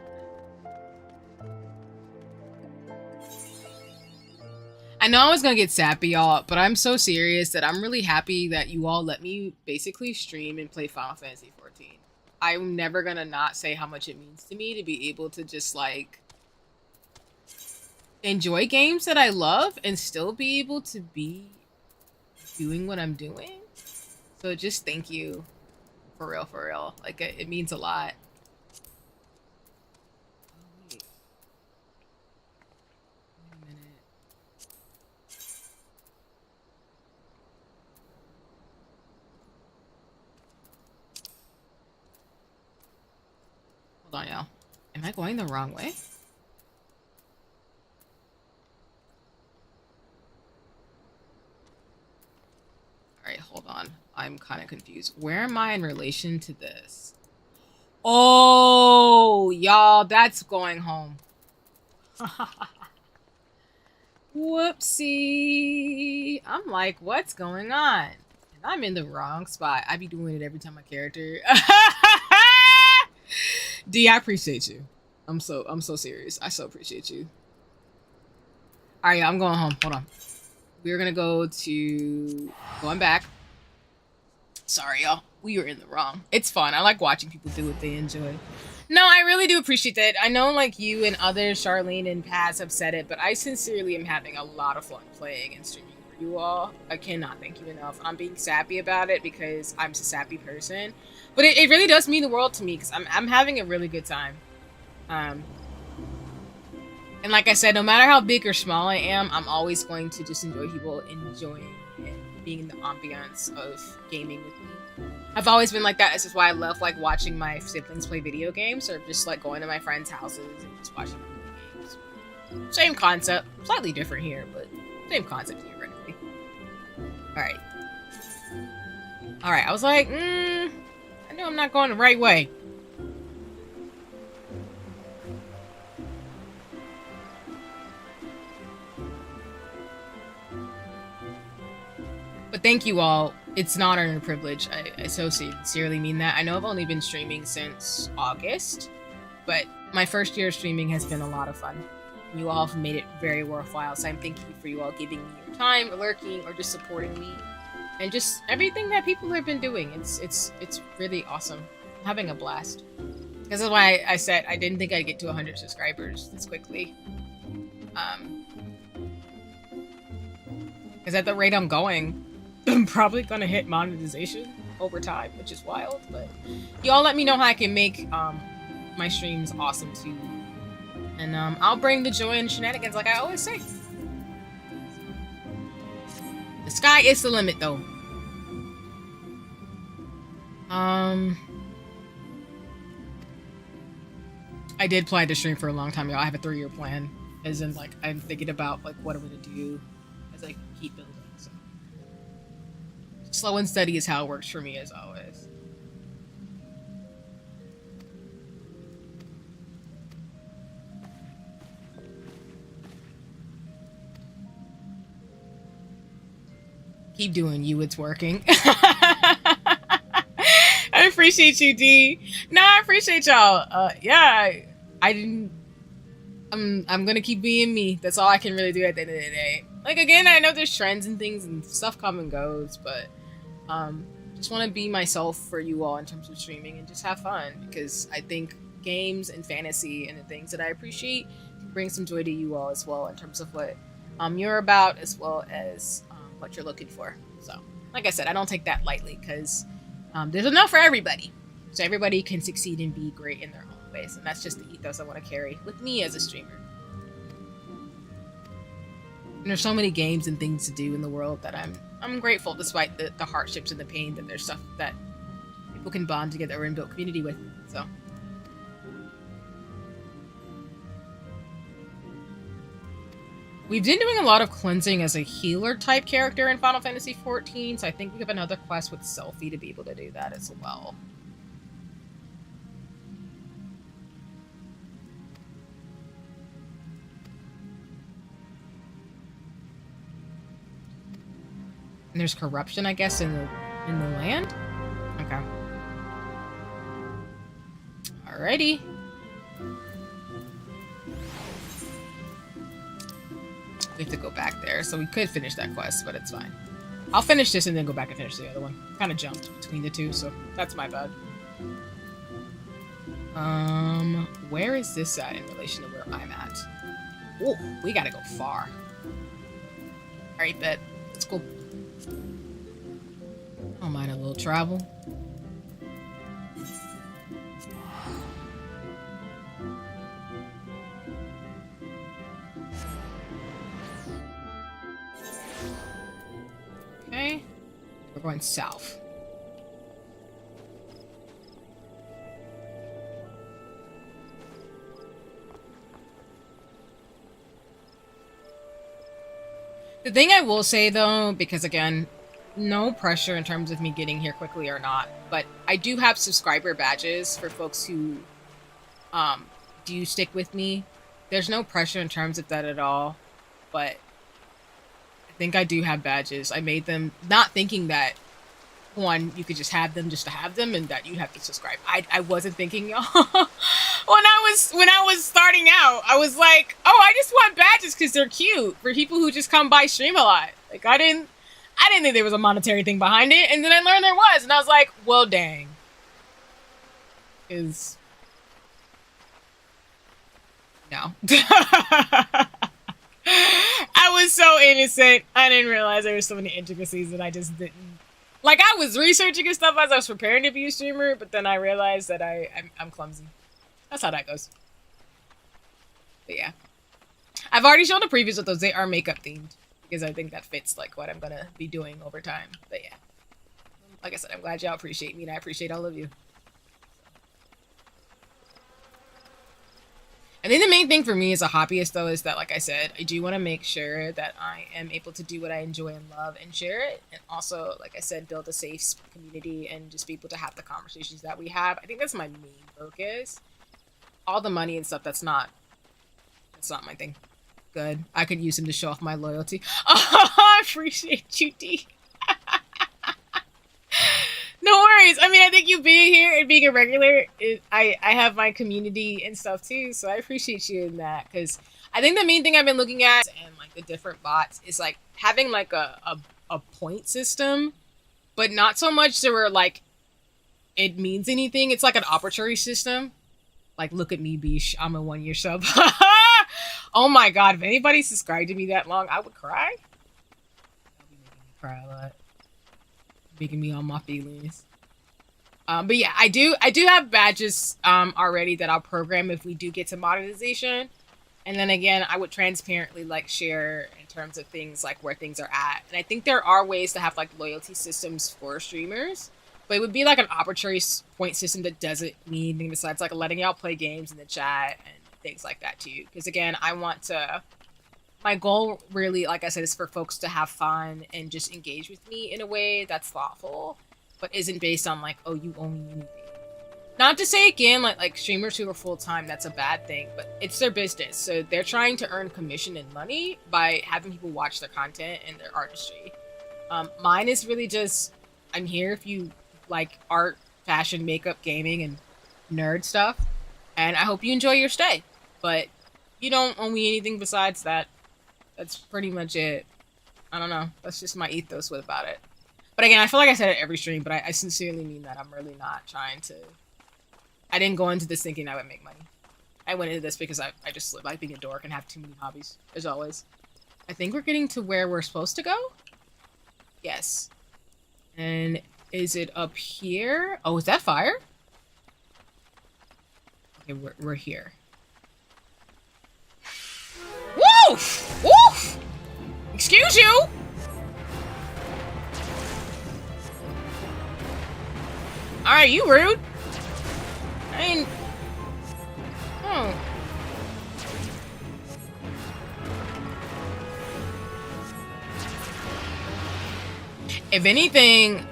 I know I was gonna get sappy, y'all, but I'm so serious that I'm really happy that you all let me basically stream and play Final Fantasy XIV. I'm never gonna not say how much it means to me to be able to just like enjoy games that I love and still be able to be doing what I'm doing. So just thank you. For real. Like, it means a lot. Oh, wait. Wait a minute. Hold on, y'all. Am I going the wrong way? I'm kind of confused. Where am I in relation to this? Oh, y'all, that's going home. Whoopsie. I'm like, what's going on? And I'm in the wrong spot. I be doing it every time my character. D, I appreciate you. I'm so serious. I so appreciate you. All right, I'm going home. Hold on. We're gonna go to going back. Sorry, y'all. We were in the wrong. It's fun. I like watching people do what they enjoy. No, I really do appreciate that. I know, like, you and others, Charlene and Paz, have said it, but I sincerely am having a lot of fun playing and streaming for you all. I cannot thank you enough. I'm being sappy about it because I'm a sappy person, but it really does mean the world to me because I'm having a really good time. And like I said, no matter how big or small I am, I'm always going to just enjoy people enjoying and being in the ambiance of gaming with me. I've always been like that. This is why I love like watching my siblings play video games or just like going to my friends' houses and just watching video games. Same concept, slightly different here, but same concept theoretically. Alright. Alright, I was like, I know I'm not going the right way. But thank you all. It's an honor and a privilege. I so sincerely mean that. I know I've only been streaming since August, but my first year of streaming has been a lot of fun. You all have made it very worthwhile, so I'm thanking you for you all giving me your time, or lurking, or just supporting me, and just everything that people have been doing. It's really awesome. I'm having a blast. This is why I said I didn't think I'd get to 100 subscribers this quickly. Because at the rate I'm going, I'm probably gonna hit monetization over time, which is wild, but y'all let me know how I can make my streams awesome too. And I'll bring the joy and shenanigans like I always say. The sky is the limit though. I did plan to stream for a long time, y'all. I have a 3-year plan. As in, like, I'm thinking about like what I'm gonna do as I keep building. So slow and steady is how it works for me, as always. Keep doing you. It's working. I appreciate you, D. No, I appreciate y'all. Yeah, I didn't. I'm gonna keep being me. That's all I can really do at the end of the day. Like, again, I know there's trends and things and stuff come and goes, but just want to be myself for you all in terms of streaming and just have fun, because I think games and fantasy and the things that I appreciate can bring some joy to you all as well in terms of what you're about, as well as what you're looking for. So, like I said, I don't take that lightly, because there's enough for everybody, so everybody can succeed and be great in their own ways, and that's just the ethos I want to carry with me as a streamer. And there's so many games and things to do in the world that I'm grateful, despite the hardships and the pain, that there's stuff that people can bond together and build community with. So we've been doing a lot of cleansing as a healer type character in Final Fantasy XIV, so I think we have another quest with Selphie to be able to do that as well. And there's corruption, I guess, in the land? Okay. Alrighty. We have to go back there, so we could finish that quest, but it's fine. I'll finish this and then go back and finish the other one. Kind of jumped between the two, so that's my bad. Where is this at in relation to where I'm at? Oh, we gotta go far. Alright, bet. Let's go. I don't mind a little travel. Okay. We're going south. The thing I will say, though, because again, no pressure in terms of me getting here quickly or not, but I do have subscriber badges for folks who do stick with me. There's no pressure in terms of that at all, but I think I do have badges. I made them not thinking that one, you could just have them just to have them, and that you'd have to subscribe. I wasn't thinking, y'all. When I was starting out, I was like, oh, I just want badges because they're cute for people who just come by stream a lot. Like I didn't think there was a monetary thing behind it, and then I learned there was, and I was like, well, dang. Is no. I was so innocent. I didn't realize there were so many intricacies that I just didn't. Like, I was researching and stuff as I was preparing to be a streamer, but then I realized that I'm clumsy. That's how that goes. But yeah. I've already shown the previews of those. They are makeup themed, because I think that fits, like, what I'm gonna be doing over time. But yeah. Like I said, I'm glad y'all appreciate me, and I appreciate all of you. I think the main thing for me as a hobbyist, though, is that, like I said, I do want to make sure that I am able to do what I enjoy and love and share it. And also, like I said, build a safe community and just be able to have the conversations that we have. I think that's my main focus. All the money and stuff, that's not my thing. Good. I could use him to show off my loyalty. Oh, I appreciate you, D. No worries. I mean, I think you being here and being a regular, I have my community and stuff too, so I appreciate you in that, because I think the main thing I've been looking at and like the different bots is like having like a point system, but not so much to where like it means anything. It's like an arbitrary system. Like, look at me, Bish. I'm a 1-year sub. Oh my god, if anybody subscribed to me that long, I would cry. That'll be making me cry a lot. Making me all my feelings. But yeah, I do have badges already that I'll program if we do get to monetization. And then again, I would transparently like share in terms of things like where things are at. And I think there are ways to have like loyalty systems for streamers, but it would be like an arbitrary point system that doesn't mean anything besides like letting y'all play games in the chat and things like that too. Because again, my goal really, like I said, is for folks to have fun and just engage with me in a way that's thoughtful, but isn't based on like, oh, you owe me anything. Not to say again, like streamers who are full-time, that's a bad thing, but it's their business. So they're trying to earn commission and money by having people watch their content and their artistry. Mine is really just, I'm here if you like art, fashion, makeup, gaming, and nerd stuff. And I hope you enjoy your stay. But you don't owe me anything besides that. That's pretty much it. I don't know. That's just my ethos about it. But again, I feel like I said it every stream, but I sincerely mean that. I'm really not trying to... I didn't go into this thinking I would make money. I went into this because I just like being a dork and have too many hobbies, as always. I think we're getting to where we're supposed to go? Yes. And is it up here? Oh, is that fire? Okay, we're here. Woof! Woof! Excuse you! Alright, you rude. I mean... If anything,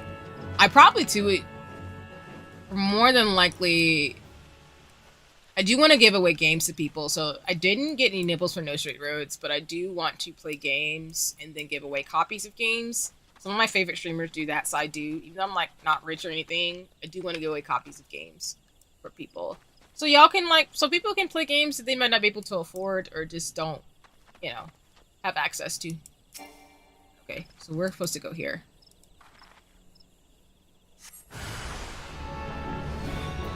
I probably do it more than likely... I do want to give away games to people, so I didn't get any nibbles for No Straight Roads, but I do want to play games and then give away copies of games. Some of my favorite streamers do that, so I do. Even though I'm like not rich or anything, I do want to give away copies of games for people. So y'all can like, so people can play games that they might not be able to afford or just don't, you know, have access to. Okay, so we're supposed to go here.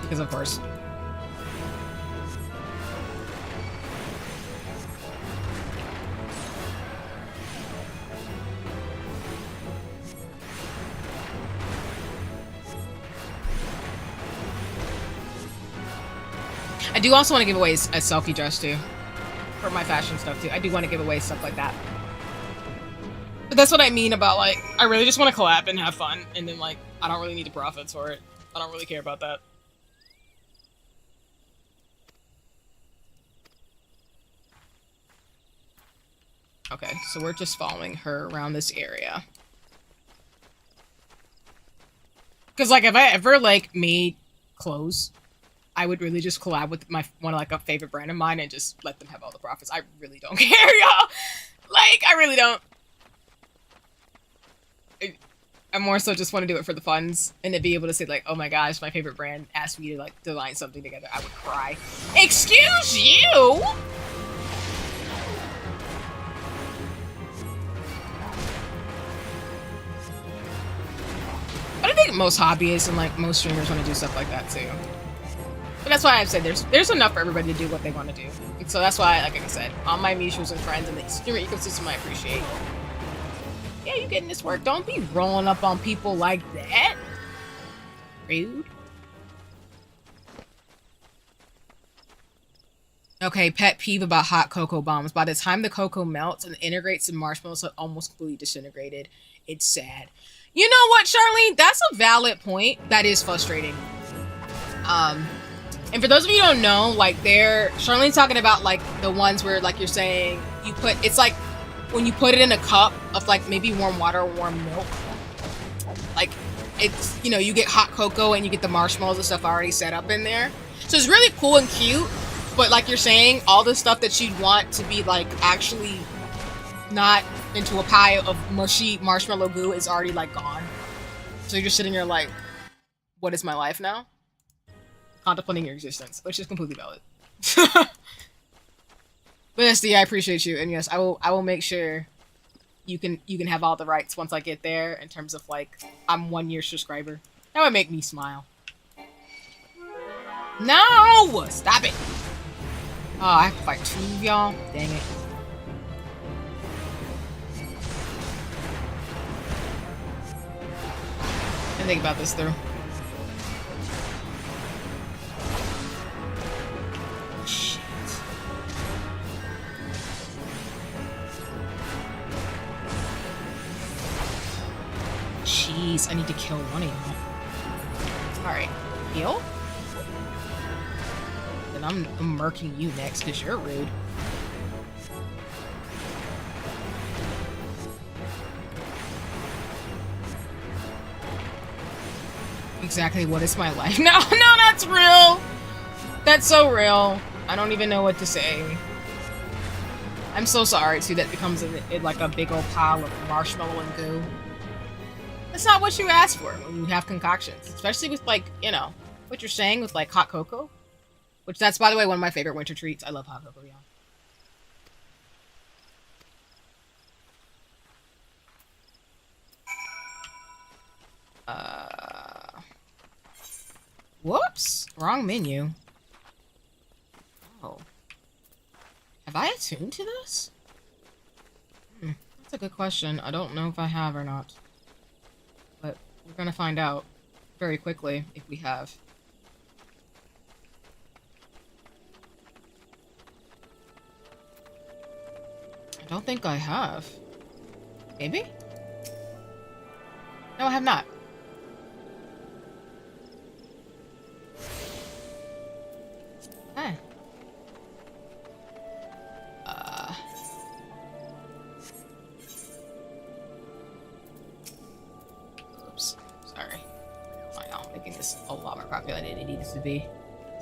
Because of course. I do also want to give away a selfie dress too. For my fashion stuff too. I do want to give away stuff like that. But that's what I mean about like, I really just want to collab and have fun. And then like, I don't really need the profits for it. I don't really care about that. Okay, so we're just following her around this area. Because like if I ever like made clothes, I would really just collab with my one like a favorite brand of mine and just let them have all the profits. I really don't care, y'all. Like I really don't. I more so just want to do it for the funds and to be able to say like, oh my gosh, my favorite brand asked me to like design something together. I would cry. Excuse you. But I think most hobbyists and like most streamers want to do stuff like that too. But that's why I've said there's enough for everybody to do what they want to do. And so that's why, like I said, all my mutuals and friends and the streamer ecosystem I appreciate. Yeah, you getting this work. Don't be rolling up on people like that. Rude. Okay, pet peeve about hot cocoa bombs. By the time the cocoa melts and integrates in marshmallows, so almost completely disintegrated. It's sad. You know what, Charlene? That's a valid point. That is frustrating. And for those of you who don't know, like Charlene's talking about like the ones where like you're saying you put, it's like when you put it in a cup of like maybe warm water or warm milk, like it's, you know, you get hot cocoa and you get the marshmallows and stuff already set up in there. So it's really cool and cute, but like you're saying, all the stuff that you'd want to be like actually not into a pile of mushy marshmallow goo is already like gone. So you're just sitting there like, what is my life now? Contemplating your existence, which is completely valid. But yes, I appreciate you, and yes, I will make sure you can have all the rights once I get there in terms of like I'm 1 year subscriber. That would make me smile. No! Stop it! Oh, I have to fight 2 of y'all? Dang it. I think about this through. Shit. Jeez, I need to kill one of y'all. Alright, heal? Then I'm murking you next because you're rude. Exactly what is my life? No, that's real! That's so real. I don't even know what to say. I'm so sorry, too, that becomes like a big old pile of marshmallow and goo. That's not what you asked for when you have concoctions. Especially with, like, you know, what you're saying with, like, hot cocoa. Which, that's, by the way, one of my favorite winter treats. I love hot cocoa, y'all. Whoops! Wrong menu. Oh. Have I attuned to this? That's a good question. I don't know if I have or not. But we're gonna find out very quickly if we have. I don't think I have. Maybe? No, I have not. Hey. Oops. Sorry. I know, I'm making this a lot more popular than it needs to be.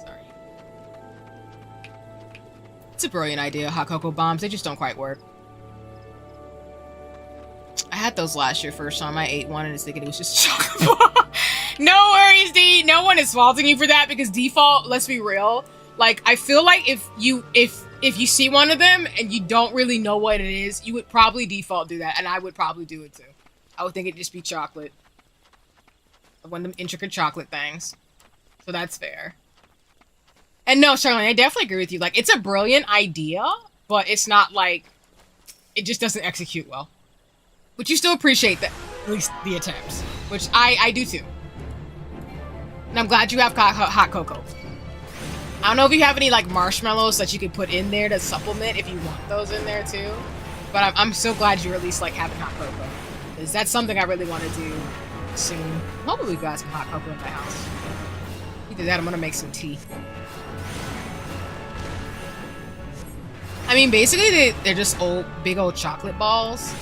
Sorry. It's a brilliant idea, hot cocoa bombs. They just don't quite work. I had those last year first time. I ate one and was thinking it was just a chocolate bar. No worries, D. No one is faulting you for that because default, let's be real. Like, I feel like if you see one of them and you don't really know what it is, you would probably default do that, and I would probably do it too. I would think it'd just be chocolate. One of them intricate chocolate things. So that's fair. And no, Charlene, I definitely agree with you. Like, it's a brilliant idea, but it's not like, it just doesn't execute well. But you still appreciate that, at least the attempts. Which I do too. And I'm glad you have hot cocoa. I don't know if you have any like marshmallows that you could put in there to supplement if you want those in there too. But I'm so glad you're at least like having hot cocoa. Because that's something I really want to do soon. Hopefully we got some hot cocoa in my house. Either that, I'm gonna make some tea. I mean, basically they're just big old chocolate balls.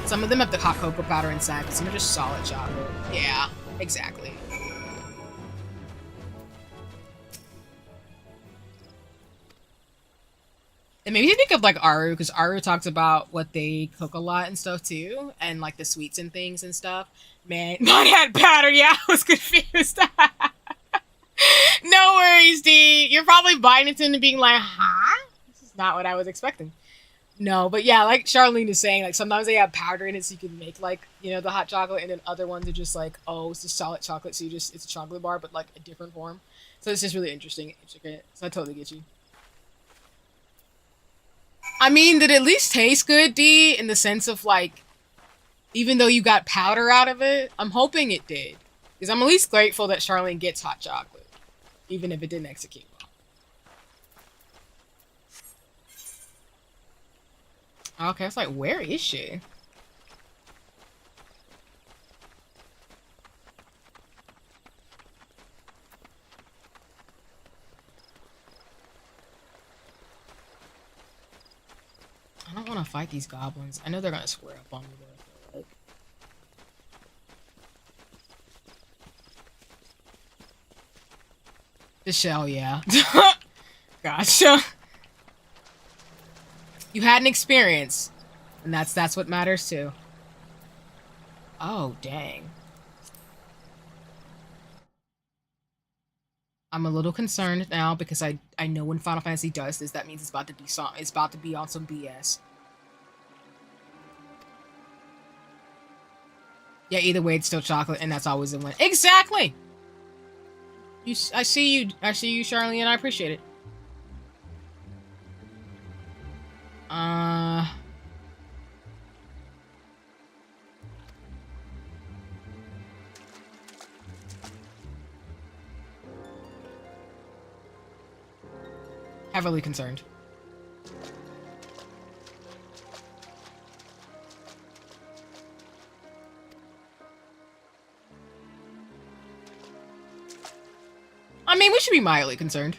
Some of them have the hot cocoa powder inside, but some are just solid chocolate. Yeah, exactly. It made me think of like Aru, because Aru talks about what they cook a lot and stuff too, and like the sweets and things and stuff. Man, mine had powder. Yeah, I was confused. No worries, D. You're probably buying into it and being like, huh? This is not what I was expecting. No, but yeah, like Charlene is saying, like sometimes they have powder in it so you can make like, the hot chocolate, and then other ones are just like, oh, it's just solid chocolate, so it's a chocolate bar, but like a different form. So it's just really interesting. So I totally get you. I mean, did it at least taste good, D, in the sense of like, even though you got powder out of it? I'm hoping it did. Because I'm at least grateful that Charlene gets hot chocolate, even if it didn't execute well. Okay, it's like, where is she? I don't want to fight these goblins. I know they're gonna square up on me though, I feel like. The shell, yeah. Gotcha. You had an experience, and that's what matters too. Oh, dang. I'm a little concerned now because I know when Final Fantasy does this, that means it's about to be on some BS. Yeah, either way, it's still chocolate, and that's always a win. Exactly. I see you, Charlene, and I appreciate it. Heavily concerned. I mean, we should be mildly concerned.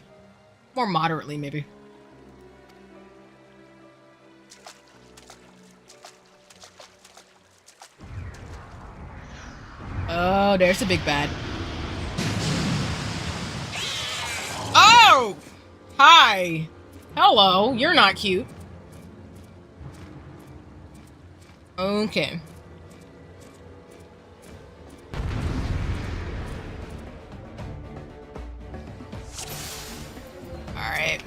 More moderately, maybe. Oh, there's the big bad. Oh! Hi! Hello, you're not cute. Okay. Alright.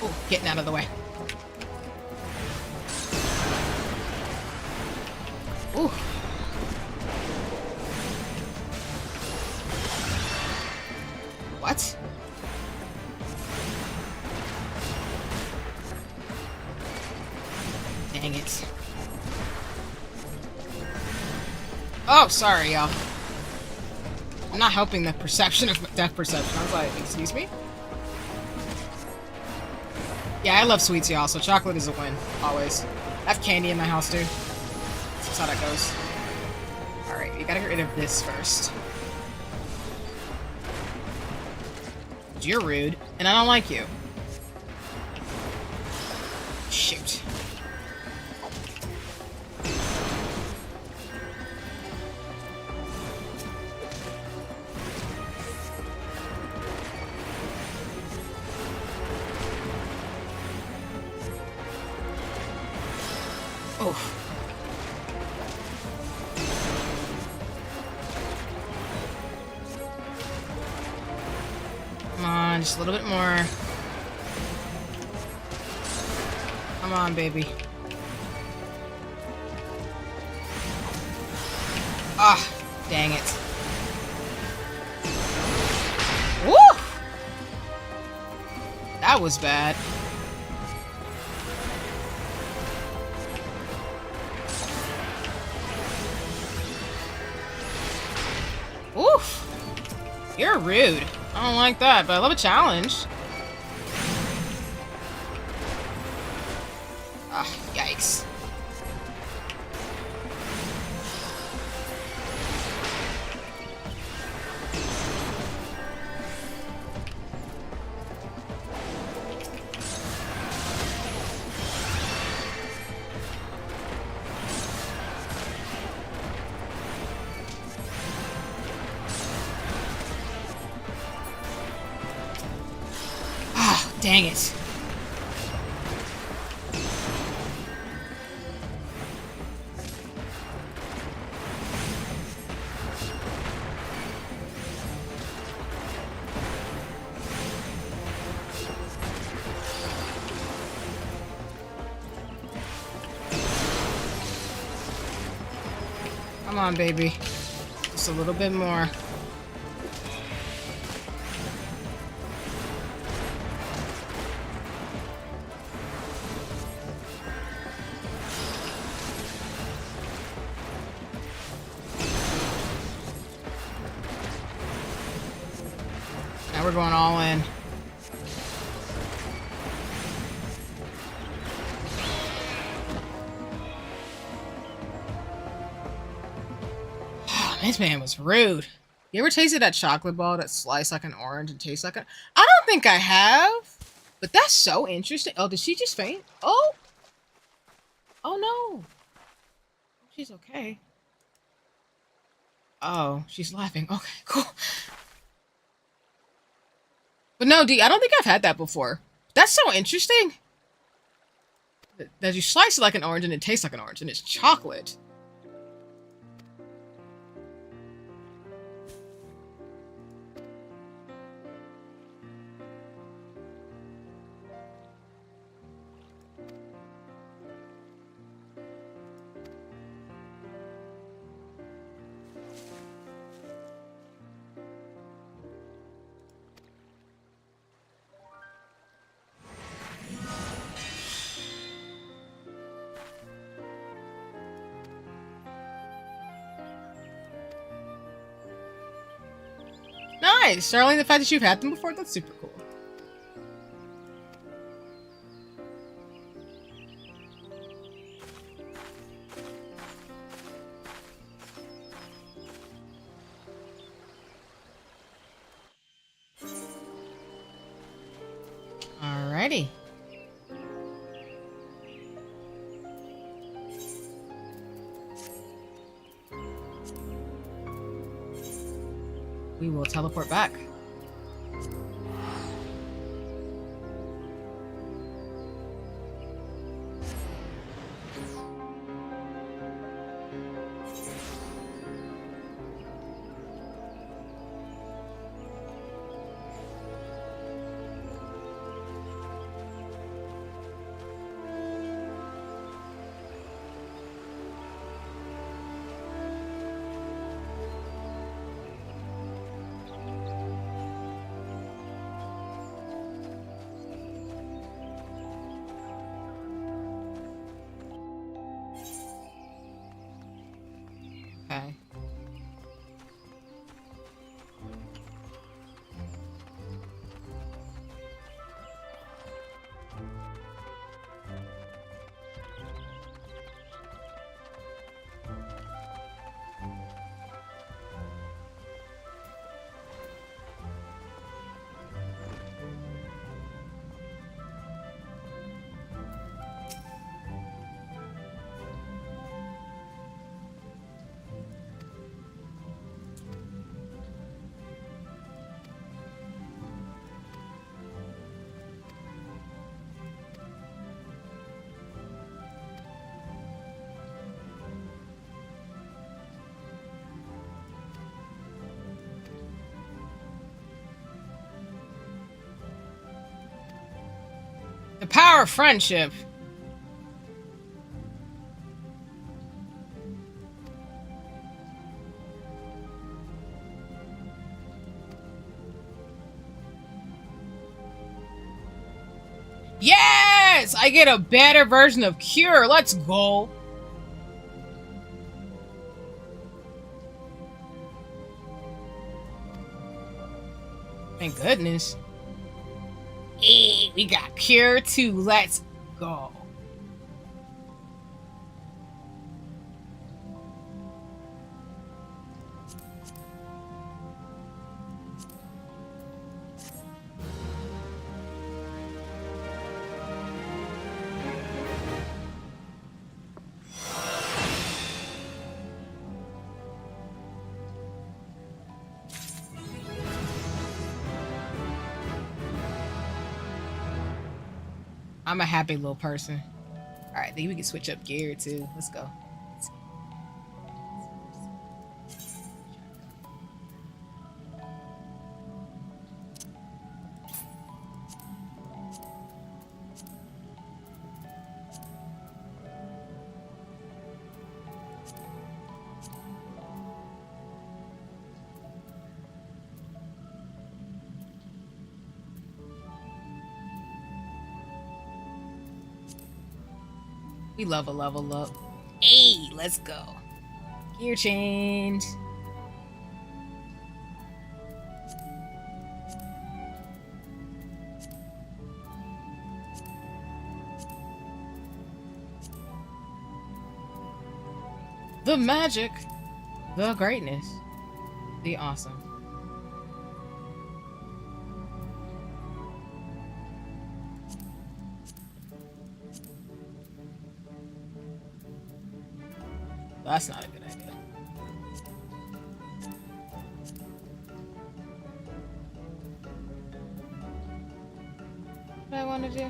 Oh, getting out of the way. Ooh. What? Dang it. Oh, sorry, y'all. I'm not helping the perception of death perception. I was like, excuse me? Yeah, I love sweets, y'all, so chocolate is a win. Always. I have candy in my house, dude. That's how that goes. Alright, we gotta get rid of this first. You're rude, and I don't like you. Shoot. Oh. Come on, just a little bit more. Come on, baby. Ah, dang it. Woo! That was bad. Oof. You're rude. I don't like that, but I love a challenge. Ah, yikes. Dang it. Come on, baby. Just a little bit more. Now we're going all in. This man was rude. You ever tasted that chocolate ball that sliced like an orange and tastes like a... I don't think I have. But that's so interesting. Oh, did she just faint? Oh. Oh, no. She's okay. Oh, she's laughing. Okay, cool. But no, D, I don't think I've had that before. That's so interesting. That you slice it like an orange and it tastes like an orange and it's chocolate. Nice! Starling, the fact that you've had them before, that's super cool. Alrighty. We will teleport back. Okay. The power of friendship. Yes! I get a better version of Cure. Let's go. Thank goodness. Hey, we got Cure too. Let's go. I'm a happy little person. All right, then we can switch up gear too. Let's go. We love a level up. Hey, let's go. Gear change. The magic, the greatness, the awesome. That's not a good idea. What do I want to do?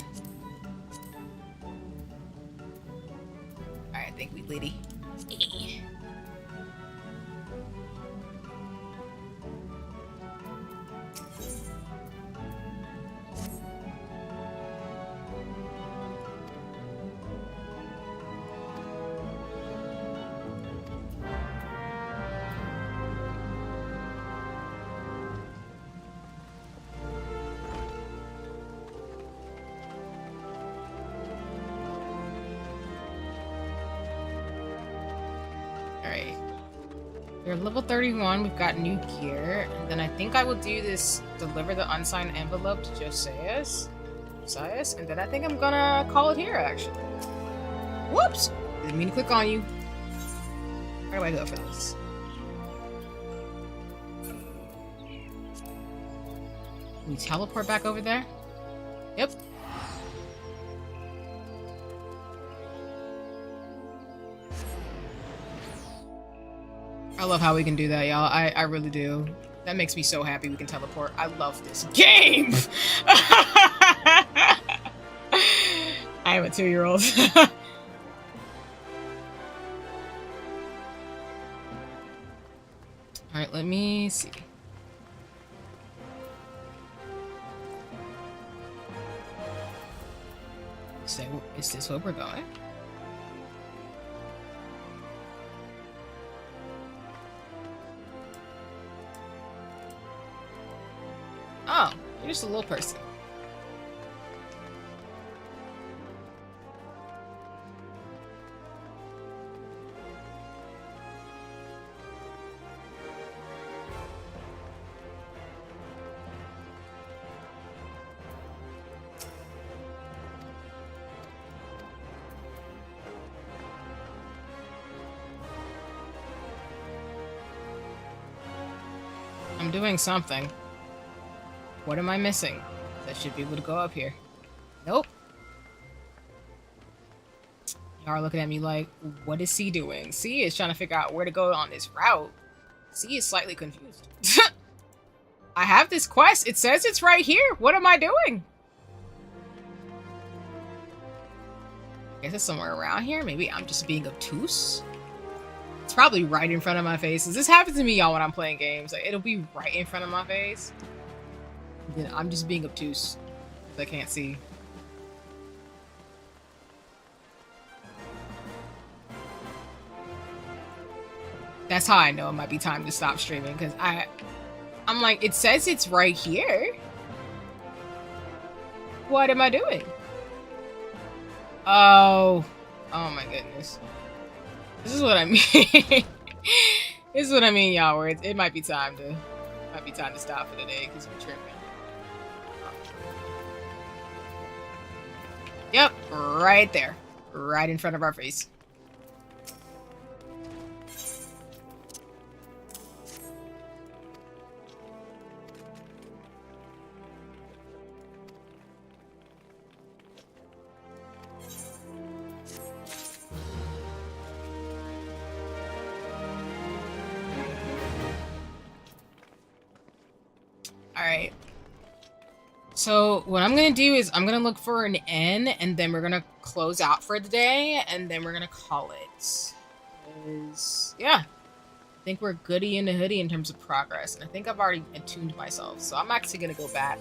Alright, I think we litty. We're level 31, we've got new gear, and then I think I will do this deliver the unsigned envelope to Josias, and then I think I'm gonna call it here, actually. Whoops! Didn't mean to click on you. Where do I go for this? Can we teleport back over there? Yep. I love how we can do that, y'all. I really do. That makes me so happy we can teleport. I love this game! I am a 2-year-old. Alright, let me see. Is this where we're going? Oh, you're just a little person. I'm doing something. What am I missing? That should be able to go up here. Nope. Y'all are looking at me like, what is C doing? C is trying to figure out where to go on this route. C is slightly confused. I have this quest. It says it's right here. What am I doing? I guess it's somewhere around here. Maybe I'm just being obtuse. It's probably right in front of my face. This happens to me, y'all, when I'm playing games. Like, it'll be right in front of my face. Then I'm just being obtuse. I can't see. That's how I know it might be time to stop streaming, because I'm like, it says it's right here. What am I doing? Oh my goodness. This is what I mean. This is what I mean, y'all. Where it might be time to stop for the day because we're tripping. Yep, right there, right in front of our face. So what I'm gonna do is I'm gonna look for an N, and then we're gonna close out for the day, and then we're gonna call it. Yeah, I think we're goody in the hoodie in terms of progress, and I think I've already attuned myself, so I'm actually gonna go back.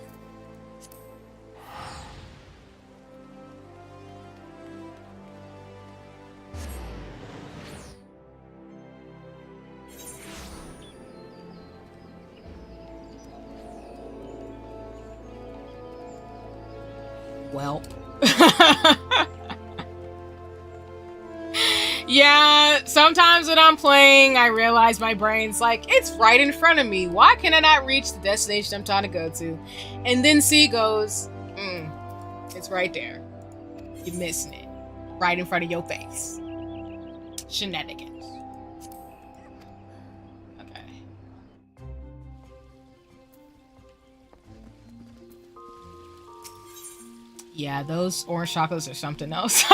Welp. Yeah, sometimes when I'm playing, I realize my brain's like, it's right in front of me. Why can I not reach the destination I'm trying to go to? And then C goes, it's right there. You're missing it. Right in front of your face. Shenanigans. Okay. Yeah, those orange chocolates are something else.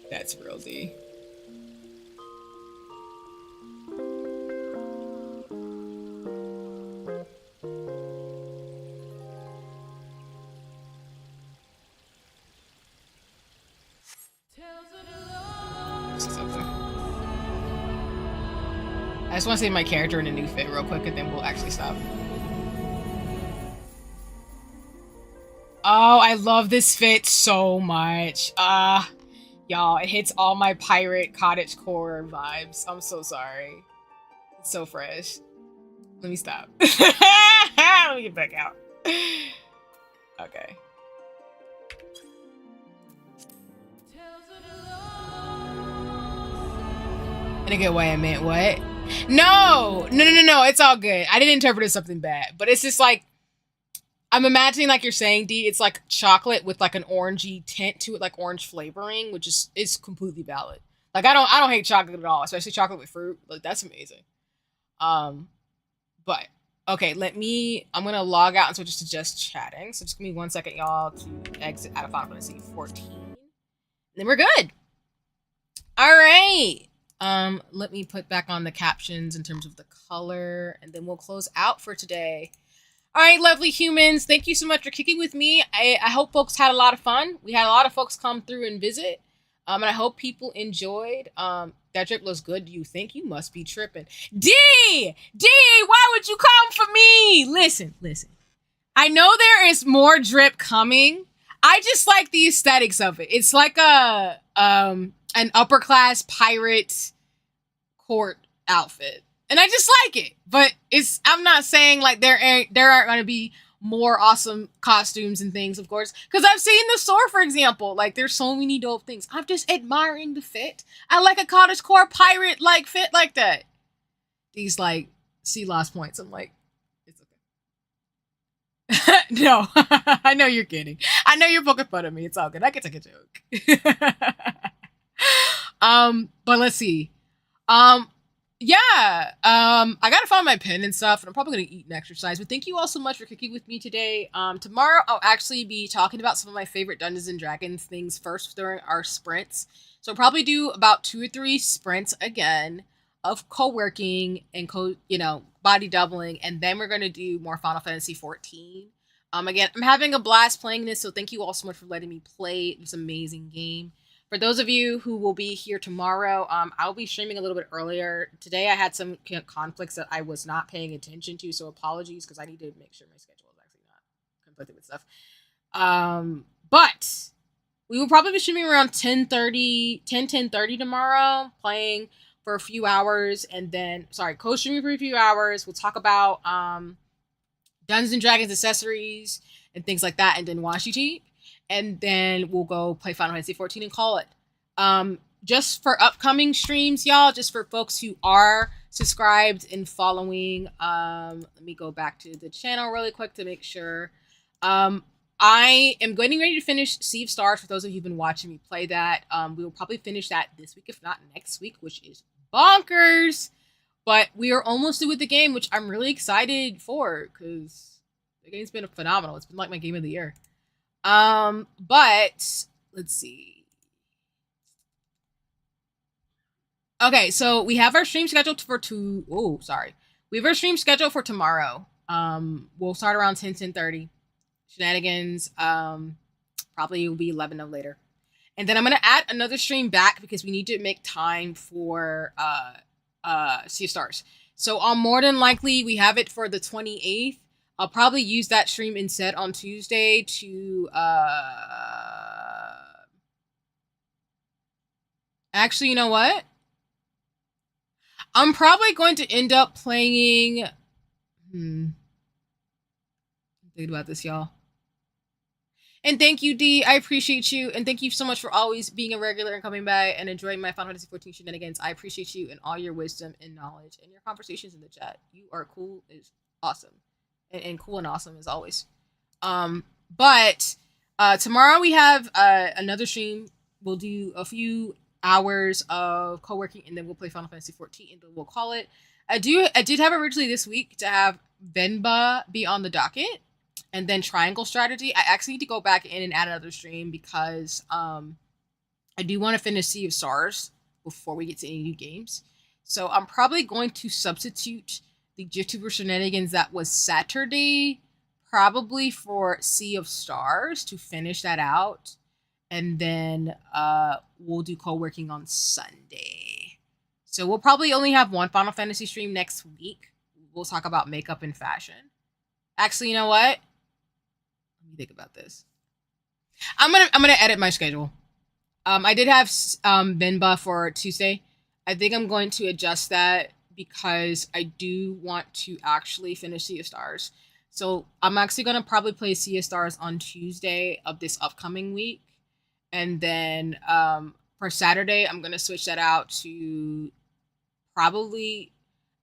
That's real D. I just want to see my character in a new fit real quick, and then we'll actually stop. Oh, I love this fit so much. Y'all, it hits all my pirate cottage core vibes. I'm so sorry. It's so fresh. Let me stop. Let me get back out. Okay. In a good way, I meant what? No! No. It's all good. I didn't interpret it as something bad. But it's just like, I'm imagining, like you're saying, D, it's like chocolate with like an orangey tint to it, like orange flavoring, which is completely valid. Like I don't hate chocolate at all, especially chocolate with fruit. Like that's amazing. But okay, I'm gonna log out and switch to just chatting. So just give me 1 second, y'all, to exit out of Final Fantasy 14. And then we're good. All right. Let me put back on the captions in terms of the color, and then we'll close out for today. All right, lovely humans, thank you so much for kicking with me. I hope folks had a lot of fun. We had a lot of folks come through and visit. And I hope people enjoyed. That drip looks good. Do you think? You must be tripping. D, why would you come for me? Listen. I know there is more drip coming. I just like the aesthetics of it. It's like an upper class pirate court outfit. And I just like it. But I'm not saying like there aren't going to be more awesome costumes and things, of course. Because I've seen the store, for example. Like, there's so many dope things. I'm just admiring the fit. I like a cottagecore pirate like fit like that. These like see lost points. I'm like, it's okay. No, I know you're kidding. I know you're poking fun at me. It's all good. I can take a joke. But let's see. Yeah, I gotta find my pen and stuff, and I'm probably gonna eat and exercise, but thank you all so much for kicking with me today. Tomorrow I'll actually be talking about some of my favorite Dungeons and Dragons things first during our sprints. So I'll probably do about 2 or 3 sprints again of co-working and body doubling, and then we're gonna do more Final Fantasy 14. Again, I'm having a blast playing this, so thank you all so much for letting me play this amazing game. For those of you who will be here tomorrow, I'll be streaming a little bit earlier. Today I had some conflicts that I was not paying attention to, so apologies, because I need to make sure my schedule is actually not conflicted with stuff. But we will probably be streaming around 10:30 tomorrow, playing for a few hours, and then, co-streaming for a few hours. We'll talk about Dungeons and Dragons accessories and things like that, and then Washi Tea. And then we'll go play Final Fantasy 14 and call it. Just for upcoming streams, y'all, just for folks who are subscribed and following, let me go back to the channel really quick to make sure. I am getting ready to finish Sea of Stars for those of you who've been watching me play that. We will probably finish that this week, if not next week, which is bonkers. But we are almost through with the game, which I'm really excited for, because the game's been phenomenal. It's been like my game of the year. But let's see. Okay, so we have our stream scheduled for We have our stream scheduled for tomorrow. We'll start around 10:30. Shenanigans, probably will be 11 of later. And then I'm gonna add another stream back because we need to make time for Sea of Stars. So I'll more than likely we have it for the 28th. I'll probably use that stream instead on Tuesday to actually, you know what? I'm probably going to end up playing Think about this, y'all. And thank you, D. I appreciate you. And thank you so much for always being a regular and coming by and enjoying my Final Fantasy 14 shenanigans. I appreciate you and all your wisdom and knowledge and your conversations in the chat. You are cool is awesome. And cool and awesome as always. But tomorrow we have another stream. We'll do a few hours of co-working and then we'll play Final Fantasy 14 and then we'll call it. I did have originally this week to have Venba be on the docket. And then Triangle Strategy. I actually need to go back in and add another stream because I do want to finish Sea of Stars before we get to any new games. So I'm probably going to substitute the YouTuber Shenanigans that was Saturday probably for Sea of Stars to finish that out. And then we'll do co-working on Sunday. So we'll probably only have one Final Fantasy stream next week. We'll talk about makeup and fashion. Actually, you know what? Let me think about this. I'm gonna edit my schedule. I did have Benba for Tuesday. I think I'm going to adjust that because I do want to actually finish Sea of Stars. So I'm actually gonna probably play Sea of Stars on Tuesday of this upcoming week, and then for Saturday I'm gonna switch that out to probably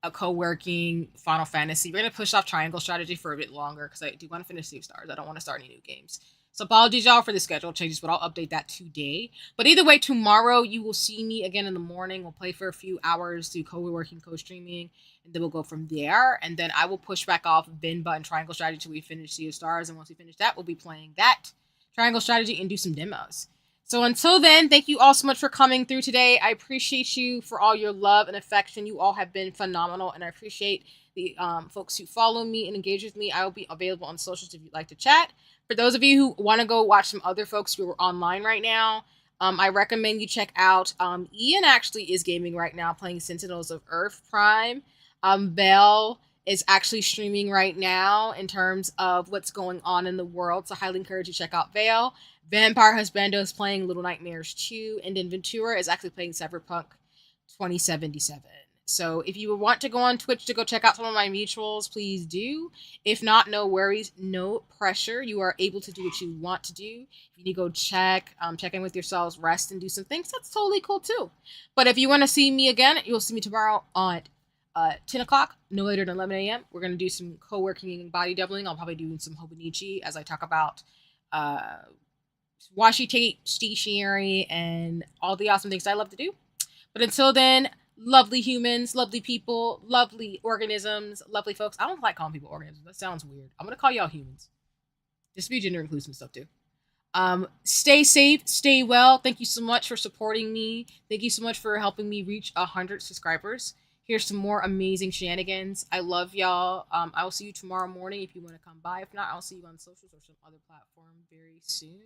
a co-working Final Fantasy. We're gonna push off Triangle Strategy for a bit longer because I do want to finish Sea of Stars. I don't want to start any new games. So apologies y'all for the schedule changes, but I'll update that today. But either way, tomorrow you will see me again in the morning. We'll play for a few hours, do co-working, co-streaming, and then we'll go from there. And then I will push back off Binba and Triangle Strategy till we finish Sea of Stars. And once we finish that, we'll be playing that Triangle Strategy and do some demos. So until then, thank you all so much for coming through today. I appreciate you for all your love and affection. You all have been phenomenal, and I appreciate the folks who follow me and engage with me. I will be available on socials if you'd like to chat. For those of you who want to go watch some other folks who are online right now, I recommend you check out Ian actually is gaming right now, playing Sentinels of Earth Prime. Belle is actually streaming right now in terms of what's going on in the world, so I highly encourage you to check out Vale. Vampire Husbando is playing Little Nightmares 2, and then Ventura is actually playing Cyberpunk 2077. So if you want to go on Twitch to go check out some of my mutuals, please do. If not, no worries, no pressure. You are able to do what you want to do. If you need to go check in with yourselves, rest, and do some things, that's totally cool too. But if you want to see me again, you'll see me tomorrow on 10 o'clock, no later than 11 a.m. We're going to do some co-working and body doubling. I'll probably do some Hobonichi as I talk about washi tape, stationery, and all the awesome things I love to do. But until then, lovely humans, lovely people, lovely organisms, lovely folks. I don't like calling people organisms. That sounds weird. I'm going to call y'all humans. Just be gender inclusive stuff too. Stay safe, stay well. Thank you so much for supporting me. Thank you so much for helping me reach 100 subscribers. Here's some more amazing shenanigans. I love y'all. I will see you tomorrow morning if you want to come by. If not, I'll see you on socials or some other platform very soon.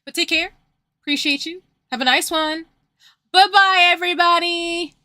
But take care. Appreciate you. Have a nice one. Bye-bye, everybody.